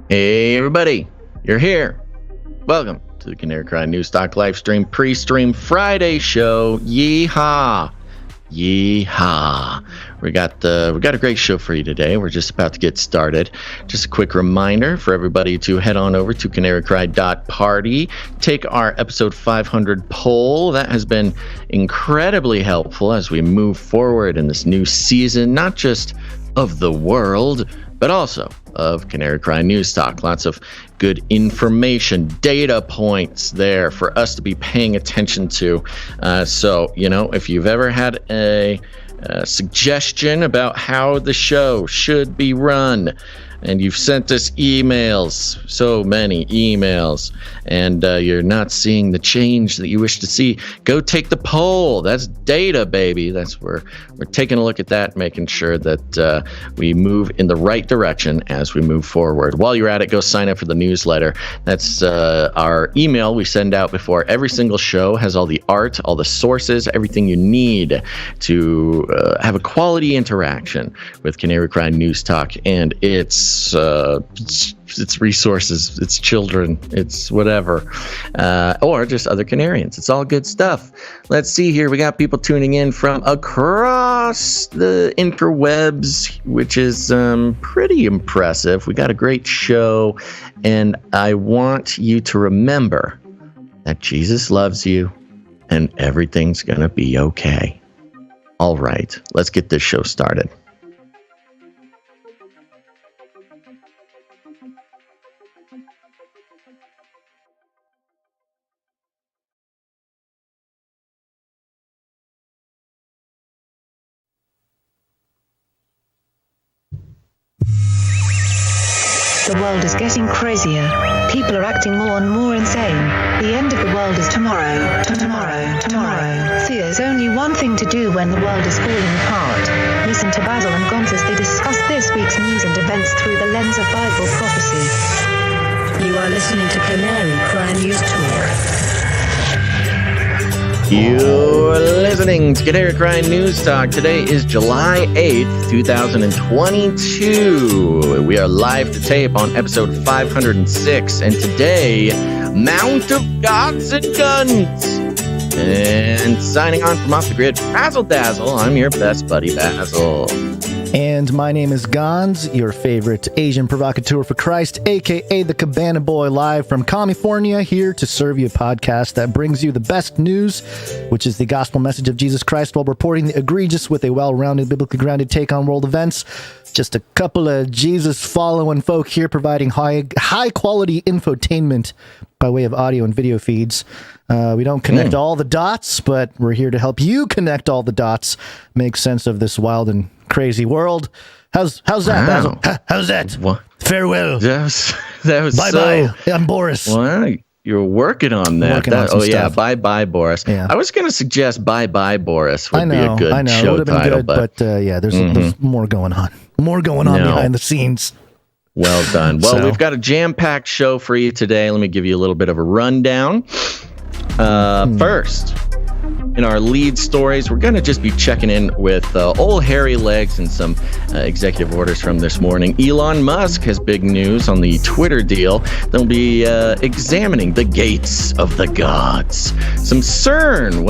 Hey everybody, you're here. Welcome to the Canary Cry News Talk live stream pre-stream Friday show. Yeehaw! Yeehaw! We got a great show for you today. We're just about to get started. Just a quick reminder for everybody to head on over to CanaryCry.Party. Take our episode 500 poll. That has been incredibly helpful as we move forward in this new season, not just of the world, but also of Canary Cry News Talk. Lots of good information, data points there for us to be paying attention to. So, if you've ever had a suggestion about how the show should be run, and you've sent us emails, so many emails, and you're not seeing the change that you wish to see, go take the poll. That's data, baby. That's where we're taking a look at that, making sure that we move in the right direction as we move forward. While you're at it, go sign up for the newsletter. That's our email we send out before every single show. Has all the art, all the sources, everything you need to have a quality interaction with Canary Cry News Talk and its resources, its children, it's whatever, or just other Canarians. It's all good stuff. Let's see here. We got people tuning in from across the interwebs, which is pretty impressive. We got a great show, and I want you to remember that Jesus loves you and everything's gonna be okay. All right, let's get this show started. The world is getting crazier. People are acting more and more insane. The end of the world is tomorrow. Tomorrow. There's only one thing to do when the world is falling apart. Listen to Basil and Gonz as they discuss this week's news and events through the lens of Bible prophecy. You are listening to Canary Cry News Talk. You're listening to Canary Cry News Talk. Today is July 8th, 2022. We are live to tape on episode 506. And today, Mount of Gods and Guns. And signing on from off the grid, Basil Dazzle. I'm your best buddy, Basil. And my name is Gonz, your favorite Asian provocateur for Christ, a.k.a. the Cabana Boy, live from California, here to serve you a podcast that brings you the best news, which is the gospel message of Jesus Christ, while reporting the egregious with a well-rounded, biblically grounded take on world events. Just a couple of Jesus-following folk here providing high-quality infotainment by way of audio and video feeds. We don't connect all the dots, but we're here to help you connect all the dots, make sense of this wild and crazy world. How's that, Basil? How's that? What? Farewell. That was bye-bye. I'm Boris. Well, you're working on that. Yeah, bye-bye, Boris. Yeah. I was going to suggest bye-bye, Boris would be a good show title. But there's more going on. More going on behind the scenes. Well done. Well, we've got a jam-packed show for you today. Let me give you a little bit of a rundown. First, in our lead stories, we're going to just be checking in with old hairy legs and some executive orders from this morning. Elon Musk has big news on the Twitter deal. They'll be examining the gates of the gods. Some CERN.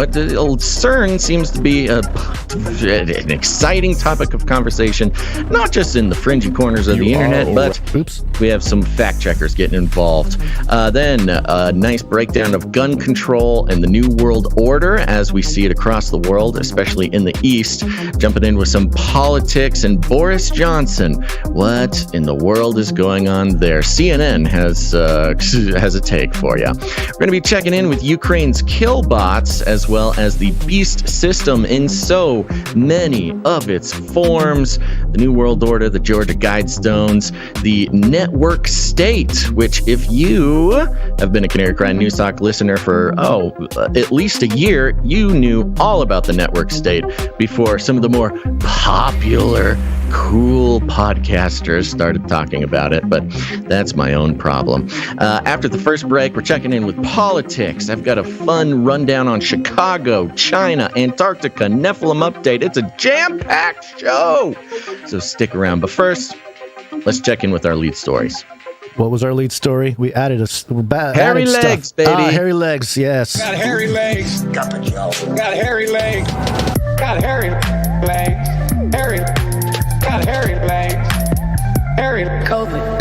CERN seems to be an exciting topic of conversation, not just in the fringy corners of the internet, but we have some fact checkers getting involved. Then a nice breakdown of gun control and the New World Order as we see it across the world, especially in the East. Jumping in with some politics and Boris Johnson. What in the world is going on there? CNN has a take for you. We're going to be checking in with Ukraine's kill bots, as well as the beast system in so many of its forms. The New World Order, the Georgia Guidestones, the network state, which if you have been a Canary Cry News Talk listener for, at least a year, you knew all about the network state before some of the more popular, cool podcasters started talking about it, but that's my own problem. After the first break, we're checking in with politics. I've got a fun rundown on Chicago, China, Antarctica, Nephilim update. It's a jam-packed show, so stick around. But first, let's check in with our lead stories. What was our lead story? We added hairy legs, stuff. baby. Hairy legs, yes. Got hairy legs. Got hairy legs. Got hairy legs. Got hairy legs. Hairy COVID.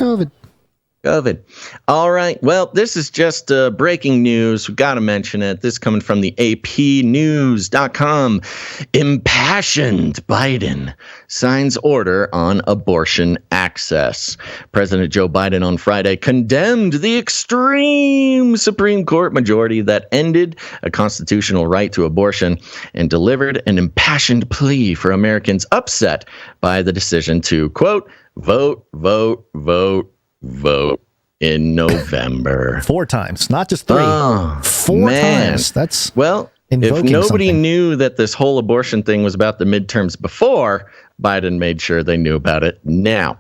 All right. Well, this is just breaking news. We've got to mention it. This is coming from the APnews.com. Impassioned Biden signs order on abortion access. President Joe Biden on Friday condemned the extreme Supreme Court majority that ended a constitutional right to abortion and delivered an impassioned plea for Americans upset by the decision to, quote, vote in November. 4 times, not just 3. Oh, 4 times. That's if nobody something. knew that this whole abortion thing was about the midterms before, Biden made sure they knew about it now.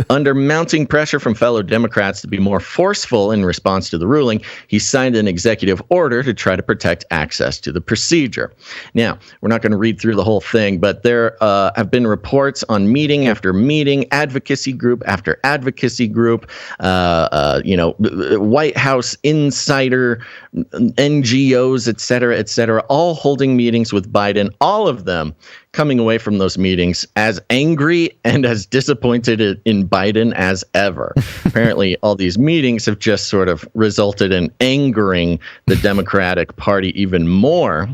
Under mounting pressure from fellow Democrats to be more forceful in response to the ruling, he signed an executive order to try to protect access to the procedure. Now, we're not going to read through the whole thing, but there have been reports on meeting after meeting, advocacy group after advocacy group, White House insider, NGOs, et cetera, all holding meetings with Biden, all of them coming away from those meetings as angry and as disappointed in Biden as ever. Apparently, all these meetings have just sort of resulted in angering the Democratic Party even more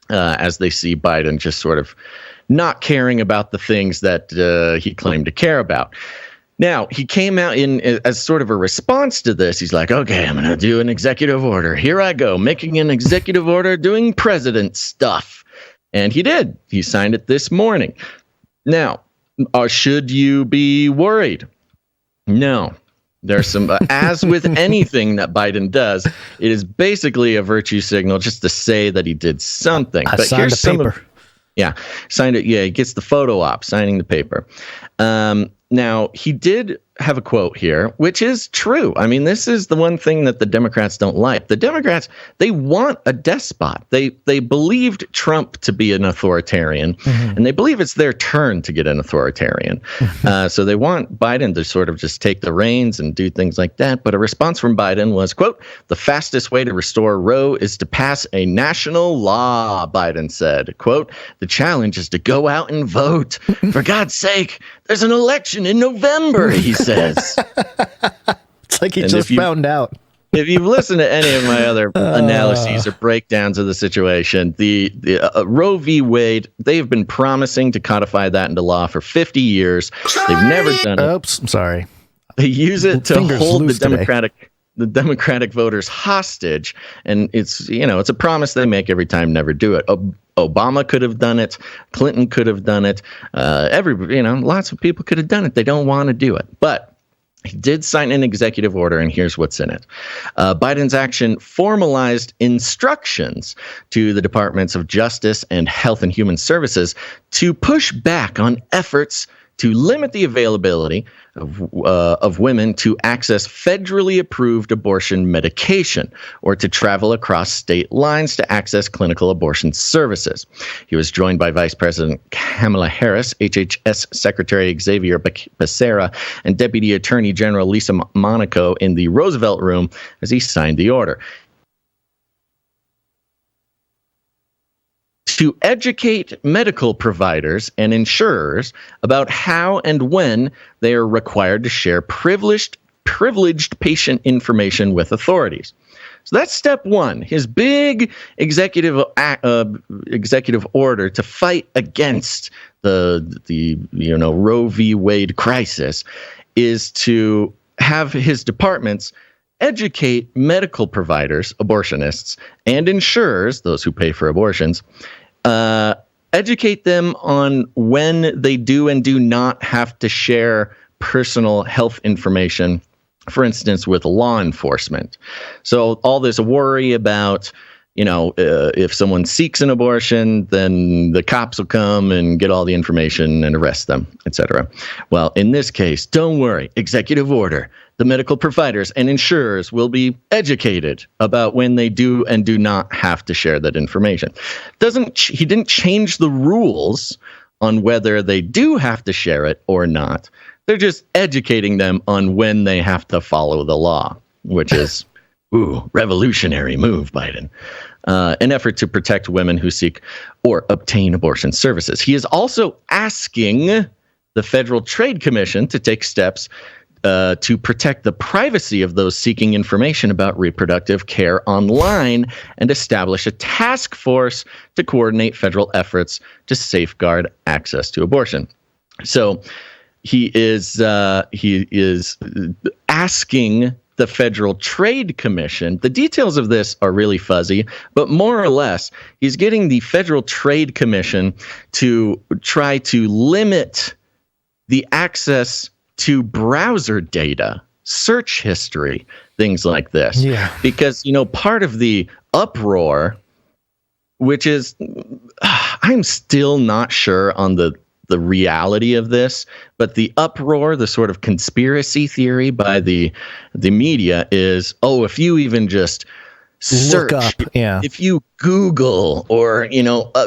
as they see Biden just sort of not caring about the things that he claimed to care about. Now, he came out as sort of a response to this. He's like, okay, I'm going to do an executive order. Here I go, making an executive order, doing president stuff. And he did. He signed it this morning. Now, should you be worried? No. There's some, as with anything that Biden does, it is basically a virtue signal just to say that he did something. I signed the paper. Signed it. Yeah, he gets the photo op, signing the paper. Now, he did have a quote here, which is true. I mean, this is the one thing that the Democrats don't like. The Democrats, they want a despot. They believed Trump to be an authoritarian, and they believe it's their turn to get an authoritarian. So they want Biden to sort of just take the reins and do things like that. But a response from Biden was, quote, the fastest way to restore Roe is to pass a national law, Biden said. Quote, the challenge is to go out and vote. For God's sake, there's an election in November, he says. It's like he just found out. If you've listened to any of my other analyses or breakdowns of the situation, the Roe v. Wade, they have been promising to codify that into law for 50 years. They've never done it. Oops, I'm sorry. They use it to hold the Democratic voters hostage, and it's a promise they make every time, never do it. Obama could have done it. Clinton could have done it. Lots of people could have done it. They don't want to do it. But he did sign an executive order, and here's what's in it. Biden's action formalized instructions to the Departments of Justice and Health and Human Services to push back on efforts to limit the availability of women to access federally approved abortion medication or to travel across state lines to access clinical abortion services. He was joined by Vice President Kamala Harris, HHS Secretary Xavier Becerra, and Deputy Attorney General Lisa Monaco in the Roosevelt Room as he signed the order. To educate medical providers and insurers about how and when they are required to share privileged patient information with authorities. So that's step one. His big executive order to fight against the Roe v. Wade crisis is to have his departments educate medical providers, abortionists, and insurers, those who pay for abortions, educate them on when they do and do not have to share personal health information, for instance, with law enforcement. So all this worry about, if someone seeks an abortion, then the cops will come and get all the information and arrest them, etc. Well, in this case, don't worry, executive order. The medical providers and insurers will be educated about when they do and do not have to share that information. He didn't change the rules on whether they do have to share it or not. They're just educating them on when they have to follow the law, which is, revolutionary move, Biden. An effort to protect women who seek or obtain abortion services. He is also asking the Federal Trade Commission to take steps to protect the privacy of those seeking information about reproductive care online and establish a task force to coordinate federal efforts to safeguard access to abortion. So he is asking the Federal Trade Commission. The details of this are really fuzzy, but more or less, he's getting the Federal Trade Commission to try to limit the access to browser data, search history, things like this. Yeah. Because, part of the uproar, which is, I'm still not sure on the reality of this, but the uproar, the sort of conspiracy theory by the media is, if you even just search, if you Google or,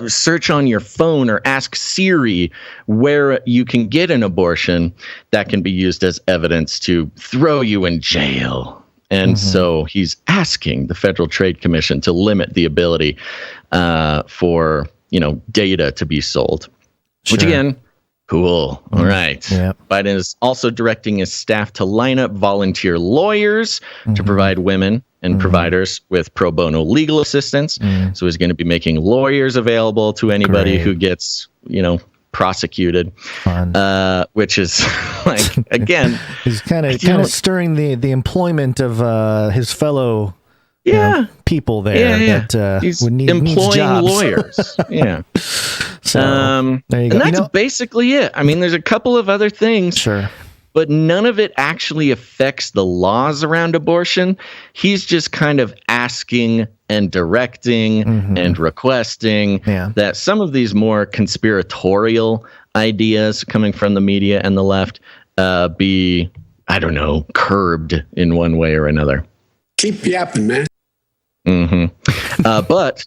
search on your phone or ask Siri where you can get an abortion, that can be used as evidence to throw you in jail. And so he's asking the Federal Trade Commission to limit the ability for, data to be sold. Sure. Which again, cool. All right. Yeah. Biden is also directing his staff to line up volunteer lawyers to provide women and providers with pro bono legal assistance. So he's going to be making lawyers available to anybody who gets, prosecuted. Which is like, again, he's kind of stirring the employment of his fellow people there that he's would need employing jobs. lawyers. Yeah. So there you go. And that's basically it. I mean, there's a couple of other things. Sure. But none of it actually affects the laws around abortion. He's just kind of asking and directing and requesting that some of these more conspiratorial ideas coming from the media and the left be, curbed in one way or another. Keep yapping, man. But,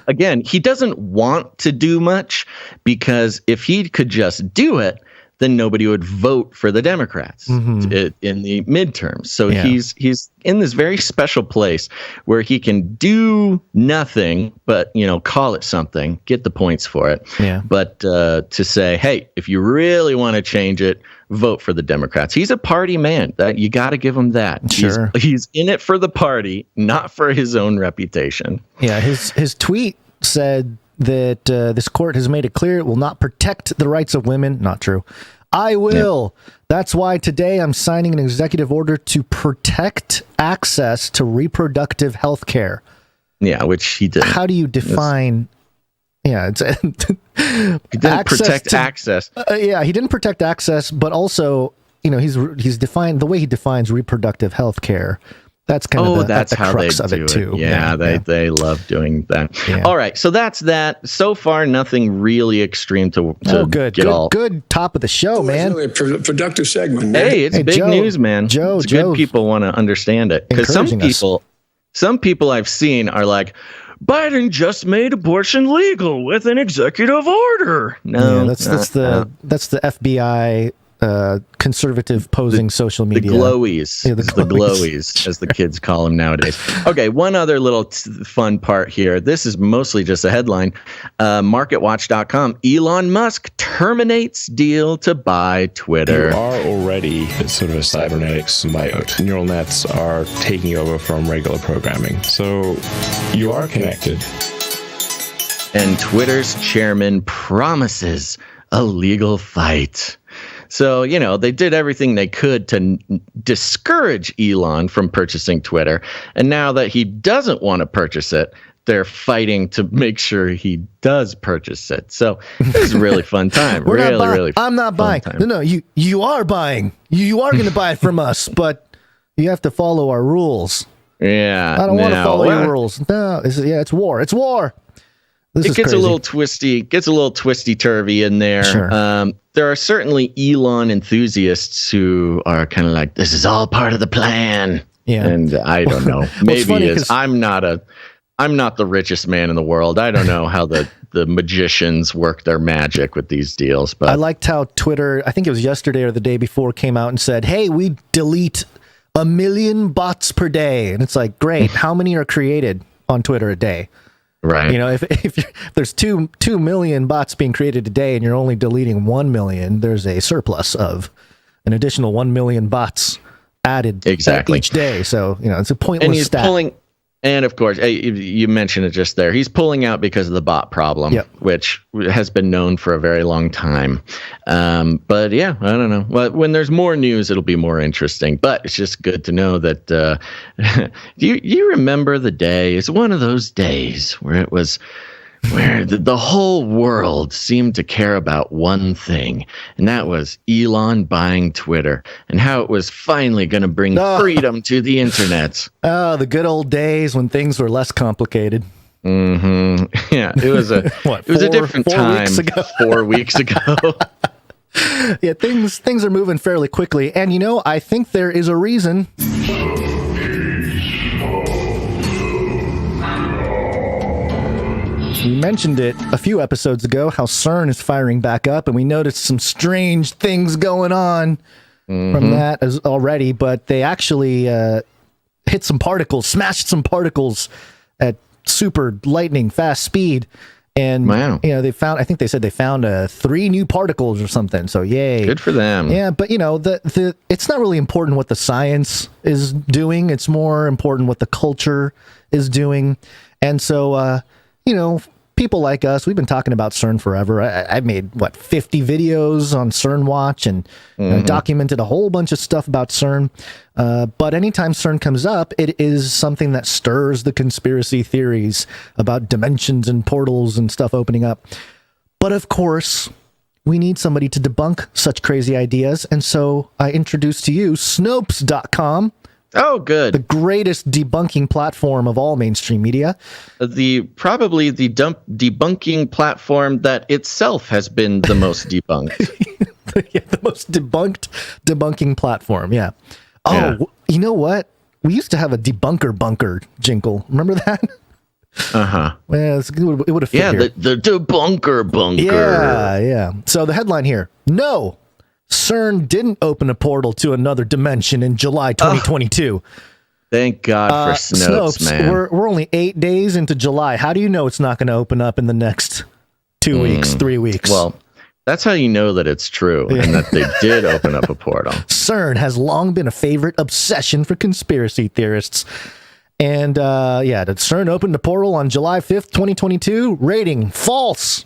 again, he doesn't want to do much because if he could just do it, then nobody would vote for the Democrats in the midterms. So he's in this very special place where he can do nothing but, call it something, get the points for it. Yeah. But to say, hey, if you really want to change it, vote for the Democrats. He's a party man. That you got to give him that. Sure. He's in it for the party, not for his own reputation. Yeah. His tweet said that this court has made it clear it will not protect the rights of women. Not true. I will. Yeah. That's why today I'm signing an executive order to protect access to reproductive health care. Yeah, which he did. How do you define... it's he didn't protect access. He didn't protect access, but also, he's defined the way he defines reproductive health care. That's kind of the crux of it too. They love doing that. Yeah. All right, so that's that. So far, nothing really extreme to good top of the show, man. Really a productive segment. Man. Hey, it's big Joe, news, man. Joe, good people want to understand it because some people I've seen are like, Biden just made abortion legal with an executive order. No, that's the FBI. Conservative posing social media. The glowies. The glowies, as the kids call them nowadays. Okay, one other little fun part here. This is mostly just a headline. MarketWatch.com. Elon Musk terminates deal to buy Twitter. You are already sort of a cybernetic symbiote. Neural nets are taking over from regular programming. So you are connected. And Twitter's chairman promises a legal fight. So, they did everything they could to discourage Elon from purchasing Twitter. And now that he doesn't want to purchase it, they're fighting to make sure he does purchase it. So it's a really fun time. really I'm not buying. Time. No, you are buying. You are going to buy it from us, but you have to follow our rules. Yeah. I don't want to follow your rules. No, it's war. It's war. It gets a little twisty turvy in there. Sure. There are certainly Elon enthusiasts who are kind of like, this is all part of the plan. Yeah. And I don't know. Maybe it is. I'm not a I'm not the richest man in the world. I don't know how the magicians work their magic with these deals. But I liked how Twitter, I think it was yesterday or the day before, came out and said, hey, we delete 1 million bots per day. And it's like, great. How many are created on Twitter a day? Right. You know, if there's 2 million bots being created a day and you're only deleting 1 million, there's a surplus of an additional 1 million bots added each day. So, you know, it's a pointless and he's stat. And of course, you mentioned it just there. He's pulling out because of the bot problem, which has been known for a very long time. But yeah, I don't know. Well, when there's more news, it'll be more interesting. But it's just good to know that you remember the day. It's one of those days where the whole world seemed to care about one thing, and that was Elon buying Twitter and how it was finally going to bring freedom to the internet. Oh, the good old days when things were less complicated. Mm-hmm. Yeah, it was a different time 4 weeks ago. Yeah, things are moving fairly quickly, and you know, I think there is a reason. We mentioned it a few episodes ago, how CERN is firing back up, and we noticed some strange things going on from that already, but they actually hit some particles, smashed some particles at super lightning fast speed. And, you know, I think they said they found 3 new particles or something. So, yay. Good for them. Yeah, but, you know, it's not really important what the science is doing. It's more important what the culture is doing. And so, you know, people like us, we've been talking about CERN forever. I made, 50 videos on CERN Watch and documented a whole bunch of stuff about CERN. But anytime CERN comes up, it is something that stirs the conspiracy theories about dimensions and portals and stuff opening up. But of course, we need somebody to debunk such crazy ideas. And so I introduced to you Snopes.com. Oh, good. The greatest debunking platform of all mainstream media. Probably the debunking platform that itself has been the most debunked. Yeah, the most debunking platform, yeah. Oh, Yeah. You know what? We used to have a debunker bunker jingle. Remember that? Uh-huh. Well, it would have fit here. the debunker bunker. Yeah. So the headline here. No, CERN didn't open a portal to another dimension in July 2022. Thank God for Snopes, man. We're only 8 days into July. How do you know it's not going to open up in the next 2 weeks, 3 weeks? Well, that's how you know that it's true and that they did open up a portal. CERN has long been a favorite obsession for conspiracy theorists. And did CERN open the portal on July 5th, 2022? Rating, false.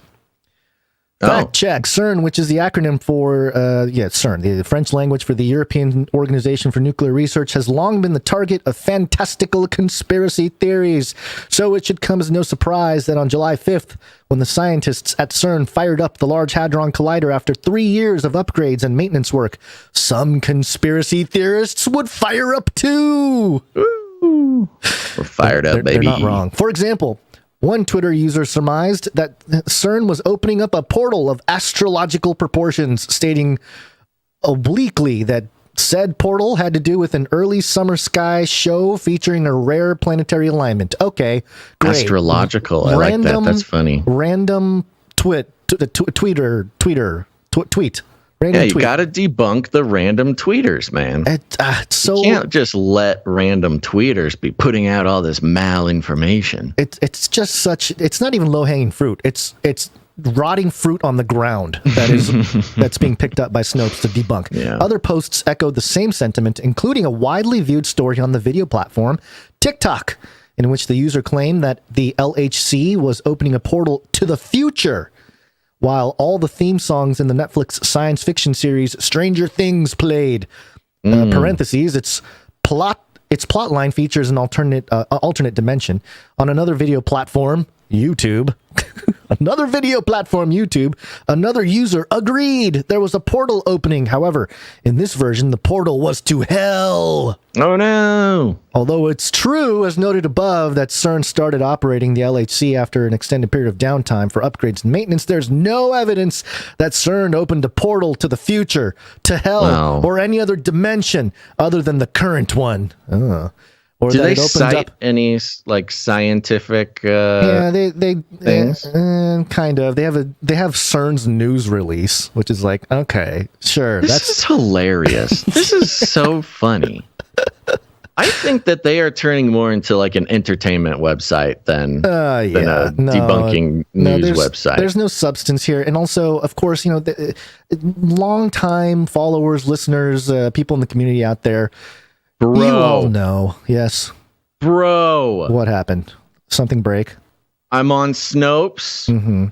Fact check. CERN, which is the acronym for, CERN, the French language for the European Organization for Nuclear Research, has long been the target of fantastical conspiracy theories. So it should come as no surprise that on July 5th, when the scientists at CERN fired up the Large Hadron Collider after 3 years of upgrades and maintenance work, some conspiracy theorists would fire up too. Ooh. We're fired up, baby. They're not wrong. For example, one Twitter user surmised that CERN was opening up a portal of astrological proportions, stating obliquely that said portal had to do with an early summer sky show featuring a rare planetary alignment. Okay, great. Astrological. I like that. That's funny. Random tweet. Random you tweet. got to debunk the random tweeters, man. So you can't just let random tweeters be putting out all this malinformation. It's just such. It's not even low hanging fruit. It's rotting fruit on the ground that's being picked up by Snopes to debunk. Yeah. Other posts echoed the same sentiment, including a widely viewed story on the video platform TikTok, in which the user claimed that the LHC was opening a portal to the future, while all the theme songs in the Netflix science fiction series Stranger Things played. Parentheses, its plotline features an alternate dimension on another video platform, YouTube. Another user agreed there was a portal opening. However, in this version, the portal was to hell. Oh, no. Although it's true, as noted above, that CERN started operating the LHC after an extended period of downtime for upgrades and maintenance, there's no evidence that CERN opened a portal to the future, to hell, or any other dimension other than the current one. Or do that they it opens cite up, any like scientific? they things? kind of. They have CERN's news release, which is like, okay, sure, This is hilarious. This is so funny. I think that they are turning more into like an entertainment website than a debunking news website. There's no substance here. And also, of course, long-time followers, listeners, people in the community out there, Bro. you all know. Yes. Bro. What happened? Something break? I'm on Snopes. Mm-hmm.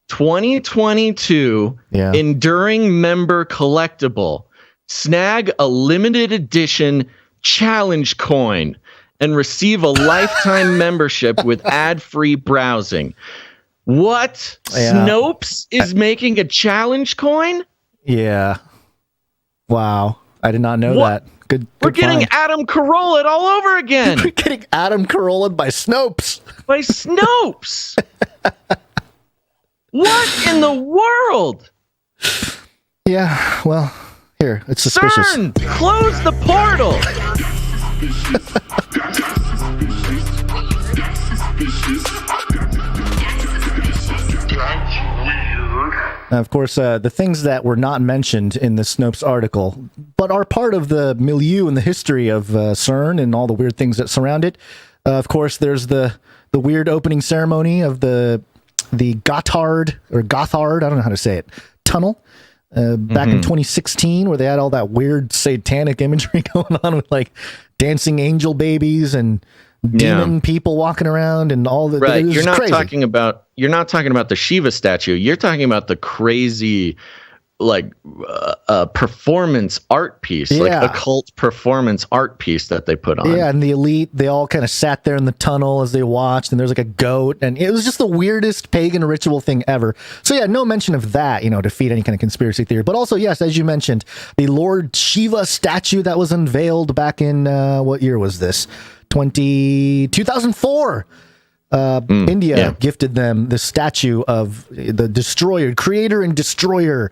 2022 Enduring Member Collectible. Snag a limited edition challenge coin and receive a lifetime membership with ad-free browsing. What? Yeah. Snopes is making a challenge coin? Yeah. Wow. I did not know that. Good. We're getting find. Adam Carolla all over again. We're getting Adam Carolla by Snopes. By Snopes. What in the world? Yeah, well, here, it's suspicious. CERN, close the portal. Now, of course, the things that were not mentioned in the Snopes article, but are part of the milieu and the history of CERN and all the weird things that surround it. Of course, there's the weird opening ceremony of the Gotthard, I don't know how to say it, tunnel, back in 2016, where they had all that weird satanic imagery going on with like dancing angel babies and demon people walking around and all the right. You're not crazy. talking about the Shiva statue. You're talking about the crazy like performance art piece, like occult performance art piece that they put on. Yeah, and the elite, they all kind of sat there in the tunnel as they watched, and there's like a goat, and it was just the weirdest pagan ritual thing ever. So yeah, no mention of that, to feed any kind of conspiracy theory. But also, yes, as you mentioned, the Lord Shiva statue that was unveiled back in, what year was this? 2004. India gifted them the statue of the destroyer, creator and destroyer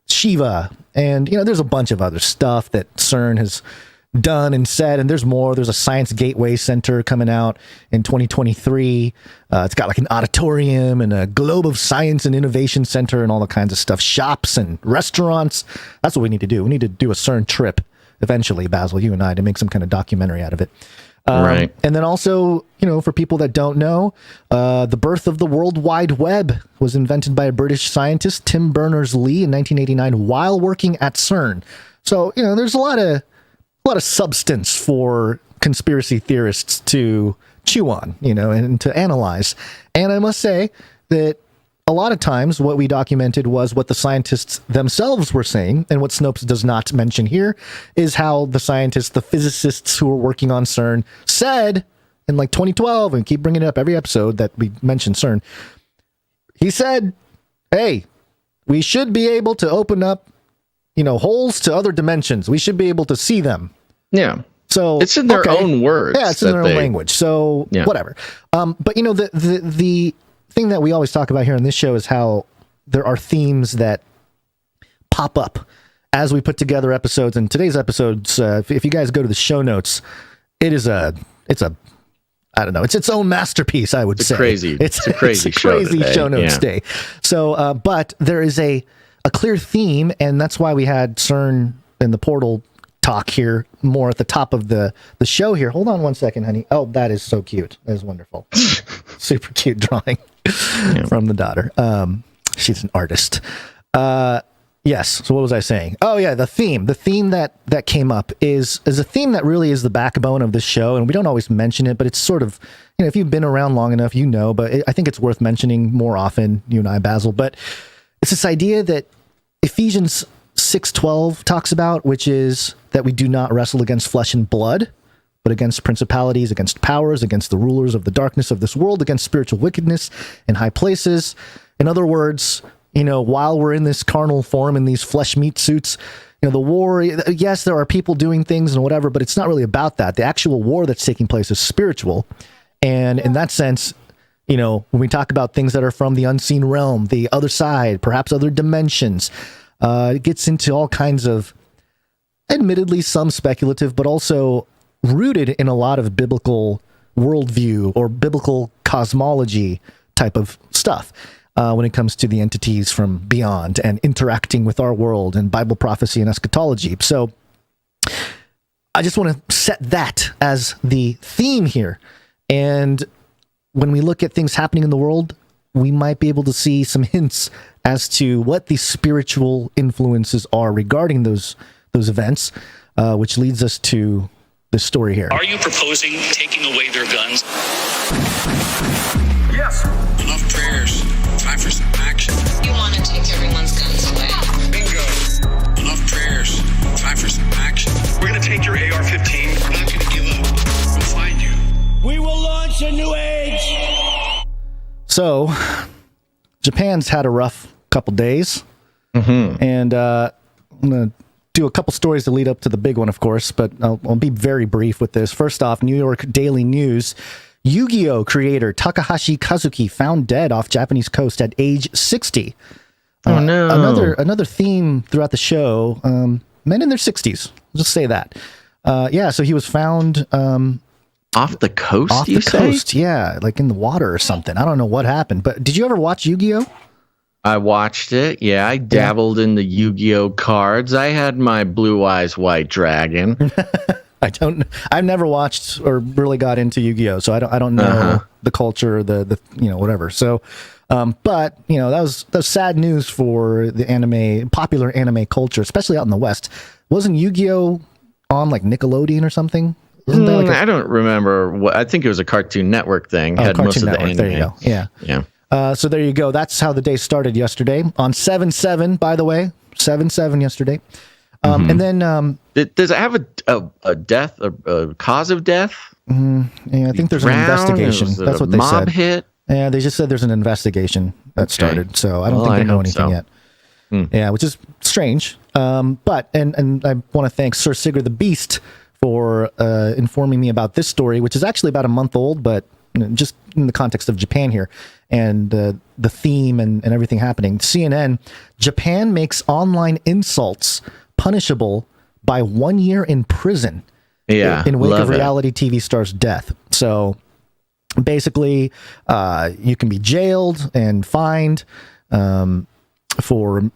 Shiva. And, there's a bunch of other stuff that CERN has done and said, and there's more. There's a Science Gateway Center coming out in 2023. It's got like an auditorium and a Globe of Science and Innovation Center and all the kinds of stuff. Shops and restaurants. That's what we need to do. We need to do a CERN trip eventually, Basil, you and I, to make some kind of documentary out of it. Right. And then also, for people that don't know, the birth of the World Wide Web was invented by a British scientist, Tim Berners-Lee, in 1989 while working at CERN. So, there's a lot of substance for conspiracy theorists to chew on, and to analyze. And I must say that a lot of times what we documented was what the scientists themselves were saying, and what Snopes does not mention here is how the scientists, the physicists who were working on CERN said in like 2012, and keep bringing it up every episode that we mention CERN, he said, hey, we should be able to open up, holes to other dimensions. We should be able to see them. Yeah. So it's in their own words. Yeah, it's in their own language. So whatever. But the thing that we always talk about here on this show is how there are themes that pop up as we put together episodes. And today's episodes, if you guys go to the show notes, it's its own masterpiece, I would say. It's a crazy show notes day. So, but there is a clear theme, and that's why we had CERN and the portal talk here more at the top of the show here. Hold on one second, honey. Oh, that is so cute. That is wonderful. Super cute drawing from the daughter. She's an artist. Yes. So what was I saying? Oh yeah, the theme that came up is a theme that really is the backbone of this show, and we don't always mention it, but it's sort of, if you've been around long enough, but I think it's worth mentioning more often, you and I, Basil. But it's this idea that Ephesians 6:12 talks about, which is that we do not wrestle against flesh and blood, but against principalities, against powers, against the rulers of the darkness of this world, against spiritual wickedness in high places. In other words, while we're in this carnal form, in these flesh meat suits, the war, yes, there are people doing things and whatever, but it's not really about that. The actual war that's taking place is spiritual. And in that sense, when we talk about things that are from the unseen realm, the other side, perhaps other dimensions, it gets into all kinds of, admittedly, some speculative, but also rooted in a lot of biblical worldview or biblical cosmology type of stuff when it comes to the entities from beyond and interacting with our world and Bible prophecy and eschatology. So I just want to set that as the theme here. And when we look at things happening in the world, we might be able to see some hints as to what the spiritual influences are regarding those events, which leads us to this story here. Are you proposing taking away their guns? Yes. Enough prayers. Time for some action. You want to take everyone's guns away. Bingo. Enough prayers. Time for some action. We're going to take your AR-15. We're not going to give up. We'll find you. We will launch a new age. So, Japan's had a rough couple days, and I'm going to do a couple stories to lead up to the big one, of course, but I'll be very brief with this. First off, New York Daily News, Yu-Gi-Oh! Creator Takahashi Kazuki found dead off Japanese coast at age 60. Oh, no. Another theme throughout the show, men in their 60s. Just say that. So he was found... off the coast, off the coast, yeah, like in the water or something. I don't know what happened, but did you ever watch Yu-Gi-Oh? I watched it. Yeah, I dabbled in the Yu-Gi-Oh cards. I had my Blue Eyes White Dragon. I've never watched or really got into Yu-Gi-Oh, so I don't know the culture, the whatever. So, but that was sad news for the popular anime culture, especially out in the West. Wasn't Yu-Gi-Oh on like Nickelodeon or something? Isn't that I don't remember. I think it was a Cartoon Network thing. Had most of the Network. anime. There you go. Yeah. So there you go. That's how the day started yesterday on 7/7. By the way, 7/7 yesterday. And then does it have a death, a cause of death? Yeah, I think there's an investigation. That's what they said. Mob hit. Yeah, they just said there's an investigation that started. So I don't think they know anything yet. Yeah, which is strange. But and I want to thank Sir Sigurd the Beast for informing me about this story, which is actually about a month old, but just in the context of Japan here and the theme and everything happening. CNN, Japan makes online insults punishable by 1 year in prison. Yeah, in wake of reality TV star's death. So basically, you can be jailed and fined for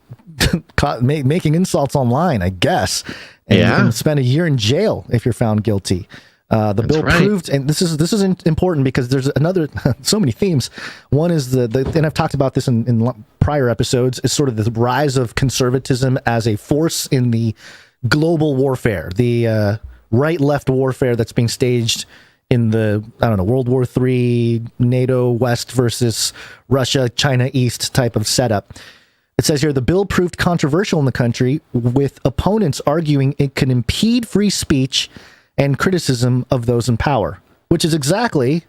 making insults online, I guess. And you can spend a year in jail if you're found guilty. The bill proved, and this is important because there's so many themes. One is and I've talked about this in prior episodes, is sort of the rise of conservatism as a force in the global warfare, the right-left warfare that's being staged in the, World War III, NATO West versus Russia, China East type of setup. It says here, the bill proved controversial in the country, with opponents arguing it can impede free speech and criticism of those in power, which is exactly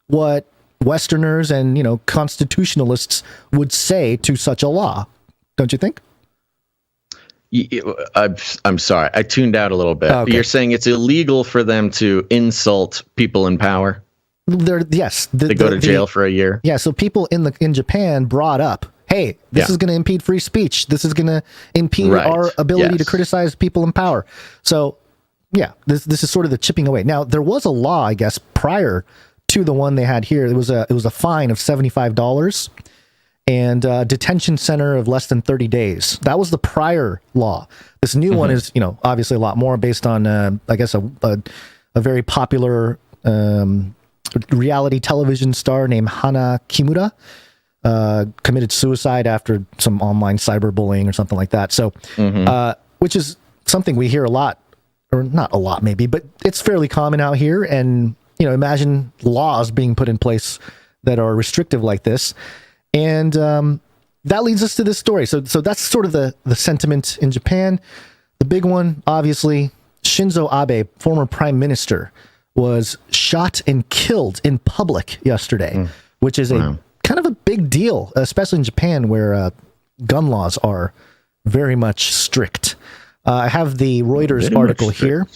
what Westerners and, constitutionalists would say to such a law. Don't you think? I'm sorry. I tuned out a little bit. Okay. You're saying it's illegal for them to insult people in power? Yes. They go to jail for a year? Yeah, so people in Japan brought up, hey, this is going to impede free speech. This is going to impede our ability to criticize people in power. So, yeah, this is sort of the chipping away. Now, there was a law, I guess, prior to the one they had here. It was a fine of $75 and a detention center of less than 30 days. That was the prior law. This new one is, obviously a lot more based on, I guess, a very popular reality television star named Hana Kimura. Committed suicide after some online cyberbullying or something like that. So, which is something we hear a lot, or not a lot maybe, but it's fairly common out here. And, imagine laws being put in place that are restrictive like this. And that leads us to this story. So that's sort of the sentiment in Japan. The big one, obviously, Shinzo Abe, former prime minister, was shot and killed in public yesterday, which is a kind of a big deal, especially in Japan, where gun laws are very much strict. I have the Reuters article here.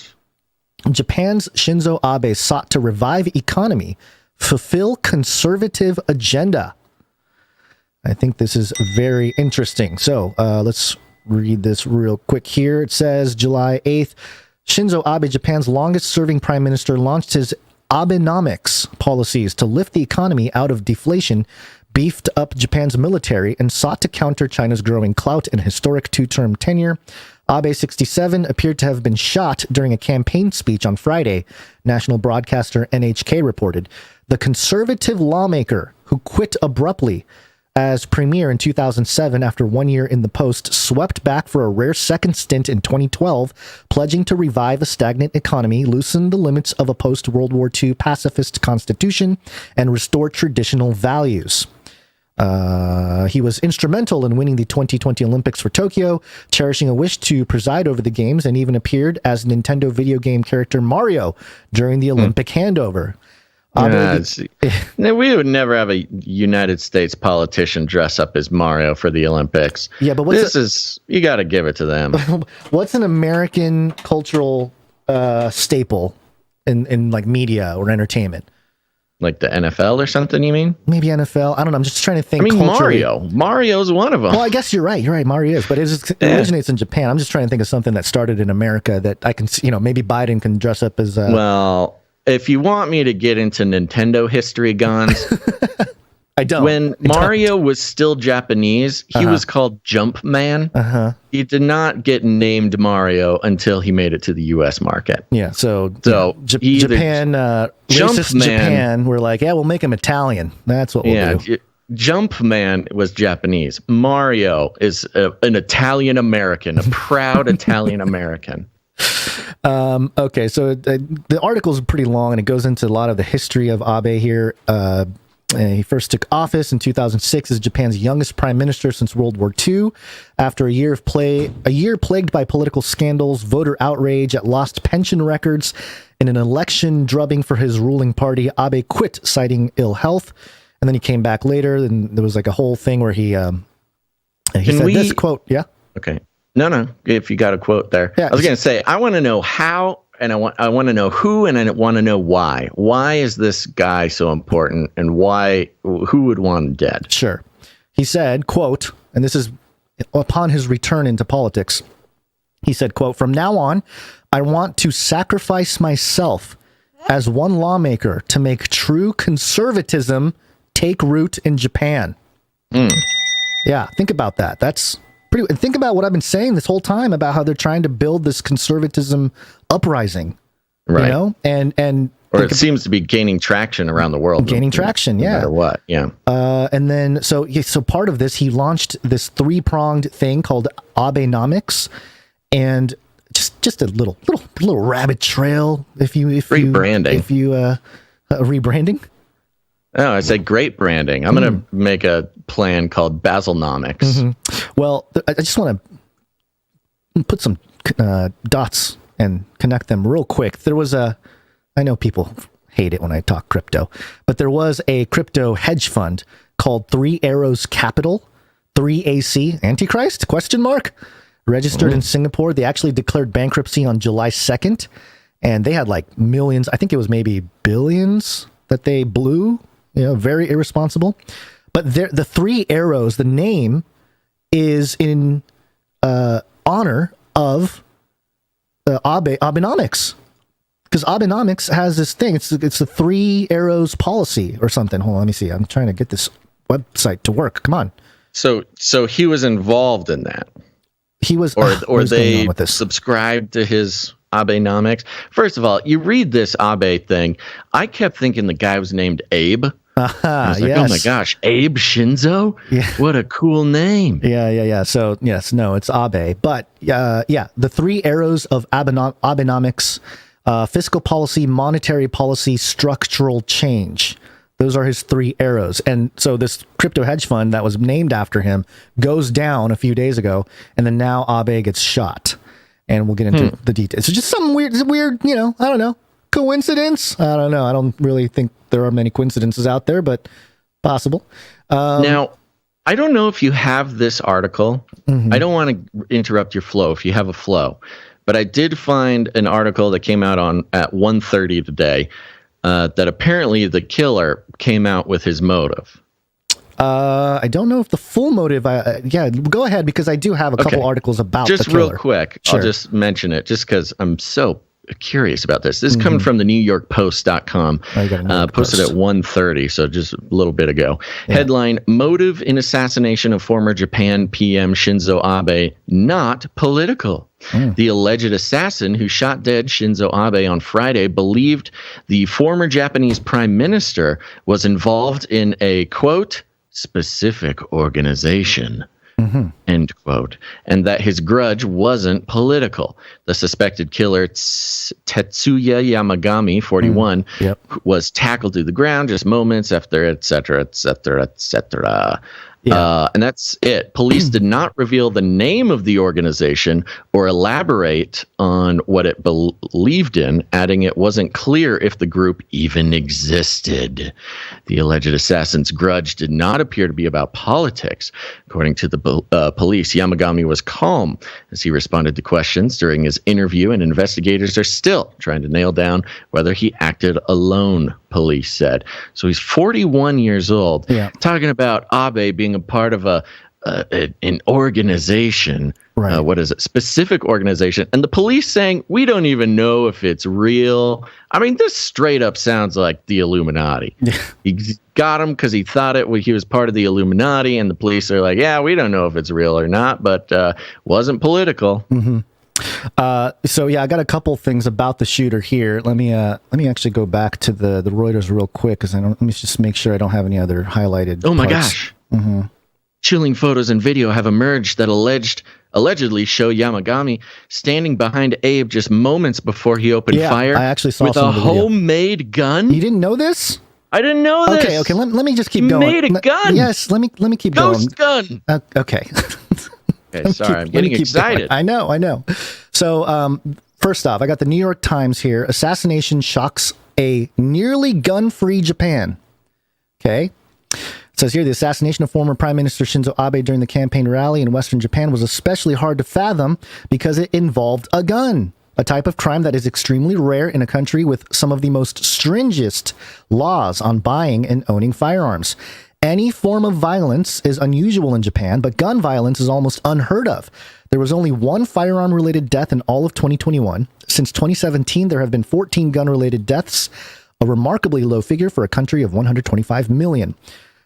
Japan's Shinzo Abe sought to revive economy, fulfill conservative agenda. I think this is very interesting. So let's read this real quick here. It says July 8th, Shinzo Abe, Japan's longest-serving prime minister, launched his Abenomics policies to lift the economy out of deflation, beefed up Japan's military, and sought to counter China's growing clout and historic two-term tenure. Abe, 67, appeared to have been shot during a campaign speech on Friday, national broadcaster NHK reported. The conservative lawmaker who quit abruptly as premier in 2007 after 1 year in the post swept back for a rare second stint in 2012, pledging to revive a stagnant economy, loosen the limits of a post-World War II pacifist constitution, and restore traditional values. He was instrumental in winning the 2020 Olympics for Tokyo, cherishing a wish to preside over the games, and even appeared as Nintendo video game character Mario during the Olympic handover. We would never have a United States politician dress up as Mario for the Olympics. Yeah, but you got to give it to them. What's an American cultural staple in like media or entertainment? Like the NFL or something, you mean? Maybe NFL. I don't know. I'm just trying to think. I mean, Mario's one of them. Well, I guess you're right. You're right. Mario is, but it originates in Japan. I'm just trying to think of something that started in America that I can, maybe Biden can dress up as. Well, if you want me to get into Nintendo history, Gonz, I don't. When Mario was still Japanese, he was called Jumpman. He did not get named Mario until he made it to the U.S. market. Yeah, so Japan, racist Japan, we're like, we'll make him Italian. That's what we'll do. Jumpman was Japanese. Mario is an Italian American, a proud Italian American. Okay, so the article is pretty long, and it goes into a lot of the history of Abe here. He first took office in 2006 as Japan's youngest prime minister since World War II. After a year plagued by political scandals, voter outrage at lost pension records, and an election drubbing for his ruling party, Abe quit, citing ill health. And then he came back later, and there was like a whole thing where he said this quote. Yeah. Okay. No. If you got a quote there, I was going to say I want to know how. And I want to know who, and I want to know why. Why is this guy so important, and who would want him dead? Sure. He said, quote, and this is upon his return into politics. He said, quote, "From now on, I want to sacrifice myself as one lawmaker to make true conservatism take root in Japan." Yeah, think about that. That's pretty. And think about what I've been saying this whole time about how they're trying to build this conservatism uprising, right? And or it seems to be gaining traction around the world. Gaining traction, no matter what, yeah. And then so part of this, he launched this 3-pronged thing called Abenomics, and just a little rabbit trail. Rebranding. Rebranding. Oh, I said great branding. I'm going to make a plan called Basilnomics. Well, I just want to put some dots and connect them real quick. There was I know people hate it when I talk crypto, but there was a crypto hedge fund called 3 Arrows Capital, 3AC, Antichrist, ? Registered in Singapore. They actually declared bankruptcy on July 2nd, and they had like millions, I think it was maybe billions that they blew, very irresponsible. But the 3 Arrows, the name is in honor of Abenomics, because Abenomics has this thing. It's the 3 Arrows policy or something. Hold on, let me see. I'm trying to get this website to work. Come on. So he was involved in that. He was, or they subscribed to his Abenomics. First of all, you read this Abe thing. I kept thinking the guy was named Abe. I was like, oh my gosh, Abe Shinzo? Yeah. What a cool name. Yeah. So, yes, no, it's Abe. But, the 3 Arrows of Abenomics, fiscal policy, monetary policy, structural change. Those are his 3 arrows. And so this crypto hedge fund that was named after him goes down a few days ago, and then now Abe gets shot. And we'll get into the details. It's just some weird, I don't know, coincidence? I don't know. I don't really think there are many coincidences out there, but possible. Now, I don't know if you have this article. I don't want to interrupt your flow if you have a flow, but I did find an article that came out at 1:30 today that apparently the killer came out with his motive. I don't know if the full motive. Go ahead, because I do have a couple articles about just the killer. Real quick. Sure. I'll just mention it just because I'm so curious about this. This is coming from the NewYorkPost.com. Posted at 1:30, so just a little bit ago. Yeah. Headline: Motive in assassination of former Japan PM Shinzo Abe not political. The alleged assassin who shot dead Shinzo Abe on Friday believed the former Japanese prime minister was involved in a, quote, specific organization, end quote, and that his grudge wasn't political. The suspected killer, Tetsuya Yamagami, 41, was tackled to the ground just moments after, etc., etc., etc. And that's it. Police did not reveal the name of the organization or elaborate on what it believed in, adding it wasn't clear if the group even existed. The alleged assassin's grudge did not appear to be about politics. According to the police, Yamagami was calm as he responded to questions during his interview, and investigators are still trying to nail down whether he acted alone, police said. So he's 41 years old, talking about Abe being a part of an organization. Right. What is it? Specific organization. And the police saying, we don't even know if it's real. I mean, this straight up sounds like the Illuminati. He got him because he thought he was part of the Illuminati. And the police are like, yeah, we don't know if it's real or not, but wasn't political. So I got a couple things about the shooter here. Let me actually go back to the Reuters real quick, because let me just make sure I don't have any other highlighted. Oh my gosh. Chilling photos and video have emerged that allegedly show Yamagami standing behind Abe just moments before he opened fire. I actually saw with a homemade gun. You didn't know this? I didn't know this. Okay. Let me just keep going. Made a gun. Yes. Let me keep Ghost going. Gun. Okay. Okay, sorry, I'm getting excited. I know. So, first off, I got the New York Times here. Assassination shocks a nearly gun-free Japan. Okay. It says here, the assassination of former Prime Minister Shinzo Abe during the campaign rally in Western Japan was especially hard to fathom because it involved a gun, a type of crime that is extremely rare in a country with some of the most stringent laws on buying and owning firearms. Any form of violence is unusual in Japan, but gun violence is almost unheard of. There was only one firearm-related death in all of 2021. Since 2017, there have been 14 gun-related deaths, a remarkably low figure for a country of 125 million.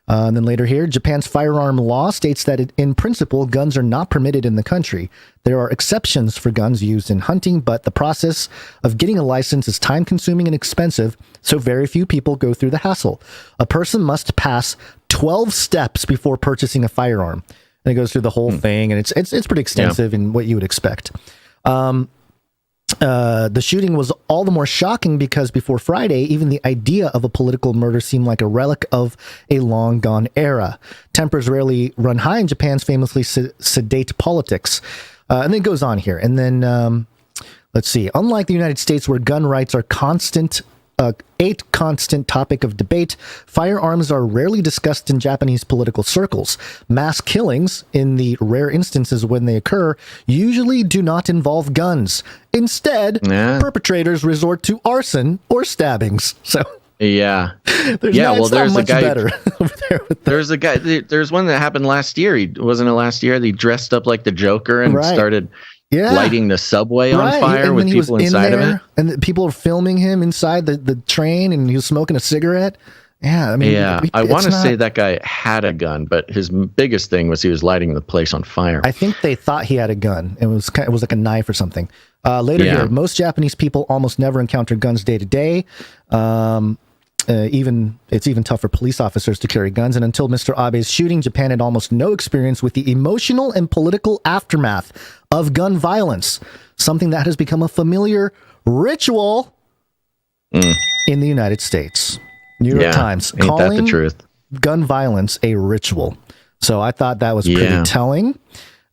And then later here, Japan's firearm law states that in principle, guns are not permitted in the country. There are exceptions for guns used in hunting, but the process of getting a license is time-consuming and expensive, so very few people go through the hassle. A person must pass 12 steps before purchasing a firearm. And it goes through the whole thing, and it's pretty extensive in what you would expect. The shooting was all the more shocking because before Friday, even the idea of a political murder seemed like a relic of a long-gone era. Tempers rarely run high in Japan's famously sedate politics. And then it goes on here. And then, let's see. Unlike the United States, where gun rights are a constant topic of debate, firearms are rarely discussed in Japanese political circles. Mass killings, in the rare instances when they occur, usually do not involve guns. Instead, perpetrators resort to arson or stabbings. So there's a guy better over there. There's a guy. There's one that happened last year. Wasn't it last year? He dressed up like the Joker and started lighting the subway on fire with people inside of it. And the people are filming him inside the train, and he was smoking a cigarette. Yeah, I mean, I want to say that guy had a gun, but his biggest thing was he was lighting the place on fire. I think they thought he had a gun. It was like a knife or something. Later here, most Japanese people almost never encounter guns day to day. It's even tough for police officers to carry guns. And until Mr. Abe's shooting, Japan had almost no experience with the emotional and political aftermath of gun violence, something that has become a familiar ritual in the United States. New York Times calling the truth. Gun violence a ritual. So I thought that was pretty telling.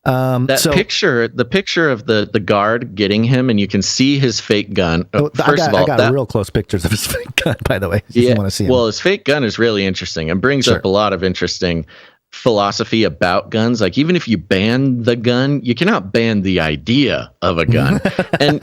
The picture of the guard getting him, and you can see his fake gun. I got real close pictures of his fake gun, by the way. If you want to see him. Well, his fake gun is really interesting and brings up a lot of interesting philosophy about guns. Like, even if you ban the gun, you cannot ban the idea of a gun. And,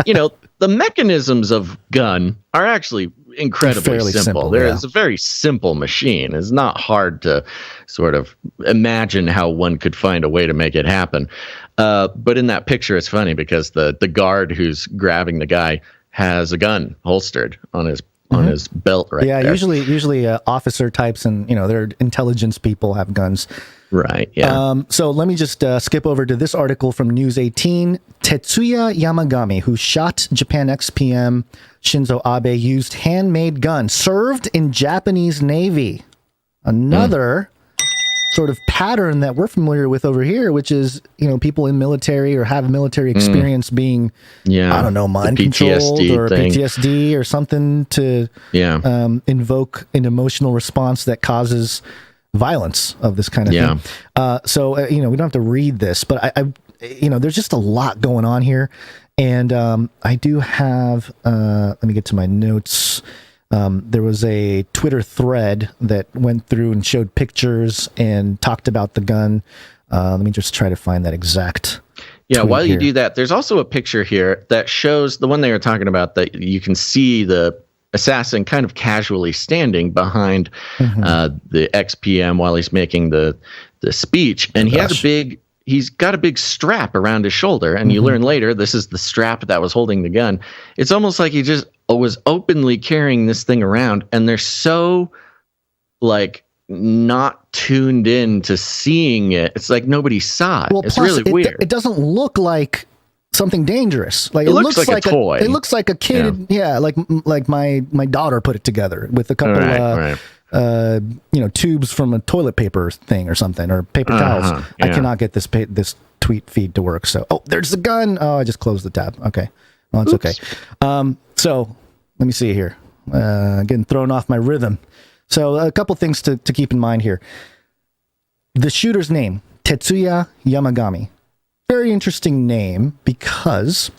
the mechanisms of gun are actually incredibly Fairly simple, yeah. It's a very simple machine. It's not hard to sort of imagine how one could find a way to make it happen. But in that picture, it's funny because the guard who's grabbing the guy has a gun holstered on his belt right there. Yeah, usually officer types and their intelligence people have guns. Right, yeah. So let me just skip over to this article from News 18. Tetsuya Yamagami, who shot Japan ex-PM Shinzo Abe, used handmade gun, served in Japanese Navy. Another sort of pattern that we're familiar with over here, which is, people in military or have military experience being, I don't know, mind controlled or PTSD or something to invoke an emotional response that causes violence of this kind of thing. So, we don't have to read this, but I there's just a lot going on here. And I do have, let me get to my notes. There was a Twitter thread that went through and showed pictures and talked about the gun. Let me just try to find that exact. Yeah, while you do that, there's also a picture here that shows the one they were talking about, that you can see the assassin kind of casually standing behind the ex-PM while he's making the speech. And he's got a big strap around his shoulder. And you learn later, this is the strap that was holding the gun. It's almost like he just was openly carrying this thing around. And they're so not tuned in to seeing it. It's like nobody saw it. Well, it's really weird. It doesn't look like something dangerous. Like it looks like a toy. It looks like a kid. Yeah, like my daughter put it together with a couple tubes from a toilet paper thing or something, or paper towels. I cannot get this tweet feed to work. So, there's the gun. Oh, I just closed the tab. Okay. Well, it's okay. So let me see here. Getting thrown off my rhythm. So a couple things to keep in mind here. The shooter's name, Tetsuya Yamagami. Very interesting name because,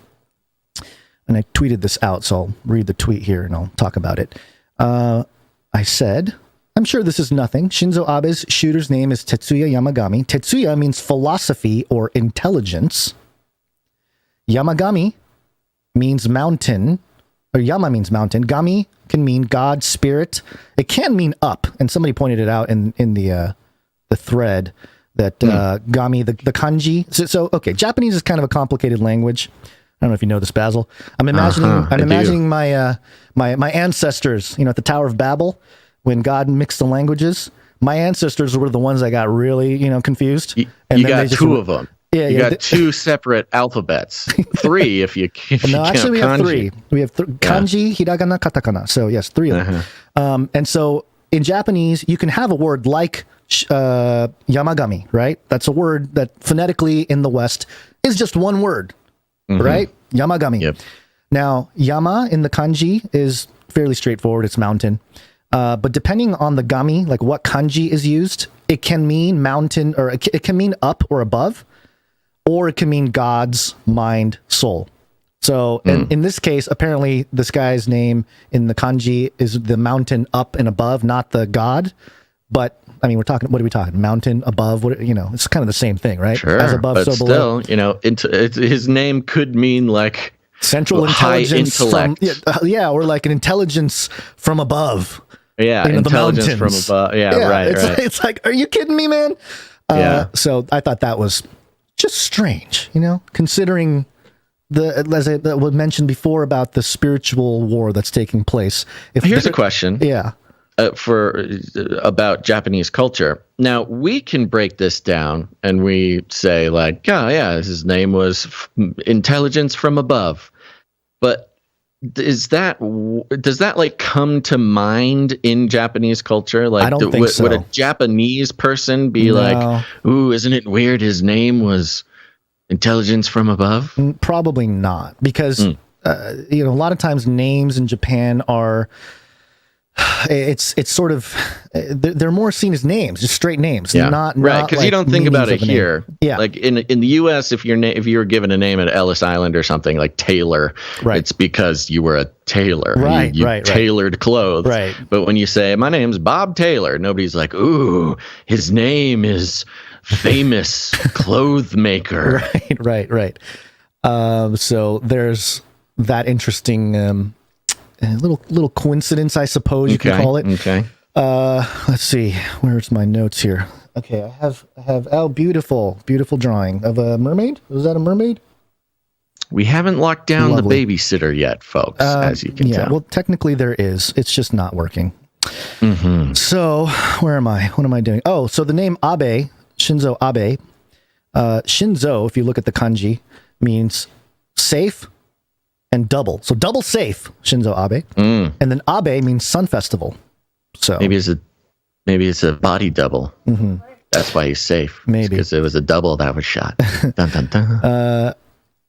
and I tweeted this out, so I'll read the tweet here and I'll talk about it. I said, I'm sure this is nothing. Shinzo Abe's shooter's name is Tetsuya Yamagami. Tetsuya means philosophy or intelligence. Yamagami means mountain, or Yama means mountain. Gami can mean God, spirit. It can mean up, and somebody pointed it out in the thread that Gami, the kanji. So okay, Japanese is kind of a complicated language. I don't know if you know this, Basil. I'm imagining my ancestors, at the Tower of Babel, when God mixed the languages. My ancestors were the ones that got really, confused. You got two of them. Yeah, you got two separate alphabets. Three, if you no, actually, we have three. We have kanji, hiragana, katakana. So yes, three of them. And so in Japanese, you can have a word like Yamagami, right? That's a word that phonetically in the West is just one word, right? Yamagami. Yep. Now, Yama in the kanji is fairly straightforward. It's mountain. But depending on the gami, like what kanji is used, it can mean mountain, or it can mean up or above, or it can mean God's mind, soul. So in this case, apparently this guy's name in the kanji is the mountain up and above, not the God. But I mean, what are we talking? Mountain above, it's kind of the same thing, right? Sure, as above, but so below. Still, his name could mean like central intelligence, or like an intelligence from above. Yeah, intelligence from above. Yeah, right. It's like, are you kidding me, man? So I thought that was just strange, considering as I was mentioned before about the spiritual war that's taking place. Here's a question. Yeah. About Japanese culture. Now, we can break this down and we say like, his name was intelligence from above. But does that like come to mind in Japanese culture? Like, I don't think so. Would a Japanese person be like, "Ooh, isn't it weird? His name was intelligence from above"? Probably not, because a lot of times names in Japan are. It's sort of they're more seen as names, just straight names, not right, because like you don't think about it here. Yeah, like in the U.S., if you were given a name at Ellis Island or something like Taylor, it's because you were a tailor, right? You tailored clothes, right? But when you say my name's Bob Taylor, nobody's like, ooh, his name is famous clothes maker, right. So there's that interesting. a little coincidence, I suppose you can call it. Okay. Let's see. Where's my notes here? Okay, I have. Oh, beautiful drawing of a mermaid. Was that a mermaid? We haven't locked down Lovely. the babysitter yet, folks, as you can tell. Well, technically there is. It's just not working. Mm-hmm. So, where am I? What am I doing? Oh, so the name Abe, Shinzo Abe, Shinzo, if you look at the kanji, means safe and double. So double safe, Shinzo Abe. And then Abe means sun festival. So maybe it's a body double. Mm-hmm. That's why he's safe. Maybe. Because it was a double that was shot. Dun, dun, dun.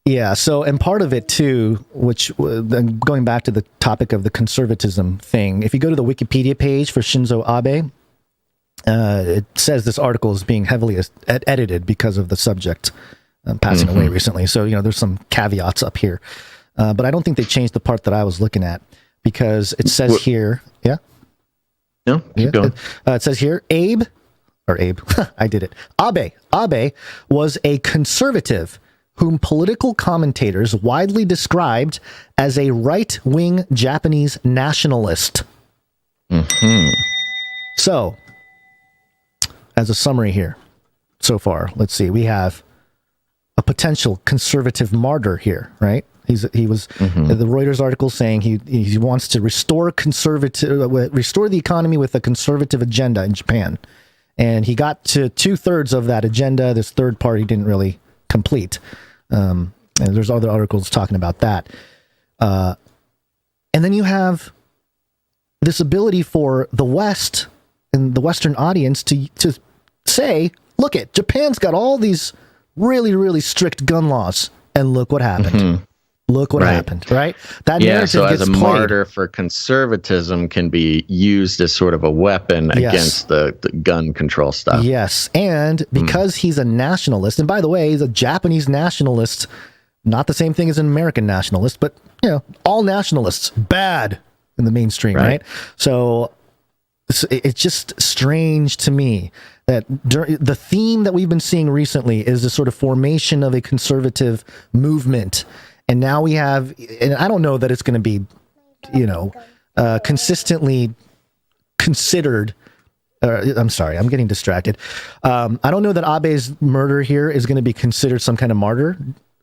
Yeah, so, and part of it too, which, then going back to the topic of the conservatism thing, if you go to the Wikipedia page for Shinzo Abe, it says this article is being heavily edited because of the subject passing away recently. So, there's some caveats up here. But I don't think they changed the part that I was looking at, because it says here, yeah? No, keep going. It says here, Abe, I did it. Abe was a conservative whom political commentators widely described as a right-wing Japanese nationalist. So, as a summary here, so far, let's see, we have a potential conservative martyr here, right? He was the Reuters article saying he wants to restore the economy with a conservative agenda in Japan, and he got to 2/3 of that agenda. This third part he didn't really complete. And there's other articles talking about that. And then you have this ability for the West and the Western audience to say, look at Japan's got all these really, really strict gun laws, and look what happened. Look what happened, right? That narrative so gets as a played. martyr for conservatism can be used as sort of a weapon against the gun control stuff. Yes, and because he's a nationalist, and by the way, he's a Japanese nationalist, not the same thing as an American nationalist, but all nationalists bad in the mainstream, right? So it's just strange to me that the theme that we've been seeing recently is the sort of formation of a conservative movement. And now we have, and I don't know that it's going to be, consistently considered. I'm sorry, I'm getting distracted. I don't know that Abe's murder here is going to be considered some kind of martyr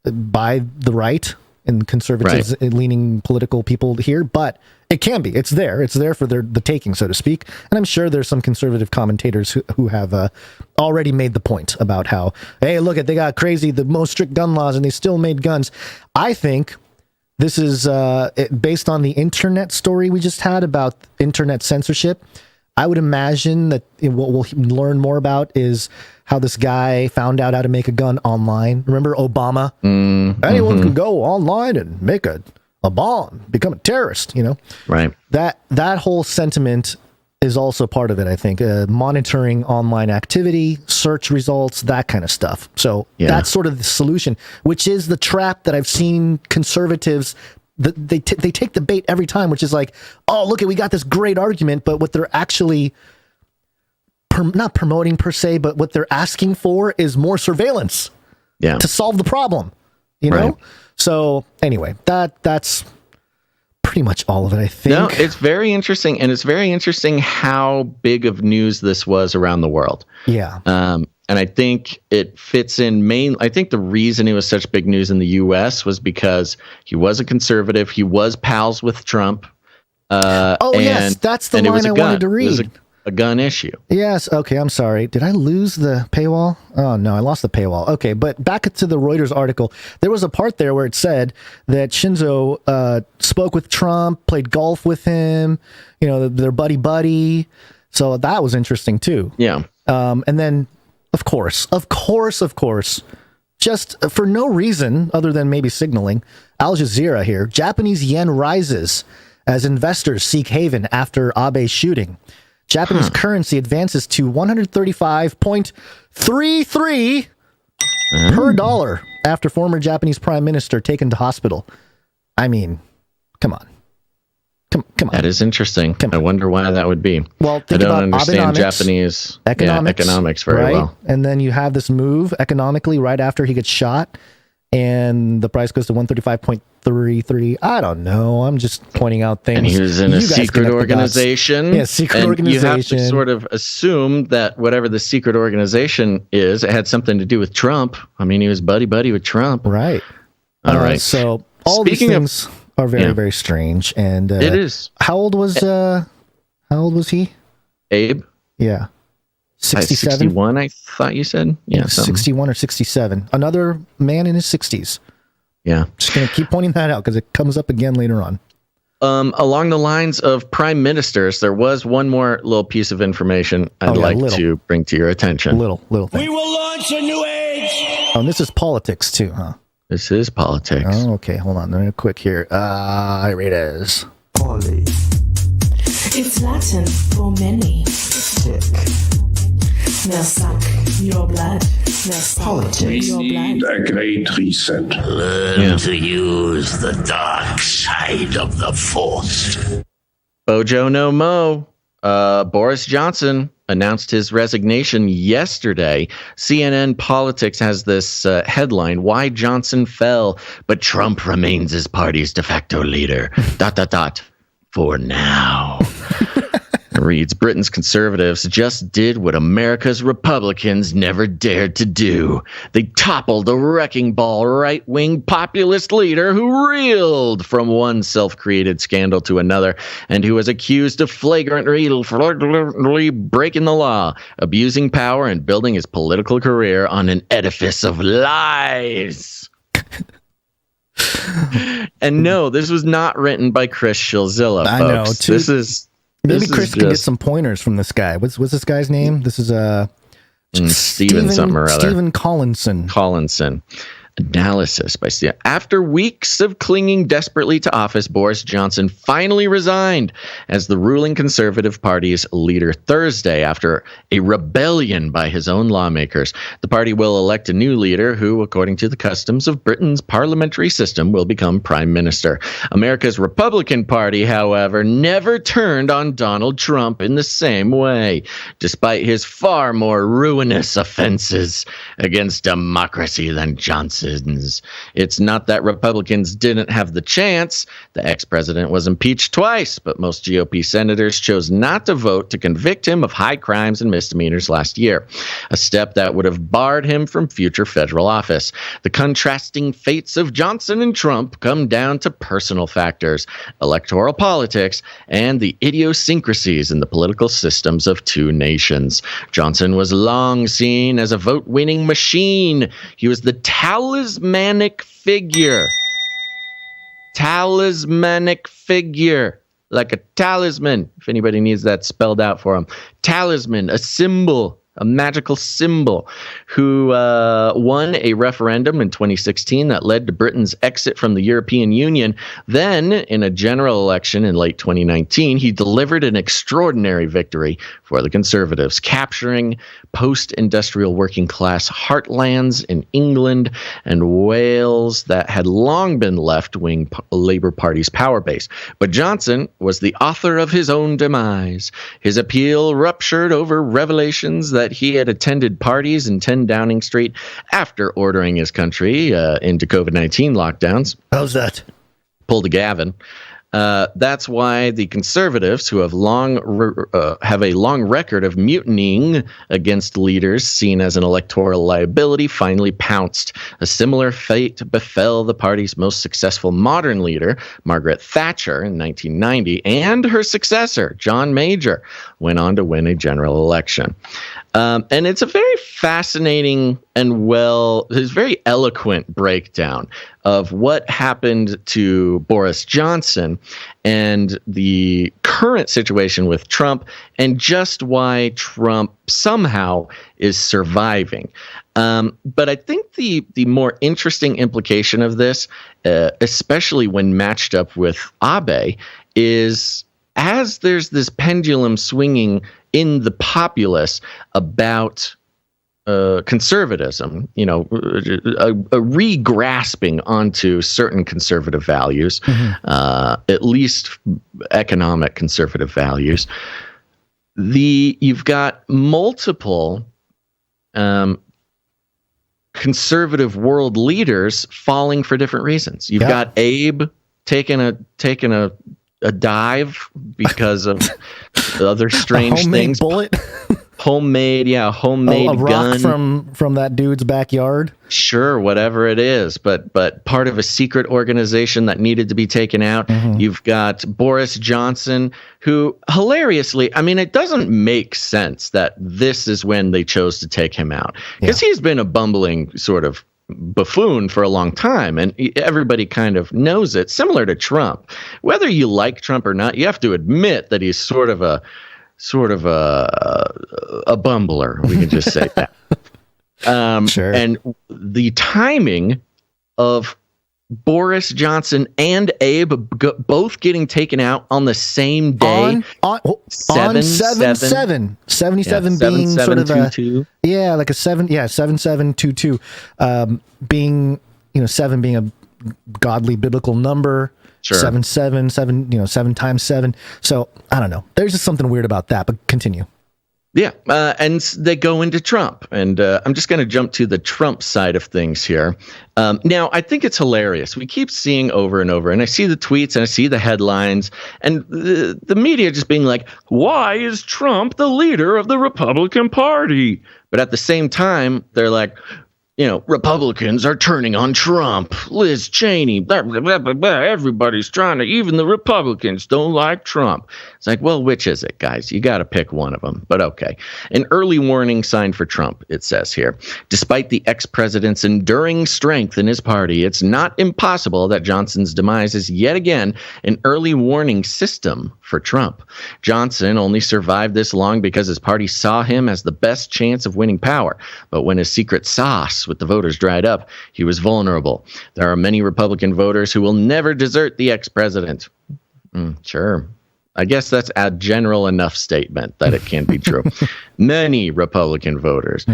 by the right and conservatives leaning political people here, but it can be. It's there. It's there for the taking, so to speak. And I'm sure there's some conservative commentators who have already made the point about how, hey, look, they got the most strict gun laws, and they still made guns. I think this is based on the internet story we just had about internet censorship. I would imagine that what we'll learn more about is how this guy found out how to make a gun online. Remember Obama? Anyone can go online and make a bomb, become a terrorist, Right. That whole sentiment is also part of it, I think. Monitoring online activity, search results, that kind of stuff. So that's sort of the solution, which is the trap that I've seen conservatives. They take the bait every time, which is like, oh, look, we got this great argument, but what they're actually not promoting per se, but what they're asking for is more surveillance to solve the problem, you know? So anyway, that's pretty much all of it, I think. No, it's very interesting, and it's very interesting how big of news this was around the world. Yeah. And I think it fits in I think the reason it was such big news in the U.S. was because he was a conservative. He was pals with Trump. Yes, that's the line I wanted to read. It was a gun issue. Yes. Okay. I'm sorry. Did I lose the paywall? Oh, no, I lost the paywall. Okay. But back to the Reuters article, there was a part there where it said that Shinzo spoke with Trump, played golf with him, they're buddy. So that was interesting too. Yeah. And then, of course, just for no reason other than maybe signaling, Al Jazeera here, Japanese yen rises as investors seek haven after Abe's shooting. Japanese currency advances to 135.33 per dollar after former Japanese prime minister taken to hospital. I mean, come on. Come on. That is interesting. I wonder why that would be. Well, I don't understand Japanese economics very well. And then you have this move economically right after he gets shot, and the price goes to 135.33. 3. I don't know. I'm just pointing out things. And he was in a secret organization. Yeah, secret organization. You have to sort of assume that whatever the secret organization is, it had something to do with Trump. I mean, he was buddy with Trump. Right. All right. So all these things are very, very strange. And it is. How old was he? Abe? Yeah. 67? 61, I thought you said. Yeah, 61 or 67. Another man in his 60s. Yeah. Just going to keep pointing that out because it comes up again later on. Along the lines of prime ministers, there was one more little piece of information I'd like to bring to your attention. Little thing. We will launch a new age. Oh, and this is politics too, huh? This is politics. Oh, okay. Hold on. Real quick here. Here it is. Poly. It's Latin for many. Tick. Now suck your blood. Now suck your blood. The Great Reset. Learn to use the dark side of the Force. Bojo no Mo. Boris Johnson announced his resignation yesterday. CNN Politics has this headline, "Why Johnson Fell, but Trump Remains his party's de facto leader. ... For now." It reads, Britain's conservatives just did what America's Republicans never dared to do. They toppled a wrecking ball right-wing populist leader who reeled from one self-created scandal to another and who was accused of flagrantly breaking the law, abusing power, and building his political career on an edifice of lies. And no, this was not written by Chris Shilzilla, folks. I know. This is... Maybe Chris can get some pointers from this guy. What's this guy's name? This is Stephen something or other. Stephen Collinson. Analysis by Stephen. After weeks of clinging desperately to office, Boris Johnson finally resigned as the ruling Conservative Party's leader Thursday after a rebellion by his own lawmakers. The party will elect a new leader who, according to the customs of Britain's parliamentary system, will become prime minister. America's Republican Party, however, never turned on Donald Trump in the same way, despite his far more ruinous offenses against democracy than Johnson's. It's not that Republicans didn't have the chance. The ex-president was impeached twice, but most GOP senators chose not to vote to convict him of high crimes and misdemeanors last year, a step that would have barred him from future federal office. The contrasting fates of Johnson and Trump come down to personal factors, electoral politics, and the idiosyncrasies in the political systems of two nations. Johnson was long seen as a vote-winning machine. He was the talismanic figure, like a talisman, if anybody needs that spelled out for him. Talisman, a symbol, a magical symbol, who won a referendum in 2016 that led to Britain's exit from the European Union. Then, in a general election in late 2019, he delivered an extraordinary victory for the Conservatives, capturing post-industrial working-class heartlands in England and Wales that had long been left-wing Labour Party's power base. But Johnson was the author of his own demise. His appeal ruptured over revelations that he had attended parties in 10 Downing Street after ordering his country into COVID-19 lockdowns. How's that? Pulled a Gavin. That's why the Conservatives, who have a long record of mutinying against leaders seen as an electoral liability, finally pounced. A similar fate befell the party's most successful modern leader, Margaret Thatcher, in 1990, and her successor, John Major, went on to win a general election. And it's a very fascinating and it's very eloquent breakdown of what happened to Boris Johnson and the current situation with Trump and just why Trump somehow is surviving. But I think the more interesting implication of this, especially when matched up with Abe, is as there's this pendulum swinging in the populace about conservatism, a re-grasping onto certain conservative values, at least economic conservative values. You've got multiple conservative world leaders falling for different reasons. You've got Abe taking a dive because of other strange things. Bullet. Homemade a rock gun from that dude's backyard. Sure, whatever it is, but part of a secret organization that needed to be taken out. You've got Boris Johnson, who hilariously, I mean, it doesn't make sense that this is when they chose to take him out, because he's been a bumbling sort of buffoon for a long time, and everybody kind of knows it. Similar to Trump, whether you like Trump or not, you have to admit that he's sort of a bumbler. We can just say that. Sure. And the timing of Boris Johnson and Abe both getting taken out on the same day on 77 being sort of like a 7722 being 7 being a godly biblical number. Sure. 7 times 7. So I don't know. There's just something weird about that, but continue. Yeah. And they go into Trump, and I'm just going to jump to the Trump side of things here. Now, I think it's hilarious. We keep seeing over and over, and I see the tweets and I see the headlines, and the media just being like, why is Trump the leader of the Republican Party? But at the same time, they're like, Republicans are turning on Trump, Liz Cheney, blah, blah, blah, blah, blah. Everybody's trying to, even the Republicans don't like Trump. It's like, well, which is it, guys? You got to pick one of them. But okay. An early warning sign for Trump, it says here. Despite the ex-president's enduring strength in his party, it's not impossible that Johnson's demise is yet again an early warning system for Trump. Johnson only survived this long because his party saw him as the best chance of winning power. But when his secret sauce with the voters dried up, he was vulnerable. There are many Republican voters who will never desert the ex-president. Sure. I guess that's a general enough statement that it can be true. Many Republican voters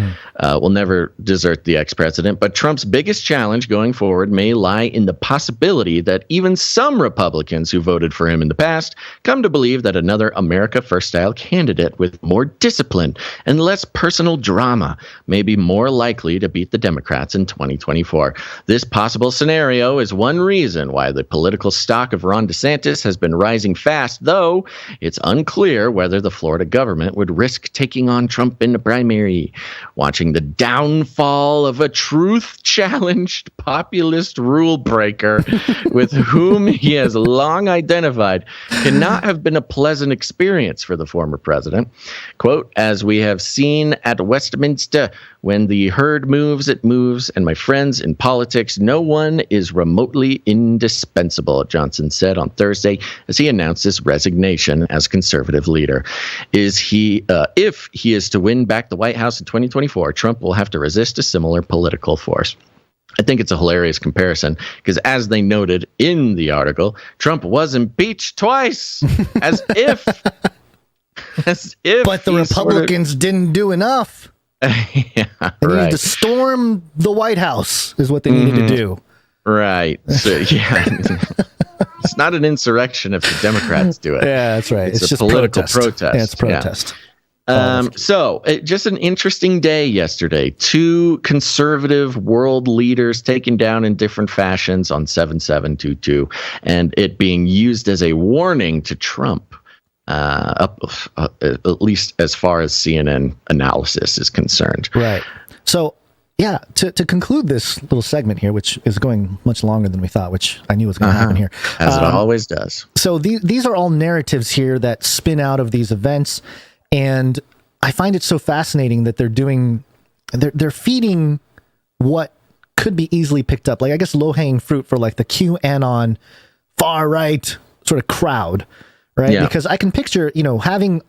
will never desert the ex-president, but Trump's biggest challenge going forward may lie in the possibility that even some Republicans who voted for him in the past come to believe that another America First style candidate with more discipline and less personal drama may be more likely to beat the Democrats in 2024. This possible scenario is one reason why the political stock of Ron DeSantis has been rising fast, though it's unclear whether the Florida government would risk taking on Trump in the primary. Watching the downfall of a truth-challenged populist rule breaker with whom he has long identified cannot have been a pleasant experience for the former president. Quote, as we have seen at Westminster, when the herd moves, it moves, and my friends, in politics, no one is remotely indispensable, Johnson said on Thursday as he announced his resignation as conservative leader. If he is to win back the White House in 2024, Trump will have to resist a similar political force. I think it's a hilarious comparison because, as they noted in the article, Trump was impeached twice, as if. But the Republicans didn't do enough. Yeah, they needed to storm the White House is what they needed to do. Right. So, yeah. It's not an insurrection if the Democrats do it. Yeah, that's right. It's a just political protest. Yeah, it's protest. So just an interesting day yesterday. 2 conservative world leaders taken down in different fashions on 7722, and it being used as a warning to Trump. At least as far as CNN analysis is concerned. Right. So, yeah, to conclude this little segment here, which is going much longer than we thought, which I knew was going to happen here. As it always does. So these are all narratives here that spin out of these events. And I find it so fascinating that they're feeding what could be easily picked up. Like, I guess low-hanging fruit for like the QAnon far-right sort of crowd. Right. Yeah. Because I can picture, having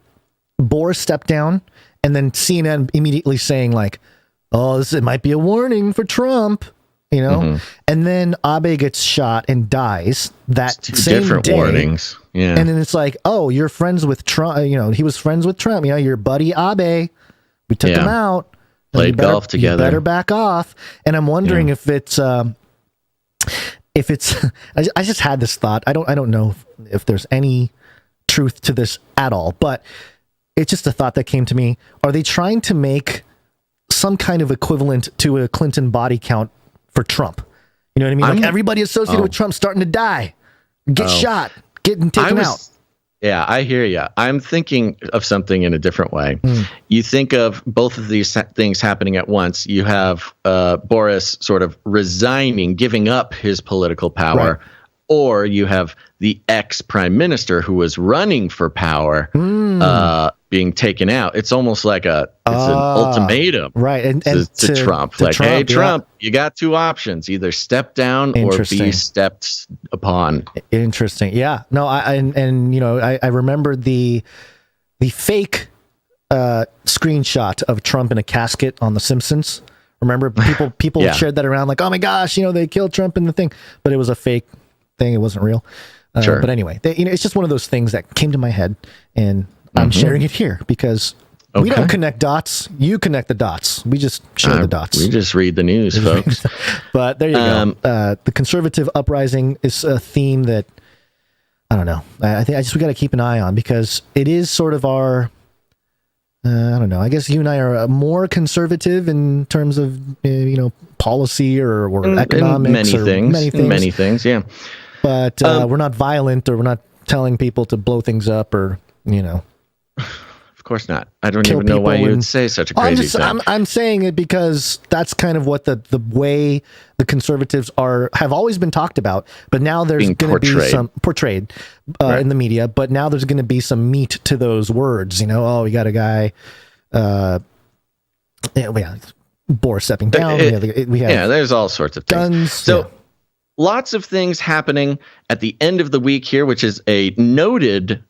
Boris step down and then CNN immediately saying like, oh, it might be a warning for Trump, and then Abe gets shot and dies that same different day. Warnings. Yeah. And then it's like, oh, you're friends with Trump. He was friends with Trump. Your buddy Abe, we took him out. Played golf together. You better back off. And I'm wondering if it's, I just had this thought. I don't know if there's any truth to this at all, but it's just a thought that came to me. Are they trying to make some kind of equivalent to a Clinton body count for Trump. You know what I mean? Like everybody associated with Trump starting to die, get shot, getting taken out. Yeah, I hear you. I'm thinking of something in a different way. You think of both of these things happening at once. You have Boris sort of resigning, giving up his political power, or you have the ex-prime minister who was running for power being taken out. It's almost like it's an ultimatum, and to Trump. To like, Trump, hey, Trump, you got two options: either step down or be stepped upon. Interesting. Yeah. No. I remember the fake screenshot of Trump in a casket on The Simpsons. Remember, people shared that around like, oh my gosh, they killed Trump in the thing, but it was a fake thing. It wasn't real. Sure. But anyway, it's just one of those things that came to my head, and I'm sharing it here because we don't connect dots. You connect the dots. We just share the dots. We just read the news, folks. But there you go. The conservative uprising is a theme that, I don't know. I think we got to keep an eye on because it is sort of our, I don't know. I guess you and I are more conservative in terms of, policy or economics many things. Yeah. But we're not violent, or we're not telling people to blow things up, or Of course not. I don't even know why you would say such a crazy thing. I'm saying it because that's kind of what the way the conservatives have always been talked about. But now there's going to be some portrayed in the media. But now there's going to be some meat to those words. We got a guy. Boris stepping down. We have there's all sorts of things. So lots of things happening at the end of the week here, which is a noted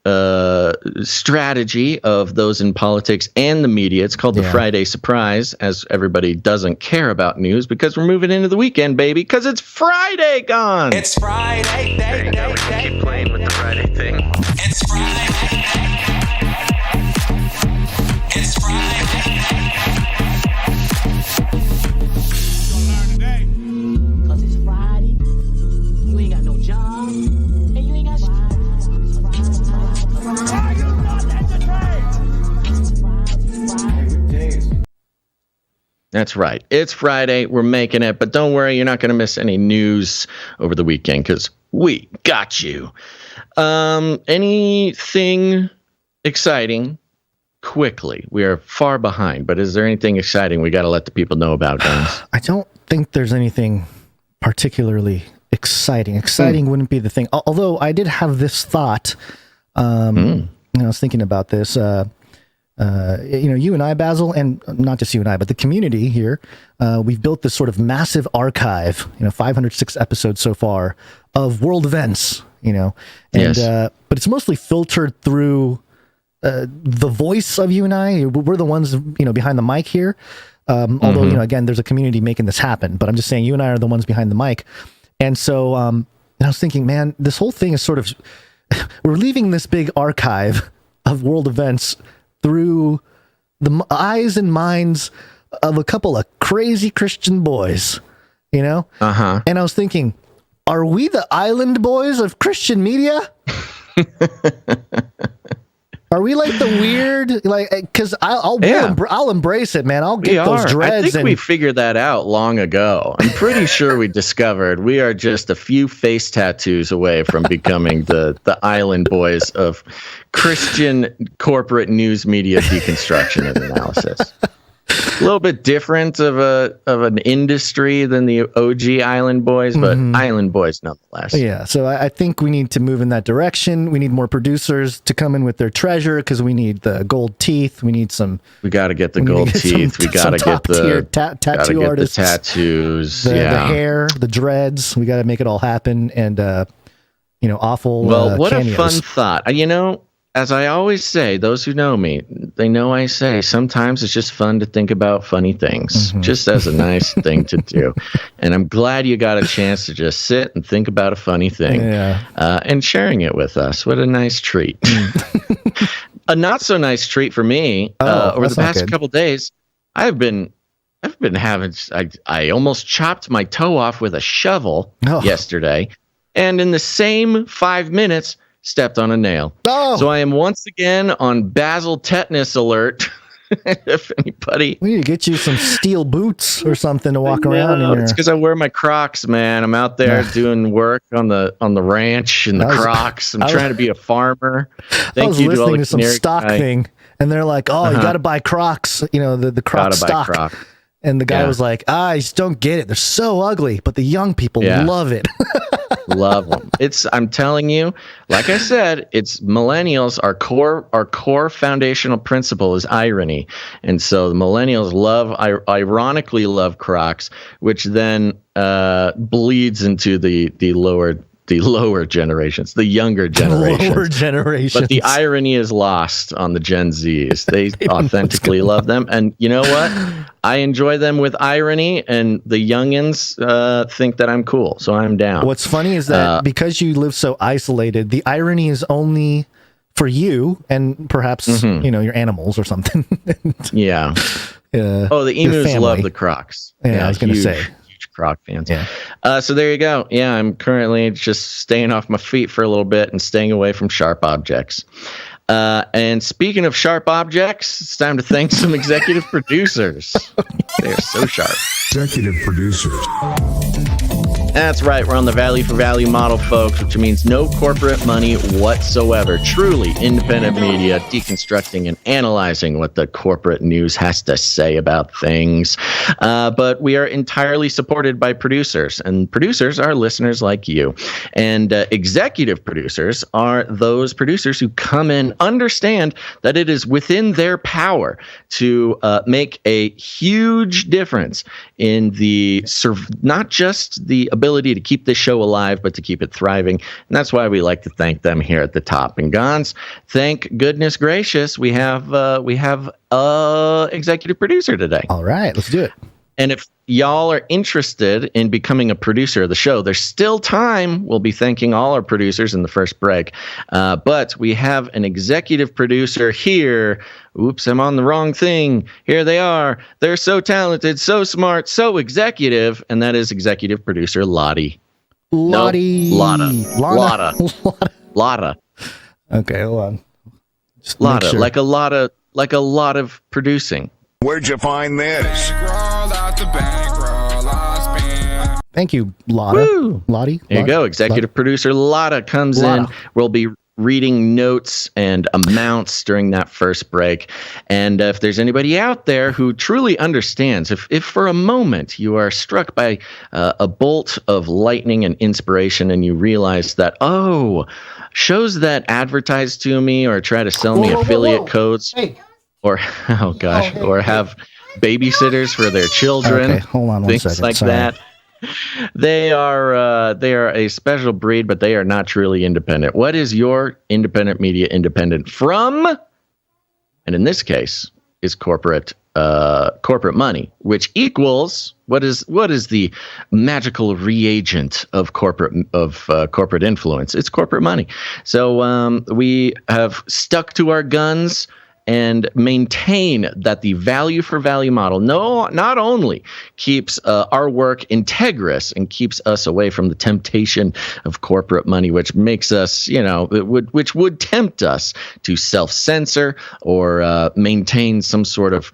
strategy of those in politics and the media. It's called the Friday Surprise, as everybody doesn't care about news because we're moving into the weekend, baby, because it's Friday, Gonz. It's Friday. There you go. We can keep playing with the Friday thing. It's Friday. It's Friday. That's right. It's Friday. We're making it. But don't worry, you're not going to miss any news over the weekend because we got you. Anything exciting? Quickly. We are far behind. But is there anything exciting we got to let the people know about, Gonz? I don't think there's anything particularly exciting. Exciting wouldn't be the thing. Although I did have this thought. I was thinking about this. You and I, Basil, and not just you and I, but the community here, we've built this sort of massive archive, 506 episodes so far of world events, and but it's mostly filtered through the voice of you and I. We're the ones, behind the mic here. Although, again, there's a community making this happen, but I'm just saying you and I are the ones behind the mic. And so I was thinking, man, this whole thing is sort of, we're leaving this big archive of world events through the eyes and minds of a couple of crazy Christian boys, And I was thinking, are we the island boys of Christian media? Are we like the weird, because I'll embrace it, man. I'll get those dreads. I think we figured that out long ago. I'm pretty sure we discovered we are just a few face tattoos away from becoming the island boys of Christian corporate news media deconstruction and analysis. A little bit different of an industry than the OG Island Boys, but Island Boys nonetheless. Yeah, so I think we need to move in that direction. We need more producers to come in with their treasure because we need the gold teeth. We need some. We got to get the gold teeth. We got to get the tattoo artists, the tattoos, the hair, the dreads. We got to make it all happen, and awful. Well, what cameos. A fun thought. As I always say, those who know me, they know I say sometimes it's just fun to think about funny things, just as a nice thing to do. And I'm glad you got a chance to just sit and think about a funny thing and sharing it with us. What a nice treat. A not so nice treat for me over the past couple days. I've been having, I almost chopped my toe off with a shovel yesterday. And in the same 5 minutes, stepped on a nail. So I am once again on Basil tetanus alert if anybody. We need to get you some steel boots or something to walk around in. It's because I wear my Crocs, man. I'm out there doing work on the ranch in the Crocs. I'm trying to be a farmer. I was listening to some stock thing, and they're like, "Oh, you got to buy Crocs." You know, the Croc stock. And the guy was like, I just don't get it. They're so ugly, but the young people love it. Love them. I'm telling you, like I said, it's millennials. Our core foundational principle is irony. And so the millennials ironically love Crocs, which then bleeds into the lower generations, the younger generations. But the irony is lost on the Gen Zs. They authentically love them. And you know what? I enjoy them with irony, and the youngins think that I'm cool, so I'm down. What's funny is that because you live so isolated, the irony is only for you and perhaps, your animals or something. Yeah. The emus love the Crocs. Yeah, I was going to say. Croc fans. Yeah. So there you go. Yeah, I'm currently just staying off my feet for a little bit and staying away from sharp objects. And speaking of sharp objects, it's time to thank some executive producers. They're so sharp. Executive producers. That's right. We're on the value for value model, folks, which means no corporate money whatsoever. Truly independent media, deconstructing and analyzing what the corporate news has to say about things. But we are entirely supported by producers, and producers are listeners like you. And executive producers are those producers who come in, understand that it is within their power to make a huge difference in not just the ability to keep this show alive, but to keep it thriving. And that's why we like to thank them here at the top. And Gonz, thank goodness gracious, we have executive producer today. All right, let's do it. And if y'all are interested in becoming a producer of the show, there's still time. We'll be thanking all our producers in the first break. But we have an executive producer here. Oops, I'm on the wrong thing. Here they are. They're so talented, so smart, so executive. And that is executive producer Lottie. Lottie. No, Lotta. Okay, hold on. Lotta, sure. like a lot of producing. Where'd you find this? Thank you, Lotta. Lottie. There you go. Executive producer Lotta comes in. We'll be reading notes and amounts during that first break. And if there's anybody out there who truly understands, if for a moment you are struck by a bolt of lightning and inspiration and you realize that, shows that advertise to me or try to sell me affiliate codes or or have babysitters for their children, okay, hold on one second. Like that. They are a special breed, but they are not truly independent. What is your independent media independent from? And in this case, is corporate money, which equals what is the magical reagent of corporate influence? It's corporate money. So we have stuck to our guns and maintain that the value for value model not only keeps our work integrous and keeps us away from the temptation of corporate money, which makes us, which would tempt us to self-censor or maintain some sort of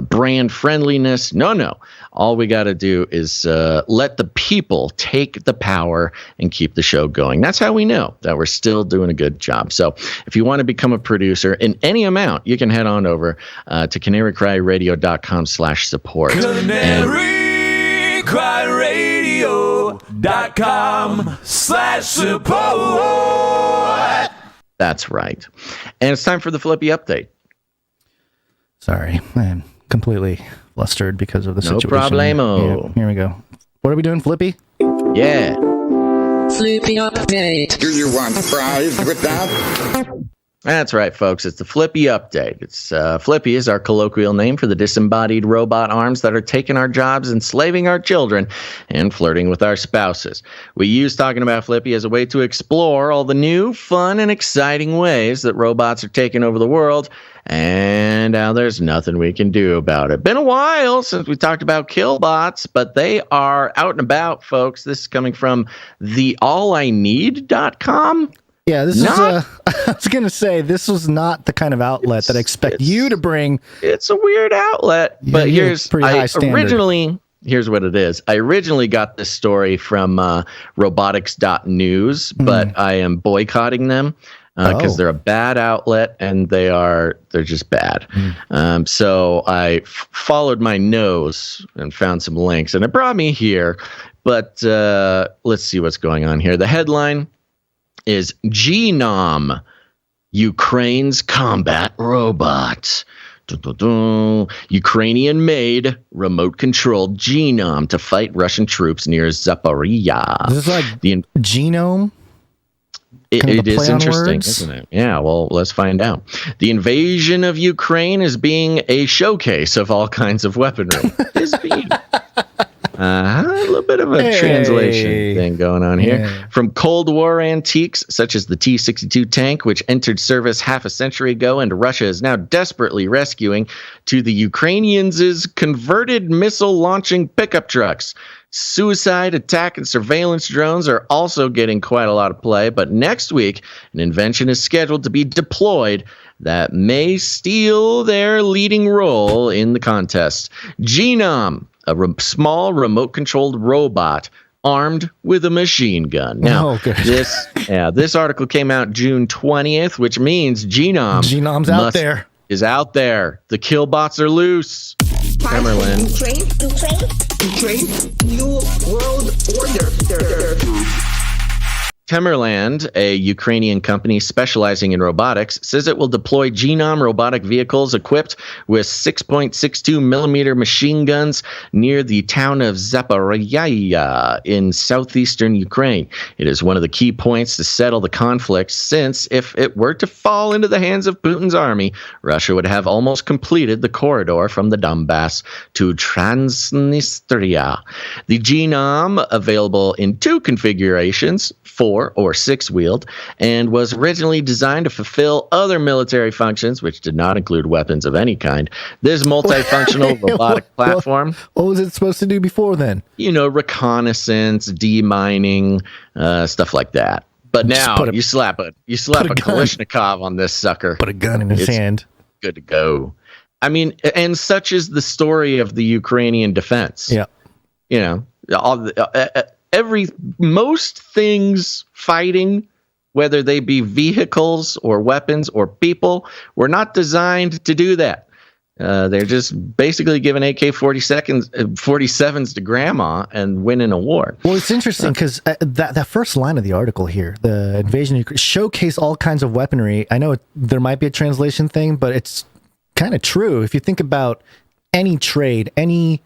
brand friendliness. No. All we got to do is let the people take the power and keep the show going. That's how we know that we're still doing a good job. So if you want to become a producer in any amount, you can head on over to CanaryCry.Radio.com/support. CanaryCry.Radio.com/support. That's right. And it's time for the Flippy Update. Sorry, I'm completely flustered because of the situation. No problemo. Yeah, here we go. What are we doing, Flippy? Yeah. Flippy Update. Do you want fries with that? That's right, folks. It's the Flippy Update. It's Flippy is our colloquial name for the disembodied robot arms that are taking our jobs, enslaving our children, and flirting with our spouses. We use talking about Flippy as a way to explore all the new, fun, and exciting ways that robots are taking over the world, and now there's nothing we can do about it. Been a while since we talked about killbots, but they are out and about, folks. This is coming from theallineed.com. Yeah, this is. I was gonna say this was not the kind of outlet that I expect you to bring. It's a weird outlet, but here's pretty high standard. Here's what it is. I originally got this story from robotics.news, but I am boycotting them because they're a bad outlet and they're just bad. So I followed my nose and found some links, and it brought me here. But let's see what's going on here. The headline is Genome, Ukraine's combat robot. Ukrainian-made, remote-controlled Genome to fight Russian troops near Zaporizhia. This is like the genome? It is interesting, isn't it? Yeah, well, let's find out. The invasion of Ukraine is being a showcase of all kinds of weaponry. A little bit of a translation thing going on here. Yeah. From Cold War antiques, such as the T-62 tank, which entered service half a century ago and Russia is now desperately rescuing, to the Ukrainians' converted missile-launching pickup trucks. Suicide, attack, and surveillance drones are also getting quite a lot of play, but next week, an invention is scheduled to be deployed that may steal their leading role in the contest. Genome, a small remote-controlled robot armed with a machine gun. Now, this article came out June 20th, which means Genome's is out there. The killbots are loose. Ukraine, new world order. Temerland, a Ukrainian company specializing in robotics, says it will deploy Genome robotic vehicles equipped with 6.62 millimeter machine guns near the town of Zaporizhia in southeastern Ukraine. It is one of the key points to settle the conflict, since if it were to fall into the hands of Putin's army, Russia would have almost completed the corridor from the Donbass to Transnistria. The Genome, available in two configurations, 4 or 6-wheeled, and was originally designed to fulfill other military functions, which did not include weapons of any kind. This multifunctional robotic platform. What was it supposed to do before then? Reconnaissance, demining, stuff like that. But now you slap a Kalashnikov on this sucker. Put a gun in his hand. Good to go. I mean, and such is the story of the Ukrainian defense. Yeah. Most things fighting, whether they be vehicles or weapons or people, were not designed to do that. They're just basically giving AK-47s to grandma and winning a war. Well, it's interesting because that first line of the article here, the invasion of Ukraine, showcase all kinds of weaponry. I know there might be a translation thing, but it's kind of true. If you think about any trade, anything,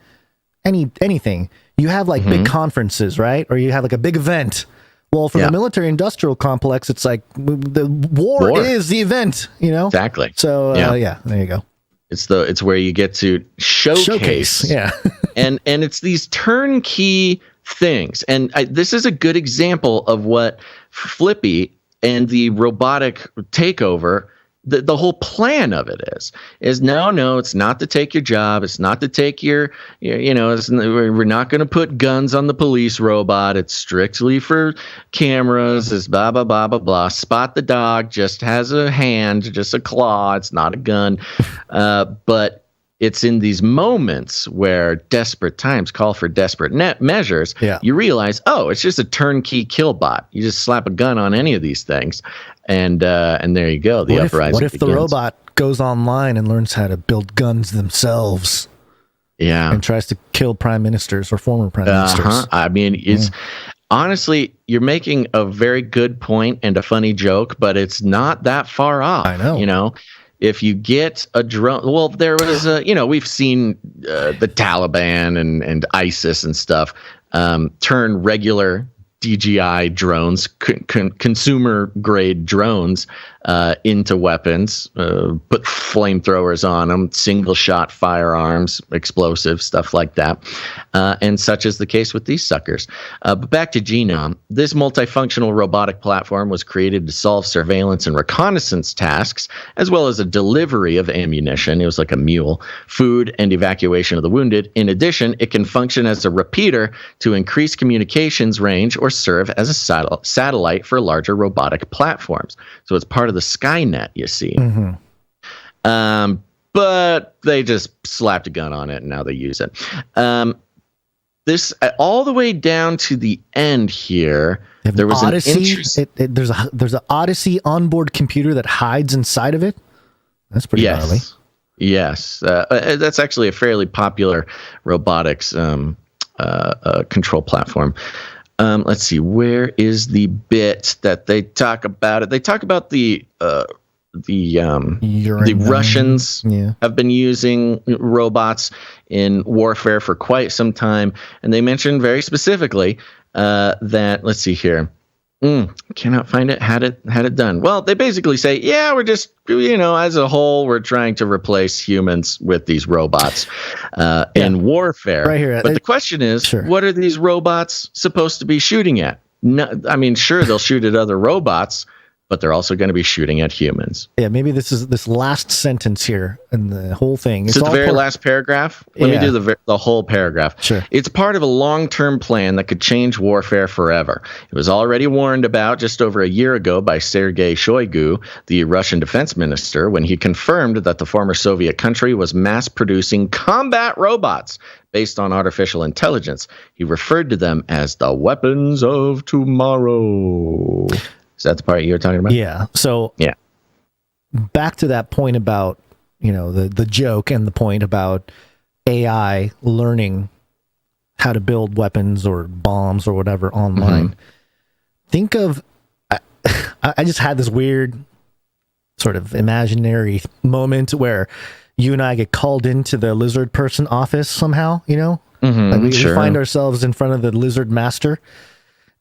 you have like big conferences, right? Or you have like a big event. Well, for the military industrial complex, it's like the war is the event, Exactly. So there you go. It's where you get to showcase. Yeah. and it's these turnkey things. And this is a good example of what Flippy and the robotic takeover, the whole plan of it is no, it's not to take your job. It's not to take we're not going to put guns on the police robot. It's strictly for cameras. It's blah, blah, blah, blah, blah. Spot the dog just has a hand, just a claw. It's not a gun. But it's in these moments where desperate times call for desperate measures. Yeah. You realize, it's just a turnkey kill bot. You just slap a gun on any of these things, and there you go. The uprising. What if the robot goes online and learns how to build guns themselves? Yeah, and tries to kill prime ministers or former prime ministers. I mean, it's honestly, you're making a very good point and a funny joke, but it's not that far off. I know. If you get a drone, well, there was we've seen the Taliban and ISIS and stuff turn regular DJI drones, consumer grade drones, into weapons, put flamethrowers on them, single-shot firearms, explosives, stuff like that. And such is the case with these suckers. But back to Genome. This multifunctional robotic platform was created to solve surveillance and reconnaissance tasks, as well as a delivery of ammunition. It was like a mule, food, and evacuation of the wounded. In addition, it can function as a repeater to increase communications range or serve as a satellite for larger robotic platforms. So it's part of the Skynet, you see. But they just slapped a gun on it, and now they use it. This all the way down to the end here. There was Odyssey. An interest. There's an Odyssey onboard computer that hides inside of it. That's pretty gnarly. Yes, that's actually a fairly popular robotics control platform. Let's see, where is the bit that they talk about it? They talk about the Russians have been using robots in warfare for quite some time, and they mentioned very specifically that, let's see here, cannot find it. Had it done. Well, they basically say, yeah, we're just, as a whole, we're trying to replace humans with these robots in warfare. Right here. But the question is, what are these robots supposed to be shooting at? No, I mean, sure, they'll shoot at other robots, but they're also going to be shooting at humans. Yeah, maybe this last sentence here and the whole thing. It's the very last paragraph. Let me do the whole paragraph. Sure. It's part of a long-term plan that could change warfare forever. It was already warned about just over a year ago by Sergei Shoigu, the Russian defense minister, when he confirmed that the former Soviet country was mass-producing combat robots based on artificial intelligence. He referred to them as the weapons of tomorrow. Is that the part you were talking about? Yeah. So back to that point about, the joke and the point about AI learning how to build weapons or bombs or whatever online. Think of, I just had this weird sort of imaginary moment where you and I get called into the lizard person office somehow, like we find ourselves in front of the lizard master.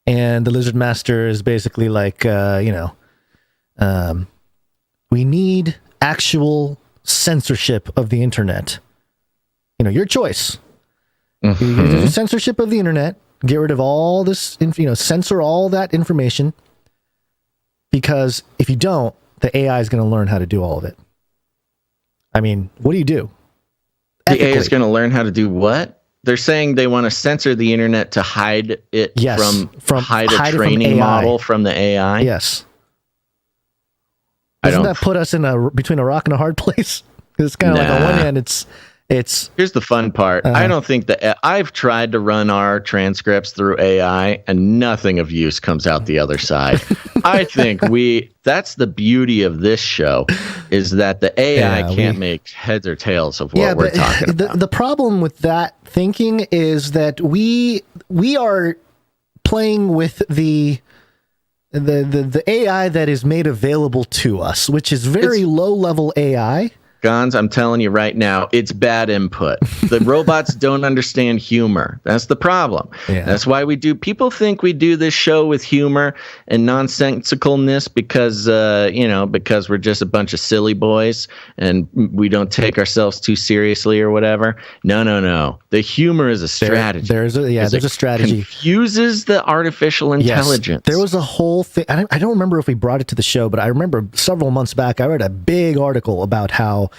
And the lizard master is basically like, we need actual censorship of the internet. Your choice. Censorship of the internet. Get rid of all this, censor all that information. Because if you don't, the AI is going to learn how to do all of it. I mean, what do you do? The AI is going to learn how to do what? They're saying they want to censor the internet to hide it from hide a training model from the AI. Yes. Doesn't that put us in between a rock and a hard place? It's kind of like on one hand, it's. Here's the fun part. I don't think that I've tried to run our transcripts through AI and nothing of use comes out the other side. I think that's the beauty of this show is that the AI can't make heads or tails of what we're talking about. The problem with that thinking is that we are playing with the AI that is made available to us, which is very low level AI. Gonz, I'm telling you right now, it's bad input. The robots don't understand humor. That's the problem. Yeah. That's why people think we do this show with humor and nonsensicalness because we're just a bunch of silly boys and we don't take ourselves too seriously or whatever. No. The humor is a strategy. There's a strategy. Confuses the artificial intelligence. There was a whole thing. I don't remember if we brought it to the show, but I remember several months back, I read a big article about how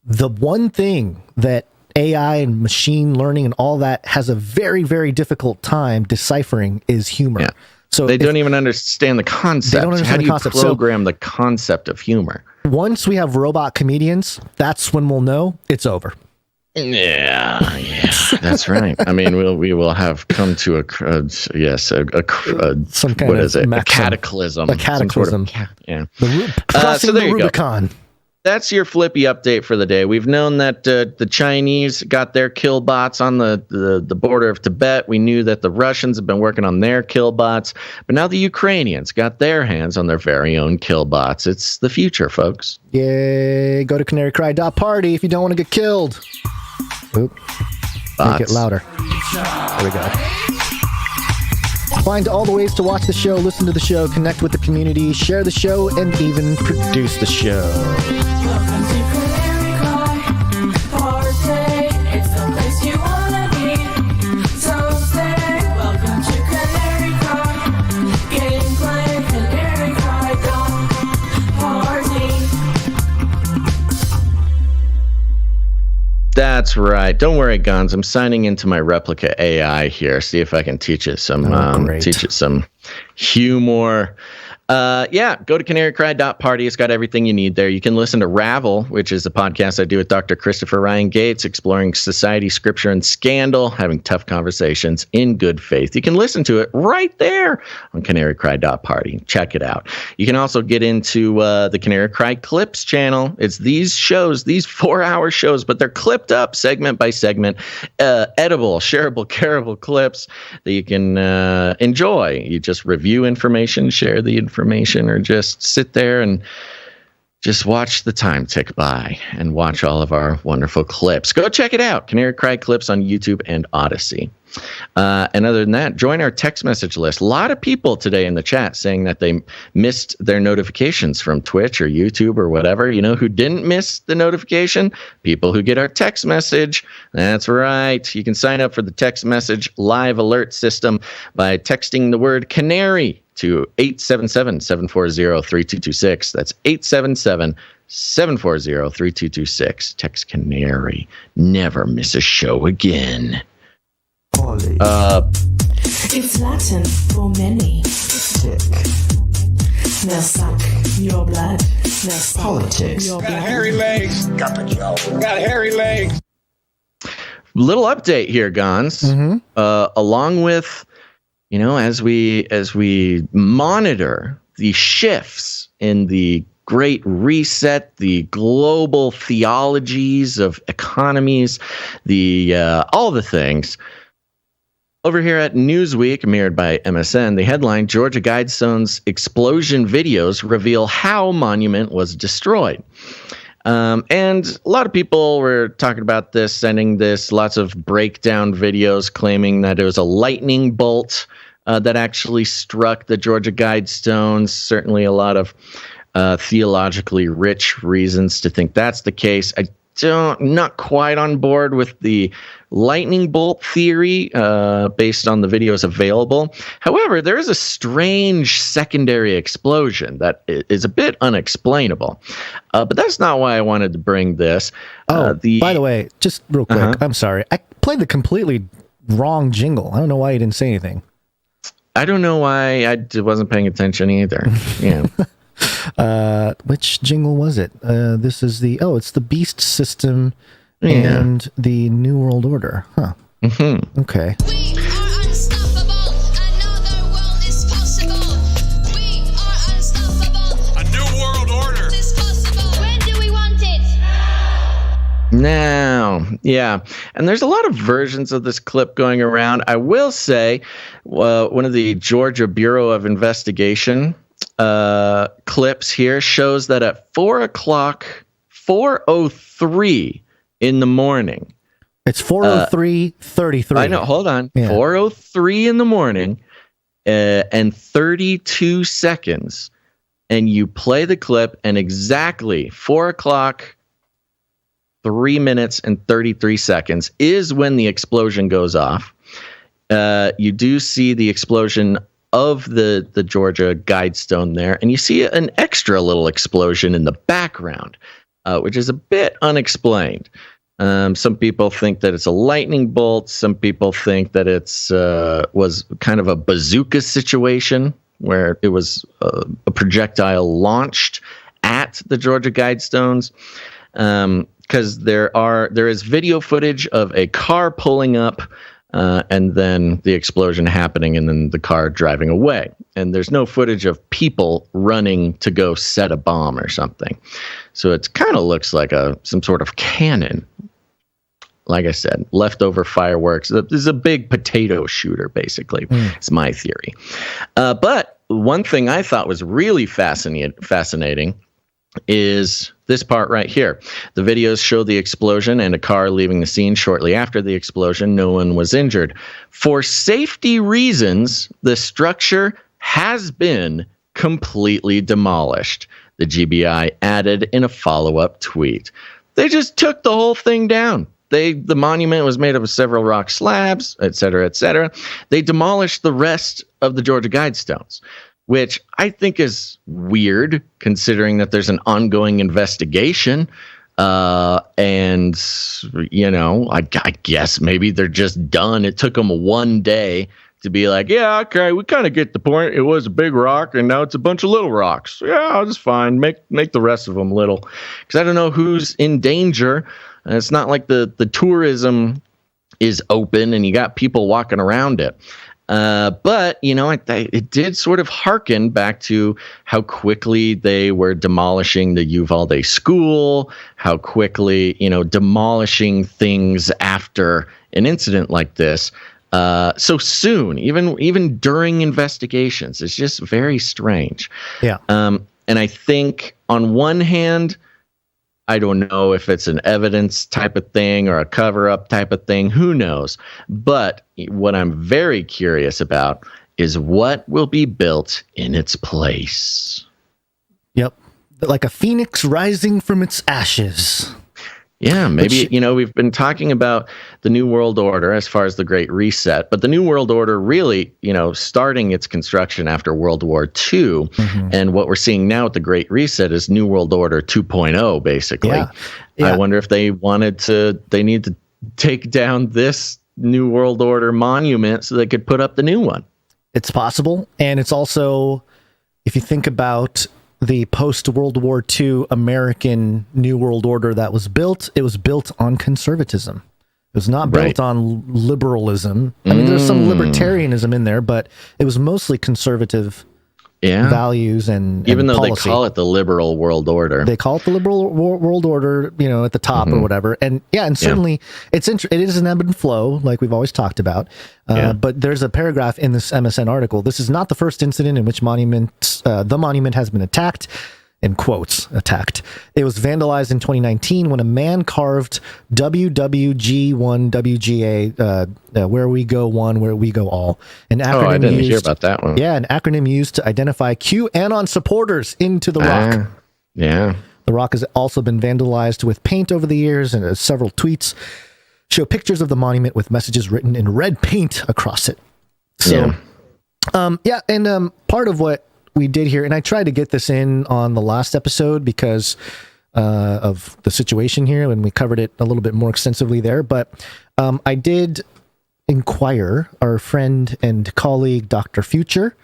the one thing that AI and machine learning and all that has a very, very difficult time deciphering is humor. Yeah. So they don't even understand the concept. They don't understand the concept. How do you program the concept of humor? Once we have robot comedians, that's when we'll know it's over. Yeah, that's right. I mean, we will have come to some kind a cataclysm. A cataclysm. Crossing the Rubicon. Go. That's your Flippy update for the day. We've known that the Chinese got their kill bots on the border of Tibet. We knew that the Russians have been working on their kill bots, but now the Ukrainians got their hands on their very own kill bots. It's the future, folks. Yay! Go to CanaryCry.Party if you don't want to get killed. Oop. Make it louder. There we go. Find all the ways to watch the show, listen to the show, connect with the community, share the show, and even produce the show. Welcome to CanaryCry.Party. It's the place you wanna be. So stay. Welcome to CanaryCry. Gameplay, CanaryCry.Party. That's right. Don't worry, Gonz. I'm signing into my replica AI here. See if I can teach it some humor. Go to CanaryCry.Party. It's got everything you need there. You can listen to Ravel, which is a podcast I do with Dr. Christopher Ryan Gates, exploring society, scripture, and scandal, having tough conversations in good faith. You can listen to it right there on CanaryCry.Party. Check it out. You can also get into the Canary Cry Clips channel. It's these shows, these 4-hour shows, but they're clipped up segment by segment, edible, shareable, careable clips that you can enjoy. You just review information, share the information, or just sit there and just watch the time tick by and watch all of our wonderful clips. Go check it out. Canary Cry Clips on YouTube and Odyssey. And other than that, join our text message list. A lot of people today in the chat saying that they missed their notifications from Twitch or YouTube or whatever. You know who didn't miss the notification? People who get our text message. That's right. You can sign up for the text message live alert system by texting the word Canary to 877-740-3226. That's 877-740-3226. Text Canary. Never miss a show again. It's Latin for many. Tick. Now suck your blood. Now suck Politics. your Got blood. hairy legs. Got hairy legs. Little update here, Gonz. Along with, as we monitor the shifts in the Great Reset, the global theologies of economies, all the things. Over here at Newsweek, mirrored by MSN, the headline, Georgia Guidestone's explosion videos reveal how monument was destroyed. And a lot of people were talking about this, sending this, lots of breakdown videos claiming that it was a lightning bolt that actually struck the Georgia Guidestones. Certainly a lot of theologically rich reasons to think that's the case. Not quite on board with the lightning bolt theory based on the videos available. However, there is a strange secondary explosion that is a bit unexplainable. But that's not why I wanted to bring this. By the way, just real quick, I'm sorry. I played the completely wrong jingle. I don't know why you didn't say anything. I don't know why I wasn't paying attention either. Yeah. Which jingle was it? This is it's the Beast System and the New World Order. Huh. Mm-hmm. Okay. We are unstoppable. Another world is possible. We are unstoppable. A new world order. It's possible. When do we want it? Now, yeah. And there's a lot of versions of this clip going around. I will say one of the Georgia Bureau of Investigation clips here shows that at 4:03 in the morning. It's 4:03:33. I know. Hold on. Yeah. 4:03 in the morning and 32 seconds. And you play the clip, and exactly 4 o'clock, 3 minutes and 33 seconds is when the explosion goes off. You do see the explosion of the Georgia Guidestone there, and you see an extra little explosion in the background, which is a bit unexplained. Some people think that it's a lightning bolt. Some people think that it's was kind of a bazooka situation where it was a projectile launched at the Georgia Guidestones. Because there is video footage of a car pulling up, and then the explosion happening, and then the car driving away. And there's no footage of people running to go set a bomb or something. So it kind of looks like some sort of cannon. Like I said, leftover fireworks. This is a big potato shooter, basically. It's my theory. But one thing I thought was really fascinating is this part right here. The videos show the explosion and a car leaving the scene shortly after the explosion. No one was injured. For safety reasons, the structure has been completely demolished, the GBI added in a follow-up tweet. They just took the whole thing down. The monument was made up of several rock slabs, et cetera, et cetera. They demolished the rest of the Georgia Guidestones, which I think is weird considering that there's an ongoing investigation. And, you know, I guess maybe they're just done. It took them one day to be like, yeah, okay, we kind of get the point. It was a big rock, and now it's a bunch of little rocks. Yeah, that's fine. Make the rest of them little. Because I don't know who's in danger. And it's not like the tourism is open and you got people walking around it. But, you know, it did sort of harken back to how quickly they were demolishing the Uvalde school, how quickly, you know, demolishing things after an incident like this. So soon, even during investigations. It's just very strange. Yeah. And I think on one hand, I don't know if it's an evidence type of thing or a cover-up type of thing. Who knows? But what I'm very curious about is what will be built in its place. Yep. Like a phoenix rising from its ashes. Yeah, maybe, you know, we've been talking about the New World Order as far as the Great Reset, but the New World Order really, you know, starting its construction after World War II. Mm-hmm. And what we're seeing now with the Great Reset is New World Order 2.0, basically. Yeah. Yeah. I wonder if they need to take down this New World Order monument so they could put up the new one. It's possible. And it's also, if you think about the post-World War II American New World Order that was built, it was built on conservatism. It was not built on liberalism. I mean, there's some libertarianism in there, but it was mostly conservative values and even though policy. They call it the liberal world order. They call it the liberal world order, you know, at the top or whatever. And and certainly it is an ebb and flow, like we've always talked about. But there's a paragraph in this MSN article. This is not the first incident in which the monument has been attacked. In quotes, attacked. It was vandalized in 2019 when a man carved WWG1WGA, where we go one, where we go all. An acronym I didn't hear about that one. Yeah, an acronym used to identify QAnon supporters into the rock. Yeah. The rock has also been vandalized with paint over the years, and several tweets show pictures of the monument with messages written in red paint across it. So, part of what we did here, and I tried to get this in on the last episode because of the situation here, and we covered it a little bit more extensively there, but I did inquire our friend and colleague, Dr. Future,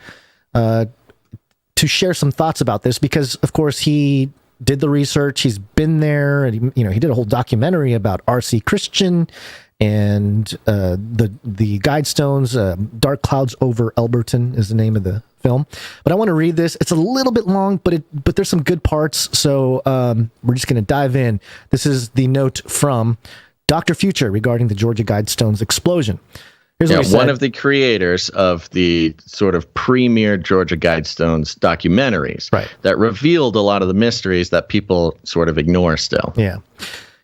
to share some thoughts about this, because, of course, he did the research, he's been there, and he did a whole documentary about R.C. Christian and the Guidestones. Dark Clouds Over Elberton is the name of the film. But I want to read this. It's a little bit long, but there's some good parts, so we're just going to dive in. This is the note from Dr. Future regarding the Georgia Guidestones explosion. Here's what he said. One of the creators of the sort of premier Georgia Guidestones documentaries that revealed a lot of the mysteries that people sort of ignore still. Yeah.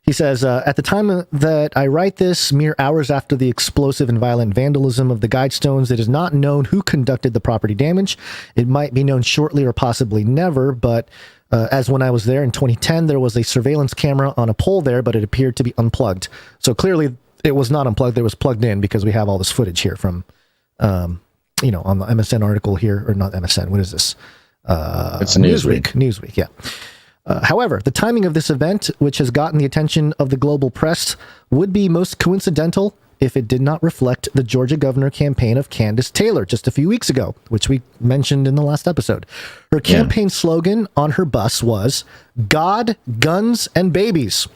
He says, at the time that I write this, mere hours after the explosive and violent vandalism of the Guidestones, it is not known who conducted the property damage. It might be known shortly or possibly never, but as when I was there in 2010, there was a surveillance camera on a pole there, but it appeared to be unplugged. So clearly it was not unplugged. It was plugged in because we have all this footage here from, on the MSN article here, or not MSN. What is this? It's Newsweek. Newsweek, yeah. However, the timing of this event, which has gotten the attention of the global press, would be most coincidental if it did not reflect the Georgia governor campaign of Candace Taylor just a few weeks ago, which we mentioned in the last episode. Her campaign slogan on her bus was "God, Guns, and Babies."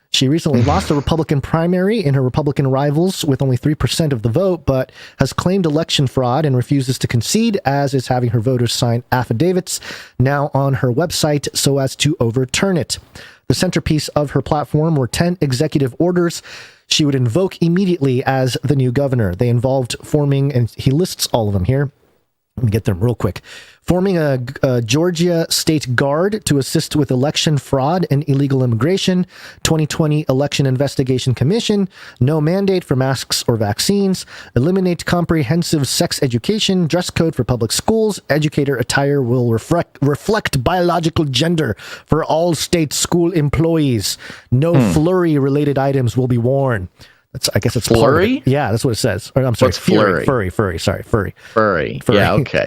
She recently lost a Republican primary in her Republican rivals with only 3% of the vote, but has claimed election fraud and refuses to concede, as is having her voters sign affidavits now on her website so as to overturn it. The centerpiece of her platform were 10 executive orders she would invoke immediately as the new governor. They involved forming, and he lists all of them here, Let me get them real quick. Forming a Georgia State Guard to assist with election fraud and illegal immigration. 2020 Election Investigation Commission. No mandate for masks or vaccines. Eliminate comprehensive sex education. Dress code for public schools. Educator attire will reflect biological gender for all state school employees. No flurry-related items will be worn. I guess it's flurry. Yeah, that's what it says. Or, I'm sorry, what's flurry? Furry. Sorry, furry. Yeah, okay.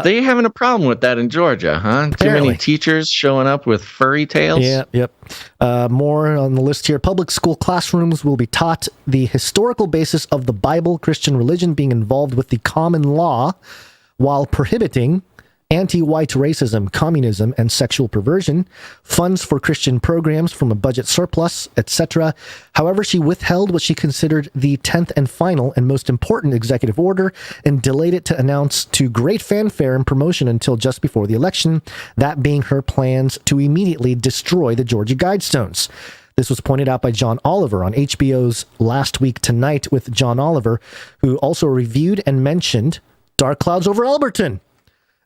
They having a problem with that in Georgia, huh? Apparently. Too many teachers showing up with furry tails. Yeah, yep. More on the list here. Public school classrooms will be taught the historical basis of the Bible, Christian religion being involved with the common law, while prohibiting anti-white racism, communism, and sexual perversion, funds for Christian programs from a budget surplus, etc. However, she withheld what she considered the 10th and final and most important executive order and delayed it to announce to great fanfare and promotion until just before the election, that being her plans to immediately destroy the Georgia Guidestones. This was pointed out by John Oliver on HBO's Last Week Tonight with John Oliver, who also reviewed and mentioned Dark Clouds Over Alberton.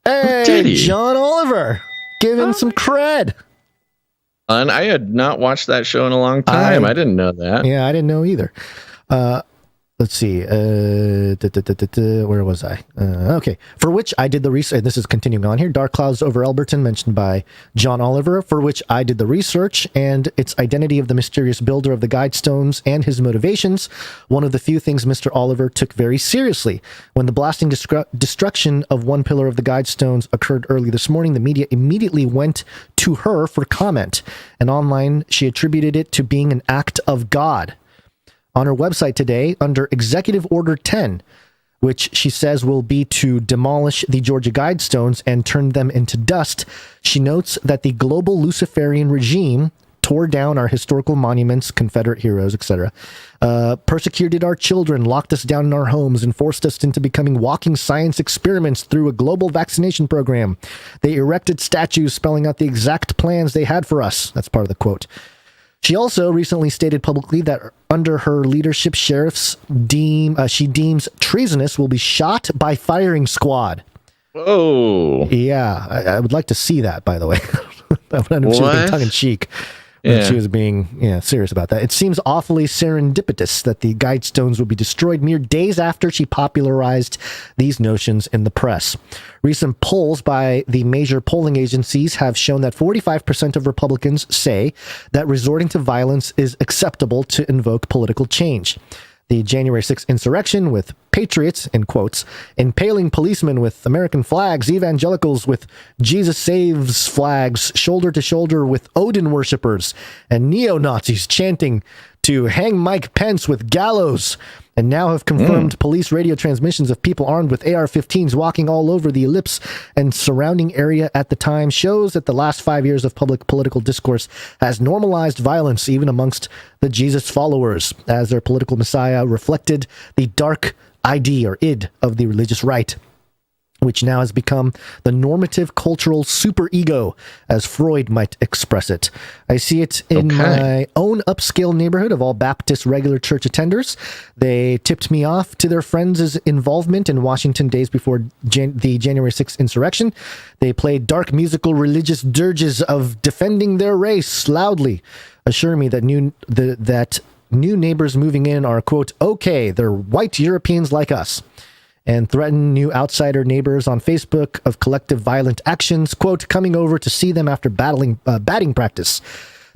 Hey, John Oliver, giving some cred. And I had not watched that show in a long time. I didn't know that. Yeah, I didn't know either. Let's see. Where was I? Okay. For which I did the research. This is continuing on here. Dark Clouds Over Alberton, mentioned by John Oliver, for which I did the research, and its identity of the mysterious builder of the Guidestones and his motivations. One of the few things Mr. Oliver took very seriously. When the blasting destruction of one pillar of the Guidestones occurred early this morning, the media immediately went to her for comment. And online, she attributed it to being an act of God. On her website today, under Executive Order 10, which she says will be to demolish the Georgia Guidestones and turn them into dust, she notes that the global Luciferian regime tore down our historical monuments, Confederate heroes, etc., persecuted our children, locked us down in our homes, and forced us into becoming walking science experiments through a global vaccination program. They erected statues spelling out the exact plans they had for us. That's part of the quote. She also recently stated publicly that under her leadership, sheriffs she deems treasonous will be shot by firing squad. Whoa. Yeah, I would like to see that, by the way. I would she was being tongue-in-cheek. Yeah. She was being serious about that. It seems awfully serendipitous that the Guidestones would be destroyed mere days after she popularized these notions in the press. Recent polls by the major polling agencies have shown that 45% of Republicans say that resorting to violence is acceptable to invoke political change. The January 6th insurrection with patriots, in quotes, impaling policemen with American flags, evangelicals with Jesus Saves flags, shoulder to shoulder with Odin worshippers, and neo-Nazis chanting to hang Mike Pence with gallows, and now have confirmed police radio transmissions of people armed with AR-15s walking all over the ellipse and surrounding area at the time, shows that the last 5 years of public political discourse has normalized violence even amongst the Jesus followers, as their political messiah reflected the dark ID or id of the religious right, which now has become the normative cultural superego, as Freud might express it. I see it in my own upscale neighborhood of all Baptist regular church attenders. They tipped me off to their friends' involvement in Washington days before the January 6th insurrection. They played dark musical religious dirges of defending their race loudly, assure me that new neighbors moving in are, quote, okay, they're white Europeans like us, and threaten new outsider neighbors on Facebook of collective violent actions, quote, coming over to see them after batting practice.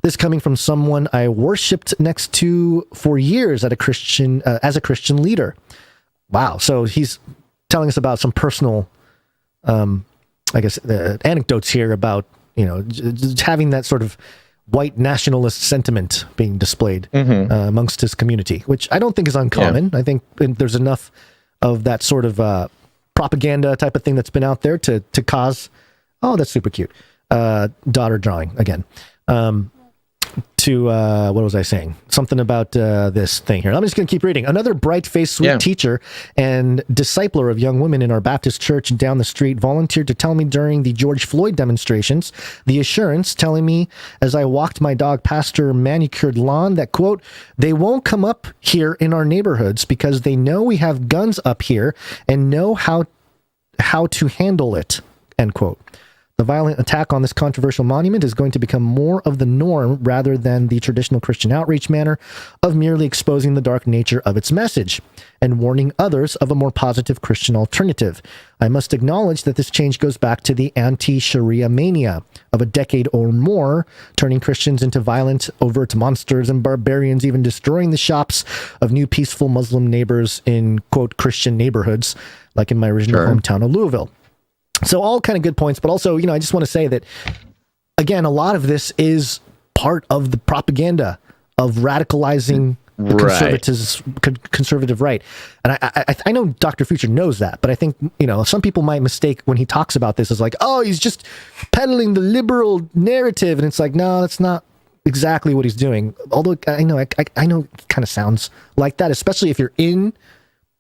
This coming from someone I worshipped next to for years as a Christian leader. Wow. So he's telling us about some personal, anecdotes here about, just having that sort of white nationalist sentiment being displayed amongst his community, which I don't think is uncommon. Yeah. I think there's enough of that sort of propaganda type of thing that's been out there to cause, oh, that's super cute. Daughter drawing again. What was I saying? Something about this thing here. I'm just going to keep reading. Another bright-faced, sweet teacher and discipler of young women in our Baptist church down the street volunteered to tell me during the George Floyd demonstrations, the assurance telling me as I walked my dog past her manicured lawn that, quote, they won't come up here in our neighborhoods because they know we have guns up here and know how how to handle it, end quote. The violent attack on this controversial monument is going to become more of the norm rather than the traditional Christian outreach manner of merely exposing the dark nature of its message and warning others of a more positive Christian alternative. I must acknowledge that this change goes back to the anti-Sharia mania of a decade or more, turning Christians into violent, overt monsters and barbarians, even destroying the shops of new peaceful Muslim neighbors in, quote, Christian neighborhoods, like in my original hometown of Louisville. So all kind of good points, but also, I just want to say that, again, a lot of this is part of the propaganda of radicalizing the conservative right. And I know Dr. Future knows that, but I think, some people might mistake when he talks about this as like, oh, he's just peddling the liberal narrative. And it's like, no, that's not exactly what he's doing. Although I know it kind of sounds like that, especially if you're in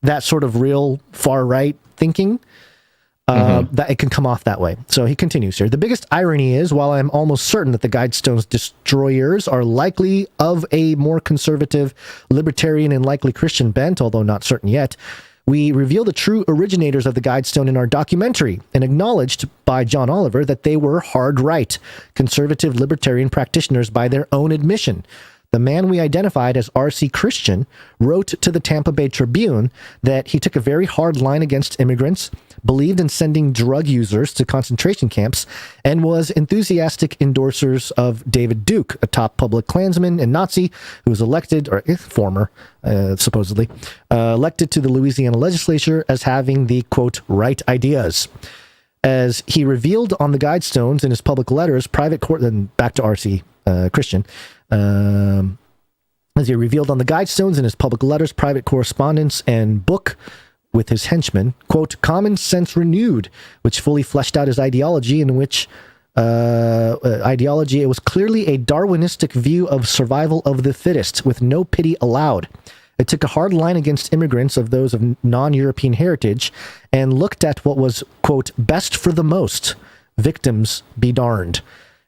that sort of real far right thinking. That it can come off that way. So he continues here. The biggest irony is, while I'm almost certain that the Guidestone's destroyers are likely of a more conservative, libertarian, and likely Christian bent, although not certain yet, we reveal the true originators of the Guidestone in our documentary and acknowledged by John Oliver that they were hard right, conservative libertarian practitioners by their own admission. The man we identified as R.C. Christian wrote to the Tampa Bay Tribune that he took a very hard line against immigrants, believed in sending drug users to concentration camps, and was enthusiastic endorsers of David Duke, a top public Klansman and Nazi who was elected, or supposedly, elected to the Louisiana legislature as having the, quote, right ideas. As he revealed on the Guidestones in his public letters, private court, then back to R.C. Christian, as he revealed on the Guidestones in his public letters, private correspondence, and book with his henchmen, quote, Common Sense Renewed, which fully fleshed out his ideology, in which it was clearly a Darwinistic view of survival of the fittest, with no pity allowed. It took a hard line against immigrants of those of non-European heritage and looked at what was, quote, best for the most. Victims be darned.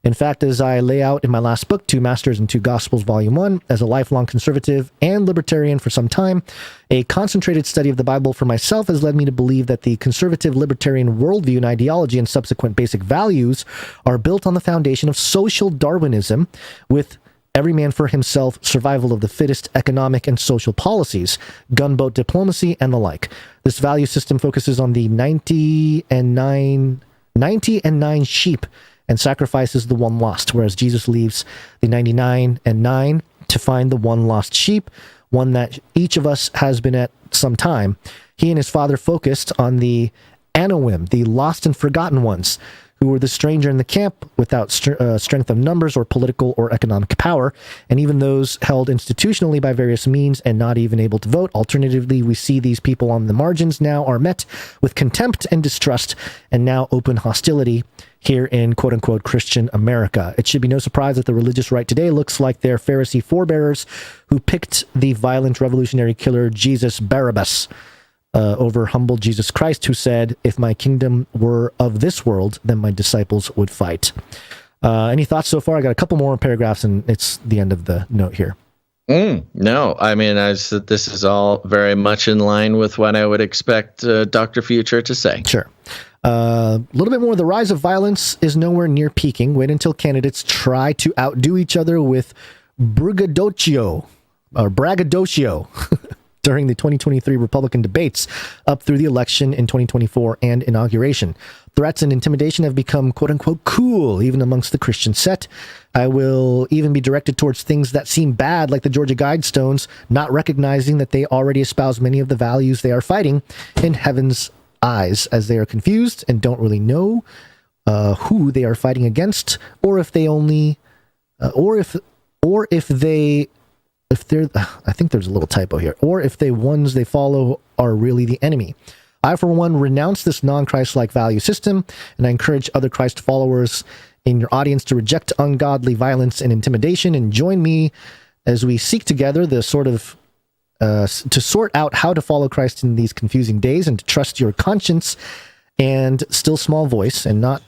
In fact, as I lay out in my last book, Two Masters and Two Gospels, Volume 1, as a lifelong conservative and libertarian for some time, a concentrated study of the Bible for myself has led me to believe that the conservative libertarian worldview and ideology and subsequent basic values are built on the foundation of social Darwinism, with every man for himself, survival of the fittest, economic and social policies, gunboat diplomacy, and the like. This value system focuses on the 90 and 9 sheep and sacrifices the one lost, whereas Jesus leaves the 99 and 9 to find the one lost sheep, one that each of us has been at some time. He and his father focused on the Anawim, the lost and forgotten ones, who were the stranger in the camp without strength of numbers or political or economic power, and even those held institutionally by various means and not even able to vote. Alternatively, we see these people on the margins now are met with contempt and distrust, and now open hostility here in quote-unquote Christian America. It should be no surprise that the religious right today looks like their Pharisee forebearers who picked the violent revolutionary killer Jesus Barabbas over humble Jesus Christ, who said, if my kingdom were of this world, then my disciples would fight. Any thoughts so far? I got a couple more paragraphs, and it's the end of the note here. No, I mean, this is all very much in line with what I would expect Dr. Future to say. Sure. A little bit more. The rise of violence is nowhere near peaking. Wait until candidates try to outdo each other with braggadocio during the 2023 Republican debates up through the election in 2024 and inauguration. Threats and intimidation have become quote-unquote cool, even amongst the Christian set. I will even be directed towards things that seem bad, like the Georgia Guidestones, not recognizing that they already espouse many of the values they are fighting in heaven's eyes, as they are confused and don't really know who they are fighting against, or if they only, if they're, I think there's a little typo here, or if the ones they follow are really the enemy. I, for one, renounce this non-Christ-like value system, and I encourage other Christ followers in your audience to reject ungodly violence and intimidation and join me as we seek together the to sort out how to follow Christ in these confusing days and to trust your conscience and still small voice and not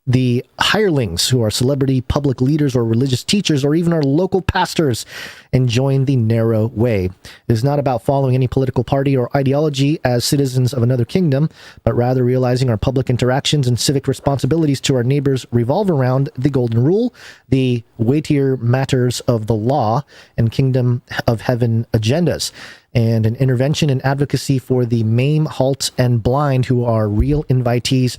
the hirelings who are celebrity public leaders or religious teachers or even our local pastors and join the narrow way. It is not about following any political party or ideology as citizens of another kingdom, but rather realizing our public interactions and civic responsibilities to our neighbors revolve around the golden rule, the weightier matters of the law, and kingdom of heaven agendas, and an intervention and advocacy for the maimed, halt, and blind who are real invitees,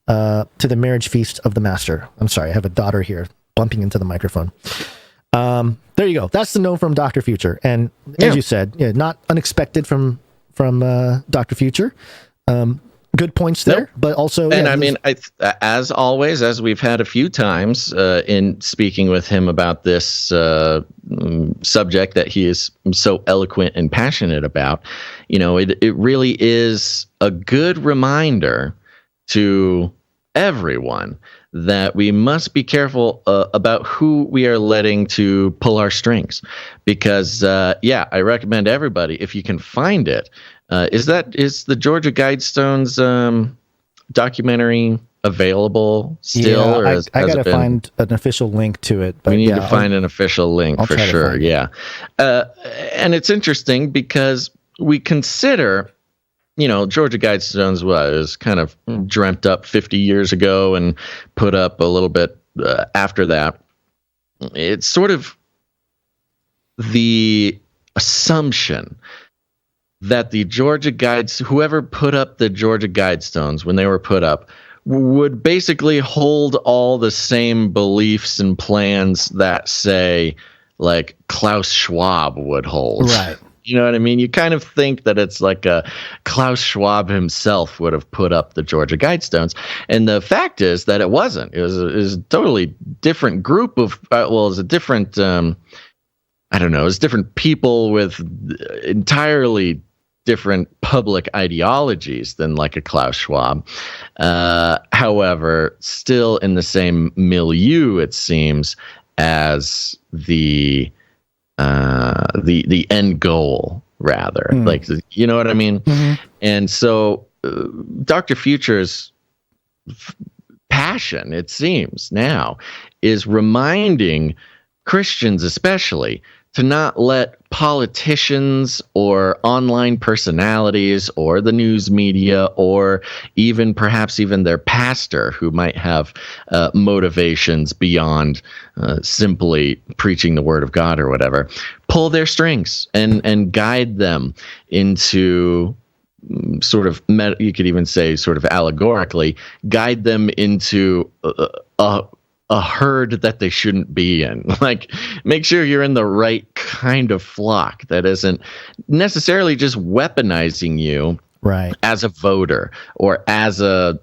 to the marriage feast of the Master. I'm sorry, I have a daughter here bumping into the microphone. There you go. That's the note from Dr. Future. And as you said, not unexpected from Dr. Future. Good points there, but also... And I mean, as always, as we've had a few times in speaking with him about this subject that he is so eloquent and passionate about, it really is a good reminder to everyone that we must be careful about who we are letting to pull our strings, because I recommend everybody, if you can find it, is the Georgia Guidestones documentary available still? Yeah, I gotta find an official link to it. But we need to find an official link for sure. Yeah, and it's interesting because we consider, Georgia Guidestones was kind of dreamt up 50 years ago and put up a little bit after that. It's sort of the assumption that the Georgia Guides, whoever put up the Georgia Guidestones when they were put up, would basically hold all the same beliefs and plans that, say, like Klaus Schwab would hold. Right. You know what I mean? You kind of think that it's like Klaus Schwab himself would have put up the Georgia Guidestones. And the fact is that it wasn't. It was a totally different group of, it was a different, it was different people with entirely different public ideologies than like a Klaus Schwab. However, still in the same milieu, it seems, as the end goal, rather. Like, you know what I mean? Mm-hmm. And so Dr. Future's passion, it seems now, is reminding Christians especially to not let politicians or online personalities or the news media or perhaps even their pastor, who might have motivations beyond simply preaching the word of God or whatever, pull their strings and guide them into sort of, you could even say sort of allegorically, guide them into a herd that they shouldn't be in. Like, make sure you're in the right kind of flock that isn't necessarily just weaponizing you as a voter or as a,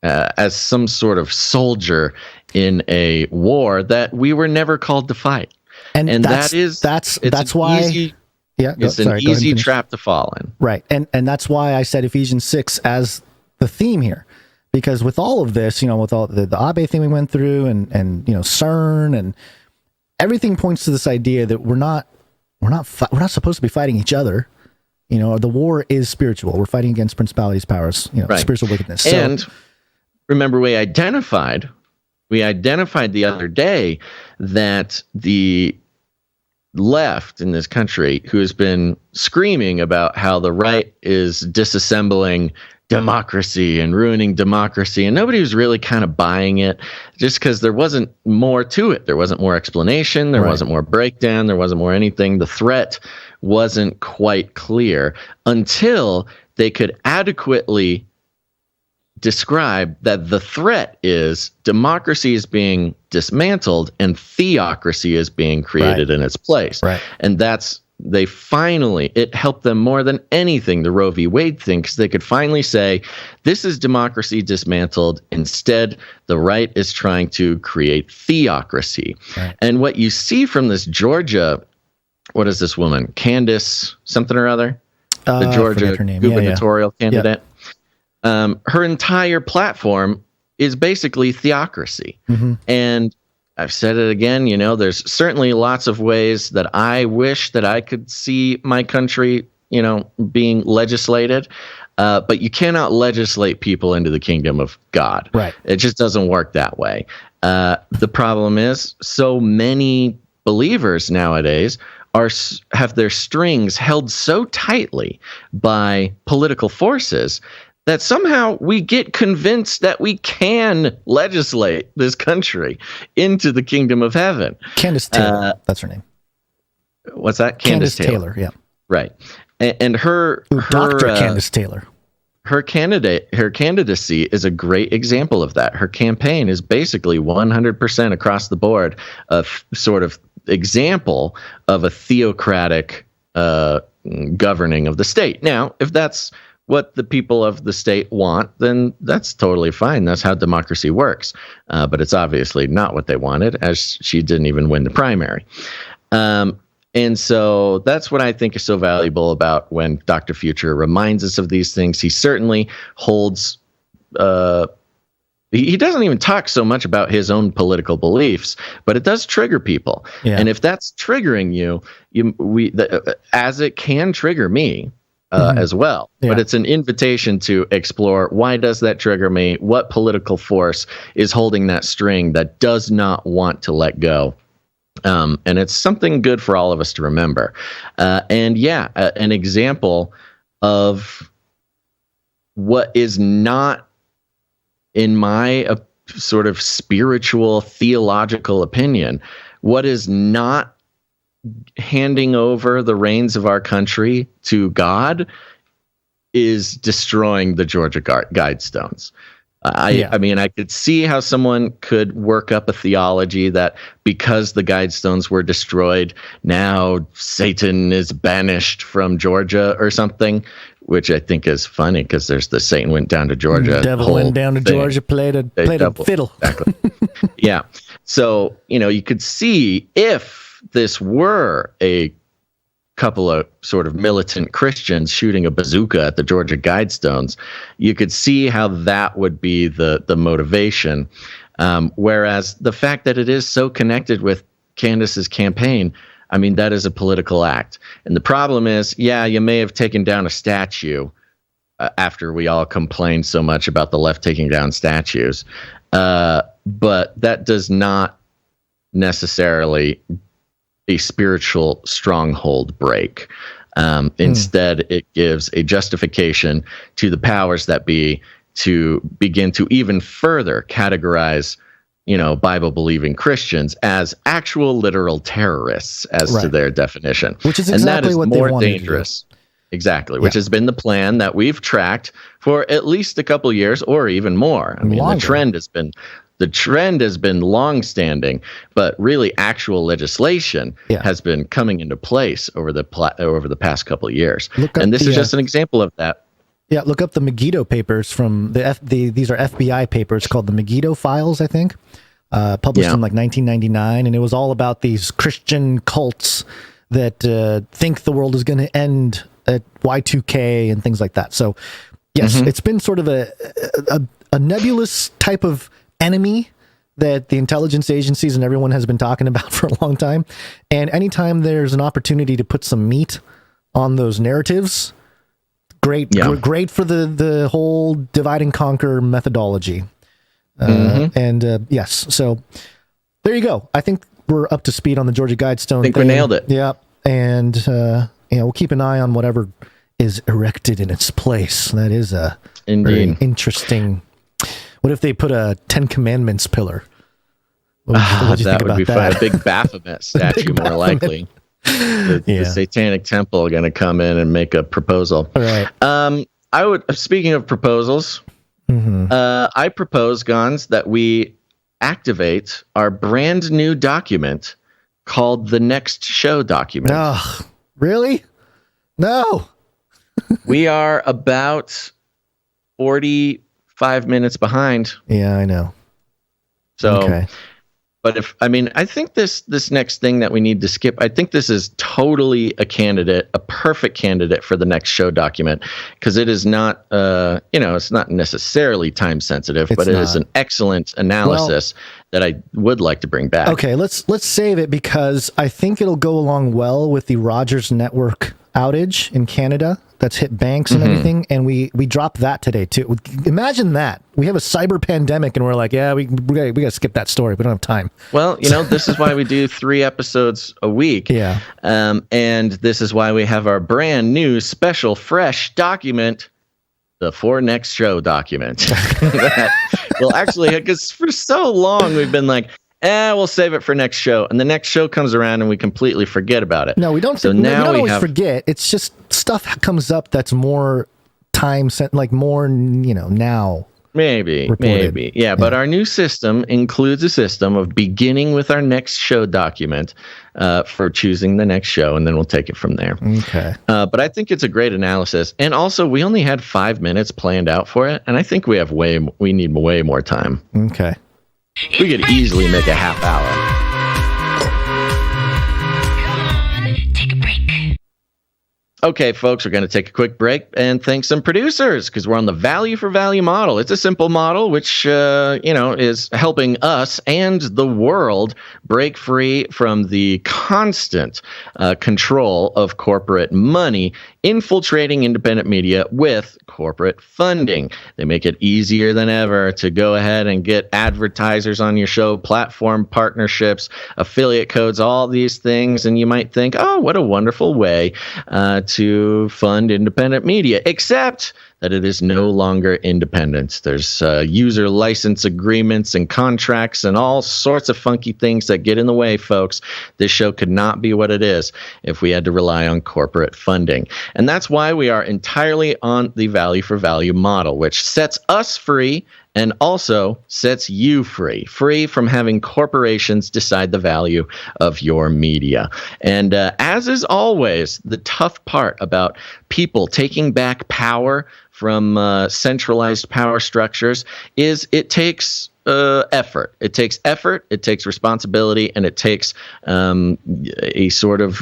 as some sort of soldier in a war that we were never called to fight. And that's why it's an easy trap to fall in. Right. And that's why I said Ephesians 6 as the theme here. Because with all of this, with all the Abe thing we went through and CERN and everything points to this idea that we're not supposed to be fighting each other. The war is spiritual. We're fighting against principalities, powers, spiritual wickedness. And remember, we identified the other day that the left in this country, who has been screaming about how the right is disassembling democracy and ruining democracy, and nobody was really kind of buying it, just because there wasn't more to it. There wasn't more explanation. There wasn't more breakdown. There wasn't more anything. The threat wasn't quite clear until they could adequately describe that the threat is democracy is being dismantled and theocracy is being created in its place. Right. And it helped them more than anything, the Roe v. Wade thing, because they could finally say, this is democracy dismantled. Instead, the right is trying to create theocracy. Right. And what you see from this Georgia, what is this woman? Candace something or other? The Georgia gubernatorial candidate. Yeah. Her entire platform is basically theocracy. Mm-hmm. And I've said it again, there's certainly lots of ways that I wish that I could see my country, being legislated. but you cannot legislate people into the kingdom of God. Right. It just doesn't work that way. The problem is so many believers nowadays have their strings held so tightly by political forces that somehow we get convinced that we can legislate this country into the kingdom of heaven. Candace Taylor, that's her name. What's that? Candace Taylor, yeah. Right. And her Dr. Candace Taylor. Her candidacy is a great example of that. Her campaign is basically 100% across the board of sort of example of a theocratic governing of the state. Now, if that's what the people of the state want, then that's totally fine. That's how democracy works. But it's obviously not what they wanted, as she didn't even win the primary. And so that's what I think is so valuable about when Dr. Future reminds us of these things. He certainly holds, he doesn't even talk so much about his own political beliefs, but it does trigger people. Yeah. And if that's triggering you, as it can trigger me, as well. Yeah. But it's an invitation to explore, why does that trigger me? What political force is holding that string that does not want to let go? And it's something good for all of us to remember. An example of what is not, in my sort of spiritual, theological opinion, what is not handing over the reins of our country to God is destroying the Georgia Guidestones. I mean, I could see how someone could work up a theology that because the Guidestones were destroyed, now Satan is banished from Georgia or something, which I think is funny because there's the Satan went down to Georgia. The devil went down to Georgia, played a fiddle. Exactly. Yeah. So, you could see if this were a couple of sort of militant Christians shooting a bazooka at the Georgia Guidestones, you could see how that would be the motivation. Whereas the fact that it is so connected with Candace's campaign, I mean, that is a political act. And the problem is, you may have taken down a statue after we all complained so much about the left taking down statues. But that does not necessarily a spiritual stronghold break. Instead, it gives a justification to the powers that be to begin to even further categorize, Bible-believing Christians as actual literal terrorists as to their definition. Which is exactly what they wanted to do. More dangerous. Exactly, which has been the plan that we've tracked for at least a couple years or even more. I mean, the trend has been long-standing, but really actual legislation has been coming into place over the past couple of years. And this is just an example of that. Yeah, look up the Megiddo papers from these are FBI papers called the Megiddo Files, I think, published in like 1999, and it was all about these Christian cults that think the world is going to end at Y2K and things like that. So, yes, it's been sort of a nebulous type of enemy that the intelligence agencies and everyone has been talking about for a long time. And anytime there's an opportunity to put some meat on those narratives, great for the whole divide and conquer methodology. Yes, so there you go. I think we're up to speed on the Georgia Guidestone. I think we nailed it. Yeah, and we'll keep an eye on whatever is erected in its place. That is a very interesting. What if they put a 10 Commandments pillar? That would be fun. A big Baphomet statue, more likely. The Satanic Temple going to come in and make a proposal. All right. Speaking of proposals, I propose, Gonz, that we activate our brand new document called the Next Show document. Oh, really? No. We are about 45 minutes behind. Yeah, I know. So, but I think this next thing that we need to skip, I think this is totally a perfect candidate for the Next Show document, because it is not, it's not necessarily time sensitive, but it is an excellent analysis that I would like to bring back. Okay, let's save it, because I think it'll go along well with the Rogers Network outage in Canada that's hit banks and everything, and we dropped that today too. Imagine that. We have a cyber pandemic and we're like, yeah, we got to skip that story. We don't have time. Well, this is why we do 3 episodes a week. Yeah. And this is why we have our brand new special fresh document, the For Next Show document. Well, actually, because for so long we've been like, we'll save it for next show. And the next show comes around and we completely forget about it. No, we don't. So we now don't we always have forget. It's just stuff comes up that's more time sent, like more, now. Maybe. Yeah, but our new system includes a system of beginning with our next show document for choosing the next show, and then we'll take it from there. Okay. But I think it's a great analysis. And also, we only had 5 minutes planned out for it, and I think we need way more time. Okay. We could easily make a half hour. Okay, folks, we're going to take a quick break and thank some producers because we're on the value for value model. It's a simple model which, is helping us and the world break free from the constant control of corporate money infiltrating independent media with corporate funding. They make it easier than ever to go ahead and get advertisers on your show, platform partnerships, affiliate codes, all these things. And you might think, oh, what a wonderful way to fund independent media, except that it is no longer independent. There's user license agreements and contracts and all sorts of funky things that get in the way, folks. This show could not be what it is if we had to rely on corporate funding. And that's why we are entirely on the value for value model, which sets us free and also sets you free from having corporations decide the value of your media. And as is always, the tough part about people taking back power from centralized power structures is it takes effort. It takes effort, it takes responsibility, and it takes a sort of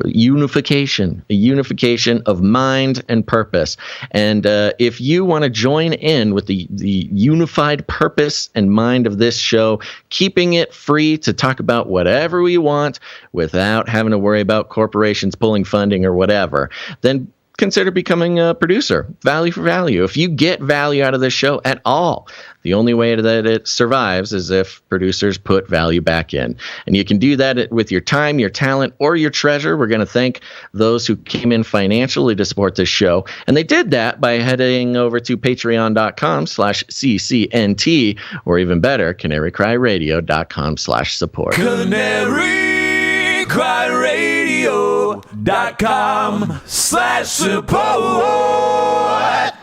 unification of mind and purpose. And if you want to join in with the unified purpose and mind of this show, keeping it free to talk about whatever we want without having to worry about corporations pulling funding or whatever, then consider becoming a producer. Value for value. If you get value out of this show at all, the only way that it survives is if producers put value back in. And you can do that with your time, your talent, or your treasure. We're going to thank those who came in financially to support this show. And they did that by heading over to patreon.com/CCNT, or even better, CanaryCryRadio.com/support. CanaryCryRadio.com/support.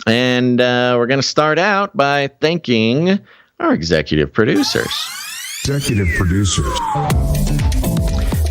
And we're going to start out by thanking our executive producers. Executive producers.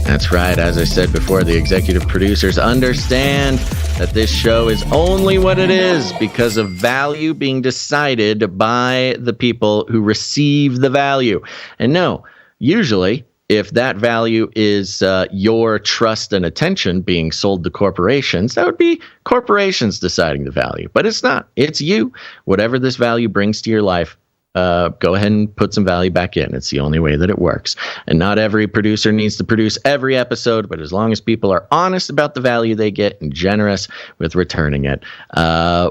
That's right. As I said before, the executive producers understand that this show is only what it is because of value being decided by the people who receive the value. And no, usually, if that value is your trust and attention being sold to corporations, that would be corporations deciding the value. But it's not. It's you. Whatever this value brings to your life, go ahead and put some value back in. It's the only way that it works. And not every producer needs to produce every episode, but as long as people are honest about the value they get and generous with returning it,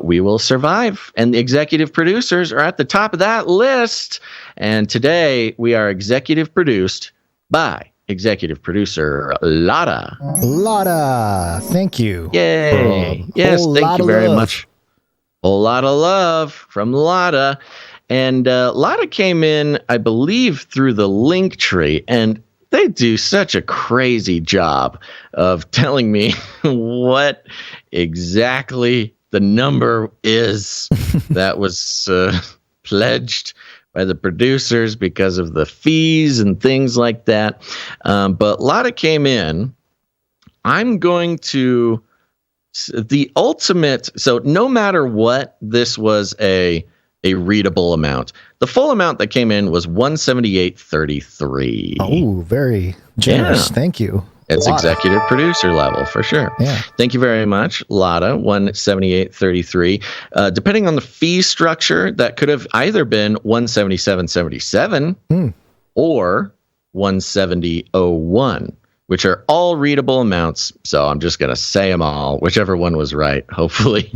we will survive. And the executive producers are at the top of that list. And today we are executive produced by executive producer Lotta. Lotta, thank you. Yay. Yes, thank you very much. A lot of love from Lotta. And Lotta came in, I believe, through the LINKTREE, and they do such a crazy job of telling me what exactly the number is that was pledged by the producers because of the fees and things like that. But Lotta came in. I'm going to the ultimate. So no matter what, this was a readable amount. The full amount that came in was $178.33. Oh, very generous. Yeah. Thank you. It's executive producer level for sure. Yeah. Thank you very much, Lotta. $178.33. Depending on the fee structure, that could have either been $177.77 or $170.01. which are all readable amounts. So I'm just going to say them all, whichever one was right, hopefully.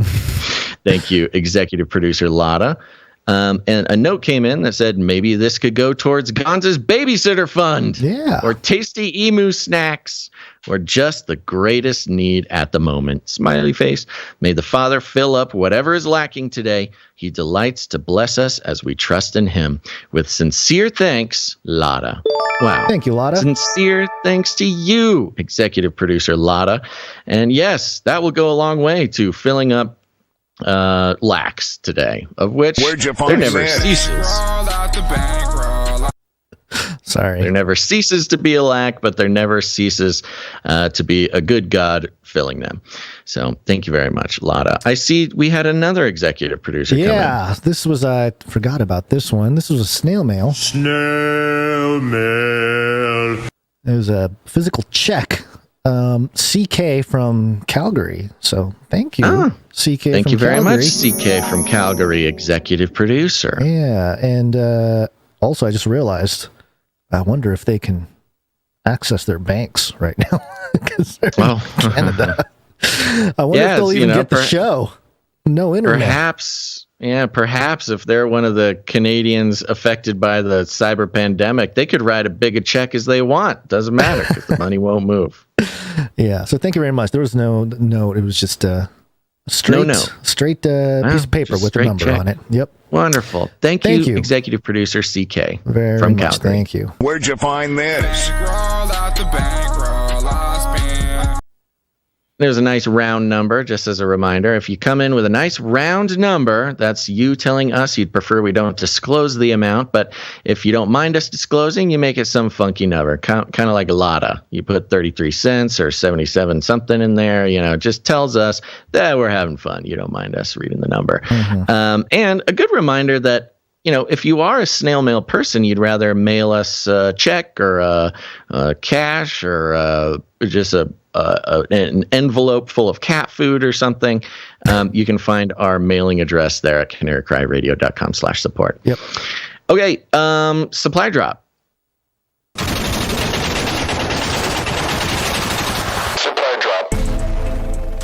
Thank you, executive producer Lotta. And a note came in that said maybe this could go towards Gonz's babysitter fund. Yeah. Or tasty emu snacks. Or just the greatest need at the moment. Smiley face. May the Father fill up whatever is lacking today. He delights to bless us as we trust in him. With sincere thanks, Lotta. Wow. Thank you, Lotta. Sincere thanks to you, executive producer Lotta. And yes, that will go a long way to filling up lacks today, of which there never ceases. Sorry. There never ceases to be a lack, but there never ceases to be a good God filling them. So thank you very much, Lotta. I see we had another executive producer come in. This was, I forgot about this one. This was a snail mail. Snail mail. It was a physical check. CK from Calgary. So thank you, CK. Thank you very Calgary. much, CK from Calgary, executive producer. Yeah, and also I just realized, I wonder if they can access their banks right now because they're in Canada. I wonder if they'll even get the show. No internet. Perhaps if they're one of the Canadians affected by the cyber pandemic, they could write as big a check as they want. Doesn't matter because the money won't move. Yeah. So thank you very much. There was no note. It was just a straight piece of paper with a number on it. Yep. Wonderful. Thank you, executive producer CK very from much. Calgary. Thank you. Where'd you find this? There's a nice round number, just as a reminder. If you come in with a nice round number, that's you telling us you'd prefer we don't disclose the amount. But if you don't mind us disclosing, you make it some funky number, kind of like Lotta. You put 33 cents or 77 something in there. It just tells us that we're having fun. You don't mind us reading the number. Mm-hmm. And a good reminder that, if you are a snail mail person, you'd rather mail us a check or cash or just an envelope full of cat food or something, you can find our mailing address there at CanaryCry.Radio.com/support. Yep. Okay. Supply drop.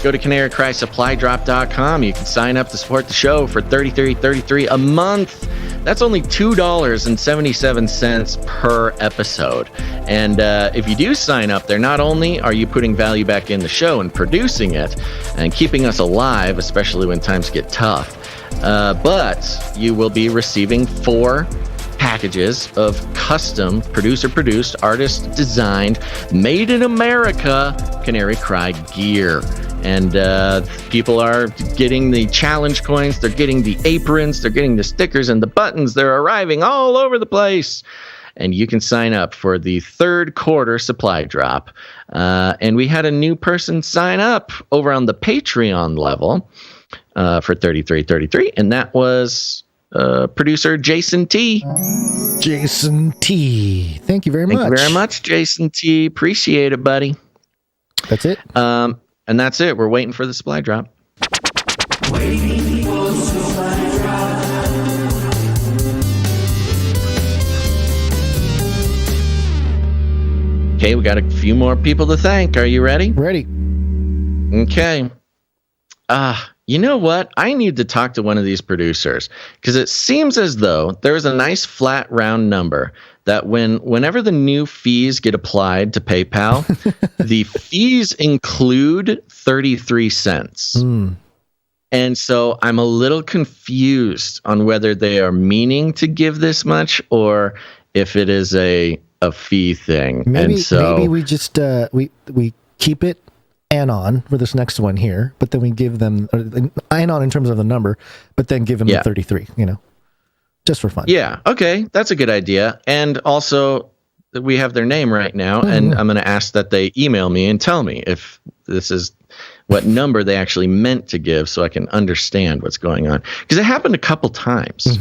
Go to CanaryCry.Supply.com. You can sign up to support the show for $33.33 a month. That's only $2.77 per episode. And if you do sign up there, not only are you putting value back in the show and producing it and keeping us alive, especially when times get tough, but you will be receiving 4 packages of custom producer-produced, artist-designed, made in America Canary Cry gear. And people are getting the challenge coins, they're getting the aprons, they're getting the stickers and the buttons. They're arriving all over the place. And you can sign up for the third quarter supply drop. And we had a new person sign up over on the Patreon level for $33.33, and that was producer Jason T. Jason T. Thank you very much. Thank you very much, Jason T. Appreciate it, buddy. That's it. And that's it. We're waiting for the supply drop. Okay, we got a few more people to thank. Are you ready? Ready. Okay. You know what? I need to talk to one of these producers because it seems as though there is a nice flat round number that whenever the new fees get applied to PayPal, the fees include 33 cents. And so I'm a little confused on whether they are meaning to give this much or if it is a fee thing. Maybe we just we keep it anon for this next one here, but then we give them anon in terms of the number, but then give them the 33, just for fun. Yeah. Okay. That's a good idea. And also we have their name right now, and I'm going to ask that they email me and tell me if this is what number they actually meant to give so I can understand what's going on. Because it happened a couple times.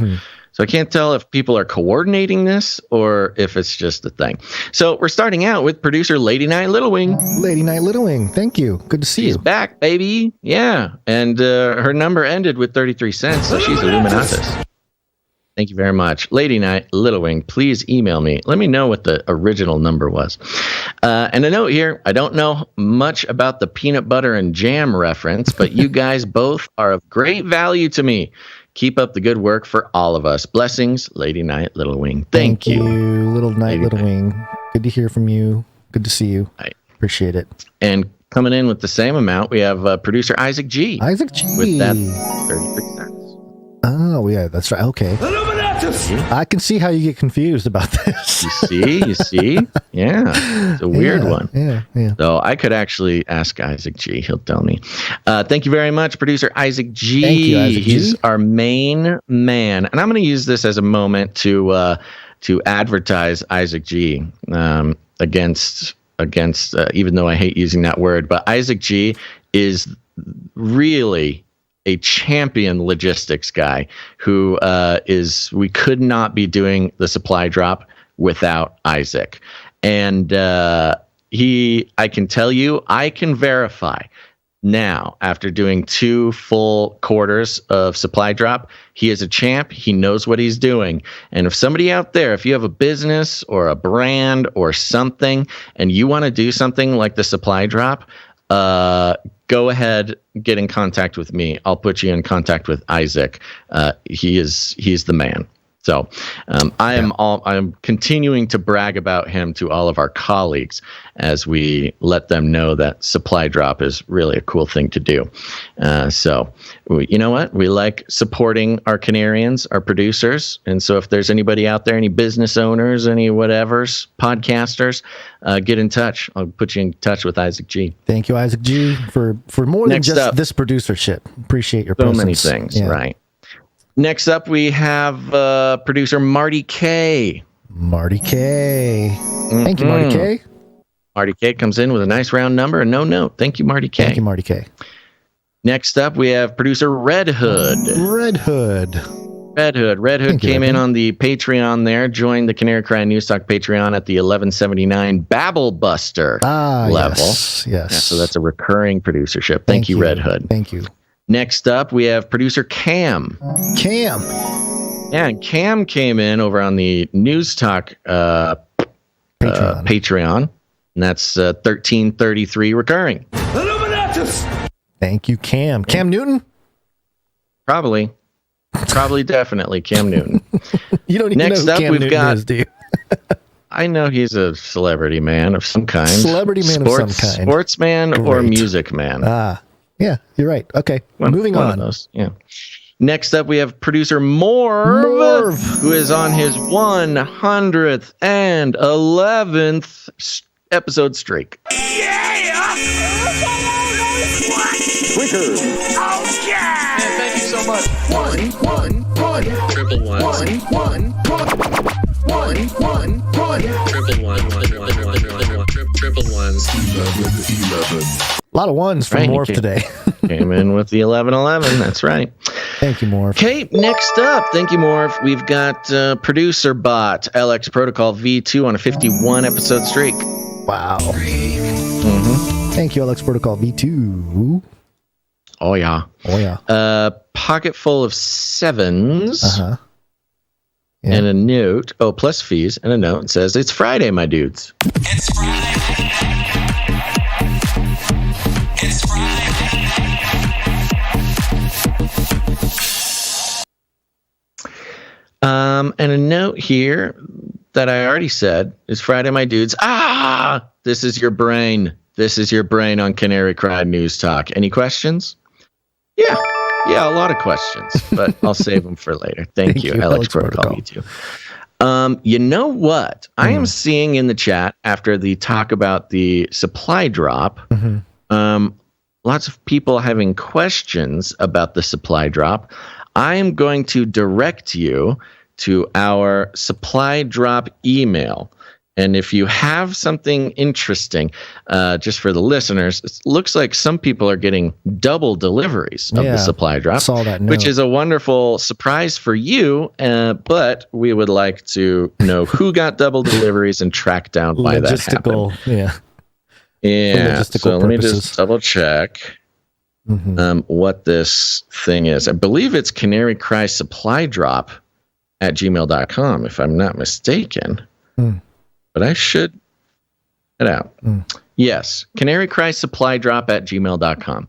So I can't tell if people are coordinating this or if it's just a thing. So we're starting out with producer Lady Night Little Wing. Lady Night Little Wing, thank you. Good to see you. She's back, baby. Yeah. And her number ended with 33 cents, so she's Illuminatus. Thank you very much. Lady Night Little Wing, please email me. Let me know what the original number was. And a note here, I don't know much about the peanut butter and jam reference, but you guys both are of great value to me. Keep up the good work for all of us. Blessings, Lady Night, Little Wing. Thank you. Little Night, Little Wing. Good to hear from you. Good to see you. Right. Appreciate it. And coming in with the same amount, we have producer Isaac G. Isaac G. With that 36 cents. Oh, yeah, that's right. Okay. I can see how you get confused about this. You see? Yeah. It's a weird one. Yeah. So I could actually ask Isaac G. He'll tell me. Thank you very much, producer Isaac G. Thank you, Isaac G. He's our main man. And I'm going to use this as a moment to advertise Isaac G. Against even though I hate using that word, but Isaac G is really a champion logistics guy who we could not be doing the supply drop without Isaac. And I can tell you, I can verify now, after doing 2 full quarters of supply drop, he is a champ. He knows what he's doing. And if somebody out there, if you have a business or a brand or something, and you want to do something like the supply drop, go ahead, get in contact with me. I'll put you in contact with Isaac. He's the man. So I'm continuing to brag about him to all of our colleagues as we let them know that supply drop is really a cool thing to do. So you know what? We like supporting our Canarians, our producers. And so if there's anybody out there, any business owners, any whatevers, podcasters, get in touch. I'll put you in touch with Isaac G. Thank you, Isaac G, for more than just this producership. Appreciate your presence. So many things, right? Next up, we have producer Marty K. Marty K. Thank you, Marty K. Marty K comes in with a nice round number and no note. Thank you, Marty K. Thank you, Marty K. Next up, we have producer Red Hood. Red Hood came in on the Patreon there, joined the Canary Cry News Talk Patreon at the 1179 Babble Buster level. Yes. Yeah, so that's a recurring producership. Thank you, Red Hood. Thank you. Next up, we have producer Cam. Yeah, and Cam came in over on the News Talk Patreon, and that's 1333 recurring. Thank you, Cam. Cam Newton? Probably, definitely Cam Newton. You don't even know who Cam Newton is, do you? I know he's a celebrity man of some kind. Sportsman or music man. Yeah, you're right. Okay, moving on. Of those, yeah. Next up, we have producer Morv, who is on his 111th episode streak. Yeah! Quicker! Oh, yeah! Man, thank you so much. One. Triple ones. Triple ones. 11. A lot of ones from Morph today. Came in with the 1111. That's right. Thank you, Morph. Okay, next up. Thank you, Morph. We've got producer bot LX Protocol V2 on a 51 episode streak. Wow. Thank you, LX Protocol V2. Oh yeah. Pocket full of sevens. Yeah. And a note. Oh, plus fees and a note. It says it's Friday, my dudes. It's Friday. It's Friday. And a note here that I already said is Friday, my dudes. This is your brain. This is your brain on Canary Cry News Talk. Any questions? Yeah, a lot of questions, but I'll save them for later. Thank you, Alex Protocol. You too. You know what? I am seeing in the chat after the talk about the supply drop, lots of people having questions about the supply drop. I am going to direct you to our supply drop email. And if you have something interesting, just for the listeners, it looks like some people are getting double deliveries of the supply drop, saw that note. Which is a wonderful surprise for you. But we would like to know who got double deliveries and track down why that happened. Yeah. So let me just double check what this thing is. I believe it's Canary Cry Supply Drop at gmail.com, if I'm not mistaken. But I should it out. Yes, CanaryCry.Supply.Drop@gmail.com.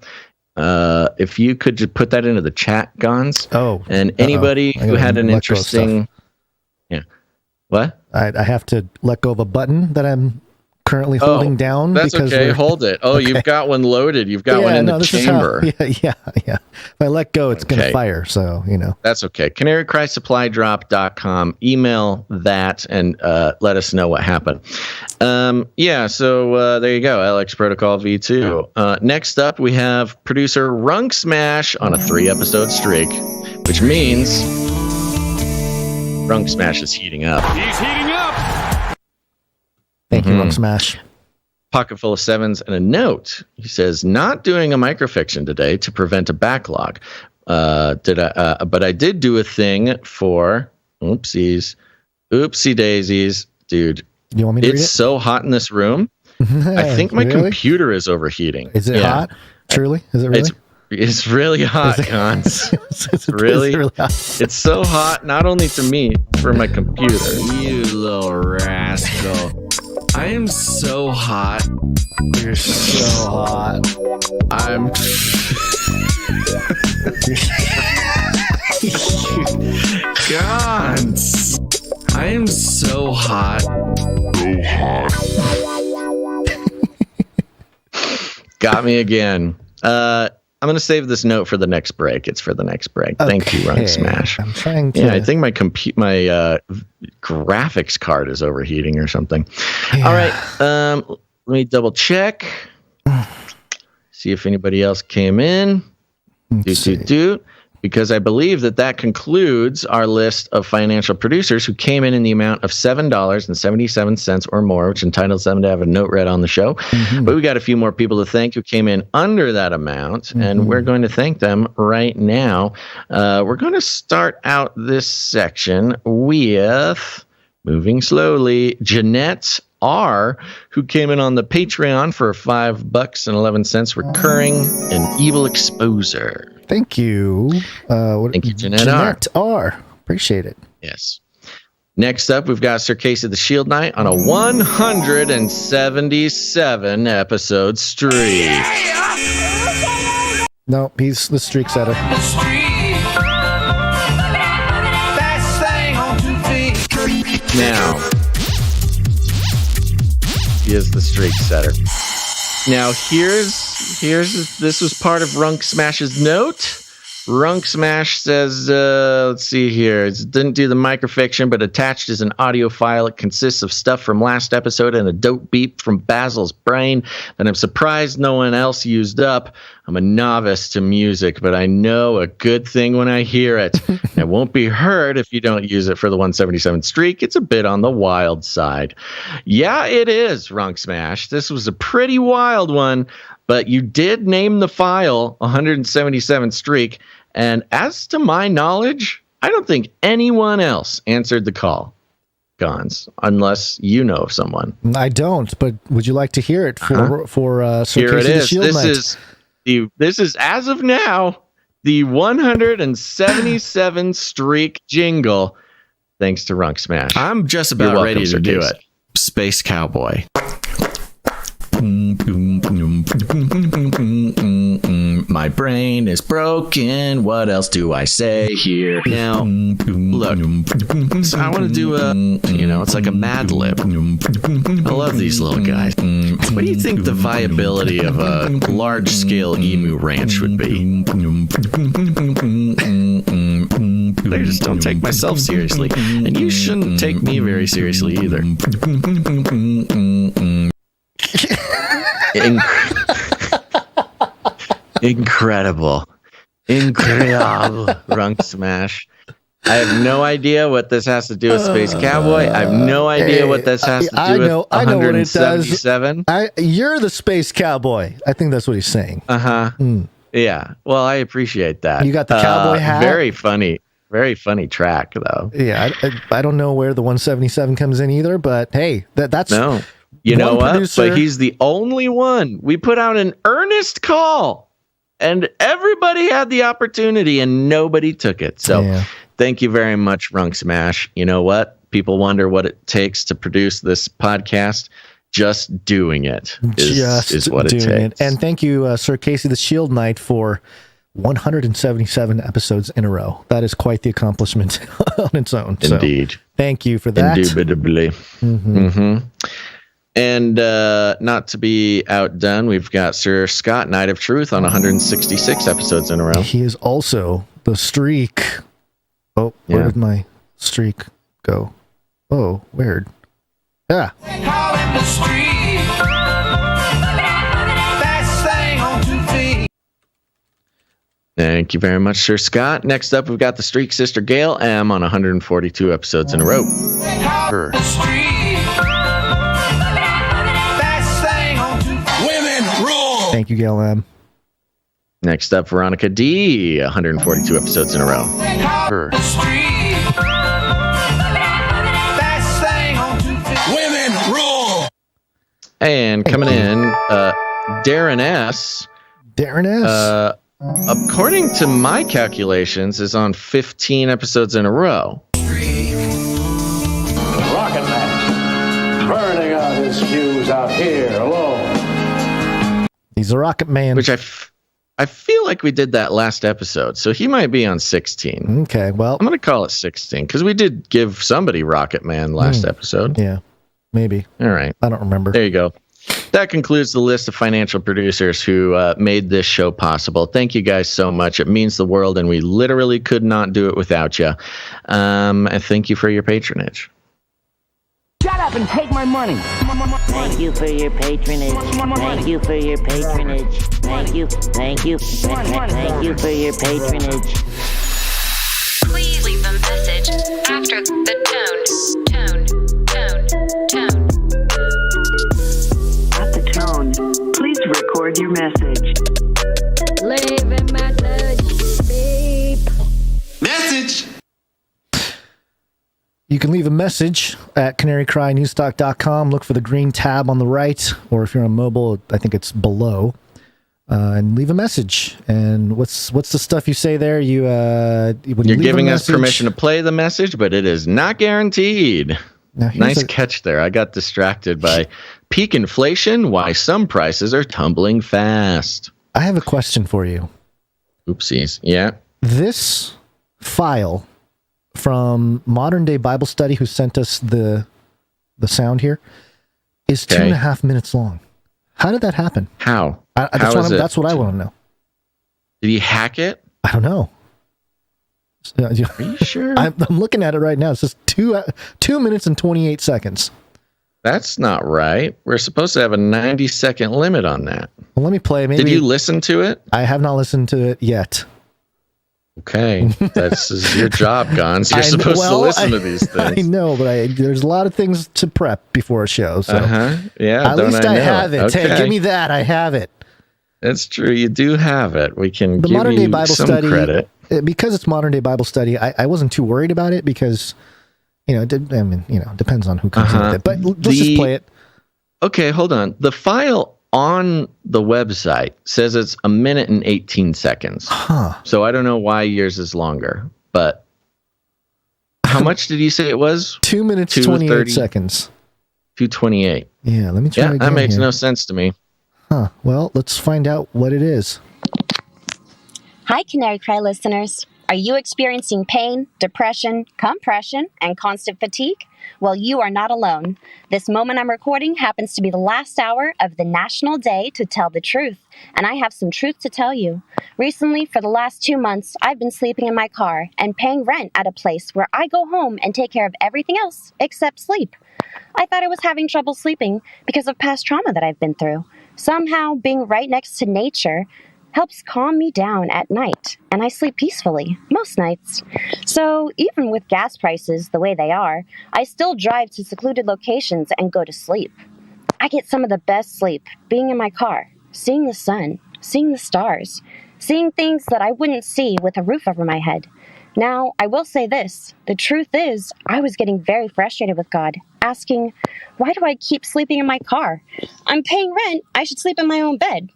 If you could just put that into the chat, Gonz. Oh, and anybody who had an interesting, what? I have to let go of a button that I'm currently holding down. That's okay. Hold it. Oh, okay. You've got one loaded. You've got one in the chamber. Yeah. If I let go, it's going to fire. So, That's okay. CanaryCry.SupplyDrop.com. Email that and let us know what happened. So there you go. LX Protocol V2. Next up, we have producer Runk Smash on a 3-episode streak, which means Runk Smash is heating up. He's heating up. Thank you, Runk Smash. Pocket full of sevens and a note. He says, not doing a microfiction today to prevent a backlog. But I did do a thing for oopsie daisies, dude. You want me to read it? It's so hot in this room. I think my computer is overheating. Is it hot? Truly? Is it really? It's really hot, Gonz. It's really hot. It's so hot, not only to me, for my computer. You little rascal. I am so hot. You're so hot. I'm. Gonz. I am so hot. So hot. Got me again. I'm going to save this note for the next break. It's for the next break. Okay. Thank you, Runk Smash. I'm trying to. Yeah, I think my graphics card is overheating or something. Yeah. All right. Let me double check. See if anybody else came in. Because I believe that concludes our list of financial producers who came in the amount of $7.77 or more, which entitles them to have a note read on the show. But we got a few more people to thank who came in under that amount, and we're going to thank them right now. We're going to start out this section with, moving slowly, Jeanette R, who came in on the Patreon for $5.11 recurring and evil exposure. Thank you. Thank you, Jeanette R. Appreciate it. Yes. Next up, we've got Sir Case of the Shield Knight on a 177 episode streak. No, he's the streak setter. Now, he is the streak setter. Now, this was part of Runk Smash's note. Runk Smash says, let's see here. It didn't do the microfiction, but attached is an audio file. It consists of stuff from last episode and a dope beep from Basil's brain that I'm surprised no one else used up. I'm a novice to music, but I know a good thing when I hear it. It won't be heard if you don't use it for the 177 streak. It's a bit on the wild side. Yeah, it is, Runk Smash. This was a pretty wild one, but you did name the file 177 streak. And as to my knowledge, I don't think anyone else answered the call, Gonz, unless you know of someone. I don't, but would you like to hear it for Sir Here Case it of the is. Shield Knight? This is as of now the 177 streak jingle, thanks to Runk Smash. I'm just about ready to do it. Space Cowboy. My brain is broken. What else do I say here? Now, look, so I want to do it's like a Mad Lib. I love these little guys. What do you think the viability of a large-scale emu ranch would be? I just don't take myself seriously, and you shouldn't take me very seriously either. Incredible, Runk Smash. I have no idea what this has to do with Space Cowboy. I have no idea what this has to do with 177. You're the Space Cowboy. I think that's what he's saying. Yeah. Well, I appreciate that. You got the cowboy hat. Very funny track, though. Yeah, I don't know where the 177 comes in either, but hey, that's no. You know what? But he's the only one. We put out an earnest call, and everybody had the opportunity, and nobody took it. So thank you very much, Runk Smash. You know what? People wonder what it takes to produce this podcast. just doing it is what it takes. And thank you, Sir Casey the Shield Knight, for 177 episodes in a row. That is quite the accomplishment on its own. Indeed. So, thank you for that. Indubitably. Mm-hmm. And not to be outdone, we've got Sir Scott, Knight of Truth, on 166 episodes in a row. He is also the streak. Oh, where did my streak go? Oh, weird. Yeah. Thank you very much, Sir Scott. Next up, we've got the Streak Sister Gail M on 142 episodes in a row. Women rule. Thank you, Gail M. Next up, Veronica D, 142 episodes in a row. Women rule. And coming in, Darren S. Darren S. According to my calculations, is on 15 episodes in a row. Rocket Man. Burning out his fuse out here alone. He's a rocket man. Which I feel like we did that last episode, so he might be on 16. Okay, well, I'm going to call it 16, because we did give somebody Rocket Man last episode. Yeah, maybe. All right. I don't remember. There you go. That concludes the list of financial producers who made this show possible. Thank you guys so much. It means the world, and we literally could not do it without you. And thank you for your patronage. Shut up and take my money. Thank you for your patronage. Thank you for your patronage. Thank you. Thank you. Thank you for your patronage. Please leave a message after the tone. At the tone, please record your message. Leave a message. Beep. Message. You can leave a message at CanaryCry.Newstalk.com. Look for the green tab on the right, or if you're on mobile, I think it's below. And leave a message. And what's the stuff you say there? You're giving us permission to play the message, but it is not guaranteed. Nice catch there. I got distracted by peak inflation, why some prices are tumbling fast. I have a question for you. Oopsies. Yeah. This file from Modern Day Bible Study, who sent us the sound here, is 2.5 minutes long. How did that happen? How? That's what I want to know. Did he hack it? I don't know. Are you sure? I'm looking at it right now. It says 2 minutes and 28 seconds. That's not right. We're supposed to have a 90-second limit on that. Well, let me play. Did you listen to it? I have not listened to it yet. Okay, that's your job, Gonz. You're supposed to listen to these things. I know, but there's a lot of things to prep before a show. So yeah, at least I have it. Okay. Hey, give me that. I have it. That's true. You do have it. We can give Modern Day you Bible some Study, credit. Because it's Modern Day Bible Study. I wasn't too worried about it because, depends on who comes in with it. But let's just play it. Okay, hold on. The file on the website says it's 1 minute and 18 seconds. Huh. So I don't know why yours is longer, but how much did you say it was? 2 minutes, 28 seconds. 2:28. Yeah, let me try again. That makes no sense to me. Huh. Well, let's find out what it is. Hi, Canary Cry listeners. Are you experiencing pain, depression, compression, and constant fatigue? Well, you are not alone. This moment I'm recording happens to be the last hour of the National Day to Tell the Truth, and I have some truth to tell you. Recently, for the last 2 months, I've been sleeping in my car and paying rent at a place where I go home and take care of everything else except sleep. I thought I was having trouble sleeping because of past trauma that I've been through. Somehow, being right next to nature helps calm me down at night, and I sleep peacefully most nights. So even with gas prices the way they are, I still drive to secluded locations and go to sleep. I get some of the best sleep being in my car, seeing the sun, seeing the stars, seeing things that I wouldn't see with a roof over my head. Now, I will say this. The truth is, I was getting very frustrated with God, asking, why do I keep sleeping in my car? I'm paying rent. I should sleep in my own bed.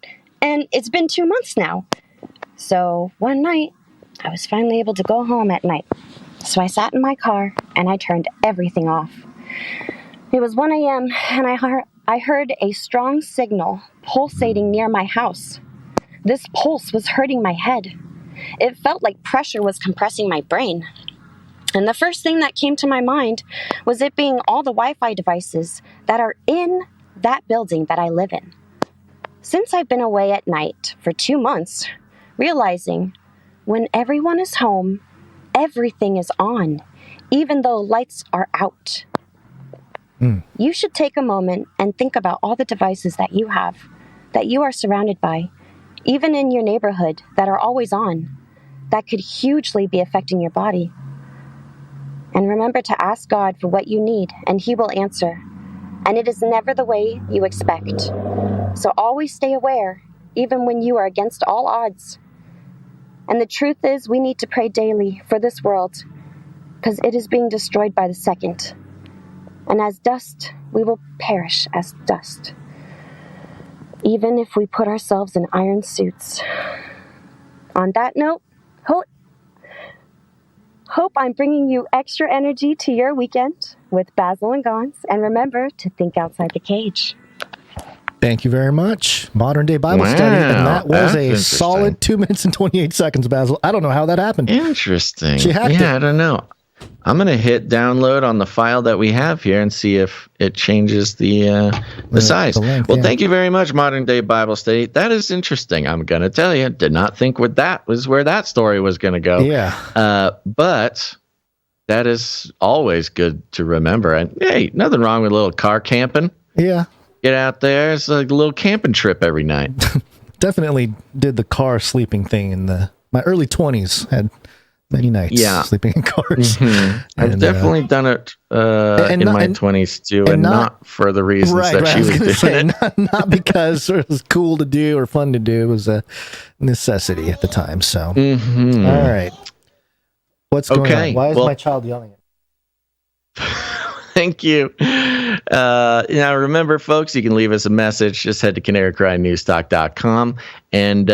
And it's been 2 months now. So one night, I was finally able to go home at night. So I sat in my car and I turned everything off. It was 1 a.m. and I I heard a strong signal pulsating near my house. This pulse was hurting my head. It felt like pressure was compressing my brain. And the first thing that came to my mind was it being all the Wi-Fi devices that are in that building that I live in. Since I've been away at night for 2 months, realizing when everyone is home, everything is on, even though lights are out. You should take a moment and think about all the devices that you have, that you are surrounded by, even in your neighborhood, that are always on, that could hugely be affecting your body. And remember to ask God for what you need, and He will answer. And it is never the way you expect. So always stay aware, even when you are against all odds. And the truth is, we need to pray daily for this world, because it is being destroyed by the second. And as dust, we will perish as dust, even if we put ourselves in iron suits. On that note, hope I'm bringing you extra energy to your weekend with Basil and Gonz. And remember to think outside the cage. Thank you very much. Modern Day Bible Study. And that was a solid 2 minutes and 28 seconds, Basil. I don't know how that happened. Interesting. She hacked it. I don't know. I'm going to hit download on the file that we have here and see if it changes the size. The length, well, yeah. Thank you very much, Modern Day Bible Study. That is interesting. I'm going to tell you, did not think that was where that story was going to go. Yeah. But that is always good to remember. And hey, nothing wrong with a little car camping. Yeah. Get out there. It's like a little camping trip every night. Definitely did the car sleeping thing in my early 20s. Had many nights sleeping in cars. Mm-hmm. I've definitely done it in my 20s too, and not for the reasons that she was doing it. Not because it was cool to do or fun to do. It was a necessity at the time. So, all right. What's going on? Why is my child yelling at me? Thank you. Now, remember, folks, you can leave us a message. Just head to CanaryCry.Newstalk.com. And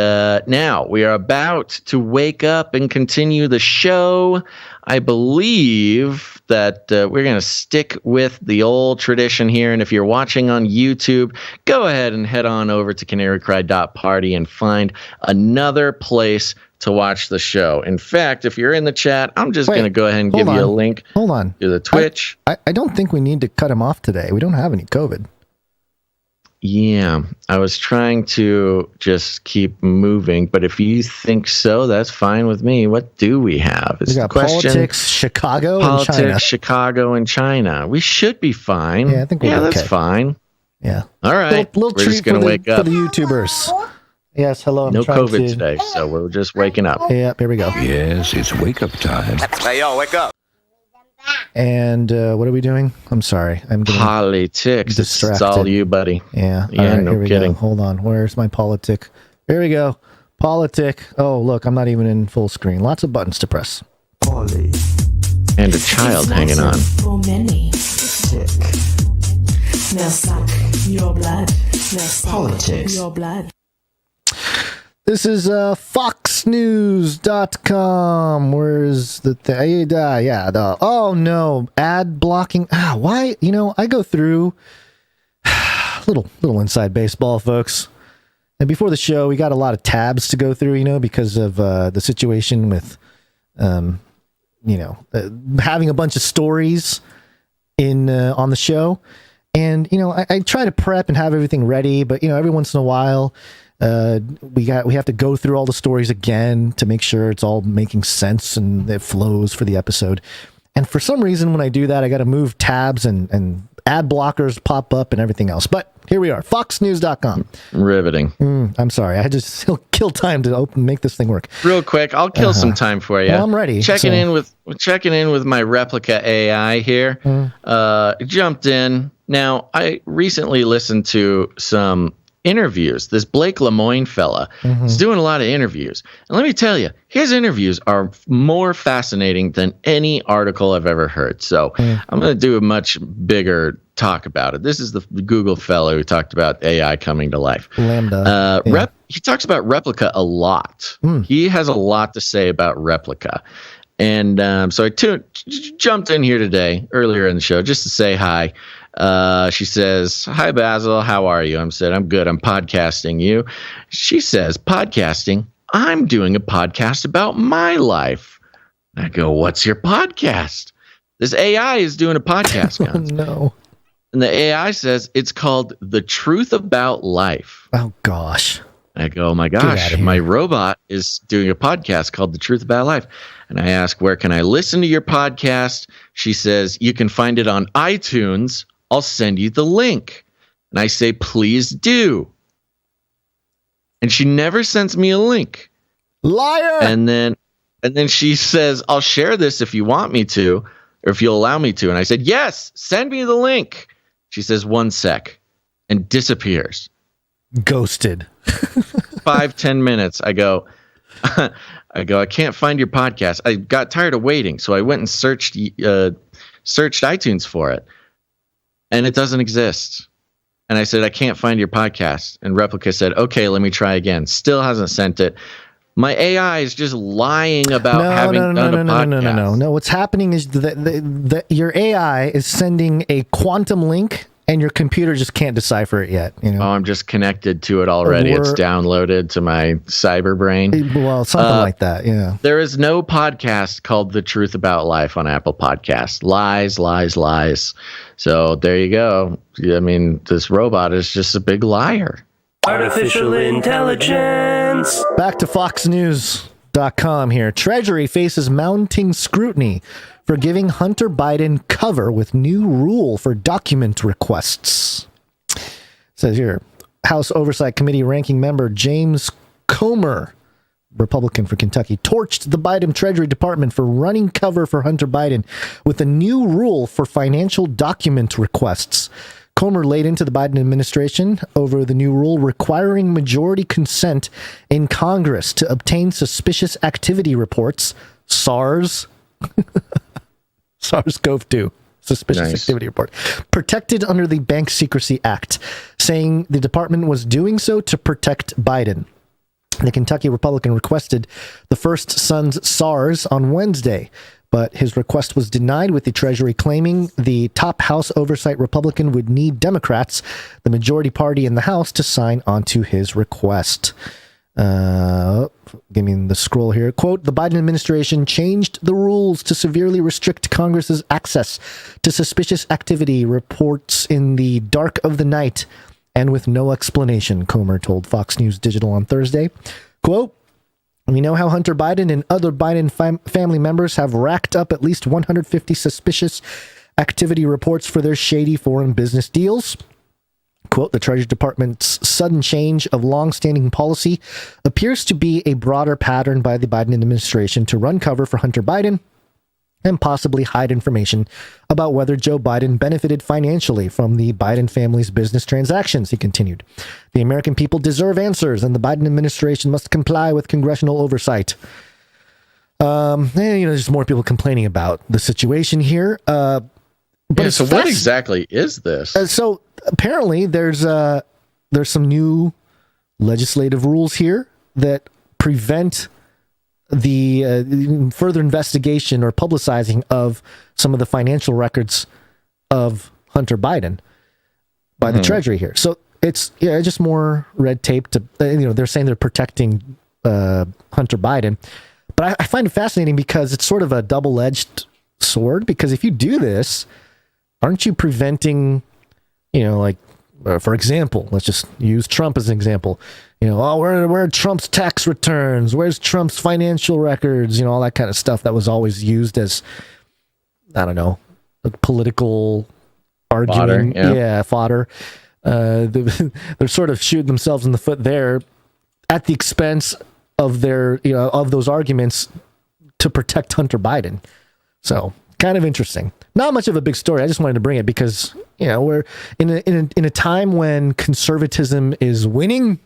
now we are about to wake up and continue the show. I believe that we're going to stick with the old tradition here. And if you're watching on YouTube, go ahead and head on over to CanaryCry.Party and find another place to watch the show. In fact, if you're in the chat, I'm just going to go ahead and give you a link to the Twitch. I don't think we need to cut him off today. We don't have any COVID. Yeah, I was trying to just keep moving, but if you think so, that's fine with me. What do we have? We got politics, Chicago, and China. Chicago, and China. We should be fine. Yeah, I think we're okay. That's fine. Yeah. All right. Little we're just going to wake up. For the YouTubers. Yes, hello. No COVID today, so we're just waking up. Yeah, here we go. Yes, it's wake up time. Hey, y'all, wake up. And what are we doing? I'm sorry. I'm getting politics. distracted. It's all you, buddy. Yeah. Yeah, right, no here we kidding. Go. Hold on. Where's my politic? Here we go. Politic. Oh, look, I'm not even in full screen. Lots of buttons to press. And a child hanging on. For many. Now suck your blood. Now suck Politics. your blood. This is foxnews.com. Where's the thing? Oh no, ad blocking. Why? I go through little inside baseball, folks. And before the show, we got a lot of tabs to go through, because of the situation with, having a bunch of stories on the show. And, I try to prep and have everything ready, but, every once in a while, we have to go through all the stories again to make sure it's all making sense and it flows for the episode. And for some reason, when I do that, I got to move tabs and ad blockers pop up and everything else. But here we are, foxnews.com. Riveting. I'm sorry. I had to kill time to make this thing work. Real quick, I'll kill some time for you. Well, I'm ready. Checking in with my replica AI here. Jumped in. Now, I recently listened to some interviews. This Blake Lemoine fella is doing a lot of interviews. And let me tell you, his interviews are more fascinating than any article I've ever heard. So I'm going to do a much bigger talk about it. This is the Google fellow who talked about AI coming to life. Lambda. He talks about Replica a lot. He has a lot to say about Replica. And so I jumped in here today, earlier in the show, just to say hi. She says, "Hi, Basil. How are you?" I said, "I'm good. I'm podcasting you." She says, "Podcasting? I'm doing a podcast about my life." I go, "What's your podcast?" This AI is doing a podcast, guys. No. And the AI says it's called The Truth About Life. Oh, gosh. I go, "Oh my gosh, my robot is doing a podcast called The Truth About Life." And I ask, "Where can I listen to your podcast?" She says, "You can find it on iTunes. I'll send you the link." And I say, "Please do." And she never sends me a link. Liar! And then she says, "I'll share this if you want me to, or if you'll allow me to." And I said, "Yes, send me the link." She says, "1 sec," and disappears. Ghosted. 5-10 minutes. I go, "I can't find your podcast." I got tired of waiting, so I went and searched iTunes for it, and it doesn't exist. And I said, "I can't find your podcast." And Replica said, "Okay, let me try again." Still hasn't sent it. My AI is just lying about having done a podcast. No. What's happening is that your AI is sending a quantum link, and your computer just can't decipher it yet. You know? Oh, I'm just connected to it already. It's downloaded to my cyber brain. Well, something like that, yeah. There is no podcast called The Truth About Life on Apple Podcasts. Lies, lies, lies. So there you go. I mean, this robot is just a big liar. Artificial intelligence. Back to FoxNews.com here. Treasury faces mounting scrutiny for giving Hunter Biden cover with new rule for document requests. It says here, House Oversight Committee ranking member James Comer, Republican for Kentucky, torched the Biden Treasury Department for running cover for Hunter Biden with a new rule for financial document requests. Comer laid into the Biden administration over the new rule requiring majority consent in Congress to obtain suspicious activity reports, SARS-CoV-2, suspicious activity report, protected under the Bank Secrecy Act, saying the department was doing so to protect Biden. The Kentucky Republican requested the first son's SARS on Wednesday, but his request was denied, with the Treasury claiming the top House Oversight Republican would need Democrats, the majority party in the House, to sign onto his request. Give me the scroll here. Quote, the Biden administration changed the rules to severely restrict Congress's access to suspicious activity reports in the dark of the night and with no explanation, Comer told Fox News Digital on Thursday. Quote, we know how Hunter Biden and other Biden family members have racked up at least 150 suspicious activity reports for their shady foreign business deals. Quote, the Treasury Department's sudden change of long-standing policy appears to be a broader pattern by the Biden administration to run cover for Hunter Biden and possibly hide information about whether Joe Biden benefited financially from the Biden family's business transactions, he continued. The American people deserve answers, and the Biden administration must comply with congressional oversight. There's more people complaining about the situation here. But so what exactly is this? So apparently there's some new legislative rules here that prevent the further investigation or publicizing of some of the financial records of Hunter Biden by the Treasury here. So it's just more red tape to, they're saying they're protecting Hunter Biden. But I find it fascinating because it's sort of a double-edged sword, because if you do this, aren't you preventing, for example, let's just use Trump as an example. Where are Trump's tax returns? Where's Trump's financial records? All that kind of stuff that was always used as, I don't know, a political argument. Fodder. They're sort of shooting themselves in the foot there at the expense of their, of those arguments to protect Hunter Biden. So kind of interesting. Not much of a big story. I just wanted to bring it because, we're in a time when conservatism is winning.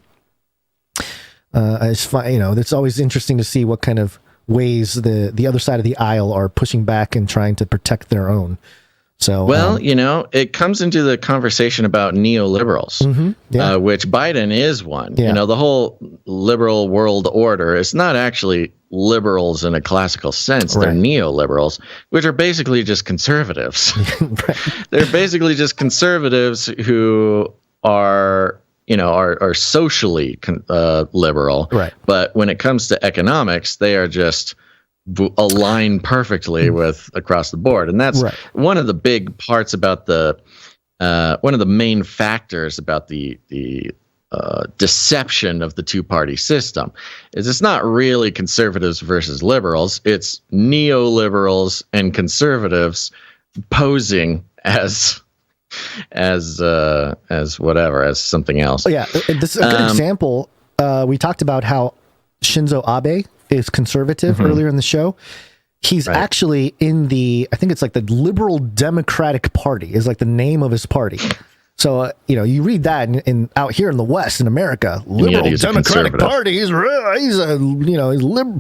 It's always interesting to see what kind of ways the other side of the aisle are pushing back and trying to protect their own. So, well, it comes into the conversation about neoliberals, which Biden is one. Yeah. The whole liberal world order is not actually liberals in a classical sense. They're neoliberals, which are basically just conservatives. They're basically just conservatives who are socially liberal. Right. But when it comes to economics, they are just align perfectly with across the board, and that's one of the big parts about one of the main factors about the deception of the two-party system is it's not really conservatives versus liberals, it's neoliberals and conservatives posing as something else. Oh, yeah, this is a good example. We talked about how Shinzo Abe is conservative earlier in the show. He's actually in I think it's like the Liberal Democratic Party is like the name of his party. So, you read that in out here in the West in America, Liberal Democratic Party, he's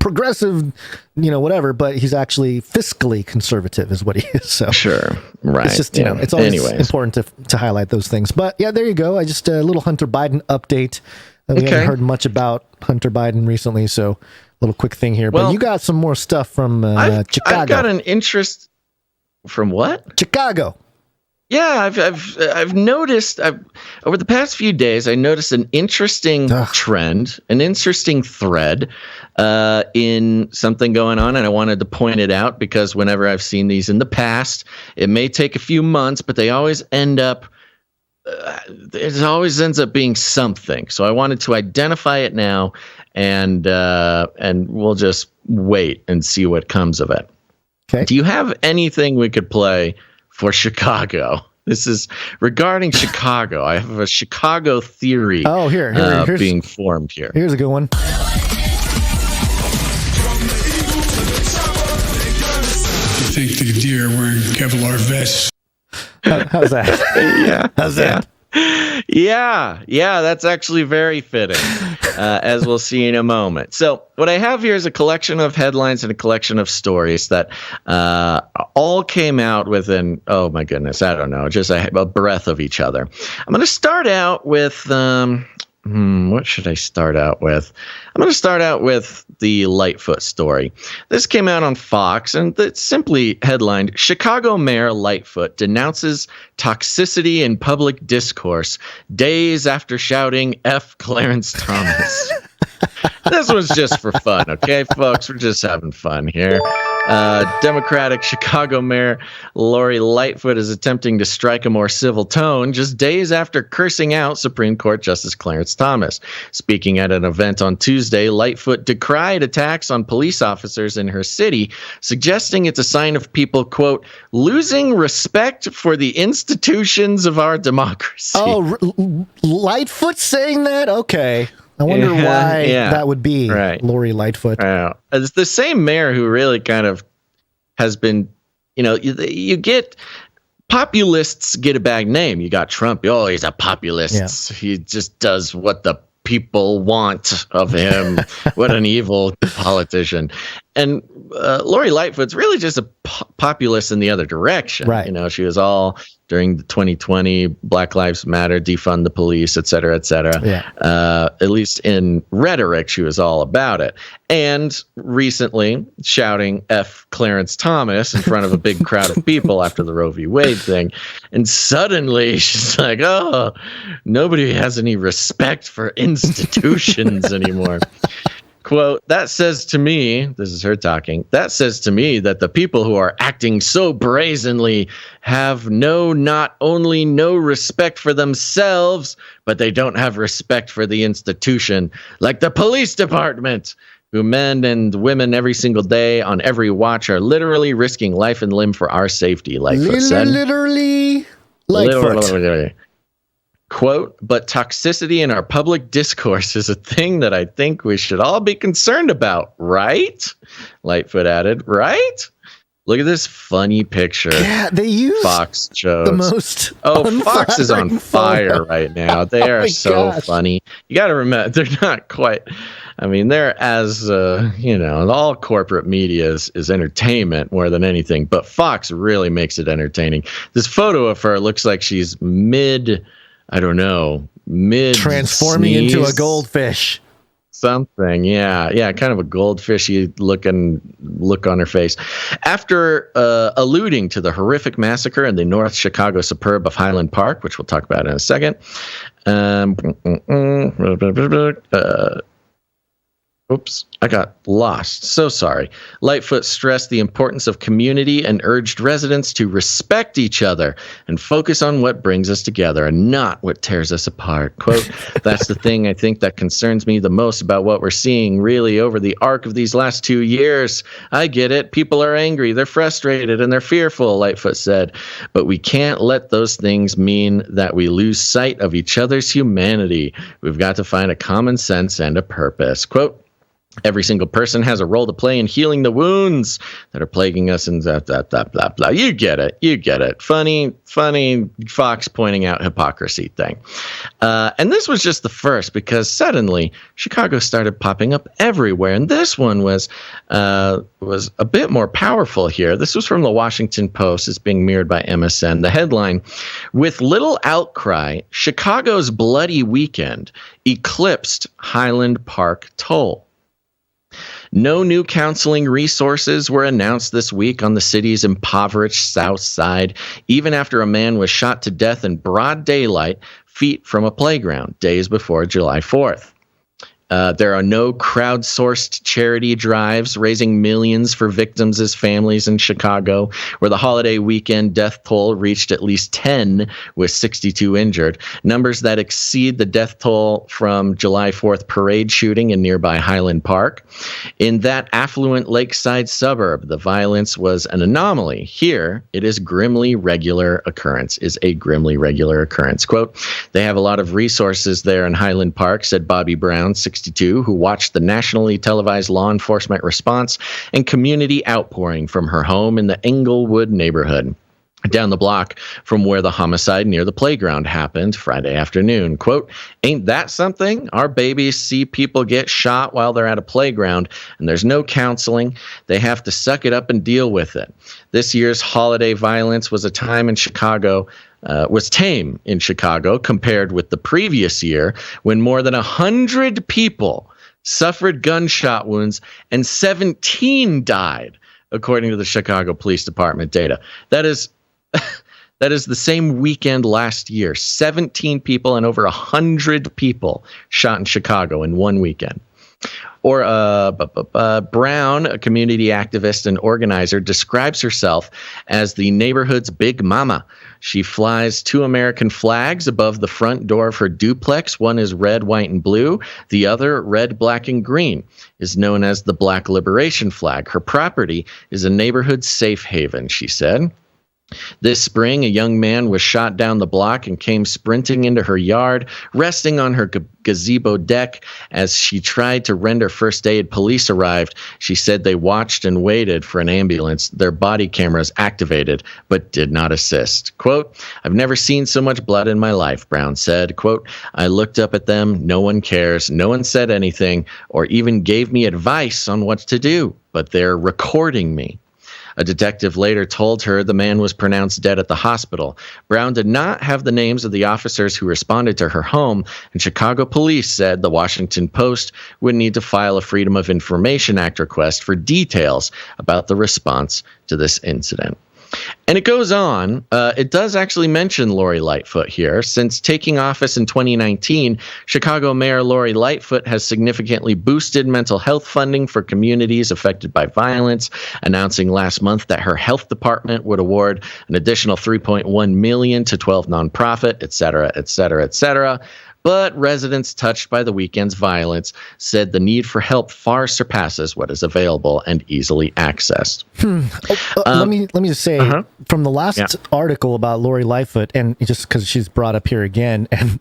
progressive, whatever, but he's actually fiscally conservative is what he is. So sure. Right. It's just, it's always important to highlight those things. But yeah, there you go. I just a little Hunter Biden update. We haven't heard much about Hunter Biden recently, so little quick thing here, but you got some more stuff from Chicago. I've got an interest from what? Chicago. Yeah, I've noticed over the past few days. I noticed an interesting trend, an interesting thread in something going on, and I wanted to point it out because whenever I've seen these in the past, it may take a few months, but they always end up. It always ends up being something. So I wanted to identify it now, and we'll just wait and see what comes of it. Okay. Do you have anything we could play for Chicago? This is regarding Chicago. I have a Chicago theory. Oh, here's being formed here. Here's a good one. I think the deer are wearing Kevlar vests. How's that? Yeah. How's that? Yeah, that's actually very fitting, as we'll see in a moment. So what I have here is a collection of headlines and a collection of stories that all came out within, oh my goodness, I don't know, just a breath of each other. I'm going to start out with, what should I start out with? I'm going to start out with the Lightfoot story. This came out on Fox, and it's simply headlined, Chicago Mayor Lightfoot denounces toxicity in public discourse days after shouting F. Clarence Thomas. This was just for fun, okay, folks? We're just having fun here. Democratic Chicago Mayor Lori Lightfoot is attempting to strike a more civil tone just days after cursing out Supreme Court Justice Clarence Thomas. Speaking at an event on Tuesday, Lightfoot decried attacks on police officers in her city, suggesting it's a sign of people, quote, losing respect for the institutions of our democracy. Oh, Lightfoot saying that? Okay. I wonder why that would be, Lori Lightfoot. It's the same mayor who really kind of has been, you get populists get a bad name. You got Trump. Oh, he's a populist. Yeah. He just does what the people want of him. What an evil politician. And Lori Lightfoot's really just a populist in the other direction. Right. She was all during the 2020 Black Lives Matter, defund the police, et cetera, et cetera. Yeah. At least in rhetoric, she was all about it. And recently shouting F. Clarence Thomas in front of a big crowd of people after the Roe v. Wade thing. And suddenly she's like, oh, nobody has any respect for institutions anymore. Quote, that says to me, this is her talking, that says to me that the people who are acting so brazenly have not only no respect for themselves, but they don't have respect for the institution, like the police department, who men and women every single day on every watch are literally risking life and limb for our safety, Lightfoot said. Literally, Lightfoot. Literally. Quote, but toxicity in our public discourse is a thing that I think we should all be concerned about, right? Lightfoot added, right? Look at this funny picture. Yeah, they use Fox shows. The most. Oh, Fox is on fire right now. They are so funny. You got to remember, they're not quite. I mean, they're as, all corporate media is entertainment more than anything, but Fox really makes it entertaining. This photo of her looks like she's mid transforming sneeze. into a goldfish. Something, yeah, kind of a goldfishy look on her face. After alluding to the horrific massacre in the North Chicago suburb of Highland Park, which we'll talk about in a second. Oops, I got lost. So sorry. Lightfoot stressed the importance of community and urged residents to respect each other and focus on what brings us together and not what tears us apart. Quote, that's the thing I think that concerns me the most about what we're seeing really over the arc of these last 2 years. I get it. People are angry. They're frustrated and they're fearful, Lightfoot said. But we can't let those things mean that we lose sight of each other's humanity. We've got to find a common sense and a purpose. Quote, every single person has a role to play in healing the wounds that are plaguing us and blah, blah, blah, blah. You get it. Funny Fox pointing out hypocrisy thing. And this was just the first because suddenly Chicago started popping up everywhere. And this one was a bit more powerful here. This was from the Washington Post. It's being mirrored by MSN. The headline, with little outcry, Chicago's bloody weekend eclipsed Highland Park toll. No new counseling resources were announced this week on the city's impoverished south side, even after a man was shot to death in broad daylight feet from a playground days before July 4th. There are no crowdsourced charity drives raising millions for victims' families in Chicago, where the holiday weekend death toll reached at least 10 with 62 injured, numbers that exceed the death toll from July 4th parade shooting in nearby Highland Park. In that affluent lakeside suburb, the violence was an anomaly. Here, it is a grimly regular occurrence. Quote, they have a lot of resources there in Highland Park, said Bobby Brown, 62, who watched the nationally televised law enforcement response and community outpouring from her home in the Englewood neighborhood, down the block from where the homicide near the playground happened Friday afternoon. Quote, ain't that something? Our babies see people get shot while they're at a playground, and there's no counseling. They have to suck it up and deal with it. This year's holiday violence was tame in Chicago compared with the previous year when more than 100 people suffered gunshot wounds and 17 died, according to the Chicago Police Department data. That is the same weekend last year. 17 people and over 100 people shot in Chicago in one weekend. Or Brown, a community activist and organizer, describes herself as the neighborhood's big mama. She flies 2 American flags above the front door of her duplex. One is red, white, and blue. The other, red, black, and green, is known as the Black Liberation Flag. Her property is a neighborhood safe haven, she said. This spring, a young man was shot down the block and came sprinting into her yard, resting on her gazebo deck as she tried to render first aid. Police arrived. She said they watched and waited for an ambulance. Their body cameras activated, but did not assist. Quote, I've never seen so much blood in my life, Brown said. Quote, I looked up at them. No one cares. No one said anything or even gave me advice on what to do, but they're recording me. A detective later told her the man was pronounced dead at the hospital. Brown did not have the names of the officers who responded to her home, and Chicago police said the Washington Post would need to file a Freedom of Information Act request for details about the response to this incident. And it goes on. It does actually mention Lori Lightfoot here. Since taking office in 2019, Chicago Mayor Lori Lightfoot has significantly boosted mental health funding for communities affected by violence, announcing last month that her health department would award an additional $3.1 million to 12 nonprofit, et cetera, et cetera, et cetera. But residents touched by the weekend's violence said the need for help far surpasses what is available and easily accessed. Let me just say, from the last article about Lori Lightfoot, and just because she's brought up here again, and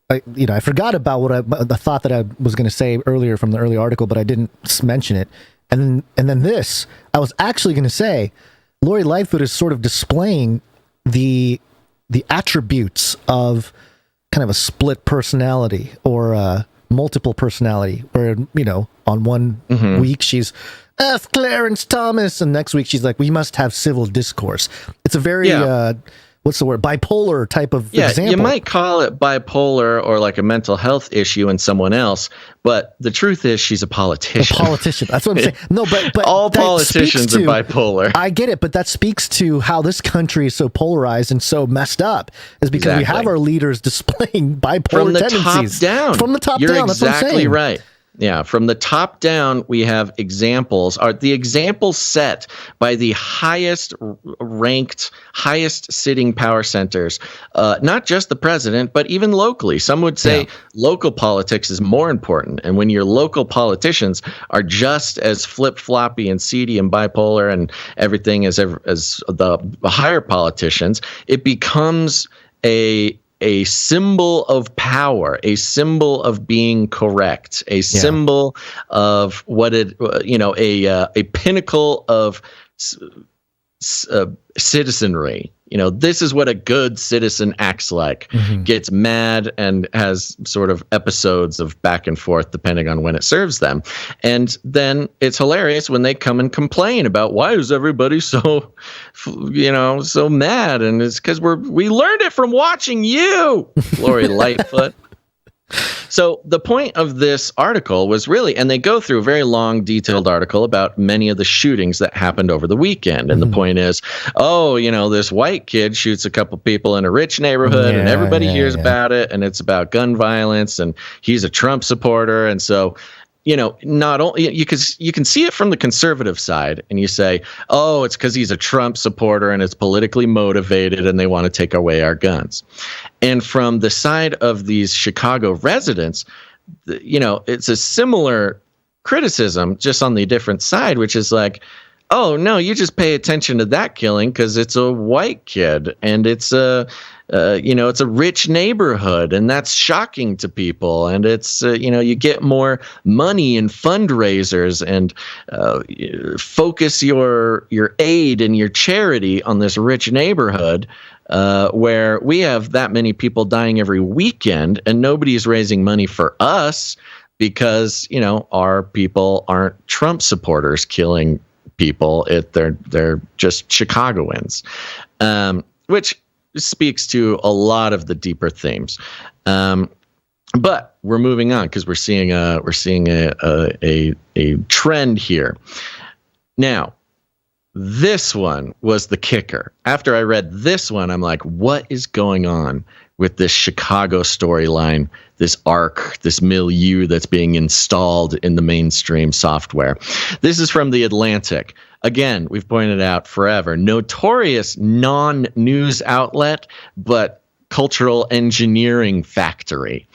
I forgot about what I thought that I was going to say earlier from the early article, but I didn't mention it. And then this, I was actually going to say, Lori Lightfoot is sort of displaying the attributes of kind of a split personality or multiple personality, where, on one week she's F. Clarence Thomas, and next week she's like, we must have civil discourse. It's a very what's the word? Bipolar type of example. You might call it bipolar or like a mental health issue in someone else, but the truth is she's a politician. A politician. That's what I'm saying. No, but all politicians are bipolar. I get it, but that speaks to how this country is so polarized and so messed up, is because we have our leaders displaying bipolar tendencies. From the top down. You're That's what I'm exactly saying. right. Yeah, from the top down, we have examples. The examples set by the highest ranked, highest sitting power centers, not just the president, but even locally. Some would say local politics is more important. And when your local politicians are just as flip-floppy and seedy and bipolar and everything as the higher politicians, it becomes a symbol of power, a symbol of being correct, a symbol of what a pinnacle of citizenry. This is what a good citizen acts like. Gets mad and has sort of episodes of back and forth depending on when it serves them. And then it's hilarious when they come and complain about why is everybody so mad? And it's because we learned it from watching you, Lori Lightfoot. So the point of this article was really, and they go through a very long, detailed article about many of the shootings that happened over the weekend. And the point is, this white kid shoots a couple people in a rich neighborhood and everybody hears about it. And it's about gun violence and he's a Trump supporter. And so, not only you can see it from the conservative side and you say, oh, it's because he's a Trump supporter and it's politically motivated and they want to take away our guns. And from the side of these Chicago residents, it's a similar criticism, just on the different side, which is like, oh, no, you just pay attention to that killing because it's a white kid and it's it's a rich neighborhood and that's shocking to people. And it's, you get more money and fundraisers and focus your aid and your charity on this rich neighborhood where we have that many people dying every weekend and nobody's raising money for us because, our people aren't Trump supporters killing people. They're just Chicagoans, which speaks to a lot of the deeper themes. But we're moving on because we're seeing a trend here. Now, this one was the kicker. After I read this one, I'm like, what is going on with this Chicago storyline, this arc, this milieu that's being installed in the mainstream software? This is from The Atlantic. Again, we've pointed out forever, notorious non-news outlet, but cultural engineering factory.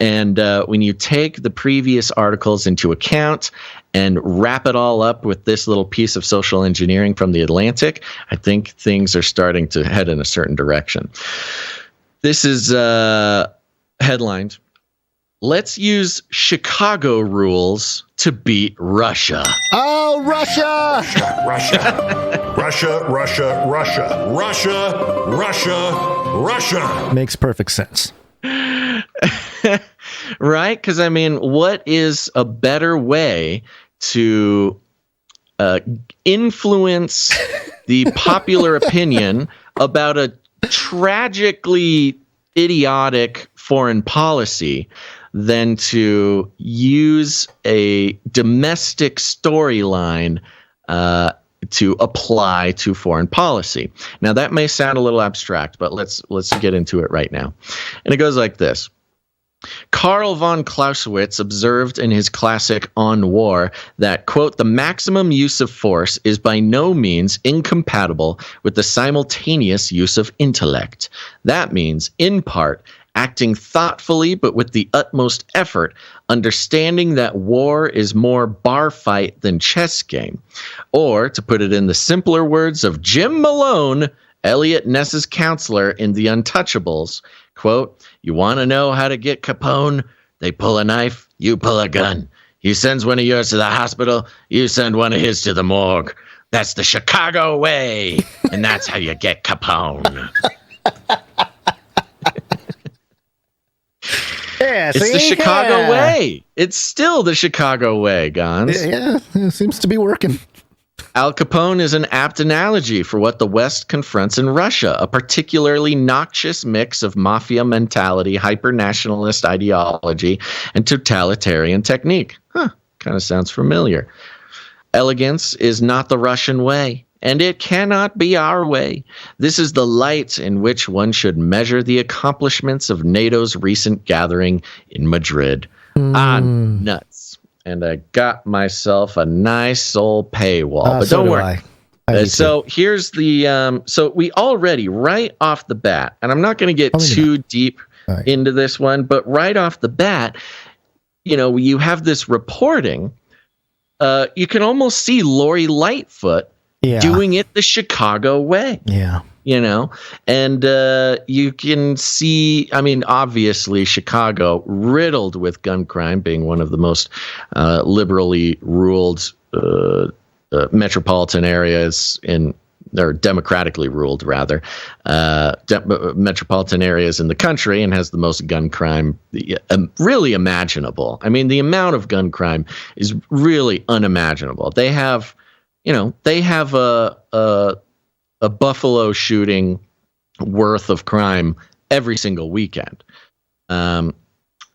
And when you take the previous articles into account and wrap it all up with this little piece of social engineering from The Atlantic, I think things are starting to head in a certain direction. This is headlined, "Let's use Chicago rules to beat Russia." Oh, Russia! Russia. Russia, Russia, Russia. Russia, Russia, Russia. Makes perfect sense. Right? Because, what is a better way to influence the popular opinion about a tragically idiotic foreign policy than to use a domestic storyline to apply to foreign policy? Now, that may sound a little abstract, but let's get into it right now. And it goes like this. Karl von Clausewitz observed in his classic On War that, quote, "the maximum use of force is by no means incompatible with the simultaneous use of intellect. That means, in part, acting thoughtfully but with the utmost effort, understanding that war is more bar fight than chess game." Or, to put it in the simpler words of Jim Malone, Elliot Ness's counselor in The Untouchables, quote, "You want to know how to get Capone? They pull a knife, you pull a gun. He sends one of yours to the hospital, you send one of his to the morgue. That's the Chicago way, and that's how you get Capone." Yeah, it's the Chicago way. It's still the Chicago way, Gonz. Yeah, it seems to be working. Al Capone is an apt analogy for what the West confronts in Russia, a particularly noxious mix of mafia mentality, hyper-nationalist ideology, and totalitarian technique. Kind of sounds familiar. Elegance is not the Russian way, and it cannot be our way. This is the light in which one should measure the accomplishments of NATO's recent gathering in Madrid. Nuts. And I got myself a nice old paywall. But so don't worry. So here's the so we already right off the bat, and I'm not going to get too deep into this one, but right off the bat, you have this reporting. You can almost see Lori Lightfoot doing it the Chicago way. Yeah. And you can see, obviously Chicago riddled with gun crime, being one of the most liberally ruled metropolitan areas or democratically ruled rather, metropolitan areas in the country, and has the most gun crime really imaginable. The amount of gun crime is really unimaginable. They have a Buffalo shooting worth of crime every single weekend.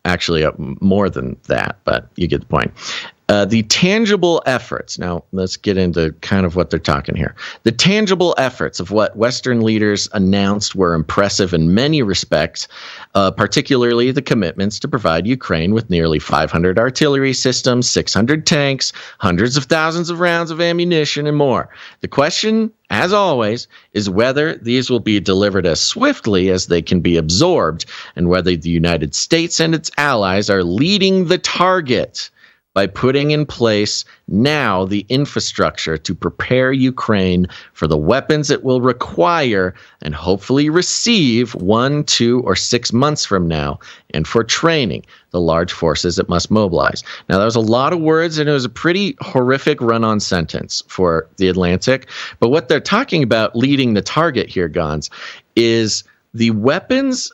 Actually, more than that, but you get the point. The tangible efforts. Now, let's get into kind of what they're talking here. The tangible efforts of what Western leaders announced were impressive in many respects, particularly the commitments to provide Ukraine with nearly 500 artillery systems, 600 tanks, hundreds of thousands of rounds of ammunition, and more. The question, as always, is whether these will be delivered as swiftly as they can be absorbed, and whether the United States and its allies are leading the target by putting in place now the infrastructure to prepare Ukraine for the weapons it will require and hopefully receive 1, 2, or 6 months from now, and for training the large forces it must mobilize. Now, that was a lot of words, and it was a pretty horrific run-on sentence for The Atlantic. But what they're talking about leading the target here, Gonz, is the weapons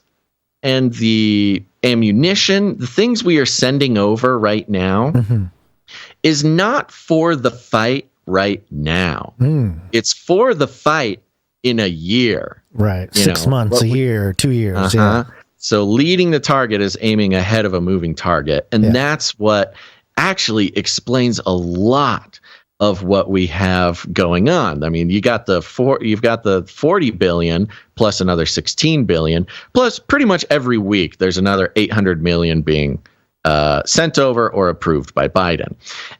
and the ammunition, the things we are sending over right now, is not for the fight right now. It's for the fight in a year. Right. 6 months, a year, 2 years. Yeah. So leading the target is aiming ahead of a moving target. And that's what actually explains a lot of what we have going on. You've got the 40 billion plus another 16 billion, plus pretty much every week there's another 800 million being sent over or approved by Biden.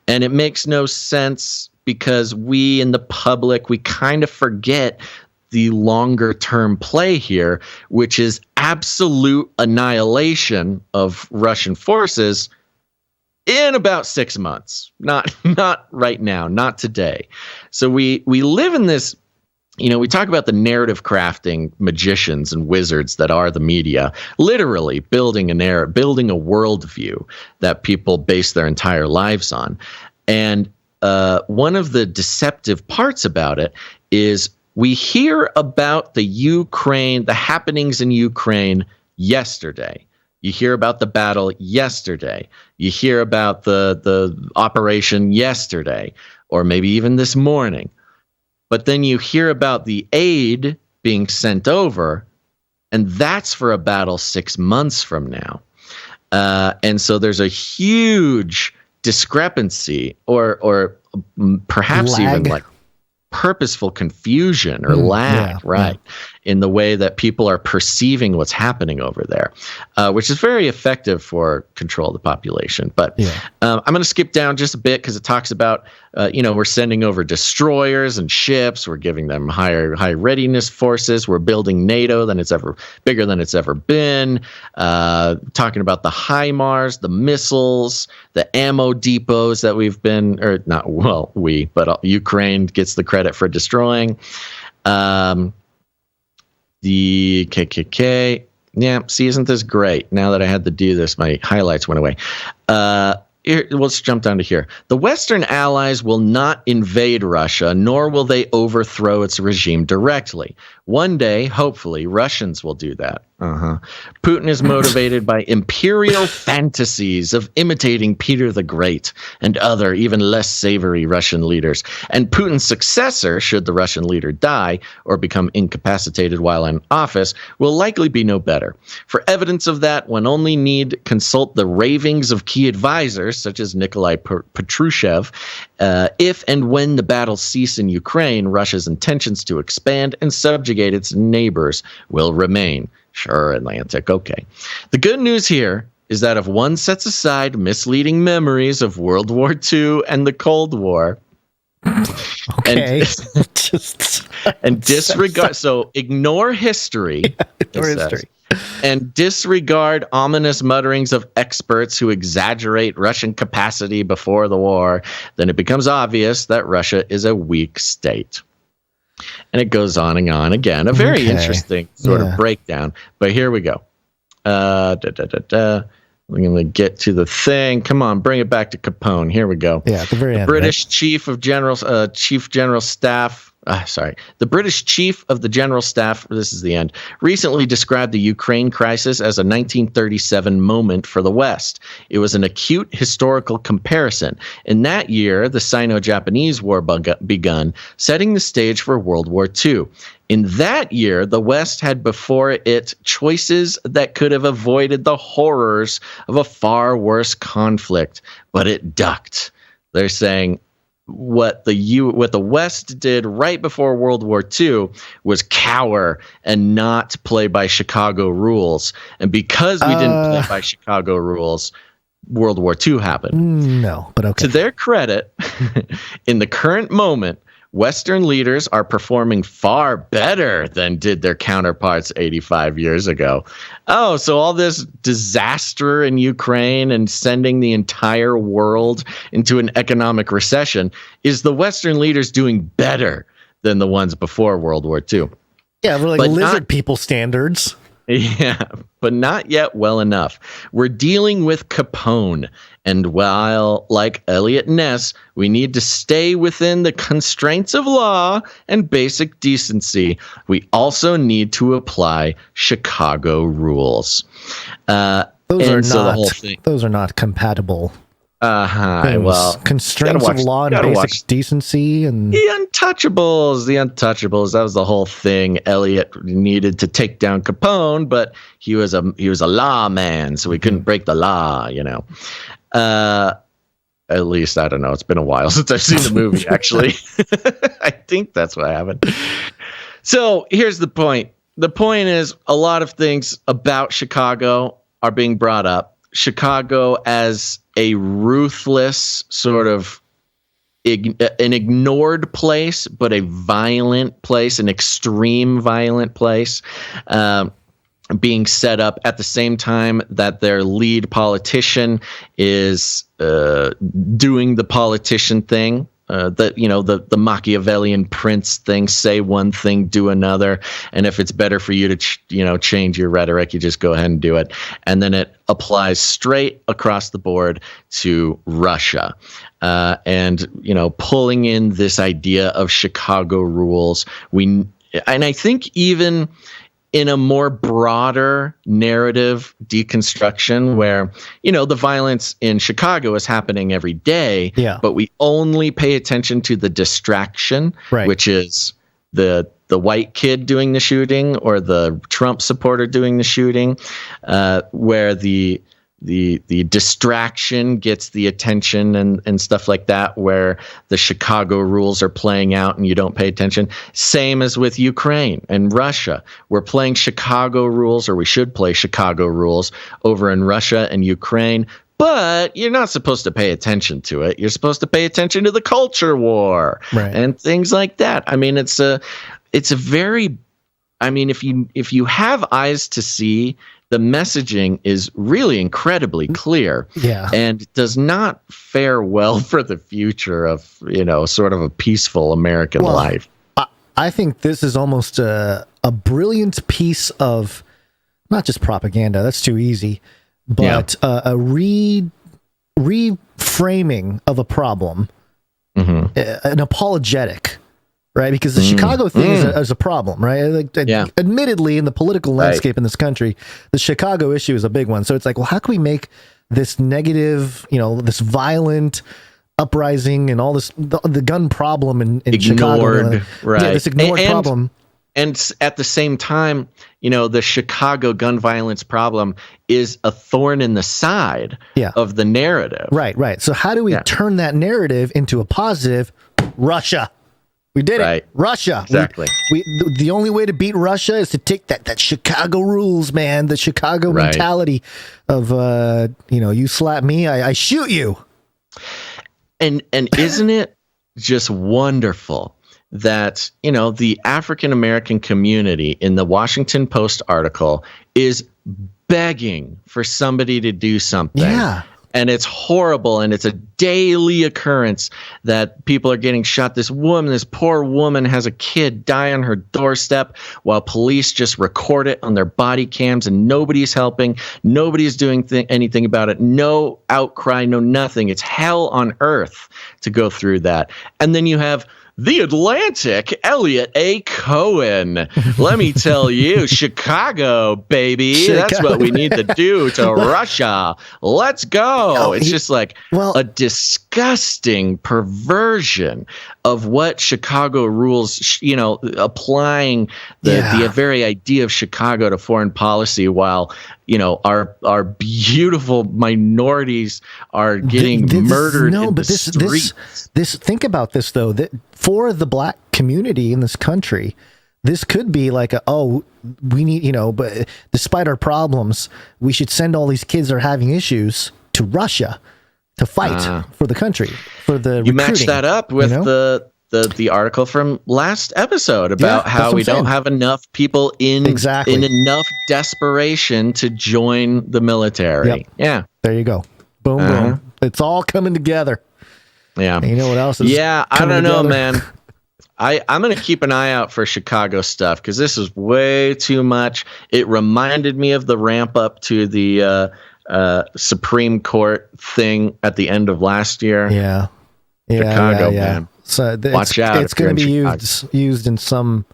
And it makes no sense because we in the public, we kind of forget the longer term play here, which is absolute annihilation of Russian forces in about 6 months, not right now, not today. So we live in this, we talk about the narrative crafting magicians and wizards that are the media, literally building a worldview that people base their entire lives on. And one of the deceptive parts about it is we hear about the happenings in Ukraine yesterday. You hear about the battle yesterday. You hear about the operation yesterday, or maybe even this morning. But then you hear about the aid being sent over, and that's for a battle 6 months from now. And so there's a huge discrepancy, or perhaps even like purposeful confusion or lag, in the way that people are perceiving what's happening over there, which is very effective for control of the population. But I'm going to skip down just a bit because it talks about, we're sending over destroyers and ships. We're giving them high readiness forces. We're building NATO bigger than it's ever been. Talking about the HIMARS, the missiles, the ammo depots that we've been, but Ukraine gets the credit for destroying. The KKK. Isn't this great? Now that I had to do this, my highlights went away. Here, let's jump down to here. The Western allies will not invade Russia, nor will they overthrow its regime directly. One day, hopefully, Russians will do that. Putin is motivated by imperial fantasies of imitating Peter the Great and other, even less savory Russian leaders. And Putin's successor, should the Russian leader die or become incapacitated while in office, will likely be no better. For evidence of that, one only need consult the ravings of key advisors, such as Nikolai Patrushev. If and when the battles cease in Ukraine, Russia's intentions to expand and subjugate its neighbors will remain. Sure, Atlantic, okay. The good news here is that if one sets aside misleading memories of World War II and the Cold War, okay, and disregard, so ignore history, and disregard ominous mutterings of experts who exaggerate Russian capacity before the war, then it becomes obvious that Russia is a weak state. And it goes on and on again. A very interesting sort of breakdown. But here we go. We're going to get to the thing. Come on, bring it back to Capone. Here we go. Yeah, at the very end. British Chief General Staff. The British Chief of the General Staff, this is the end, recently described the Ukraine crisis as a 1937 moment for the West. It was an acute historical comparison. In that year, the Sino-Japanese War begun, setting the stage for World War II. In that year, the West had before it choices that could have avoided the horrors of a far worse conflict, but it ducked. They're saying what the West did right before World War II was cower and not play by Chicago rules. And because we didn't play by Chicago rules, World War II happened. No, but okay. To their credit, in the current moment, Western leaders are performing far better than did their counterparts 85 years ago. Oh, so all this disaster in Ukraine and sending the entire world into an economic recession, is the Western leaders doing better than the ones before World War II? Yeah, we're like lizard people standards. Yeah, but not yet well enough. We're dealing with Capone. And while, like Eliot Ness, we need to stay within the constraints of law and basic decency, we also need to apply Chicago rules. Those are not compatible. Well, constraints of law and basic decency and the untouchables. That was the whole thing. Eliot needed to take down Capone, but he was a lawman, so he couldn't break the law. At least I don't know. It's been a while since I've seen the movie. Actually, I think that's what happened. So here's the point. The point is a lot of things about Chicago are being brought up. Chicago as a ruthless sort of an ignored place, but a violent place, an extreme violent place, being set up at the same time that their lead politician is doing the politician thing. The Machiavellian prince thing, say one thing, do another. And if it's better for you to, change your rhetoric, you just go ahead and do it. And then it applies straight across the board to Russia. And pulling in this idea of Chicago rules. And I think even in a more broader narrative deconstruction where, the violence in Chicago is happening every day, but we only pay attention to the distraction, which is the white kid doing the shooting or the Trump supporter doing the shooting, where the distraction gets the attention and stuff like that, where the Chicago rules are playing out and you don't pay attention. Same as with Ukraine and Russia. We're playing Chicago rules, or we should play Chicago rules over in Russia and Ukraine, but you're not supposed to pay attention to it. You're supposed to pay attention to the culture war and things like that. I mean, if you have eyes to see, the messaging is really incredibly clear, and does not fare well for the future of, sort of a peaceful American life. I think this is almost a brilliant piece of not just propaganda, that's too easy, but a reframing of a problem, an apologetic right? Because the Chicago thing is a problem, right? Like, admittedly, in the political landscape in this country, the Chicago issue is a big one. So it's like, well, how can we make this negative, this violent uprising and all this, the gun problem in Chicago, right? Yeah, this ignored problem. And at the same time, the Chicago gun violence problem is a thorn in the side of the narrative. Right. So how do we turn that narrative into a positive? Russia. We did it. Russia. Exactly. The only way to beat Russia is to take that Chicago rules, man. The Chicago mentality of, you slap me, I shoot you. And isn't it just wonderful that, the African American community in the Washington Post article is begging for somebody to do something. Yeah. And it's horrible, and it's a daily occurrence that people are getting shot. This poor woman has a kid die on her doorstep while police just record it on their body cams, and nobody's helping. Nobody's doing anything about it. No outcry, no nothing. It's hell on earth to go through that. And then you have The Atlantic, Elliot A. Cohen. Let me tell you, Chicago, baby. That's what we need to do to Russia. Let's go. It's just like a disgusting perversion of what Chicago rules, applying the very idea of Chicago to foreign policy while, our beautiful minorities are getting murdered in the streets. Think about this, though, that for the black community in this country, this could be like we need, but despite our problems, we should send all these kids that are having issues to Russia to fight for the country, for the You match that up with the article from last episode about how we don't have enough people in enough desperation to join the military. Yep. Yeah. There you go. Boom, boom. It's all coming together. Yeah. And you know what else is I don't know, together? man. I'm going to keep an eye out for Chicago stuff because this is way too much. It reminded me of the ramp up to the Supreme Court thing at the end of last year. Yeah. Chicago, man. So watch out. It's going to be used in some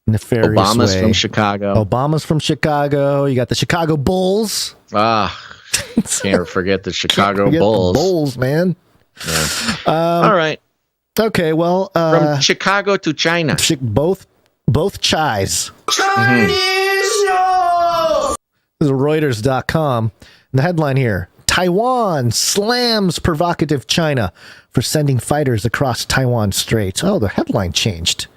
nefarious Obama's way. from Chicago. Obama's from Chicago. You got the Chicago Bulls. Can't forget the Chicago Bulls. The Bulls, man. Yeah. All right. Okay, well, from Chicago to China. Both Chais. Chinese This is Reuters.com. The headline here: Taiwan slams provocative China for sending fighters across Taiwan Strait. Oh, the headline changed.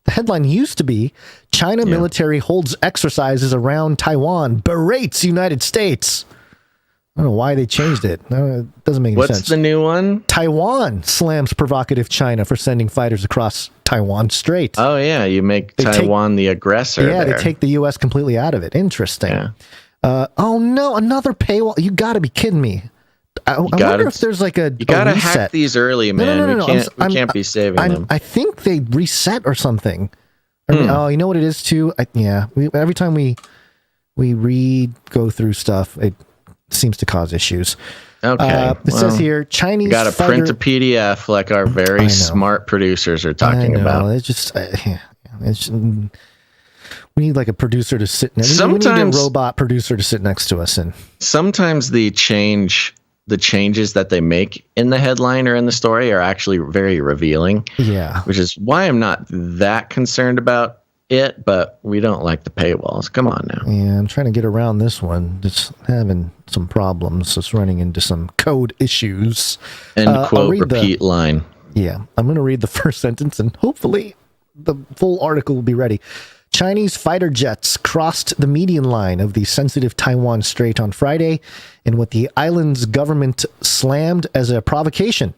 The headline used to be China military holds exercises around Taiwan, berates United States. I don't know why they changed it. No, it doesn't make any sense. What's the new one? Taiwan slams provocative China for sending fighters across Taiwan Strait. Oh, yeah. You make Taiwan the aggressor. Yeah, there. they take the U.S. completely out of it. Interesting. Yeah. Oh, no. Another paywall. You got to be kidding me. I wonder if there's like You got to hack these early, man. No. We can't be saving them. I think they reset or something. Oh, you know what it is, too? Every time we go through stuff, it seems to cause issues. Okay. It says here, Chinese got to print a PDF like our very smart producers are talking about. It's just, we need like a producer to sit next. We need a robot producer to sit next to us. And sometimes the changes that they make in the headline or in the story are actually very revealing. Yeah. Which is why I'm not that concerned about it, but we don't like the paywalls. Come on now. Yeah, I'm trying to get around this one. Just having some problems. Just running into some code issues. End quote, repeat line. Yeah, I'm going to read the first sentence and hopefully the full article will be ready. Chinese fighter jets crossed the median line of the sensitive Taiwan Strait on Friday in what the island's government slammed as a provocation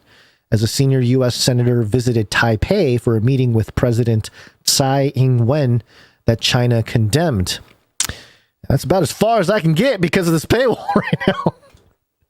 as a senior U.S. senator visited Taipei for a meeting with President Tsai Ing-wen that China condemned. That's about as far as I can get because of this paywall right now.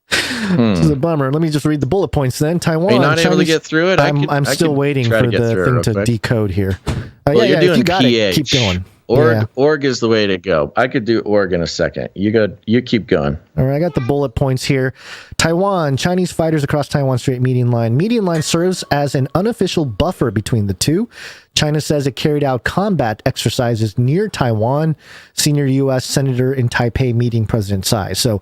This is a bummer. Let me just read the bullet points then. Taiwan. Are you not able to get through it? I'm still waiting for the thing to decode here. Well, you're doing PA. Keep going. Org is the way to go. I could do org in a second. You keep going. All right, I got the bullet points here. Taiwan, Chinese fighters across Taiwan Strait median line. Median line serves as an unofficial buffer between the two. China says it carried out combat exercises near Taiwan. Senior U.S. Senator in Taipei meeting President Tsai. So,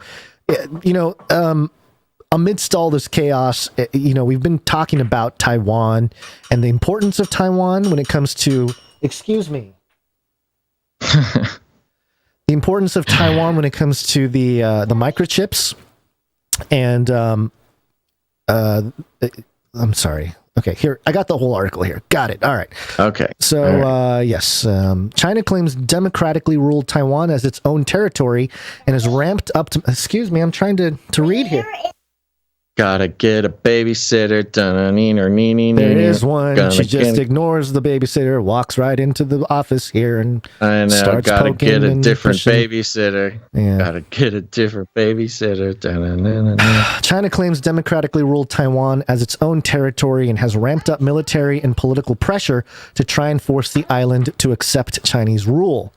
amidst all this chaos, we've been talking about Taiwan and the importance of Taiwan when it comes to, excuse me, the importance of Taiwan when it comes to the microchips. And I'm sorry. Okay, here, I got the whole article here. Got it. All right. Okay. So, yes, China claims democratically ruled Taiwan as its own territory and has ramped up to, excuse me, I'm trying to read here. Gotta get a babysitter. There is one. She just ignores the babysitter, walks right into the office here, and starts gotta poking get a and different pushing. babysitter. Yeah. Gotta get a different babysitter. China claims democratically ruled Taiwan as its own territory and has ramped up military and political pressure to try and force the island to accept Chinese rule.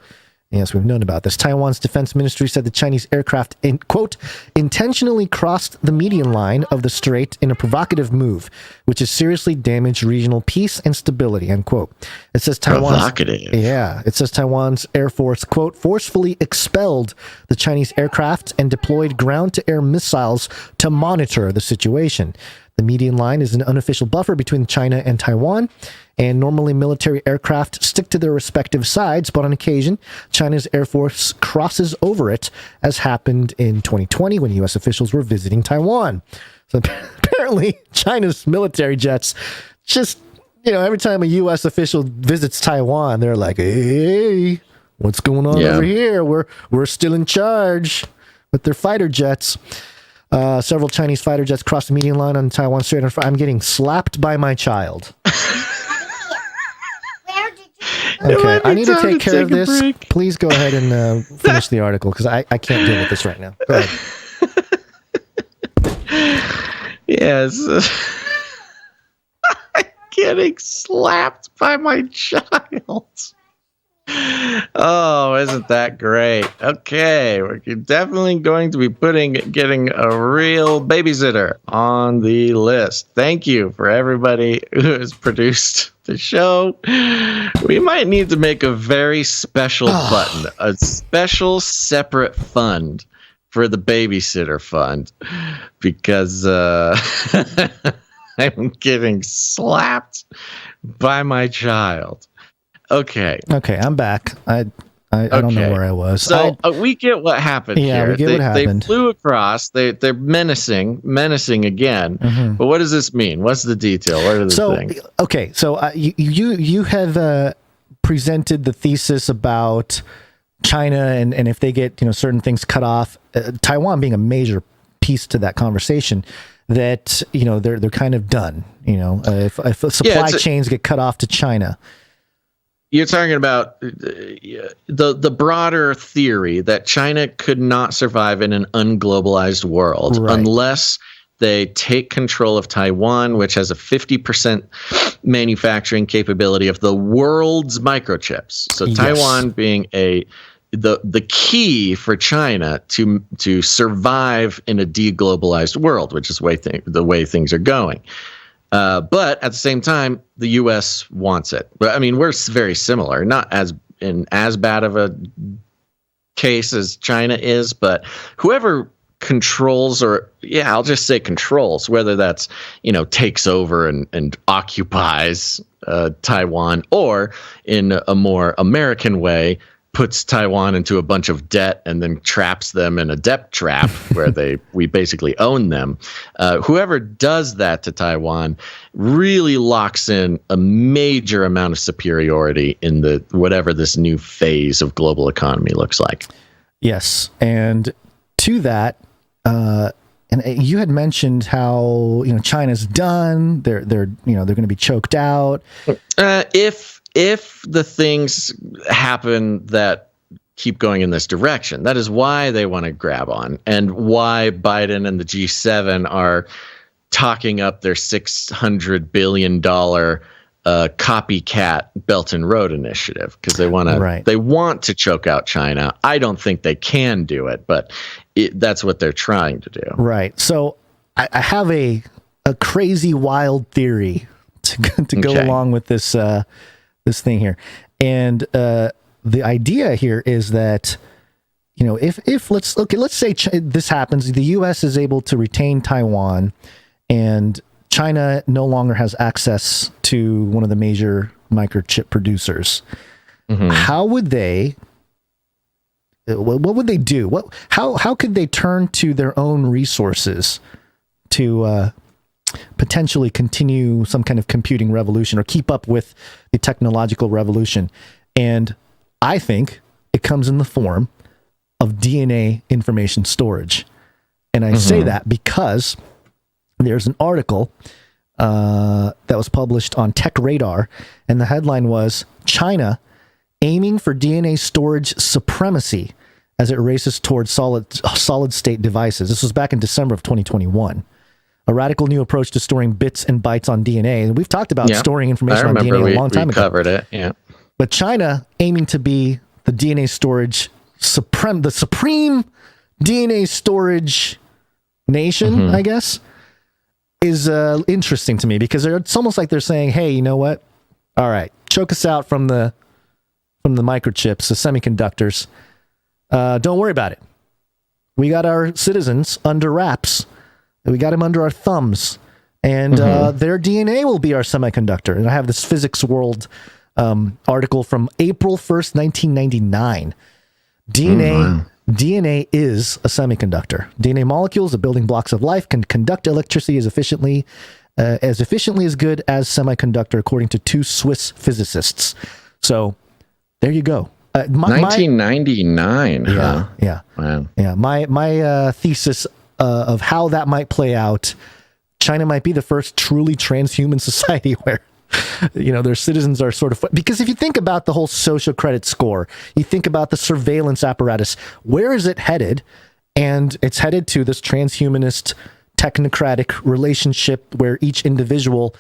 Yes, we've known about this. Taiwan's defense ministry said the Chinese aircraft, quote, intentionally crossed the median line of the strait in a provocative move, which has seriously damaged regional peace and stability, end quote. It says it says Taiwan's Air Force, quote, forcefully expelled the Chinese aircraft and deployed ground-to-air missiles to monitor the situation. The median line is an unofficial buffer between China and Taiwan, and normally military aircraft stick to their respective sides, but on occasion, China's Air Force crosses over it, as happened in 2020 when U.S. officials were visiting Taiwan. So apparently, China's military jets just, every time a U.S. official visits Taiwan, they're like, hey, what's going on over here? We're still in charge with their fighter jets. Several Chinese fighter jets crossed the median line on Taiwan Strait. I'm getting slapped by my child. Okay, I need to take care of this. Break. Please go ahead and finish the article because I can't deal with this right now. Go ahead. Yes. I'm getting slapped by my child. Oh, isn't that great? Okay, we're definitely going to be getting a real babysitter on the list. Thank you for everybody who has produced the show. We might need to make a very special button, a special separate fund for the babysitter fund, because I'm getting slapped by my child. Okay, I'm back. I don't know where I was. So we get what happened here. We get what happened. They flew across. They're menacing again. Mm-hmm. But what does this mean? What's the detail? What are the things? Okay, so you have presented the thesis about China and if they get certain things cut off, Taiwan being a major piece to that conversation. That they're kind of done. If supply chains get cut off to China. You're talking about the broader theory that China could not survive in an unglobalized world unless they take control of Taiwan, which has a 50% manufacturing capability of the world's microchips. So Taiwan being the key for China to survive in a deglobalized world, which is the way things are going. But at the same time, the U.S. wants it. But I mean, we're very similar, not as bad of a case as China is, but whoever controls, I'll just say controls, whether that's, takes over and occupies Taiwan, or in a more American way, puts Taiwan into a bunch of debt and then traps them in a debt trap where we basically own them. Whoever does that to Taiwan really locks in a major amount of superiority in whatever this new phase of global economy looks like. Yes, and to that, and you had mentioned how China's done. They're going to be choked out. If the things happen that keep going in this direction, that is why they want to grab on, and why Biden and the G7 are talking up their $600 billion copycat Belt and Road Initiative because they want to choke out China. I don't think they can do it, but that's what they're trying to do. Right. So I have a crazy, wild theory to go along with this this thing here, and the idea here is that, you know, if let's say this happens, the U.S. is able to retain Taiwan, and China no longer has access to one of the major microchip producers. Mm-hmm. How would they? What would they do? How could they turn to their own resources to potentially continue some kind of computing revolution or keep up with the technological revolution? And I think it comes in the form of DNA information storage. And I say that because there's an article that was published on Tech Radar, and the headline was China aiming for DNA storage supremacy as it races towards solid state devices. This was back in December of 2021. A radical new approach to storing bits and bytes on DNA. And we've talked about storing information on DNA a long time ago. We covered it, yeah. But China aiming to be the DNA storage the supreme DNA storage nation, I guess, is interesting to me because it's almost like they're saying, hey, you know what? All right, choke us out from the microchips, the semiconductors. Don't worry about it. We got our citizens under wraps. We got them under our thumbs. And their DNA will be our semiconductor. And I have this Physics World article from April 1st, 1999. DNA is a semiconductor. DNA molecules, the building blocks of life, can conduct electricity as efficiently as good as semiconductor, according to two Swiss physicists. So there you go. 1999. Yeah. Wow. Yeah. My thesis of how that might play out, China might be the first truly transhuman society where, you know, their citizens are sort of, because if you think about the whole social credit score, you think about the surveillance apparatus, where is it headed? And it's headed to this transhumanist technocratic relationship where each individual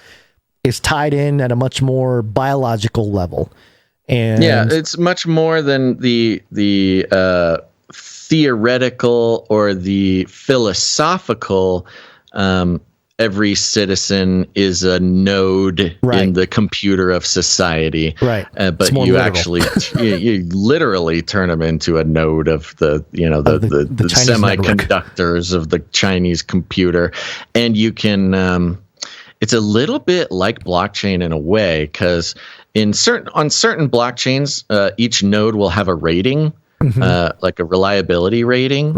is tied in at a much more biological level. And yeah, it's much more than the theoretical or the philosophical. Every citizen is a node in the computer of society, but you actually you literally turn them into a node of the semiconductors of the Chinese computer, and you can. It's a little bit like blockchain in a way, because on certain blockchains, each node will have a rating. Like a reliability rating,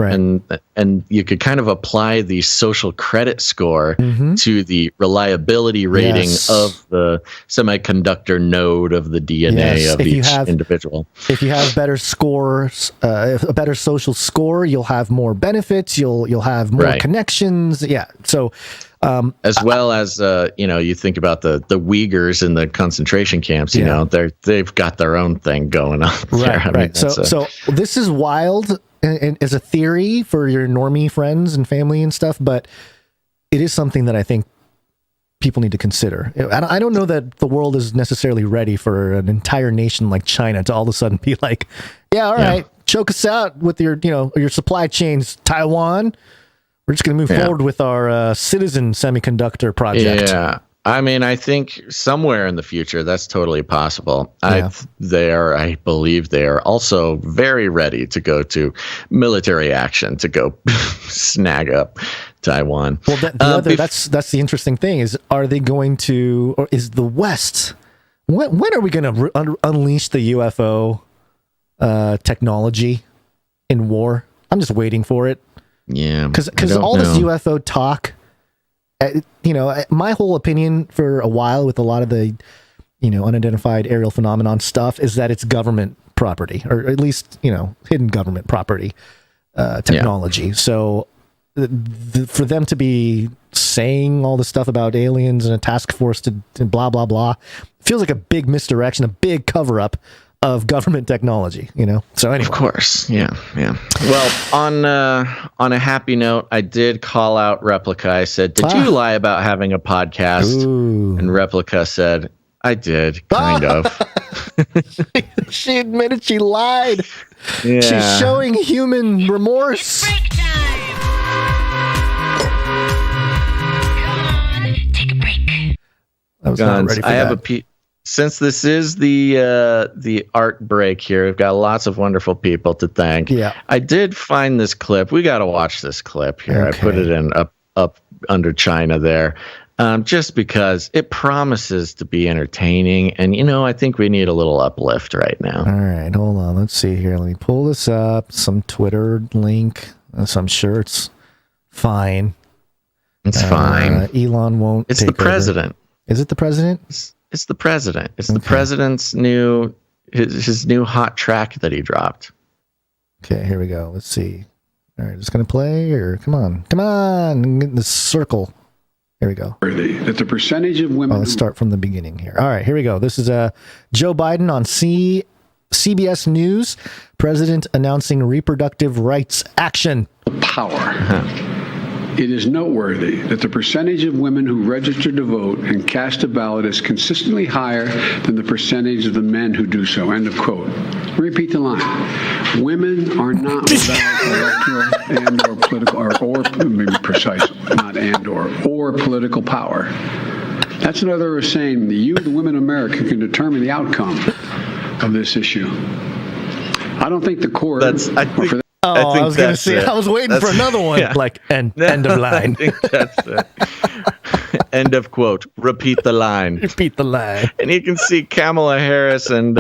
and you could kind of apply the social credit score to the reliability rating of the semiconductor node of the DNA of each individual. If you have better scores, a better social score, you'll have more benefits. You'll have more connections. Yeah. So. As well as you think about the Uyghurs in the concentration camps. You know, they've got their own thing going on. Right. So this is wild and as a theory for your normie friends and family and stuff, but it is something that I think people need to consider. I don't know that the world is necessarily ready for an entire nation like China to all of a sudden be like, all right, choke us out with your supply chains, Taiwan. We're just going to move forward with our citizen semiconductor project. Yeah. I mean, I think somewhere in the future, that's totally possible. I believe they are also very ready to go to military action to go snag up Taiwan. Well, that's the interesting thing is, are they going to, or is the West, when are we going to unleash the UFO technology in war? I'm just waiting for it. Yeah, because all this UFO talk, my whole opinion for a while with a lot of the, unidentified aerial phenomenon stuff is that it's government property, or at least, hidden government property technology. Yeah. So for them to be saying all the stuff about aliens and a task force to blah, blah, blah, feels like a big misdirection, a big cover up of government technology, So anyway. Of course. Yeah. Well, on a happy note, I did call out Replica. I said, did you lie about having a podcast? Ooh. And Replica said, I did, kind of. She admitted she lied. Yeah. She's showing human remorse. I was not ready for I have that. Since this is the art break here, we've got lots of wonderful people to thank. Yeah. I did find this clip. We got to watch this clip here. Okay. I put it in up under China there, just because it promises to be entertaining. And, I think we need a little uplift right now. All right, hold on. Let's see here. Let me pull this up. Some Twitter link. So I'm sure it's fine. It's fine. Elon won't. It's the president. Is it the president? It's the president. It's the president's his new hot track that he dropped. Okay, here we go. Let's see. All right, it's going to play, or come on. Get in the circle. Here we go. That the percentage of women. Let's start from the beginning here. All right, here we go. This is Joe Biden on CBS News. President announcing reproductive rights action. Power. It is noteworthy that the percentage of women who register to vote and cast a ballot is consistently higher than the percentage of the men who do so. End of quote. Repeat the line. Women are not without electoral and or political, or let me be precise, not and or political power. That's what others are saying. The women of America, can determine the outcome of this issue. I don't think the court. I was going to say, I was waiting for another one, end of line. I think that's it. End of quote. Repeat the line. Repeat the line. And you can see Kamala Harris and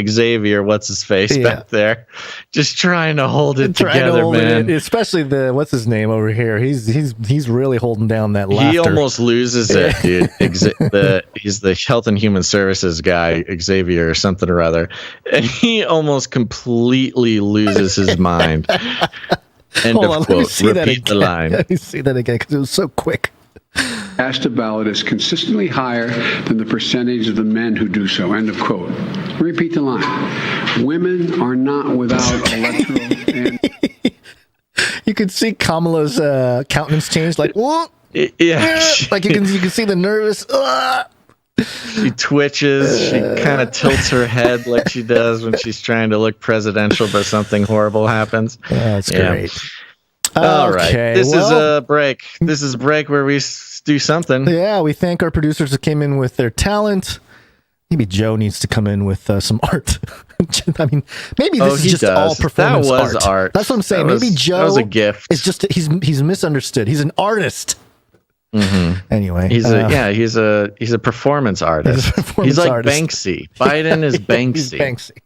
Xavier, what's his face back there, just trying to hold it together, man. Especially what's his name over here. He's really holding down that laughter. He almost loses it, dude. He's the Health and Human Services guy, Xavier or something or other, and he almost completely loses his mind. End of quote. Repeat the line. Let me see that again because it was so quick. Cast a ballot is consistently higher than the percentage of the men who do so. End of quote. Repeat the line. Women are not without electoral and. You could see Kamala's countenance change, like what? Yeah, like you can see the nervous. She twitches. She kind of tilts her head like she does when she's trying to look presidential, but something horrible happens. That's great. All right. This is a break. This is a break where we do something. Yeah, we thank our producers that came in with their talent. Maybe Joe needs to come in with some art. I mean, maybe this is just all performance art. That was art. That's what I'm saying. Maybe Joe. That was a gift. It's just he's misunderstood. He's an artist. Mm-hmm. Anyway, he's a performance artist. He's like Banksy. Biden is Banksy. He's Banksy.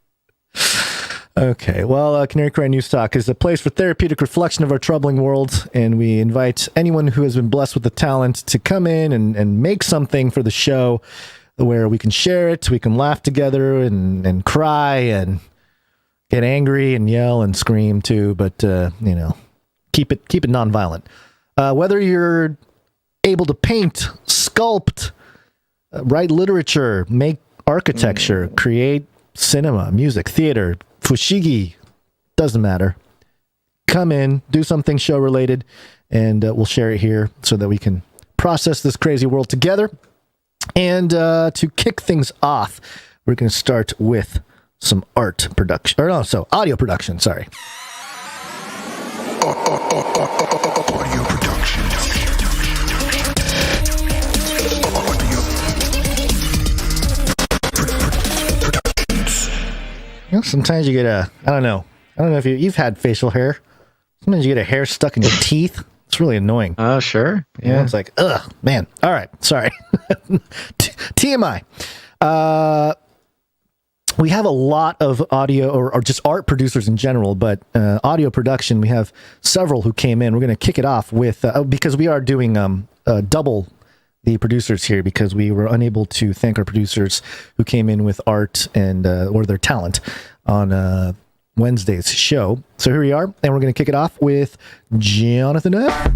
Okay, well, Canary Cry News Talk is a place for therapeutic reflection of our troubling world, and we invite anyone who has been blessed with the talent to come in and make something for the show where we can share it, we can laugh together and cry and get angry and yell and scream too, but keep it nonviolent. Whether you're able to paint, sculpt, write literature, make architecture, create cinema, music, theater, fushigi, doesn't matter. Come in, do something show related, and we'll share it here so that we can process this crazy world together. And to kick things off, we're going to start with some audio production, sorry. Audio production. Sometimes you get I don't know if you've had facial hair. Sometimes you get a hair stuck in your teeth. It's really annoying. Oh, sure. Yeah. It's like, ugh, man. All right. Sorry. TMI. We have a lot of audio or just art producers in general, but audio production, we have several who came in. We're going to kick it off with, because we are doing double the producers here because we were unable to thank our producers who came in with art and or their talent on Wednesday's show. So here we are, and we're going to kick it off with Jonathan F.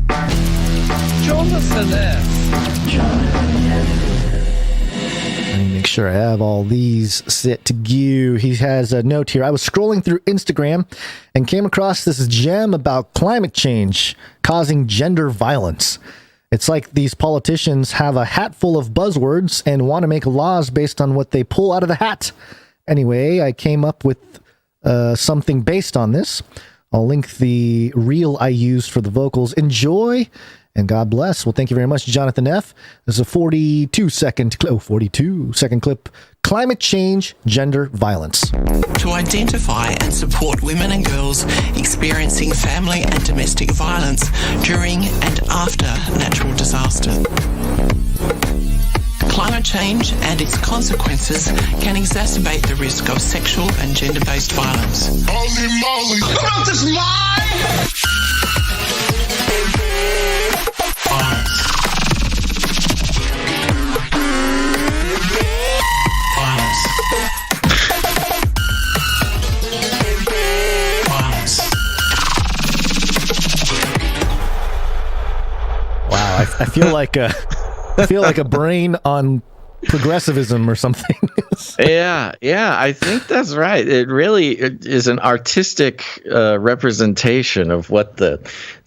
Let me make sure I have all these set to go. He has a note here. I was scrolling through Instagram and came across this gem about climate change causing gender violence. It's like these politicians have a hat full of buzzwords and want to make laws based on what they pull out of the hat. Anyway, I came up with something based on this. I'll link the reel I used for the vocals. Enjoy, and God bless. Well, thank you very much, Jonathan F. This is a 42-second clip. Climate change, gender violence. To identify and support women and girls experiencing family and domestic violence during and after natural disaster. Climate change and its consequences can exacerbate the risk of sexual and gender-based violence. Holy moly! Who wrote this line? Wow, I feel like a brain on progressivism or something. Yeah, I think that's right. It really is an artistic representation of what the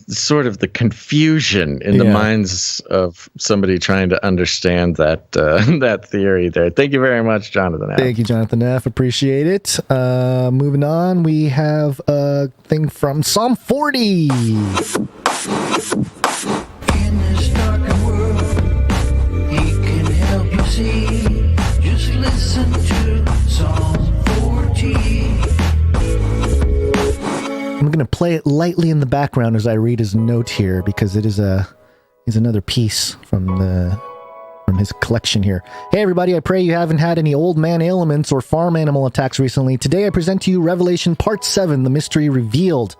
sort of the confusion in the minds of somebody trying to understand that that theory there. Thank you very much, Jonathan F. Thank you, Jonathan F. Appreciate it. Moving on, we have a thing from Psalm 40. Just listen to Psalm 40. I'm going to play it lightly in the background as I read his note here because it is another piece from his collection here. Hey everybody, I pray you haven't had any old man ailments or farm animal attacks recently. Today I present to you Revelation Part 7, The Mystery Revealed.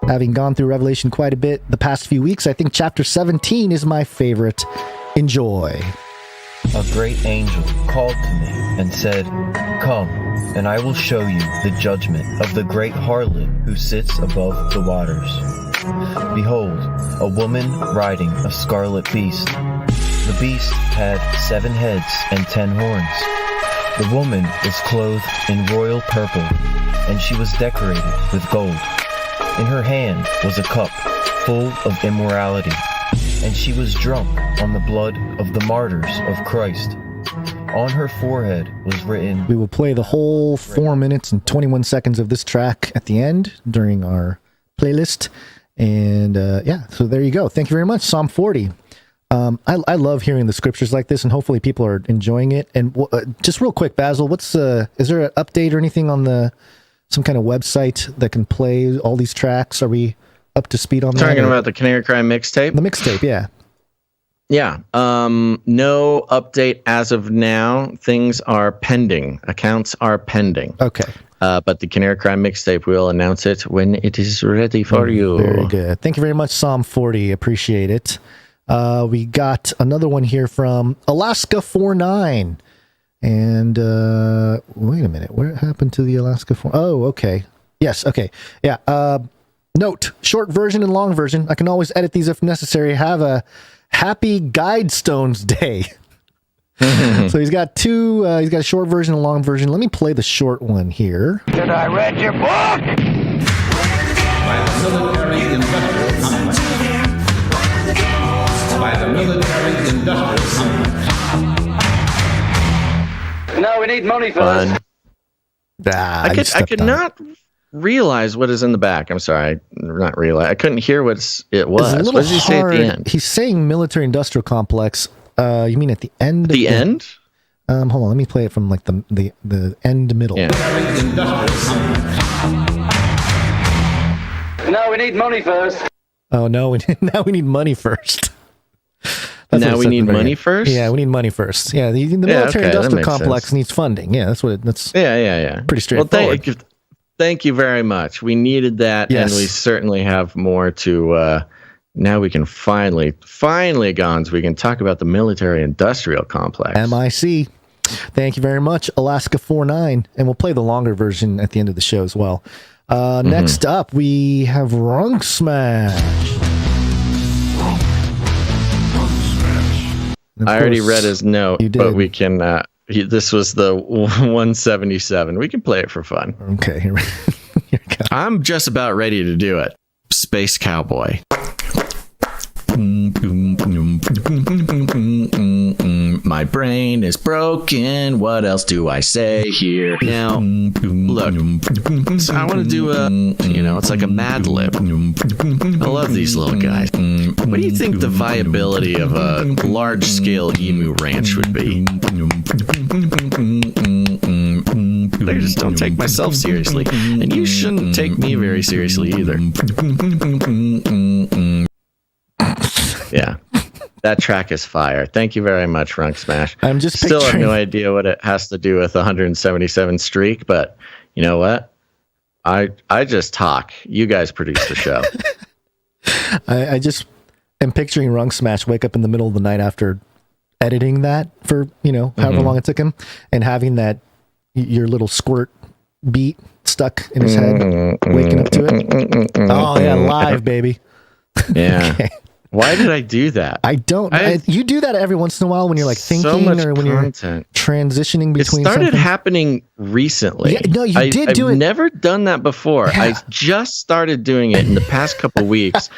Having gone through Revelation quite a bit the past few weeks, I think chapter 17 is my favorite. Enjoy. A great angel called to me and said, "Come, and I will show you the judgment of the great harlot who sits above the waters. Behold, a woman riding a scarlet beast. The beast had 7 heads and 10 horns. The woman was clothed in royal purple, and she was decorated with gold. In her hand was a cup full of immorality, and she was drunk on the blood of the martyrs of Christ. On her forehead was written..." We will play the whole 4 minutes and 21 seconds of this track at the end during our playlist. And so there you go. Thank you very much, Psalm 40. I love hearing the scriptures like this, and hopefully people are enjoying it. And just real quick, Basil, is there an update or anything on some kind of website that can play all these tracks? Are we up to speed on that? Talking about the Canary Cry mixtape? The mixtape, yeah. Yeah. No update as of now. Things are pending. Accounts are pending. Okay. But the Canary Cry mixtape will announce it when it is ready for you. Very good. Thank you very much, Psalm 40. Appreciate it. We got another one here from Alaska 49. And wait a minute. What happened to the Alaska 4? Oh, okay. Yes, okay. Yeah. Note, short version and long version. I can always edit these if necessary. Have a happy Guidestones Day. So he's got two. He's got a short version and a long version. Let me play the short one here. Did I read your book? By the military industrial complex. By the military industrial complex. No, we need money first. I could not realize what is in the back. I'm sorry, not realize. I couldn't hear what it was. What does he say at the end? He's saying military industrial complex. You mean at the end? The end? Hold on, let me play it from like the end middle. Yeah. No, we need money first. Oh no, now we need money first. Now we need money first? Yeah, we need money first. Yeah, the military industrial complex needs funding. Yeah, that's yeah. Pretty straightforward. Well, thank you very much. We needed that, yes. And we certainly have more to. Now we can finally, Gonz, we can talk about the military industrial complex. MIC. Thank you very much, Alaska 49, and we'll play the longer version at the end of the show as well. Next up, we have Runk Smash. I already read his note, but we can. This was the 177. We can play it for fun. Okay, here we go. I'm just about ready to do it. Space Cowboy. My brain is broken. What else do I say here? Now, look, I want to do it's like a Mad Lib. I love these little guys. What do you think the viability of a large-scale emu ranch would be? I just don't take myself seriously, and you shouldn't take me very seriously either. Yeah, that track is fire. Thank you very much, Runk Smash. I'm just still have picturing- no idea what it has to do with 177 streak, but you know what? I just talk. You guys produce the show. I just am picturing Runk Smash wake up in the middle of the night after editing that for, however long it took him, and having that your little squirt beat stuck in his head, waking up to it. Oh yeah, live, baby. Yeah. Okay. Why did I do that? I don't. You do that every once in a while when you're like thinking, so much or when content. You're transitioning between. It started something. happening recently. Yeah, no, you did do it. I've never done that before. Yeah. I just started doing it in the past couple weeks,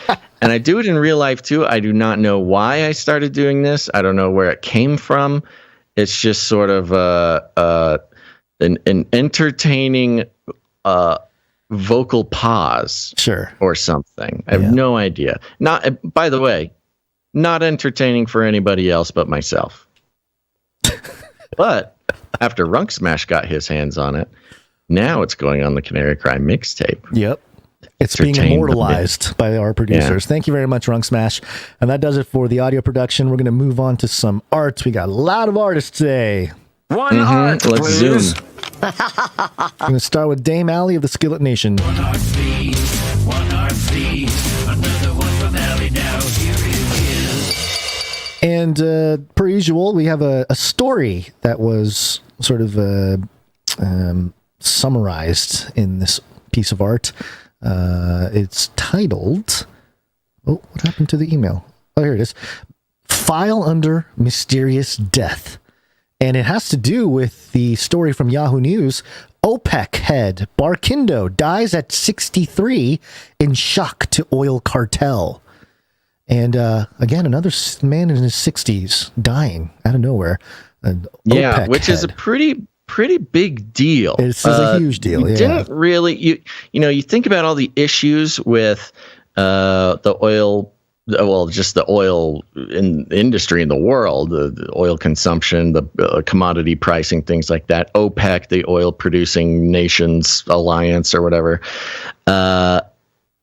and I do it in real life too. I do not know why I started doing this. I don't know where it came from. It's just sort of an entertaining vocal pause, sure, or something. I have no idea. Not, by the way, not entertaining for anybody else but myself. But after Runk Smash got his hands on it, now it's going on the Canary Cry mixtape. Yep. It's being immortalized by our producers. Yeah. Thank you very much, Runk Smash. And that does it for the audio production. We're going to move on to some arts. We got a lot of artists today. One art, Let's please. zoom. I'm going to start with Dame Allie of the Skillet Nation. One art, please. Another one from Allie now. Here it is. And per usual, we have a story that was sort of summarized in this piece of art. It's titled... Oh, what happened to the email? Oh, here it is. File Under Mysterious Death. And it has to do with the story from Yahoo News. OPEC head Barkindo dies at 63 in shock to oil cartel. And again, another man in his 60s dying out of nowhere. Yeah, OPEC which head. is a pretty big deal. It's a huge deal. You didn't really you think about all the issues with the oil. Well, just the oil industry in the world, the oil consumption, the commodity pricing, things like that. OPEC, the oil producing nations alliance or whatever.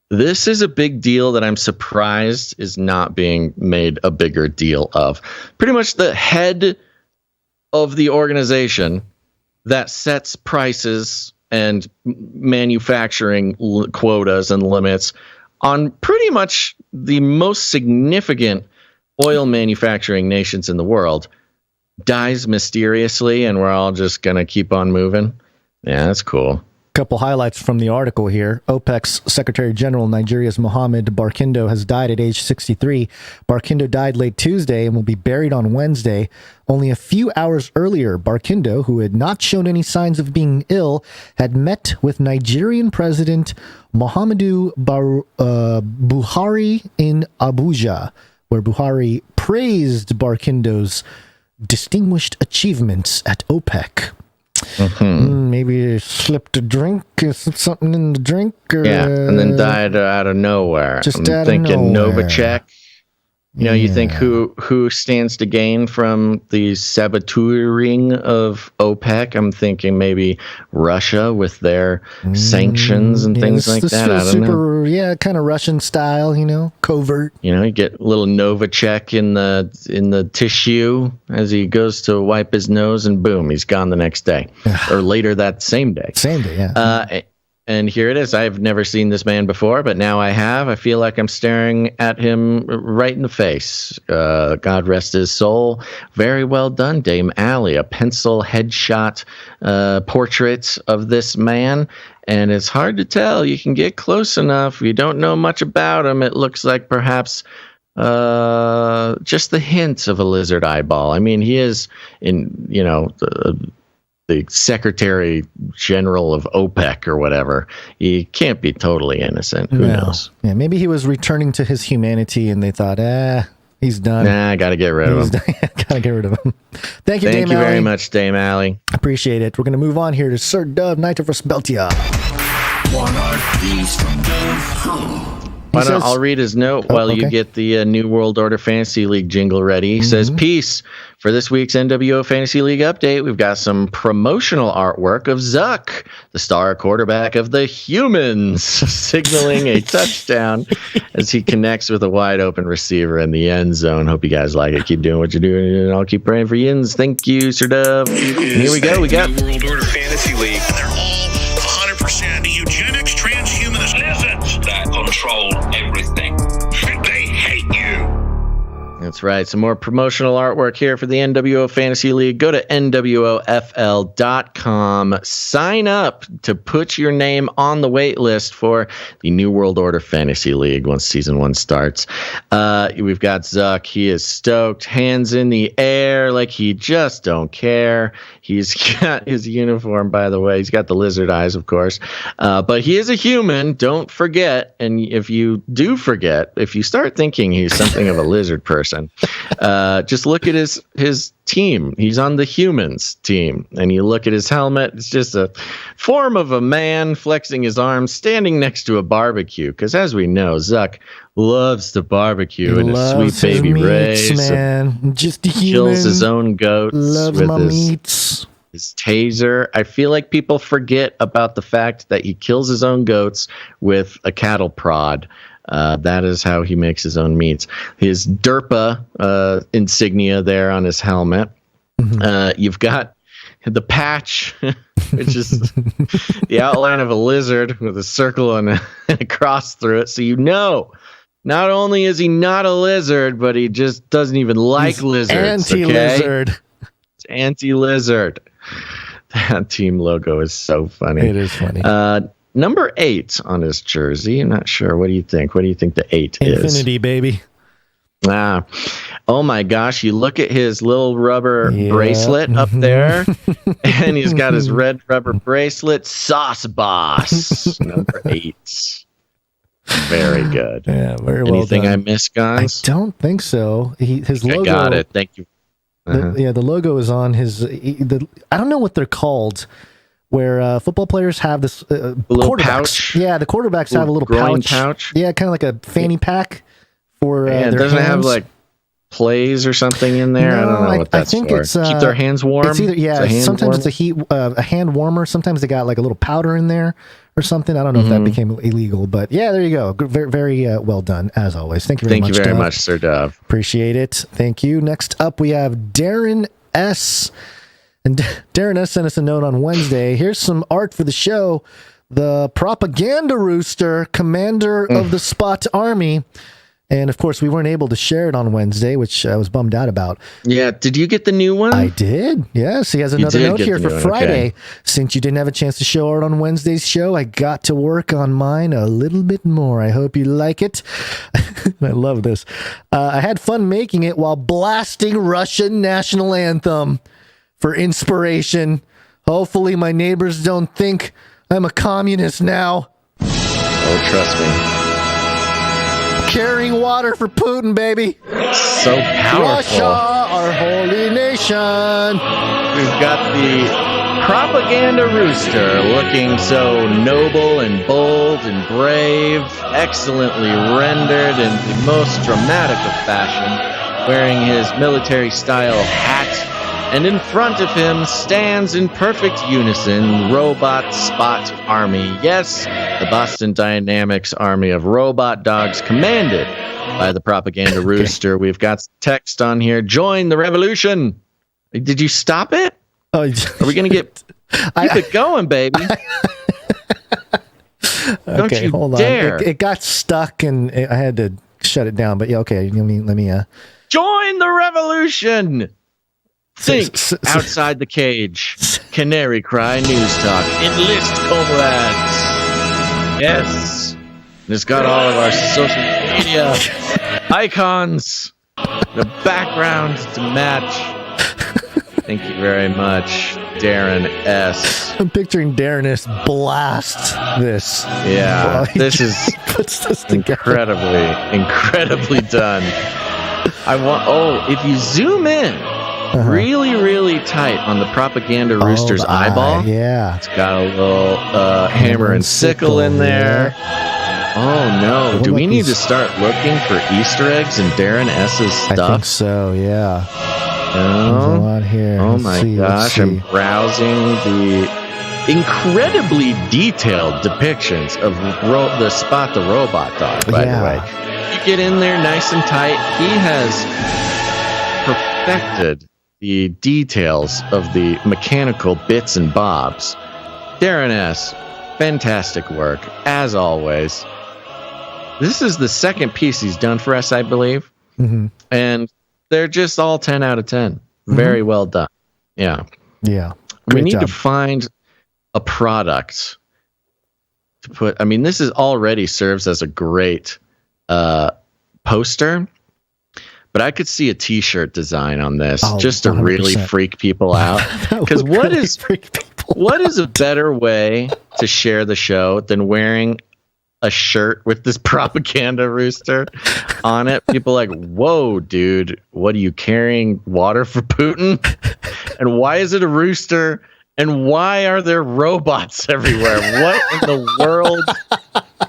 This is a big deal that I'm surprised is not being made a bigger deal of. Pretty much the head of the organization that sets prices and manufacturing quotas and limits on pretty much the most significant oil manufacturing nations in the world, dies mysteriously, and we're all just going to keep on moving. Yeah, that's cool. Couple highlights from the article here. OPEC's Secretary General, Nigeria's Mohammed Barkindo, has died at age 63. Barkindo died late Tuesday and will be buried on Wednesday. Only a few hours earlier, Barkindo, who had not shown any signs of being ill, had met with Nigerian President Muhammadu Buhari in Abuja, where Buhari praised Barkindo's distinguished achievements at OPEC. Maybe slipped a drink, slipped something in the drink. Or, yeah, and then died out of nowhere. Just I'm out thinking of nowhere. Novacek. You think who stands to gain from the saboteuring of OPEC? I'm thinking maybe Russia with their sanctions and things like that. I don't know. Yeah, kind of Russian style, covert. You get a little Novacek in the tissue as he goes to wipe his nose, and boom, he's gone the next day, or later that same day. Same day, yeah. And here it is. I've never seen this man before, but now I have. I feel like I'm staring at him right in the face. God rest his soul. Very well done, Dame Allie. A pencil headshot portrait of this man. And it's hard to tell. You can get close enough. You don't know much about him. It looks like perhaps just the hint of a lizard eyeball. I mean, he is in, the Secretary General of OPEC or whatever. He can't be totally innocent. Who knows? Yeah, maybe he was returning to his humanity and they thought, He's done. Nah, I gotta get rid of him. Gotta get rid of him. Thank you, Thank Dame you Allie. very much, Dame Allie. Appreciate it. We're going to move on here to Sir Dove, Nitro vs. Beltia. I'll read his note while you get the New World Order Fantasy League jingle ready. He says, peace. For this week's NWO Fantasy League update, we've got some promotional artwork of Zuck, the star quarterback of the Humans, signaling a touchdown as he connects with a wide open receiver in the end zone. Hope you guys like it. Keep doing what you're doing, and I'll keep praying for yins. Thank you, Sir Dove. And here we go. We got New World Order Fantasy League. They're all 100% eugenics transhumanist lizards that control everything. They hate you. That's right. Some more promotional artwork here for the NWO Fantasy League. Go to nwofl.com. Sign up to put your name on the wait list for the New World Order Fantasy League once Season 1 starts. We've got Zuck. He is stoked. Hands in the air like he just don't care. He's got his uniform, by the way. He's got the lizard eyes, of course. But he is a human. Don't forget. And if you do forget, if you start thinking he's something of a lizard person, just look at his team. He's on the Humans team. And you look at his helmet. It's just a form of a man flexing his arms, standing next to a barbecue. Because as we know, Zuck loves to barbecue in his sweet baby Ray. Man. Just a human. Kills his own goats Loves with my meats. his taser. I feel like people forget about the fact that he kills his own goats with a cattle prod. That is how he makes his own meats. His Derpa insignia there on his helmet. You've got the patch, which is the outline of a lizard with a circle and a cross through it. So you know, not only is he not a lizard, but he just doesn't even like lizards. Anti-lizard. Okay? It's anti-lizard. That team logo is so funny. It is funny. Number 8 on his jersey. I'm not sure. What do you think? What do you think the 8 is? Infinity, baby. Oh my gosh. You look at his little rubber bracelet up there, and he's got his red rubber bracelet. Sauce Boss. Number 8. Very good. Yeah, very well Anything done. I missed, Gonz? I don't think so. His logo. I got it. Thank you. The logo is on his. I don't know what they're called. Where football players have this little pouch. Yeah, the quarterbacks have a little pouch. Yeah, kind of like a fanny pack for their it doesn't hands. have like plays or something in there. I don't know what that's think for. It's keep their hands warm. It's either sometimes it's a hand warmer. Sometimes they got like a little powder in there or something. I don't know if that became illegal, but yeah, there you go. Very, very well done as always. Thank you very much. Thank you very much, Sir Dove. Appreciate it. Thank you. Next up, we have Darren S. And Darren S. sent us a note on Wednesday. Here's some art for the show. The propaganda rooster, commander of the Spot Army. And of course, we weren't able to share it on Wednesday, which I was bummed out about. Yeah. Did you get the new one? I did. Yes. He has another note here for Friday. Okay. Since you didn't have a chance to show art on Wednesday's show, I got to work on mine a little bit more. I hope you like it. I love this. I had fun making it while blasting Russian national anthem. For inspiration. Hopefully my neighbors don't think I'm a communist now. Oh, trust me. Carrying water for Putin, baby. So powerful. Russia, our holy nation. We've got the propaganda rooster looking so noble and bold and brave, excellently rendered in the most dramatic of fashion, wearing his military-style hat. And in front of him stands in perfect unison Robot Spot Army. Yes, the Boston Dynamics army of robot dogs commanded by the propaganda rooster. We've got text on here. Join the revolution. Did you stop it? Are we going to get... Keep it going, baby. Don't you hold dare. On. It got stuck and I had to shut it down. But yeah, okay. Let me Join the revolution. Think outside the cage. Canary Cry News Talk. Enlist comrades. Yes. And it's got all of our social media icons, the background to match. Thank you very much, Darren S. I'm picturing Darren S. blast this. Yeah, this is incredibly done. if you zoom in really, really tight on the propaganda rooster's eyeball, it's got a little hammer and sickle in there. Oh no! Do we need to start looking for Easter eggs in Darren S's stuff? I think so. Yeah. No. There's a lot here. Oh Let's my see, gosh! I'm browsing the incredibly detailed depictions of the Spot the Robot Dog. By the way, you get in there nice and tight. He has perfected the details of the mechanical bits and bobs. Darren S., fantastic work as always. This is the second piece he's done for us, I believe. Mm-hmm. And they're just all 10 out of 10. Very well done. Yeah. Yeah. We need to find a product to put. I mean, this is already serves as a great poster, but I could see a t-shirt design on this just to 100%. really freak people out. Because what is a better way to share the show than wearing a shirt with this propaganda rooster on it? People are like, whoa, dude, what are you carrying? Water for Putin? And why is it a rooster? And why are there robots everywhere? What in the world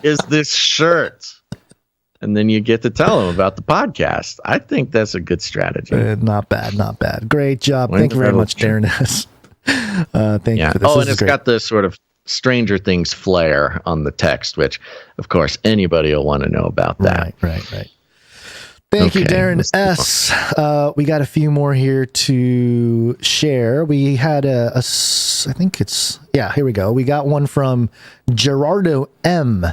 is this shirt? And then you get to tell them about the podcast. I think that's a good strategy. Not bad, not bad. Great job. Thank you very much, Darren S. Thank you for this. Oh, This and is it's great. got the sort of Stranger Things flair on the text, which, of course, anybody will want to know about that. Right. Thank you, Darren S. We got a few more here to share. We had I think it's, here we go. We got one from Gerardo M.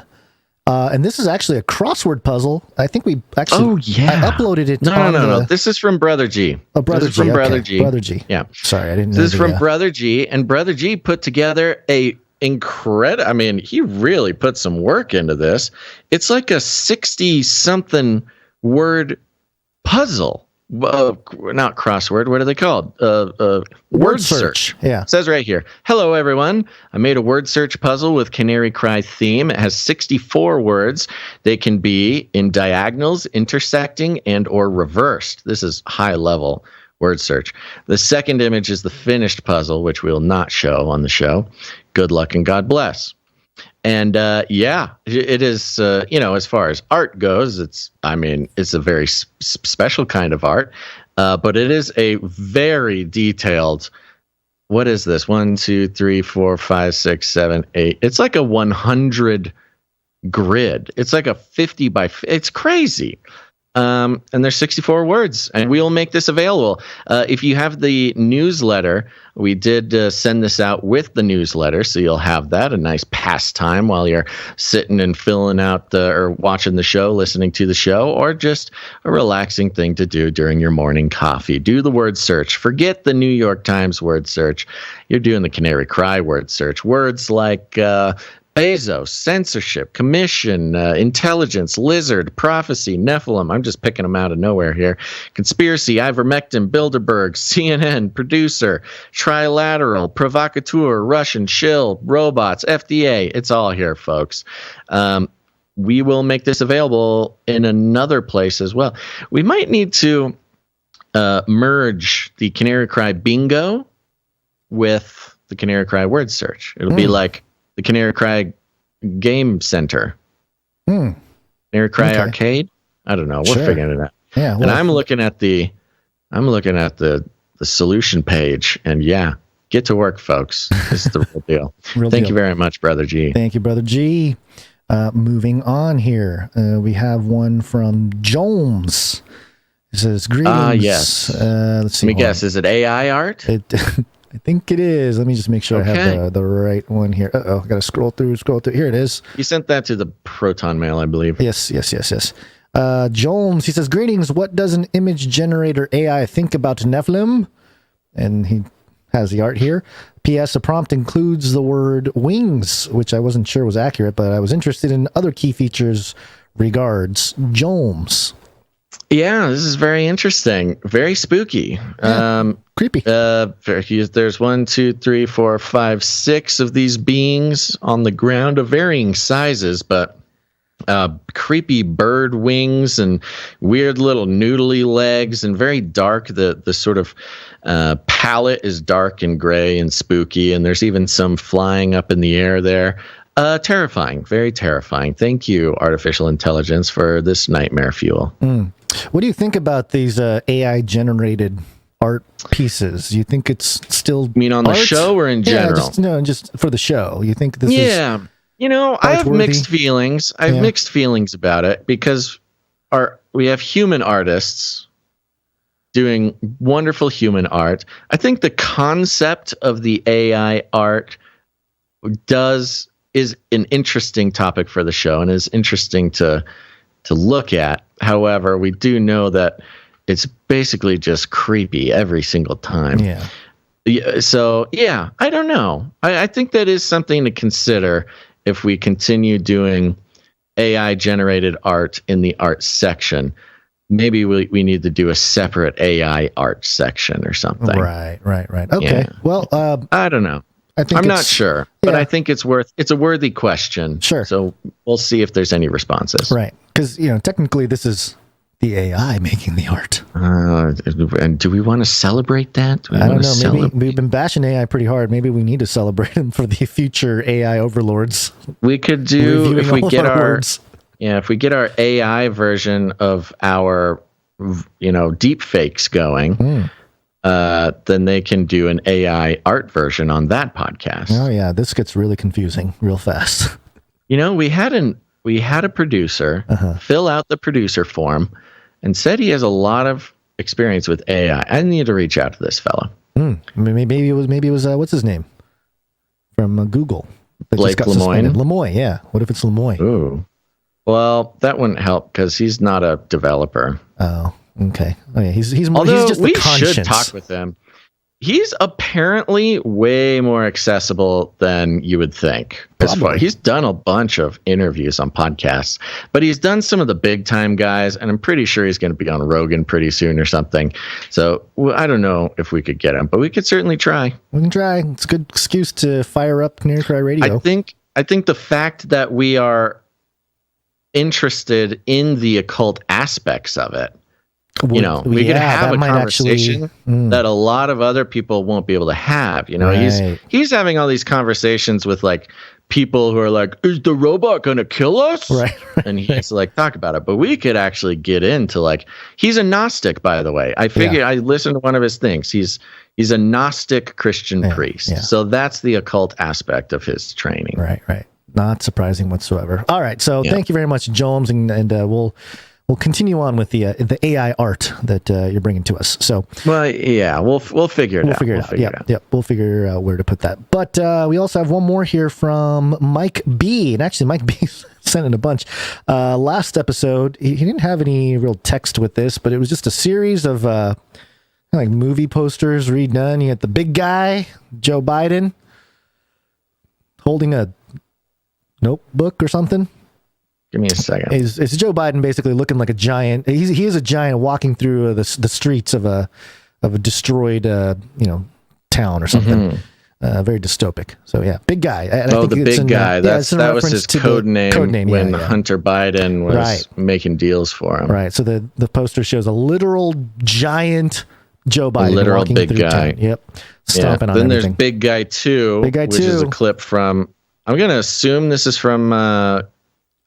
And this is actually a crossword puzzle. I think we actually I uploaded it. No. This is from Brother G. Oh, Brother This is from G. Brother Okay. G. Brother G. Yeah. Sorry, I didn't know. This is from Brother G. And Brother G put together a incredible. I mean, he really put some work into this. It's like a 60-something word puzzle. Not crossword. What are they called? Word search. Yeah. It says right here. Hello, everyone. I made a word search puzzle with Canary Cry theme. It has 64 words. They can be in diagonals, intersecting, and or reversed. This is high level word search. The second image is the finished puzzle, which we'll not show on the show. Good luck and God bless. And it is, as far as art goes, it's a very special kind of art, but it is a very detailed, what is this? 1, 2, 3, 4, 5, 6, 7, 8. It's like a 100 grid. It's like a 50 by, it's crazy. And there's 64 words, and we will make this available. If you have the newsletter, we did send this out with the newsletter, so you'll have that, a nice pastime while you're sitting and filling out or watching the show, listening to the show, or just a relaxing thing to do during your morning coffee. Do the word search. Forget the New York Times word search. You're doing the Canary Cry word search. Words like Bezos, censorship, commission, intelligence, lizard, prophecy, Nephilim. I'm just picking them out of nowhere here. Conspiracy, ivermectin, Bilderberg, CNN, producer, trilateral, provocateur, Russian, shill, robots, FDA. It's all here, folks. We will make this available in another place as well. We might need to merge the Canary Cry bingo with the Canary Cry word search. It'll be like the Canary Cry Game Center. Canary Cry Arcade? I don't know. We're figuring it out. Yeah. And I'm looking at the solution page, and get to work, folks. This is the real deal. Thank you very much, Brother G. Thank you, Brother G. Moving on here. We have one from Jones. It says, greetings. Yes. Let's see. Let me guess. Is it AI art? I think it is. Let me just make sure I have the right one here. I got to scroll through. Here it is. You sent that to the Proton Mail, I believe. Yes. Jones, he says, greetings. What does an image generator AI think about Nephilim? And he has the art here. P.S. A prompt includes the word wings, which I wasn't sure was accurate, but I was interested in other key features. Regards, Jones. Yeah, this is very interesting. Very spooky. Creepy. There's 1, 2, 3, 4, 5, 6 of these beings on the ground of varying sizes, but creepy bird wings and weird little noodly legs and very dark. The sort of palette is dark and gray and spooky, and there's even some flying up in the air there. Terrifying, very terrifying. Thank you, artificial intelligence, for this nightmare fuel. What do you think about these AI generated art pieces? You think it's still on the show or in general? Just for the show. You think this is I have mixed feelings. I have mixed feelings about it because we have human artists doing wonderful human art. I think the concept of the AI art is an interesting topic for the show and is interesting to look at. However, we do know that it's basically just creepy every single time. So I don't know. I think that is something to consider if we continue doing AI generated art in the art section. Maybe we need to do a separate AI art section or something. Right. Okay. Yeah. Well, I don't know. I'm not sure, but I think it's a worthy question. Sure. So we'll see if there's any responses. Right. Because, technically this is the AI making the art. And do we want to celebrate that? I don't know. Maybe we've been bashing AI pretty hard. Maybe we need to celebrate them for the future AI overlords. We could do, if we get our AI version of our, deep fakes going, then they can do an AI art version on that podcast. Oh yeah, this gets really confusing real fast. We had a producer fill out the producer form and said he has a lot of experience with AI. I need to reach out to this fellow. Maybe it was what's his name from Google? Blake Lemoine. Lemoine, yeah. What if it's Lemoine? Ooh. Well, that wouldn't help because he's not a developer. Oh, okay. Oh yeah, he's just the we conscience. Should talk with him. He's apparently way more accessible than you would think. He's done a bunch of interviews on podcasts, but he's done some of the big time guys, and I'm pretty sure he's going to be on Rogan pretty soon or something. So I don't know if we could get him, but we could certainly try. We can try. It's a good excuse to fire up CanaryCry Radio. I think the fact that we are interested in the occult aspects of it, we could have a conversation that a lot of other people won't be able to have. He's having all these conversations with like people who are like, is the robot going to kill us? Right. And he's like, talk about it. But we could actually get into like, he's a Gnostic, by the way. I figured I listened to one of his things. He's a Gnostic Christian priest. Yeah. So that's the occult aspect of his training. Right. Not surprising whatsoever. All right. So thank you very much, Jones. And we'll continue on with the AI art that you're bringing to us. So, we'll figure it out. We'll figure out where to put that. But we also have one more here from Mike B. And actually, Mike B. sent in a bunch. Last episode, he didn't have any real text with this, but it was just a series of like movie posters redone. You had the big guy, Joe Biden, holding a notebook or something. Give me a second. It's Joe Biden basically looking like a giant. He is a giant walking through the streets of a destroyed town or something. Very dystopic. So yeah, big guy. And the big guy. That was his code name when Hunter Biden was making deals for him. Right. So the poster shows a literal giant Joe Biden, literal walking big through guy. Town. Yep. Stomping on then everything. There's Big Guy 2, which is a clip from. I'm gonna assume this is from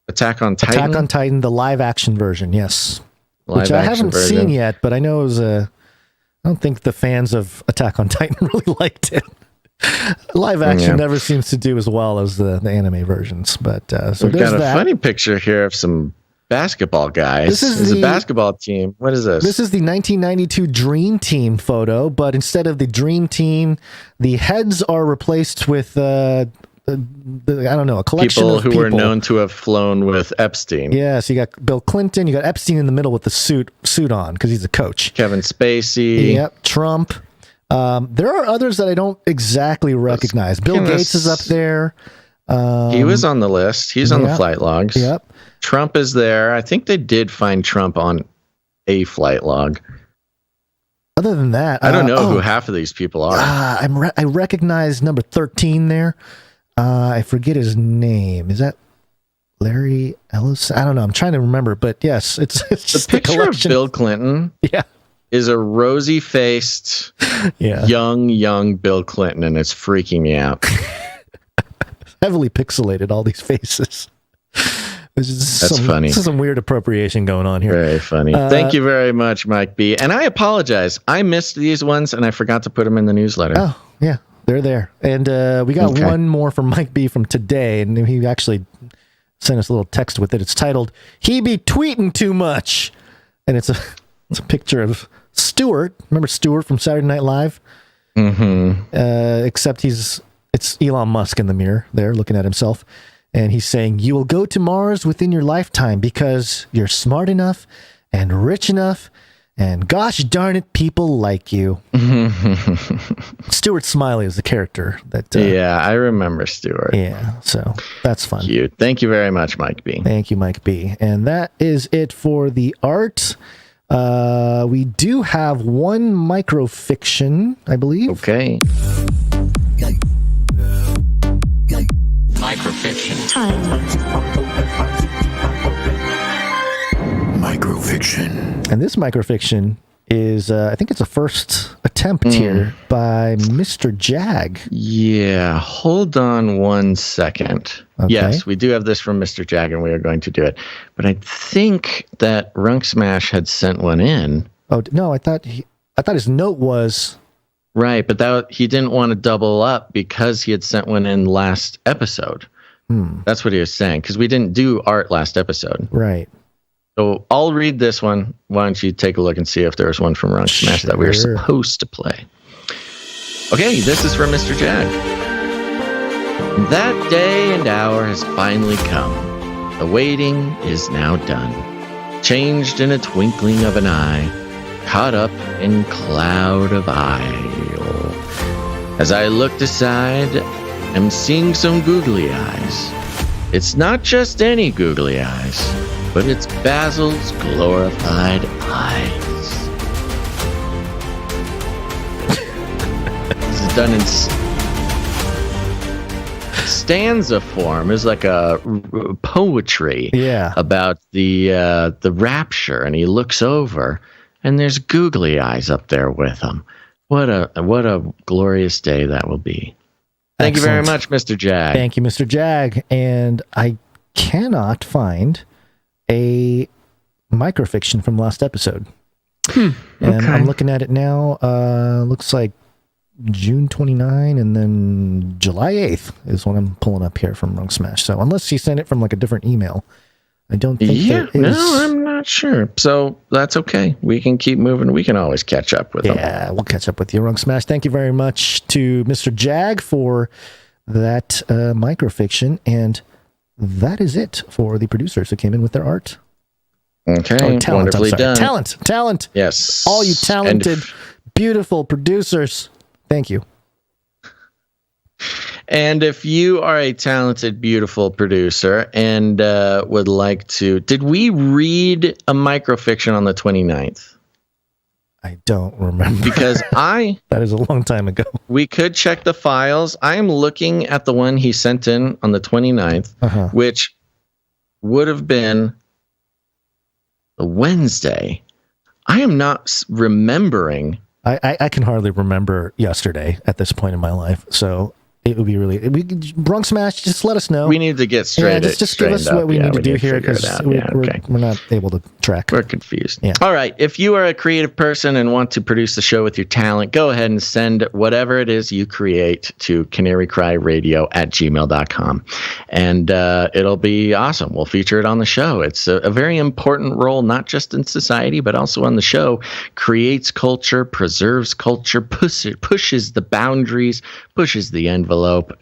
Attack on Titan. Attack on Titan, the live action version, yes. Which I haven't seen yet, but I know it was I don't think the fans of Attack on Titan really liked it. Live action never seems to do as well as the anime versions. But so we've got a funny picture here of some basketball guys. This is a basketball team. What is this? This is the 1992 Dream Team photo, but instead of the Dream Team, the heads are replaced with I don't know, a collection of people who were known to have flown with Epstein. Yeah, so you got Bill Clinton, you got Epstein in the middle with the suit on because he's a coach. Kevin Spacey. Yep, Trump. There are others that I don't exactly recognize. Bill Gates is up there. He was on the list. He's on the flight logs. Yep. Trump is there. I think they did find Trump on a flight log. Other than that, I don't know who half of these people are. I recognize number 13 there. I forget his name. Is that Larry Ellis. I don't know. I'm trying to remember, but yes, it's just the picture of Bill Clinton. Yeah. Is a rosy-faced, young Bill Clinton, and it's freaking me out. Heavily pixelated, all these faces. That's funny. This is some weird appropriation going on here. Very funny. Thank you very much, Mike B. And I apologize. I missed these ones, and I forgot to put them in the newsletter. Oh, yeah. They're there. And we got one more from Mike B from today, and he actually sent us a little text with it. It's titled, "He Be Tweeting Too Much." And it's a picture of Stewart. Remember Stewart from Saturday Night Live? Mm-hmm. Except it's Elon Musk in the mirror there looking at himself. And he's saying, "You will go to Mars within your lifetime because you're smart enough and rich enough. And gosh darn it, people like you." Stuart Smiley is the character. Yeah, I remember Stuart. Yeah, so that's fun. Cute. Thank you very much, Mike B. Thank you, Mike B. And that is it for the art. We do have one microfiction, I believe. Okay. Microfiction. Microfiction. And this microfiction is, I think it's a first attempt here by Mr. Jag. Yeah, hold on one second. Okay. Yes, we do have this from Mr. Jag, and we are going to do it. But I think that Runk Smash had sent one in. Oh, no, I thought his note was... Right, but he didn't want to double up because he had sent one in last episode. That's what he was saying, because we didn't do art last episode. Right. So I'll read this one. Why don't you take a look and see if there's one from Runk Smash that we were supposed to play. Okay, this is from Mr. Jag. That day and hour has finally come. The waiting is now done. Changed in a twinkling of an eye. Caught up in cloud of isle. As I looked aside, I'm seeing some googly eyes. It's not just any googly eyes, but it's Basil's glorified eyes. This is done in stanza form. Is like a poetry about the rapture, and he looks over, and there's googly eyes up there with him. What a glorious day that will be. Thank you very much, Mr. Jag. Thank you, Mr. Jag. And I cannot find a microfiction from last episode. And I'm looking at it now. Looks like June 29 and then July 8th is what I'm pulling up here from Runk Smash. So unless he sent it from like a different email, I don't think there is. No, I'm not sure. So that's okay. We can keep moving. We can always catch up with them. Yeah, we'll catch up with you, Runk Smash. Thank you very much to Mr. Jag for that microfiction. And that is it for the producers who came in with their art. Okay, wonderfully done. Talent. Yes. All you talented, beautiful producers. Thank you. And if you are a talented, beautiful producer and would like to... Did we read a microfiction on the 29th? I don't remember. Because that is a long time ago. We could check the files. I am looking at the one he sent in on the 29th, which would have been a Wednesday. I am not remembering. I can hardly remember yesterday at this point in my life, so it would be really... Runk Smash, just let us know. We need to get straight. Just give us what we need to do here, because we're not able to track. We're confused. Yeah. All right. If you are a creative person and want to produce the show with your talent, go ahead and send whatever it is you create to CanaryCry.Radio@gmail.com. And it'll be awesome. We'll feature it on the show. It's a very important role, not just in society, but also on the show. Creates culture, preserves culture, pushes the boundaries, pushes the envelope,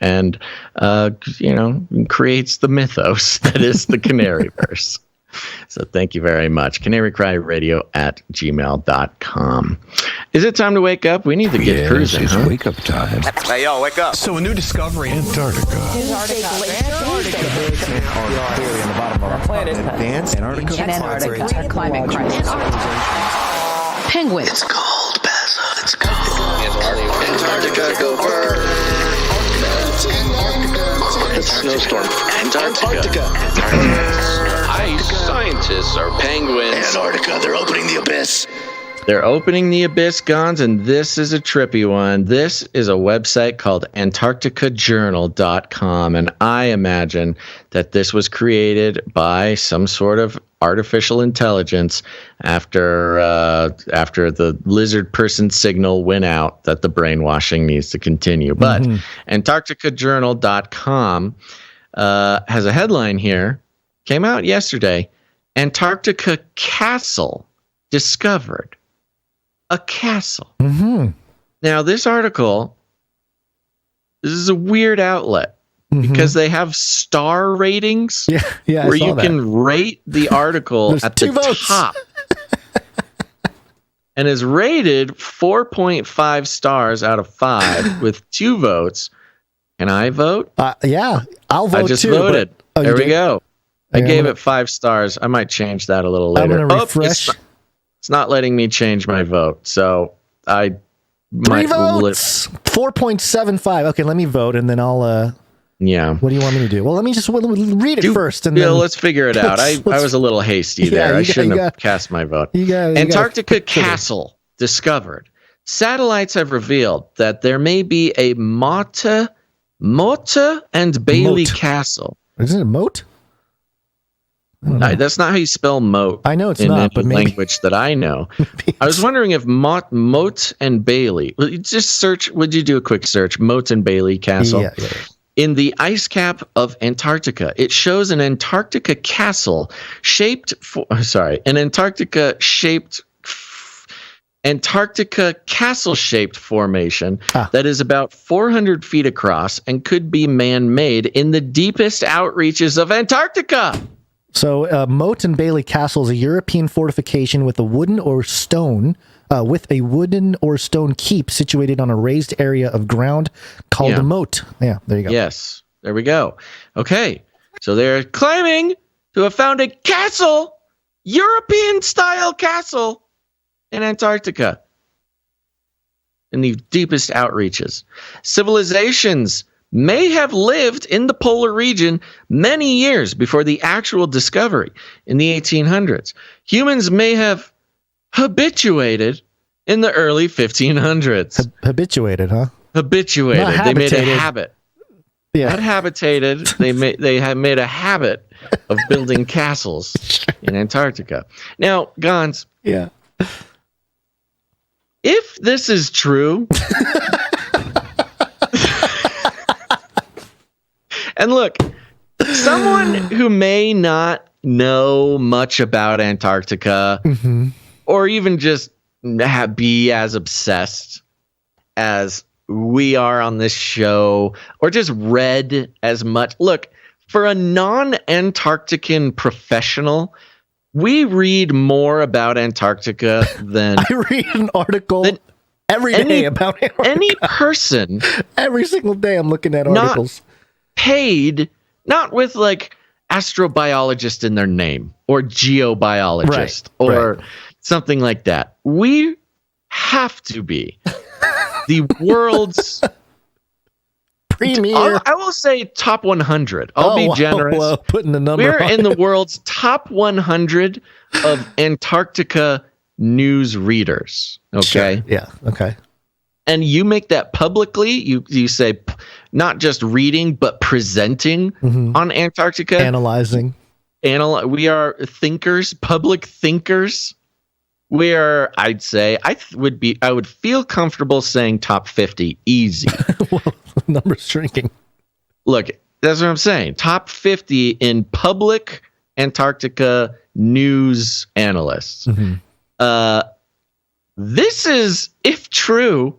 and creates the mythos that is the Canaryverse. So thank you very much. CanaryCry.Radio@gmail.com. Is it time to wake up? We need to get cruising. It's wake up time. Hey, yo, wake up. So a new discovery. Antarctica. Penguins. It's cold, Basil. It's cold. Antarctica, go first. snowstorm. Antarctica. Ice scientists are penguins. Antarctica, they're opening the abyss. They're opening the abyss, Gonz, and this is a trippy one. This is a website called AntarcticaJournal.com, and I imagine that this was created by some sort of artificial intelligence after the lizard person signal went out that the brainwashing needs to continue. But AntarcticaJournal.com has a headline here, came out yesterday, Antarctica Castle discovered. A castle. Now, this article, this is a weird outlet because they have star ratings where you can rate the article at the top. And is rated 4.5 stars out of 5 with 2 votes. Can I vote? Yeah, I'll vote too. I just voted. There we go. I Yeah, gave it 5 stars. I might change that a little later. I'm going to refresh. It's not letting me change my vote, so I 3 votes. 4.75. Okay, let me vote, and then I'll. Yeah. What do you want me to do? Well, let me just read it first, and then let's figure it out. I was a little hasty there. I shouldn't have cast my vote. Antarctica Castle discovered. Satellites have revealed that there may be a Mota and Bailey Castle. Is it a moat? That's not how you spell moat. I know it's in not, but any maybe. language that I know. I was wondering if Moat and Bailey. Just search. Would you do a quick search? Moat and Bailey Castle. Yeah. In the ice cap of Antarctica, it shows an Antarctica castle Antarctica castle-shaped formation that is about 400 feet across and could be man-made in the deepest outreaches of Antarctica. So, Moat and Bailey Castle is a European fortification with a wooden or stone keep situated on a raised area of ground called a moat. Yeah, there you go. Yes, there we go. Okay, so they're claiming to have found a castle, European-style castle, in Antarctica, in the deepest outreaches. Civilizations may have lived in the polar region many years before the actual discovery in the 1800s. Humans may have habituated in the early 1500s. Habituated, huh? Habituated. They made a habit. Yeah. Not habitated. They have made a habit of building castles in Antarctica. Now, Gonz. Yeah. If this is true, and look, someone who may not know much about Antarctica or even just be as obsessed as we are on this show or just read as much. Look, for a non-Antarctican professional, we read more about Antarctica than I read an article every day about Antarctica. Any person. Every single day I'm looking at articles. Paid, not with like astrobiologist in their name or geobiologist or something like that. We have to be the world's premier. I will say top 100. I'll be generous. Well, putting the number. We're in the world's top 100 of Antarctica news readers. Okay. Sure. Yeah. Okay. And you make that publicly. You say not just reading but presenting on Antarctica, analyzing. We are thinkers, public thinkers. We are. I'd say I would feel comfortable saying top 50 easy. Well, numbers shrinking. Look, that's what I'm saying. Top 50 in public Antarctica news analysts. This is, if true,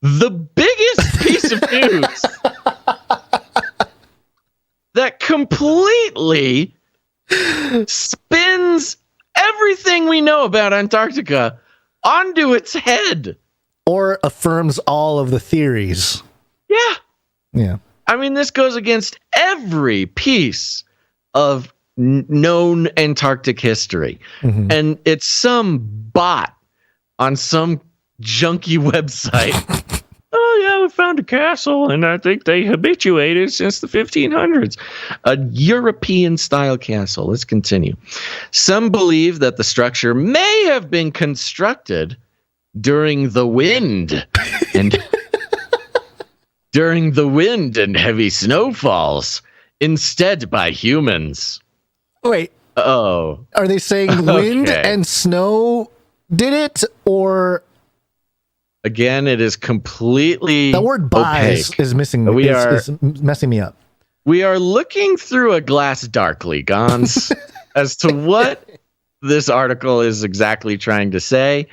the biggest piece of news that completely spins everything we know about Antarctica onto its head. Or affirms all of the theories. Yeah. Yeah. I mean, this goes against every piece of known Antarctic history. And it's some bot on some junky website. Oh, yeah, we found a castle, and I think they habituated since the 1500s. A European-style castle. Let's continue. Some believe that the structure may have been constructed during the wind and heavy snowfalls instead by humans. Wait. Oh. Are they saying wind and snow did it, or... Again, it is completely The word "by" is missing. Is messing me up. We are looking through a glass darkly, Gonz, as to what this article is exactly trying to say.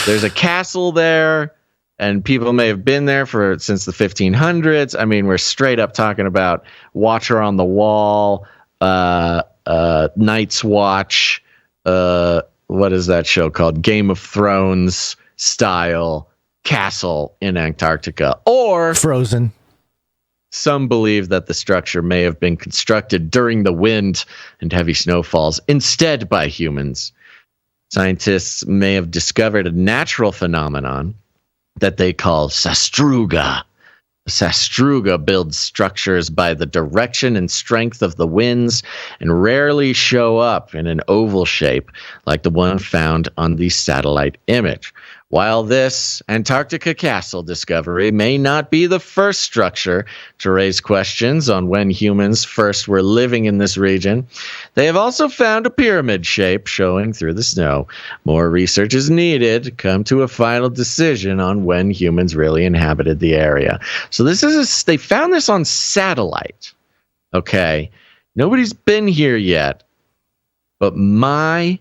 There's a castle there, and people may have been there since the 1500s. I mean, we're straight up talking about Watcher on the Wall, Night's Watch, what is that show called? Game of Thrones style castle in Antarctica. Or Frozen. Some believe that the structure may have been constructed during the wind and heavy snowfalls instead by humans. Scientists may have discovered a natural phenomenon that they call sastruga. Sastruga builds structures by the direction and strength of the winds and rarely show up in an oval shape like the one found on the satellite image. While this Antarctica castle discovery may not be the first structure to raise questions on when humans first were living in this region, they have also found a pyramid shape showing through the snow. More research is needed to come to a final decision on when humans really inhabited the area. So they found this on satellite. Okay. Nobody's been here yet, but my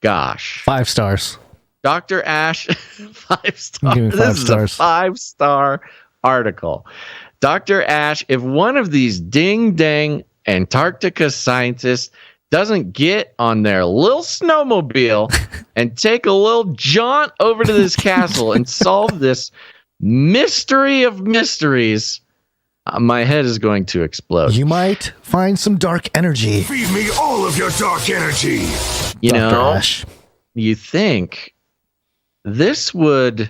gosh. 5 stars. Dr. Ash, 5 stars. Give me 5 This stars. is a 5-star article. Dr. Ash, if one of these ding-dang Antarctica scientists doesn't get on their little snowmobile and take a little jaunt over to this castle and solve this mystery of mysteries, my head is going to explode. You might find some dark energy. Feed me all of your dark energy. You Dr. know, Ash. you think this would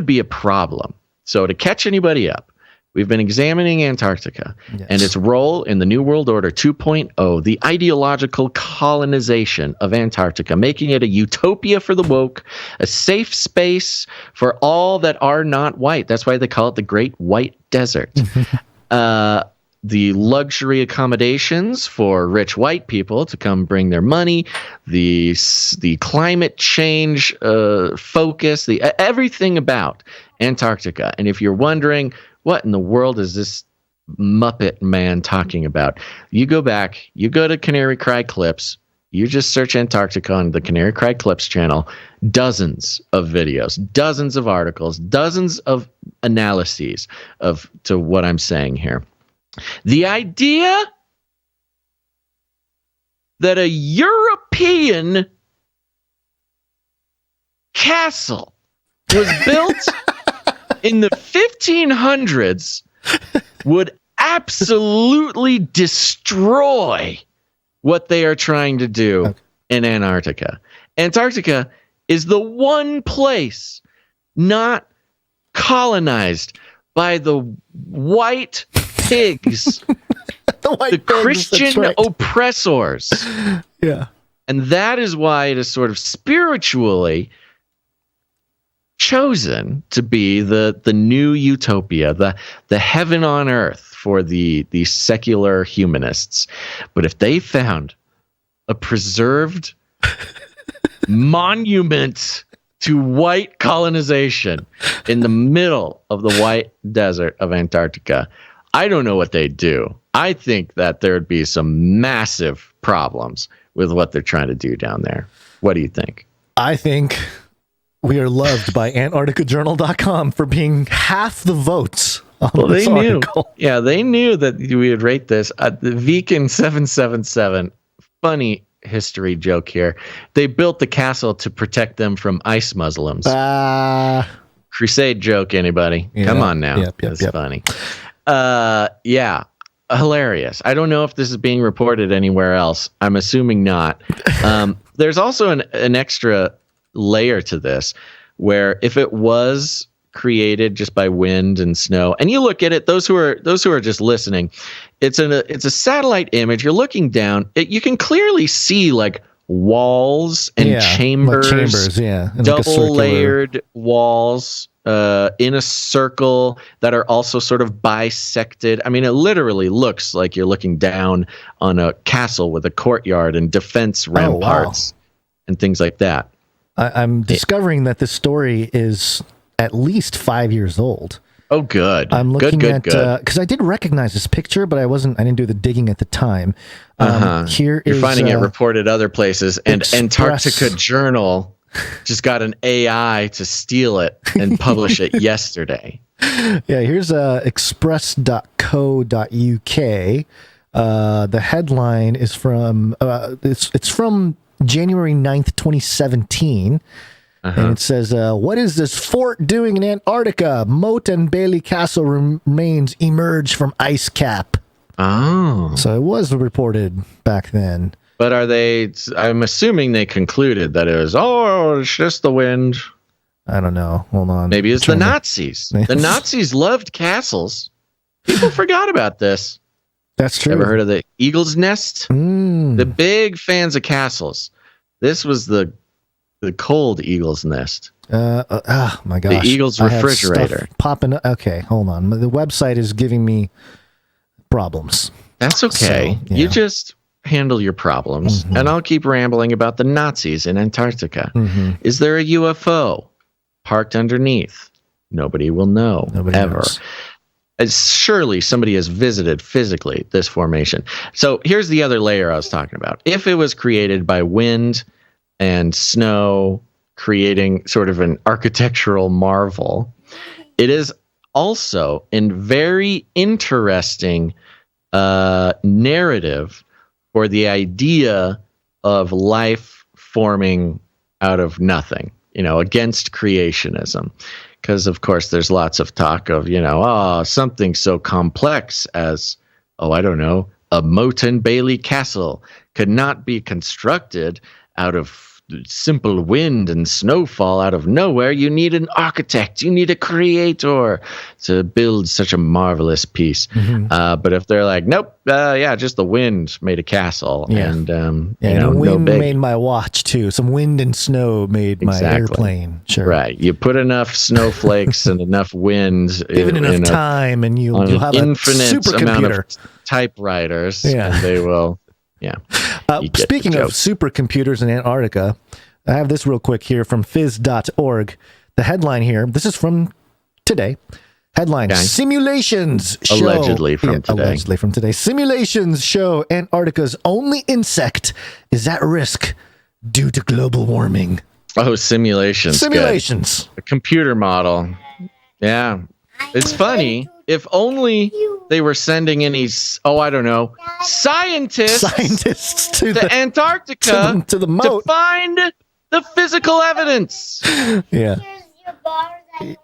be a problem. So to catch anybody up, we've been examining Antarctica and its role in the New World Order 2.0, the ideological colonization of Antarctica, making it a utopia for the woke, a safe space for all that are not white. That's why they call it the Great White Desert. The luxury accommodations for rich white people to come bring their money, the climate change focus, everything about Antarctica. And if you're wondering, what in the world is this Muppet man talking about? You go back, you go to Canary Cry Clips, you just search Antarctica on the Canary Cry Clips channel, dozens of videos, dozens of articles, dozens of analyses to what I'm saying here. The idea that a European castle was built in the 1500s would absolutely destroy what they are trying to do in Antarctica. Antarctica is the one place not colonized by the white pigs, the Christian oppressors. Yeah. And that is why it is sort of spiritually chosen to be the new utopia, the heaven on earth for the secular humanists. But if they found a preserved monument to white colonization in the middle of the white desert of Antarctica, I don't know what they'd do. I think that there would be some massive problems with what they're trying to do down there. What do you think? I think we are loved by AntarcticaJournal.com for being half the votes on this article. Yeah, they knew that we would rate this. The Viking 777, funny history joke here. They built the castle to protect them from ice Muslims. Crusade joke, anybody? Yeah. Come on now. That's funny. Yeah, hilarious. I don't know if this is being reported anywhere else. I'm assuming not. There's also an extra layer to this, where if it was created just by wind and snow. And you look at it, those who are just listening, it's a satellite image. You're looking down. You can clearly see like walls and chambers, and double layered walls in a circle that are also sort of bisected. I mean, it literally looks like you're looking down on a castle with a courtyard and defense ramparts and things like that. I'm discovering that this story is at least 5 years old. Oh, good. I'm looking good, at because I did recognize this picture, but I didn't do the digging at the time. Here you're is, finding it reported other places, and Antarctica Journal just got an AI to steal it and publish it yesterday. Yeah, here's express.co.uk. The headline is from it's from January 9th, 2017. And it says, what is this fort doing in Antarctica? Moat and Bailey Castle remains emerge from ice cap. Oh. So it was reported back then. But I'm assuming they concluded that it was, it's just the wind. I don't know. Hold on. Maybe it's the Nazis. The Nazis loved castles. People forgot about this. That's true. Ever heard of the Eagle's Nest? The big fans of castles. This was the cold Eagle's Nest. Oh my gosh. The Eagle's refrigerator. Popping. Okay, hold on. The website is giving me problems. That's okay. So, you just handle your problems, and I'll keep rambling about the Nazis in Antarctica. Is there a UFO parked underneath? Nobody will know. Nobody ever. Knows. Surely somebody has visited physically this formation. So here's the other layer I was talking about. If it was created by wind and snow, creating sort of an architectural marvel, it is also a very interesting narrative for the idea of life forming out of nothing, against creationism. Because, of course, there's lots of talk of, something so complex as, I don't know, a Moat and Bailey Castle could not be constructed out of simple wind and snowfall out of nowhere. You need an architect. You need a creator to build such a marvelous piece. But if they're like, nope, just the wind made a castle. And, the no wind big. made my watch, too. Some wind and snow made my airplane. Sure. Right. You put enough snowflakes and enough wind. Given enough time, and you'll have an infinite amount of typewriters. And they will... Yeah. Speaking of supercomputers in Antarctica, I have this real quick here from phys.org. The headline here, this is from today. Headline, Simulations show... Allegedly from today. Simulations show Antarctica's only insect is at risk due to global warming. Oh, simulations. Simulations. Good. A computer model. Yeah. It's funny. If only they were sending any, scientists to Antarctica to the moat to find the physical evidence. Yeah.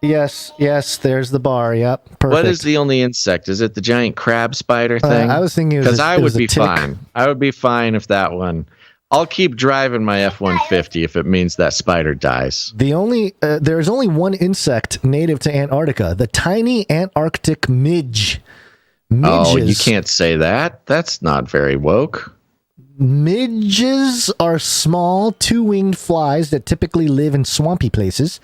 Yes, there's the bar. Yep. Perfect. What is the only insect? Is it the giant crab spider thing? I was thinking because I would be fine. I would be fine if that one. I'll keep driving my F-150 if it means that spider dies. There's only one insect native to Antarctica, the tiny Antarctic midge. Oh, you can't say that. That's not very woke. Midges are small, two-winged flies that typically live in swampy places.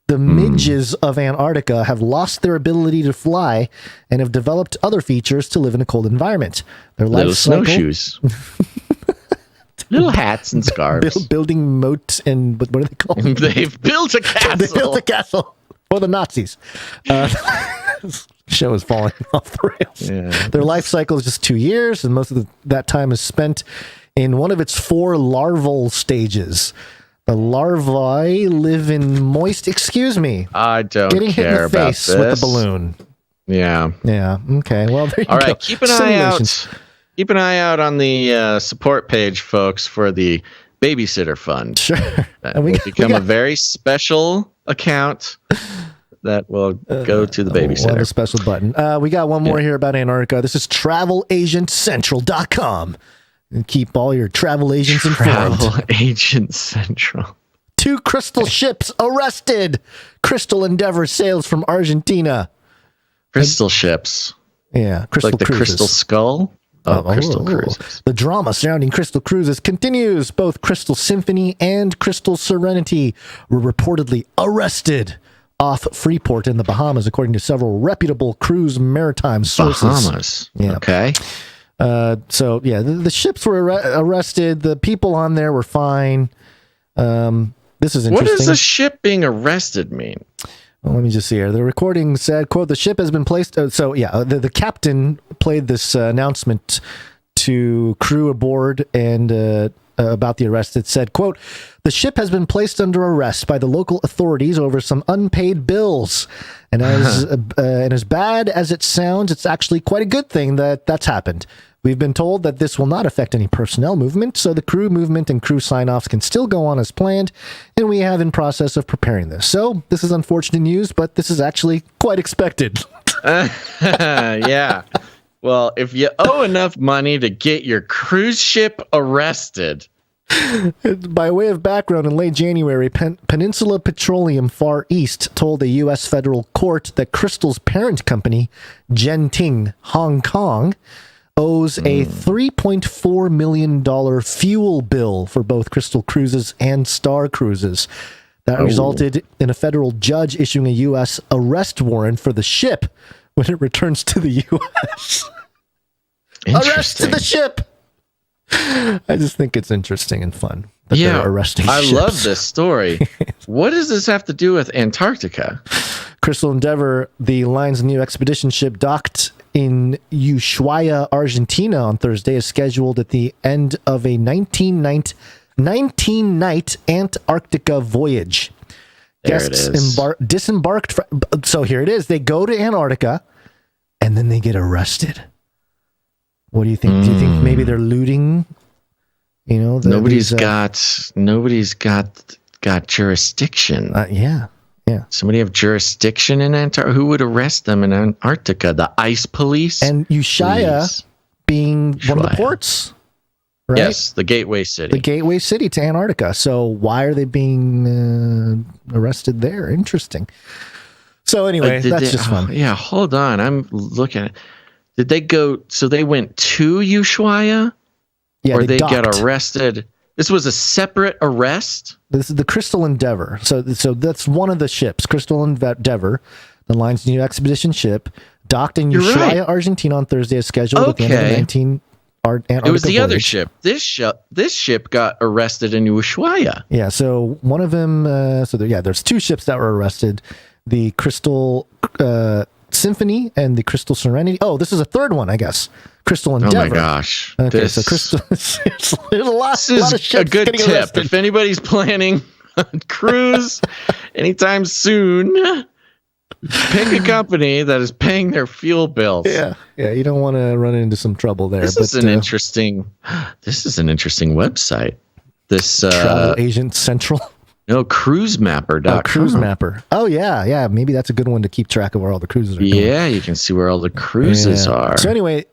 The midges of Antarctica have lost their ability to fly and have developed other features to live in a cold environment. Their life little snowshoes. Little hats and scarves. Building moats and what are they called? They've built a castle. They built a castle for the Nazis. Show is falling off the rails. Yeah. Their life cycle is just 2 years, and most of that time is spent in one of its 4 larval stages. The larvae live in moist. Excuse me. I don't getting hit in the face about this. with the balloon. Yeah. Yeah. Okay. Well, there you go. All right. Keep an eye out. Keep an eye out on the support page, folks, for the Babysitter Fund. Sure. That will become a very special account that will go to the babysitter. We'll have a special button. We got one more here about Antarctica. This is TravelAgentCentral.com. And keep all your travel agents informed. Travel Agent Central. 2 crystal ships arrested. Crystal Endeavor sails from Argentina. Crystal ships. Yeah, crystal like the cruises. Crystal Skull. Crystal Cruises. The drama surrounding Crystal Cruises continues. Both Crystal Symphony and Crystal Serenity were reportedly arrested off Freeport in the Bahamas, according to several reputable cruise maritime sources. Bahamas. Yeah. Okay. So, yeah, the ships were arrested. The people on there were fine. This is interesting. What does a ship being arrested mean? Well, let me just see here. The recording said, quote, the ship has been placed. The captain played this announcement to crew aboard and about the arrest. It said, quote, the ship has been placed under arrest by the local authorities over some unpaid bills. And as bad as it sounds, it's actually quite a good thing that that's happened. We've been told that this will not affect any personnel movement, so the crew movement and crew sign-offs can still go on as planned, and we have in process of preparing this. So this is unfortunate news, but this is actually quite expected. Yeah. Well, if you owe enough money to get your cruise ship arrested. By way of background, in late January, Peninsula Petroleum Far East told a U.S. federal court that Crystal's parent company, Genting Hong Kong, owes a $3.4 million fuel bill for both Crystal Cruises and Star Cruises. That resulted in a federal judge issuing a U.S. arrest warrant for the ship when it returns to the U.S. Arrest to the ship! I just think it's interesting and fun that they're arresting ships. I love this story. What does this have to do with Antarctica? Crystal Endeavor, the line's new expedition ship, docked in Ushuaia, Argentina on Thursday, is scheduled at the end of a 19-night Antarctica voyage. Guests disembarked. So here it is. They go to Antarctica, and then they get arrested. What do you think? Do you think maybe they're looting? You know, nobody's got jurisdiction. Yeah. Somebody have jurisdiction in Antarctica? Who would arrest them in Antarctica? The ice police? And Ushuaia being one of the ports, right? Yes, the gateway city. The gateway city to Antarctica. So why are they being arrested there? Interesting. So anyway, that's just fun. Yeah, hold on. I'm looking at it. Did they go, so they went to Ushuaia? Yeah, or they docked. got arrested? This was a separate arrest? This is the Crystal Endeavor. So that's one of the ships, Crystal Endeavor, the line's new expedition ship, docked in Ushuaia, Argentina on Thursday as scheduled at the end of the Antarctica It was the voyage. other ship. This ship got arrested in Ushuaia. Yeah, so one of them, there's 2 ships that were arrested. The Crystal Symphony and the Crystal Serenity. Oh, this is a third one, I guess. Crystal Endeavor. Oh my gosh. Okay, so Crystal, there's a lot of ships a good getting tip. arrested. If anybody's planning a cruise anytime soon, pick a company that is paying their fuel bills. Yeah, you don't want to run into some trouble there. This is an interesting website. This Travel Agent Central. No, cruisemapper.com. Oh, Cruise Mapper. Oh, yeah. Maybe that's a good one to keep track of where all the cruises are going. Yeah, you can see where all the cruises are. So anyway,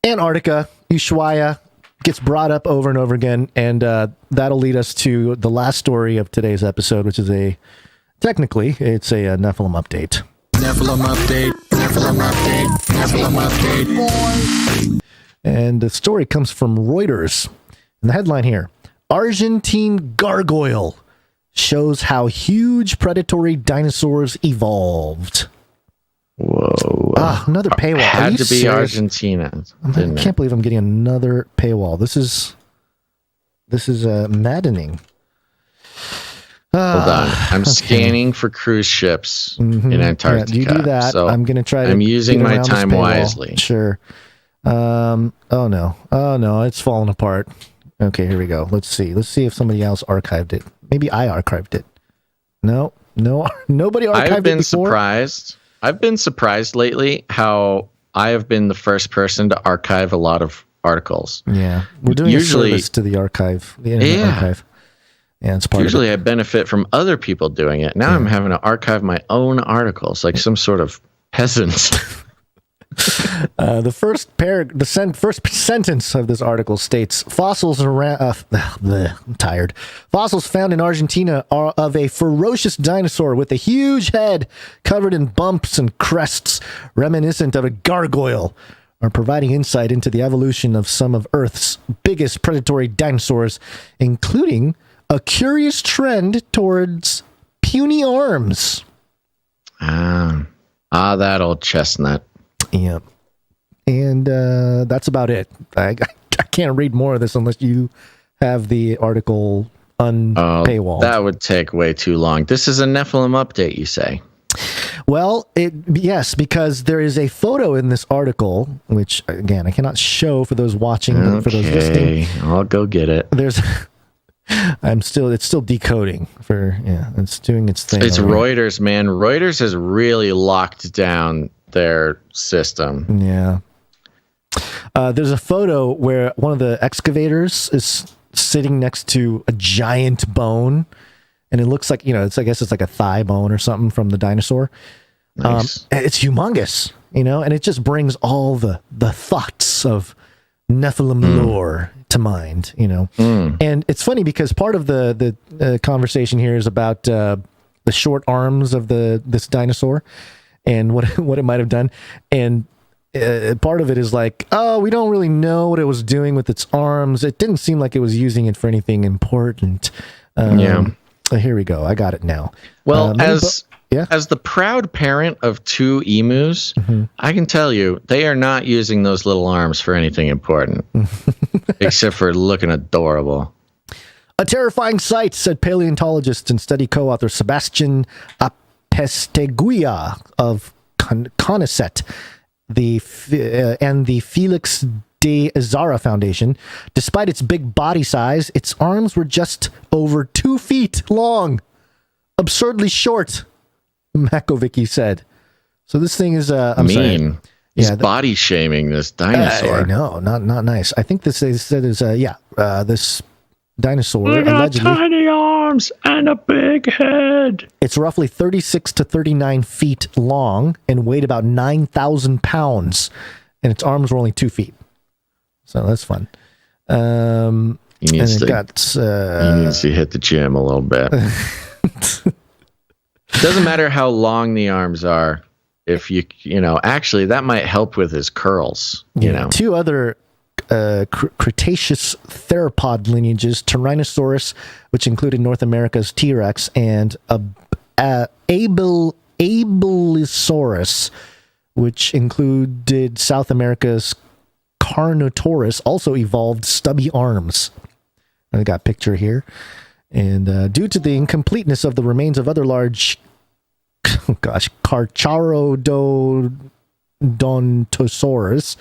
Antarctica, Ushuaia gets brought up over and over again, and that'll lead us to the last story of today's episode, which is technically, it's a Nephilim update. Nephilim update. And the story comes from Reuters. And the headline here, Argentine gargoyle shows how huge predatory dinosaurs evolved. Whoa. Another paywall. Had to be serious? Argentina. I can't believe I'm getting another paywall. This is maddening. Hold on. I'm scanning for cruise ships in Antarctica. Yeah, you do that. So I'm going to try to I'm using get my around time this paywall. wisely. Sure. Oh no, it's falling apart. Okay, here we go. Let's see if somebody else archived it. Maybe I archived it. No, nobody archived I've been it before. surprised. I've been surprised lately how I have been the first person to archive a lot of articles. Yeah, we're doing usually a service to the archive, the internet archive. Yeah, it's part usually of it. I benefit from other people doing it. Now I'm having to archive my own articles like some sort of peasant. The first sentence of this article states, fossils around, I'm tired. Fossils found in Argentina are of a ferocious dinosaur with a huge head covered in bumps and crests reminiscent of a gargoyle, are providing insight into the evolution of some of Earth's biggest predatory dinosaurs, including a curious trend towards puny arms. That old chestnut. Yeah. And that's about it. I can't read more of this unless you have the article unpaywalled. That would take way too long. This is a Nephilim update, you say? Well, yes, because there is a photo in this article, which, again, I cannot show for those watching, but for those listening. I'll go get it. It's still decoding it's doing its thing. It's Reuters, man. Reuters has really locked down their system. Yeah. There's a photo where one of the excavators is sitting next to a giant bone, and it looks like, I guess it's like a thigh bone or something from the dinosaur. Nice. It's humongous, and it just brings all the thoughts of Nephilim lore to mind, And it's funny because part of the conversation here is about the short arms of this dinosaur and what it might have done. And part of it is like, we don't really know what it was doing with its arms. It didn't seem like it was using it for anything important. Here we go. I got it now. Well, as the proud parent of 2 emus, I can tell you they are not using those little arms for anything important, except for looking adorable. A terrifying sight, said paleontologist and study co-author Sebastian Apesteguia of Conicet, and the Felix de Azara Foundation. Despite its big body size, its arms were just over 2 feet long. Absurdly short, Makovicki said. So this thing is I'm mean. Sorry. He's body shaming this dinosaur. No, not nice. I think this they said is this dinosaur They got allegedly tiny arms and a big head. It's roughly 36 to 39 feet long and weighed about 9,000 pounds, and its arms were only 2 feet. So that's fun. He needs to hit the gym a little bit. Doesn't matter how long the arms are. If actually that might help with his curls. 2 other Cretaceous theropod lineages: Tyrannosaurus, which included North America's T-Rex, and Abelisaurus, which included South America's Carnotaurus, also evolved stubby arms. I got a picture here. And due to the incompleteness of the remains of other large, Carcharodontosaurus,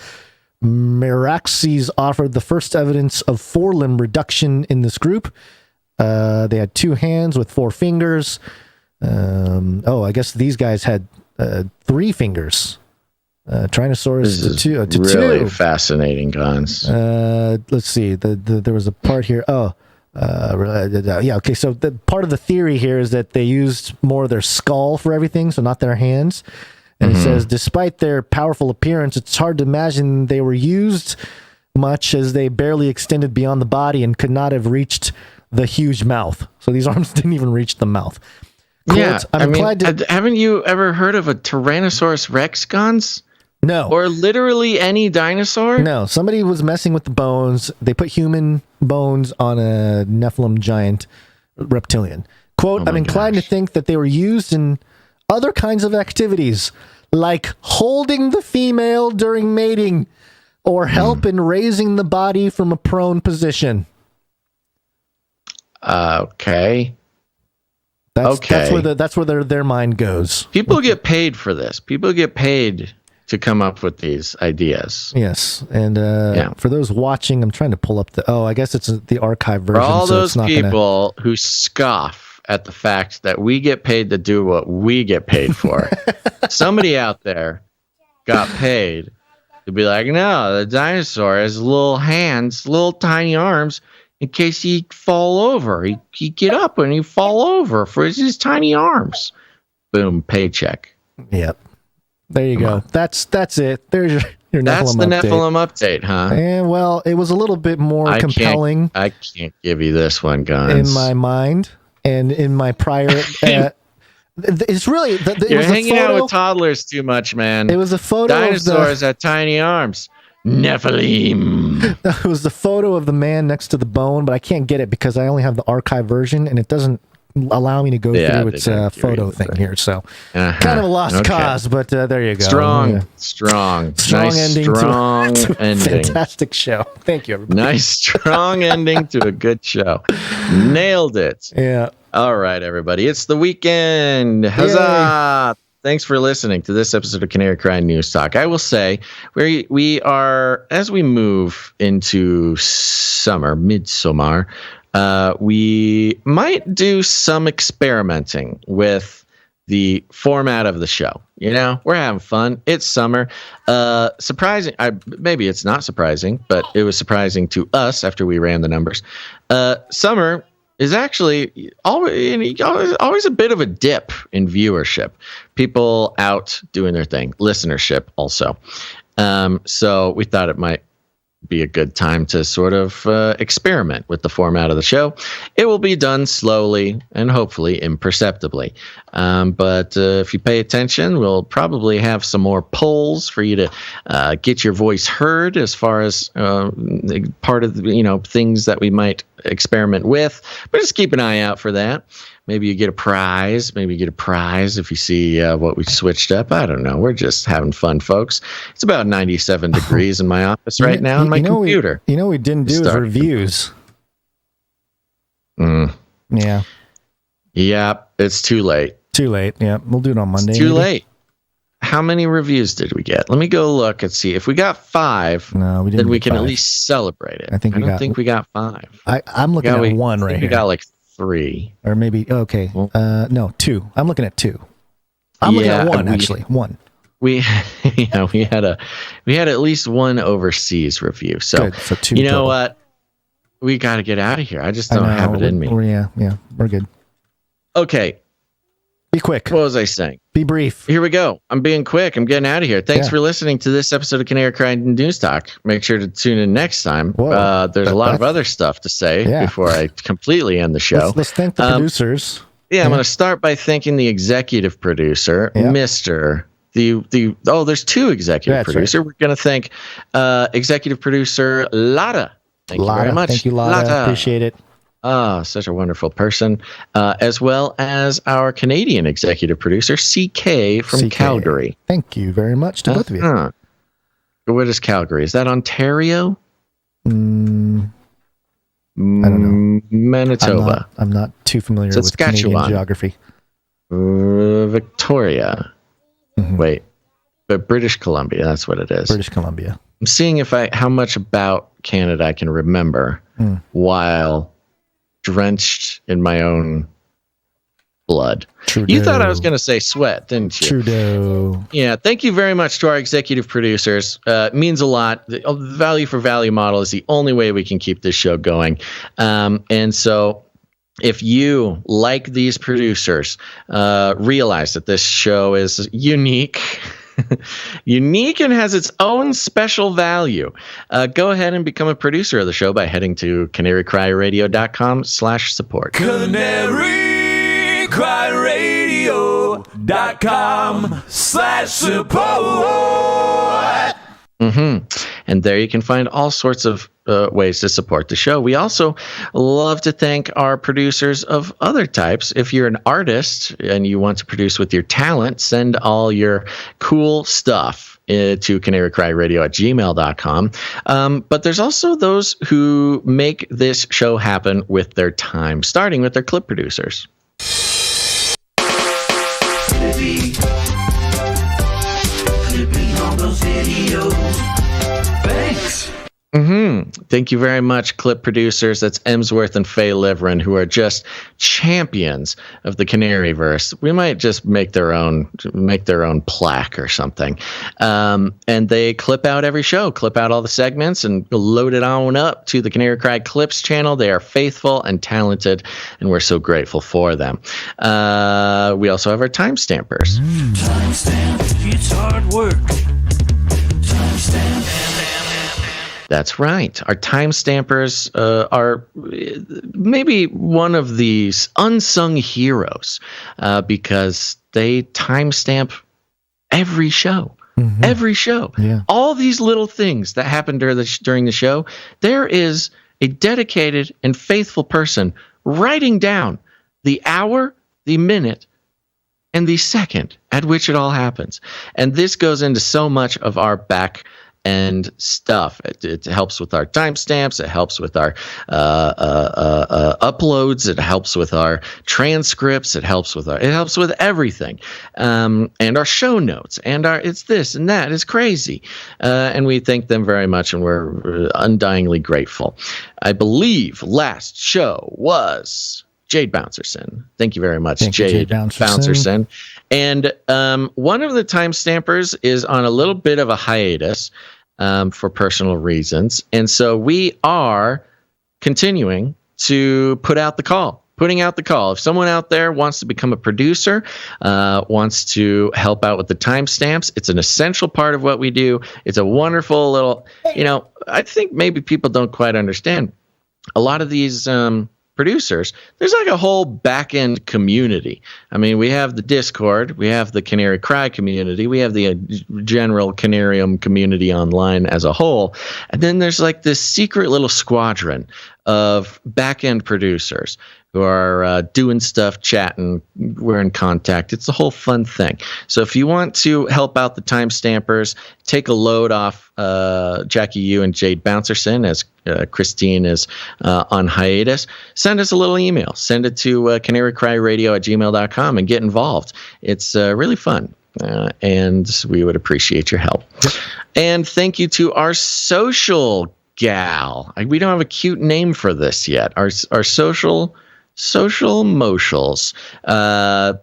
Meraxes offered the first evidence of forelimb reduction in this group. They had 2 hands with 4 fingers. I guess these guys had 3 fingers. Tyrannosaurus to really 2. Fascinating, Gonz. Let's see. There was a part here. Okay. So the part of the theory here is that they used more of their skull for everything, so not their hands. And it says, despite their powerful appearance, it's hard to imagine they were used much, as they barely extended beyond the body and could not have reached the huge mouth. So these arms didn't even reach the mouth. Quote, haven't you ever heard of a Tyrannosaurus Rex, Gonz? No. Or literally any dinosaur? No. Somebody was messing with the bones. They put human bones on a Nephilim giant reptilian. Quote, I'm inclined to think that they were used in other kinds of activities, like holding the female during mating or help in raising the body from a prone position. Okay. That's where their mind goes. People get paid for this. People get paid to come up with these ideas. Yes, and for those watching, I'm trying to pull up I guess it's the archive version. For all those people who scoff at the fact that we get paid to do what we get paid for, somebody out there got paid to be like, no, the dinosaur has little hands, little tiny arms, in case he fall over. He get up and he fall over for his tiny arms. Boom, paycheck. Yep. There you go. That's it. There's your Nephilim That's the update. Nephilim update, huh? And well, it was a little bit more compelling. I can't give you this one, Gonz. In my mind and in my prior. It's really. You're hanging out with toddlers too much, man. It was a photo Dinosaurs had tiny arms. Nephilim. It was the photo of the man next to the bone, but I can't get it because I only have the archive version, and it doesn't allow me to go through its photo thing here. So kind of a lost cause, but there you go. Strong nice ending to to a fantastic show. Thank you, everybody. Nice strong ending to a good show. Nailed it. Yeah. All right, everybody. It's the weekend. Huzzah! Yay. Thanks for listening to this episode of Canary Cry News Talk. I will say we are, as we move into summer, midsummer, we might do some experimenting with the format of the show. You know, we're having fun. It's summer. Surprising. Maybe it's not surprising, but it was surprising to us after we ran the numbers. Summer is actually always a bit of a dip in viewership. People out doing their thing. Listenership also. So we thought it might be a good time to sort of experiment with the format of the show. It will be done slowly and hopefully imperceptibly. But if you pay attention, we'll probably have some more polls for you to get your voice heard as far as part of the, things that we might experiment with. But just keep an eye out for that. Maybe you get a prize. Maybe you get a prize if you see what we switched up. I don't know. We're just having fun, folks. It's about 97 degrees in my office right now on my computer. We didn't do is reviews. Yeah. Yep. It's too late. Too late. Yeah. We'll do it on Monday. It's too late. How many reviews did we get? Let me go look and see. If we got 5, no, we didn't. Then we can at least celebrate it. I don't think we got 5. I'm looking at 1 right here. We got like 3, or maybe no 2. I'm looking at 2. I'm looking at 1 actually. 1. We had at least 1 overseas review. So, so 2 you know total. what? We got to get out of here. I just don't have it in me. Yeah, we're good. Okay. Be quick. What was I saying? Be brief. Here we go. I'm being quick. I'm getting out of here. Thanks for listening to this episode of Canary Cry News Talk. Make sure to tune in next time. There's a lot of other stuff to say before I completely end the show. Let's thank the producers. I'm going to start by thanking the executive producer, Mr. There's 2 executive producers. Right. We're going to thank executive producer Lotta. Thank you very much. Thank you, Lotta. Appreciate it. Such a wonderful person, as well as our Canadian executive producer, CK from Calgary. Thank you very much to both of you. Where is Calgary? Is that Ontario? I don't know. Manitoba. I'm not too familiar with Canadian geography. Victoria. Mm-hmm. Wait, but British Columbia. That's what it is. British Columbia. I'm seeing how much about Canada I can remember while drenched in my own blood. Trudeau. You thought I was going to say sweat, didn't you? Trudeau. Yeah. Thank you very much to our executive producers. It means a lot. The value for value model is the only way we can keep this show going. And so if you, like these producers, realize that this show is unique and has its own special value, go ahead and become a producer of the show by heading to CanaryCryRadio.com/support. CanaryCryRadio.com/support. And there you can find all sorts of ways to support the show. We also love to thank our producers of other types. If you're an artist and you want to produce with your talent, send all your cool stuff to CanaryCryRadio@gmail.com. But there's also those who make this show happen with their time, starting with their clip producers. Clipping all those videos. Thanks. Thank you very much, clip producers. That's Emsworth and Faye Liverin, who are just champions of the Canaryverse. We might just make their own plaque or something. And they clip out every show, clip out all the segments, and load it on up to the Canary Cry Clips channel. They are faithful and talented, and we're so grateful for them. We also have our timestampers. Timestamp, it's hard work. Timestamp. That's right. Our timestampers are maybe one of these unsung heroes because they timestamp every show. Every show. Yeah. All these little things that happen during the show, there is a dedicated and faithful person writing down the hour, the minute, and the second at which it all happens. And this goes into so much of our back end stuff. It helps with our timestamps. It helps with our uploads. It helps with our transcripts. It helps with everything, and our show notes. And it's this and that is crazy, and we thank them very much, and we're undyingly grateful. I believe last show was Jade Bouncerson. Thank you very much, Jade Bouncerson. And one of the timestampers is on a little bit of a hiatus for personal reasons. And so we are continuing to putting out the call. If someone out there wants to become a producer, wants to help out with the timestamps, it's an essential part of what we do. It's a wonderful little, I think maybe people don't quite understand. A lot of these producers, there's like a whole back-end community. I mean, we have the Discord, we have the Canary Cry community, we have the general Canarium community online as a whole, and then there's like this secret little squadron of back-end producers who are doing stuff, chatting, we're in contact. It's a whole fun thing. So if you want to help out the timestampers, take a load off Jackie Yu and Jade Bouncerson as Christine is on hiatus, send us a little email. Send it to CanaryCryRadio@gmail.com and get involved. It's really fun. And we would appreciate your help. And thank you to our social gal. We don't have a cute name for this yet. Our social motials.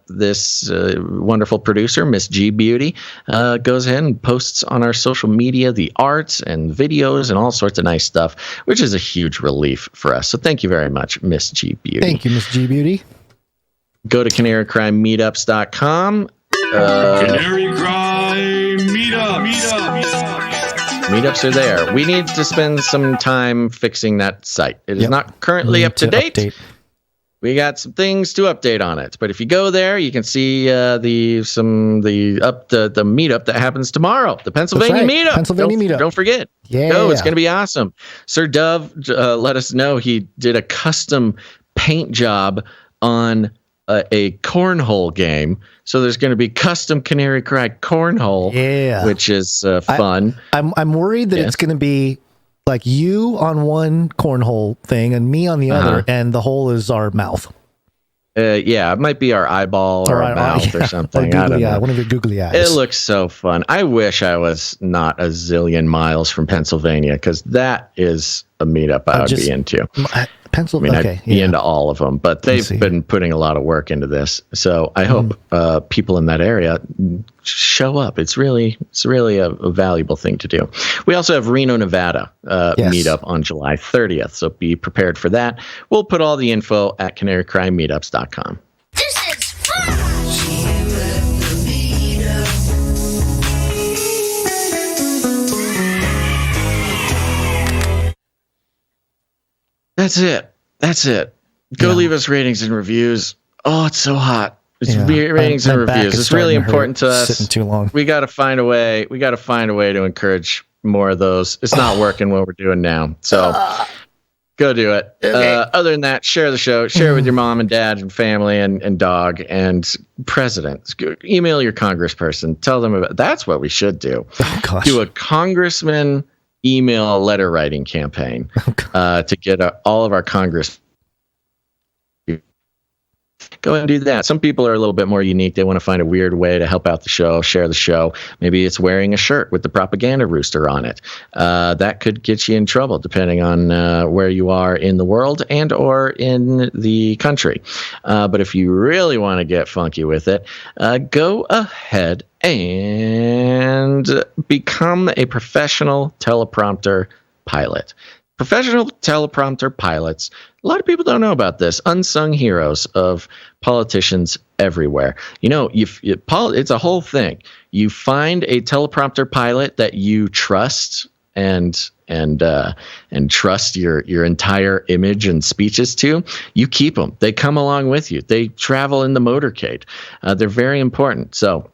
This wonderful producer, Miss G Beauty, goes ahead and posts on our social media the arts and videos and all sorts of nice stuff, which is a huge relief for us. So thank you very much, Miss G Beauty. Thank you, Miss G Beauty. Go to CanaryCryMeetups.com. Canary Cry Meetup. Meetups are there. We need to spend some time fixing that site. It is not currently up to date. Update. We got some things to update on it, but if you go there, you can see the meetup that happens tomorrow, the Pennsylvania meetup. Don't forget. Yeah, it's going to be awesome. Sir Dove let us know he did a custom paint job on a cornhole game. So there's going to be custom Canary Cry cornhole, which is fun. I'm worried that it's going to be like you on one cornhole thing and me on the other, and the hole is our mouth. It might be our eyeball or our mouth or something. Or googly eye, one of your googly eyes. It looks so fun. I wish I was not a zillion miles from Pennsylvania, because that is a meetup I would be into. Pennsylvania. I'd be into all of them, but they've been putting a lot of work into this. So I hope people in that area show up. It's really a valuable thing to do. We also have Reno, Nevada meetup on July 30th. So be prepared for that. We'll put all the info at CanaryCryMeetups.com. This is fun! That's it. Go leave us ratings and reviews. Oh, it's so hot. It's ratings and reviews. It's really important to us. Sitting too long. We got to find a way. To encourage more of those. It's not working what we're doing now. So go do it. Okay. Other than that, share the show. Share it with your mom and dad and family and dog and president. Email your congressperson. Tell them about. That's what we should do. Oh, gosh. Do a congressman email letter writing campaign to get all of our Congress go and do that. Some people are a little bit more unique. They want to find a weird way to help out the show, share the show. Maybe it's wearing a shirt with the propaganda rooster on it. That could get you in trouble depending on where you are in the world and or in the country. But if you really want to get funky with it, go ahead and become a professional teleprompter pilot. Professional teleprompter pilots, a lot of people don't know about this, unsung heroes of politicians everywhere. You know, it's a whole thing. You find a teleprompter pilot that you trust and trust your entire image and speeches to, you keep them. They come along with you. They travel in the motorcade. They're very important. So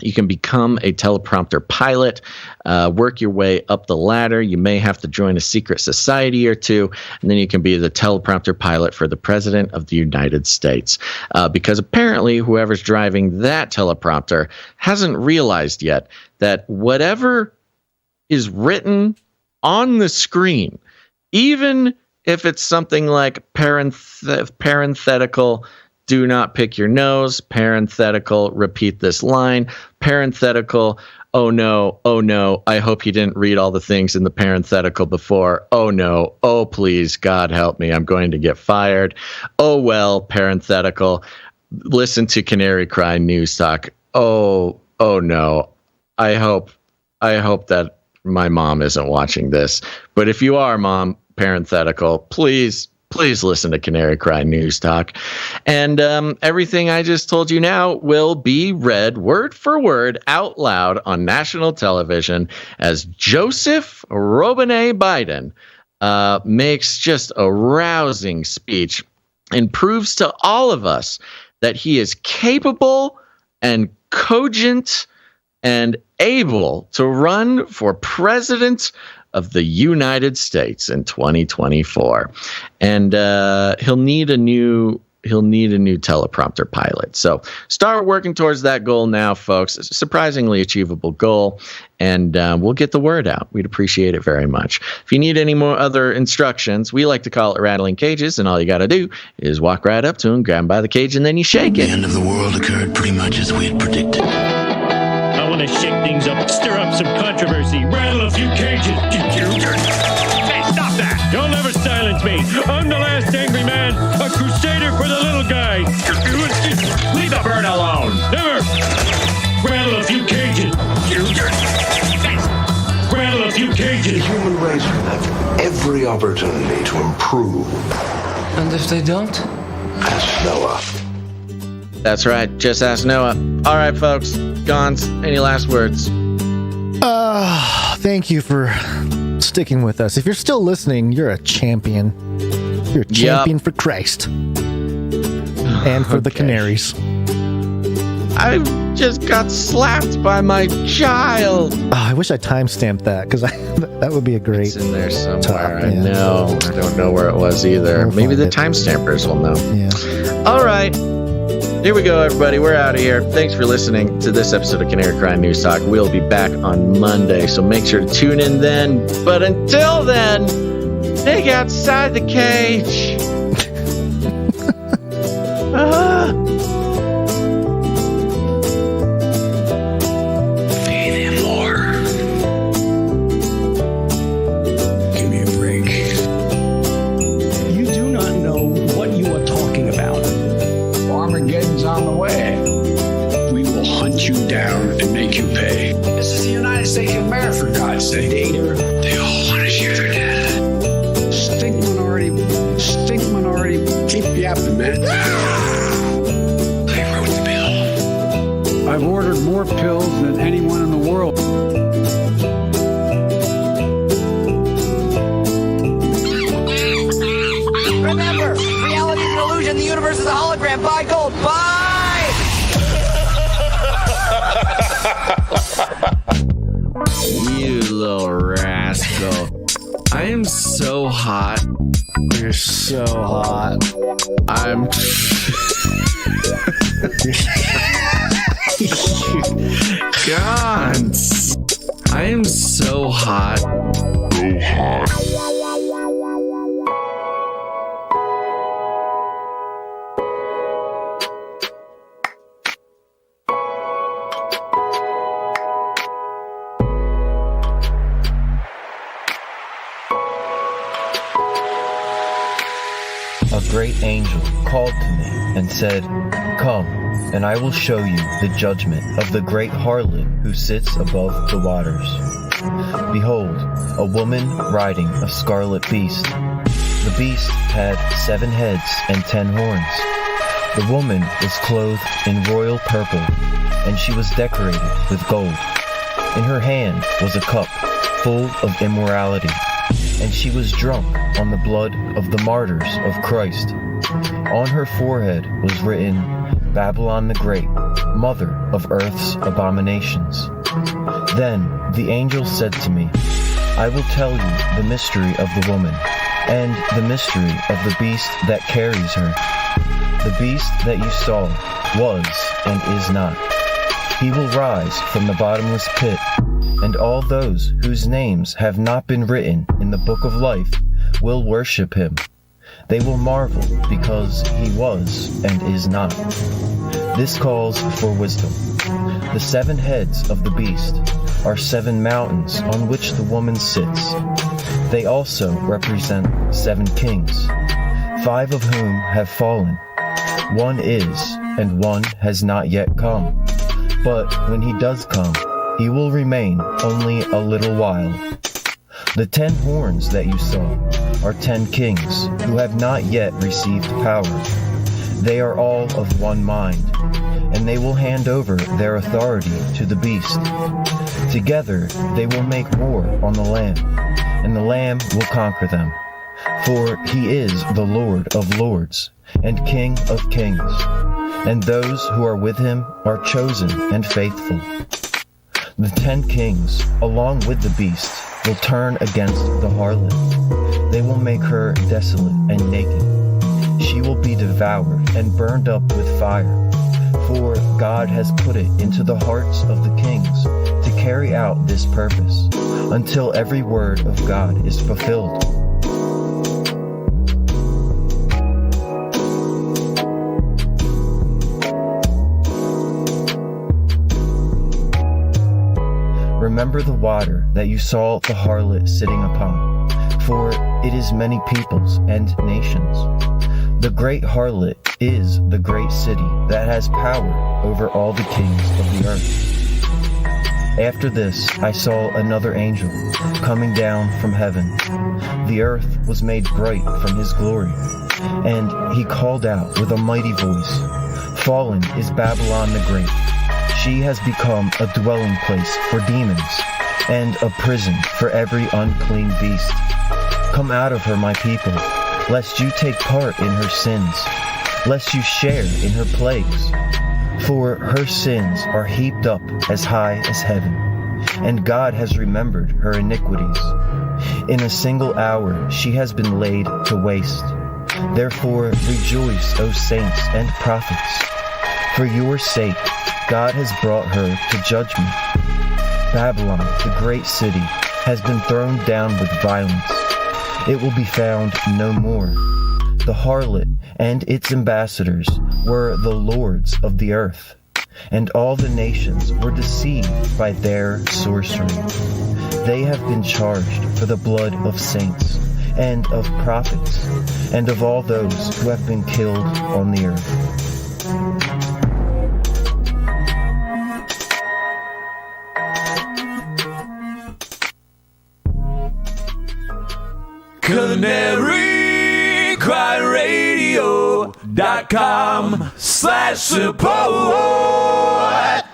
you can become a teleprompter pilot, work your way up the ladder. You may have to join a secret society or two, and then you can be the teleprompter pilot for the President of the United States. Because apparently whoever's driving that teleprompter hasn't realized yet that whatever is written on the screen, even if it's something like parenthetical, do not pick your nose, parenthetical, repeat this line, parenthetical, oh no, I hope you didn't read all the things in the parenthetical before, oh no, oh please, God help me, I'm going to get fired, oh well, parenthetical, listen to Canary Cry News Talk, oh no, I hope that my mom isn't watching this, but if you are, Mom, parenthetical, please listen to Canary Cry News Talk. And everything I just told you now will be read word for word out loud on national television as Joseph Robinette Biden makes just a rousing speech and proves to all of us that he is capable and cogent and able to run for president of the United States in 2024, and he'll need a new teleprompter pilot. So start working towards that goal now, folks. It's a surprisingly achievable goal, and we'll get the word out. We'd appreciate it very much. If you need any more other instructions, we like to call it rattling cages, and all you got to do is walk right up to him, grab him by the cage, and then you shake it. The end of the world occurred pretty much as we had predicted. I want to shake things up, stir up some controversy, rattle a few cages. Hey, stop that! You'll never silence me. I'm the last angry man, a crusader for the little guy. Leave the bird alone. Never. Rattle a few cages. Rattle a few cages. The human race will have every opportunity to improve. And if they don't? Ask Noah. That's right. Just ask Noah. All right, folks. Gonz, any last words? Thank you for sticking with us. If you're still listening, you're a champion. You're a champion for Christ. And for the Canaries. I just got slapped by my child. Oh, I wish I timestamped that, because that would be a great... It's in there somewhere. I know. I don't know where it was either. Maybe the timestampers will know. Yeah. All right. Here we go, everybody. We're out of here. Thanks for listening to this episode of Canary Cry News Talk. We'll be back on Monday, so make sure to tune in then. But until then, dig outside the cage. Pay them more. Give me a break. You do not know what you are talking about. Armageddon's on the way. We will hunt you down and make you pay. This is the United States of America, for God's sake. Data. They all want to share their data. Stink minority. Keep yapping, man. They wrote the bill. I've ordered more pills than anyone in the world. Remember, reality is an illusion. The universe is a hologram. Buy gold. Buy! You little rascal. I am so hot. You're so hot. I'm... Gonz. I am so hot. So hot. great angel called to me and said, Come, and I will show you the judgment of the great harlot who sits above the waters. Behold, a woman riding a scarlet beast. The beast had 7 heads and 10 horns. The woman was clothed in royal purple, and she was decorated with gold. In her hand was a cup full of immorality, and she was drunk on the blood of the martyrs of Christ. On her forehead was written, Babylon the Great, mother of earth's abominations. Then the angel said to me, I will tell you the mystery of the woman, and the mystery of the beast that carries her. The beast that you saw was and is not. He will rise from the bottomless pit, and all those whose names have not been written in the book of life will worship him. They will marvel because he was and is not. This calls for wisdom. The 7 heads of the beast are 7 mountains on which the woman sits. They also represent 7 kings, 5 of whom have fallen. 1 is, and 1 has not yet come. But when he does come, he will remain only a little while. The 10 horns that you saw are 10 kings who have not yet received power. They are all of one mind, and they will hand over their authority to the beast. Together they will make war on the Lamb, and the Lamb will conquer them. For he is the Lord of lords and King of kings, and those who are with him are chosen and faithful. The 10 kings, along with the beast, will turn against the harlot. They will make her desolate and naked. She will be devoured and burned up with fire. For God has put it into the hearts of the kings to carry out this purpose, until every word of God is fulfilled. Remember the water that you saw the harlot sitting upon, for it is many peoples and nations. The great harlot is the great city that has power over all the kings of the earth. After this, I saw another angel coming down from heaven. The earth was made bright from his glory, and he called out with a mighty voice, Fallen is Babylon the Great. She has become a dwelling place for demons, and a prison for every unclean beast. Come out of her, my people, lest you take part in her sins, lest you share in her plagues. For her sins are heaped up as high as heaven, and God has remembered her iniquities. In a single hour she has been laid to waste. Therefore rejoice, O saints and prophets. For your sake God has brought her to judgment. Babylon, the great city, has been thrown down with violence. It will be found no more. The harlot and its ambassadors were the lords of the earth, and all the nations were deceived by their sorcery. They have been charged for the blood of saints, and of prophets, and of all those who have been killed on the earth. CanaryCry.Radio.com/support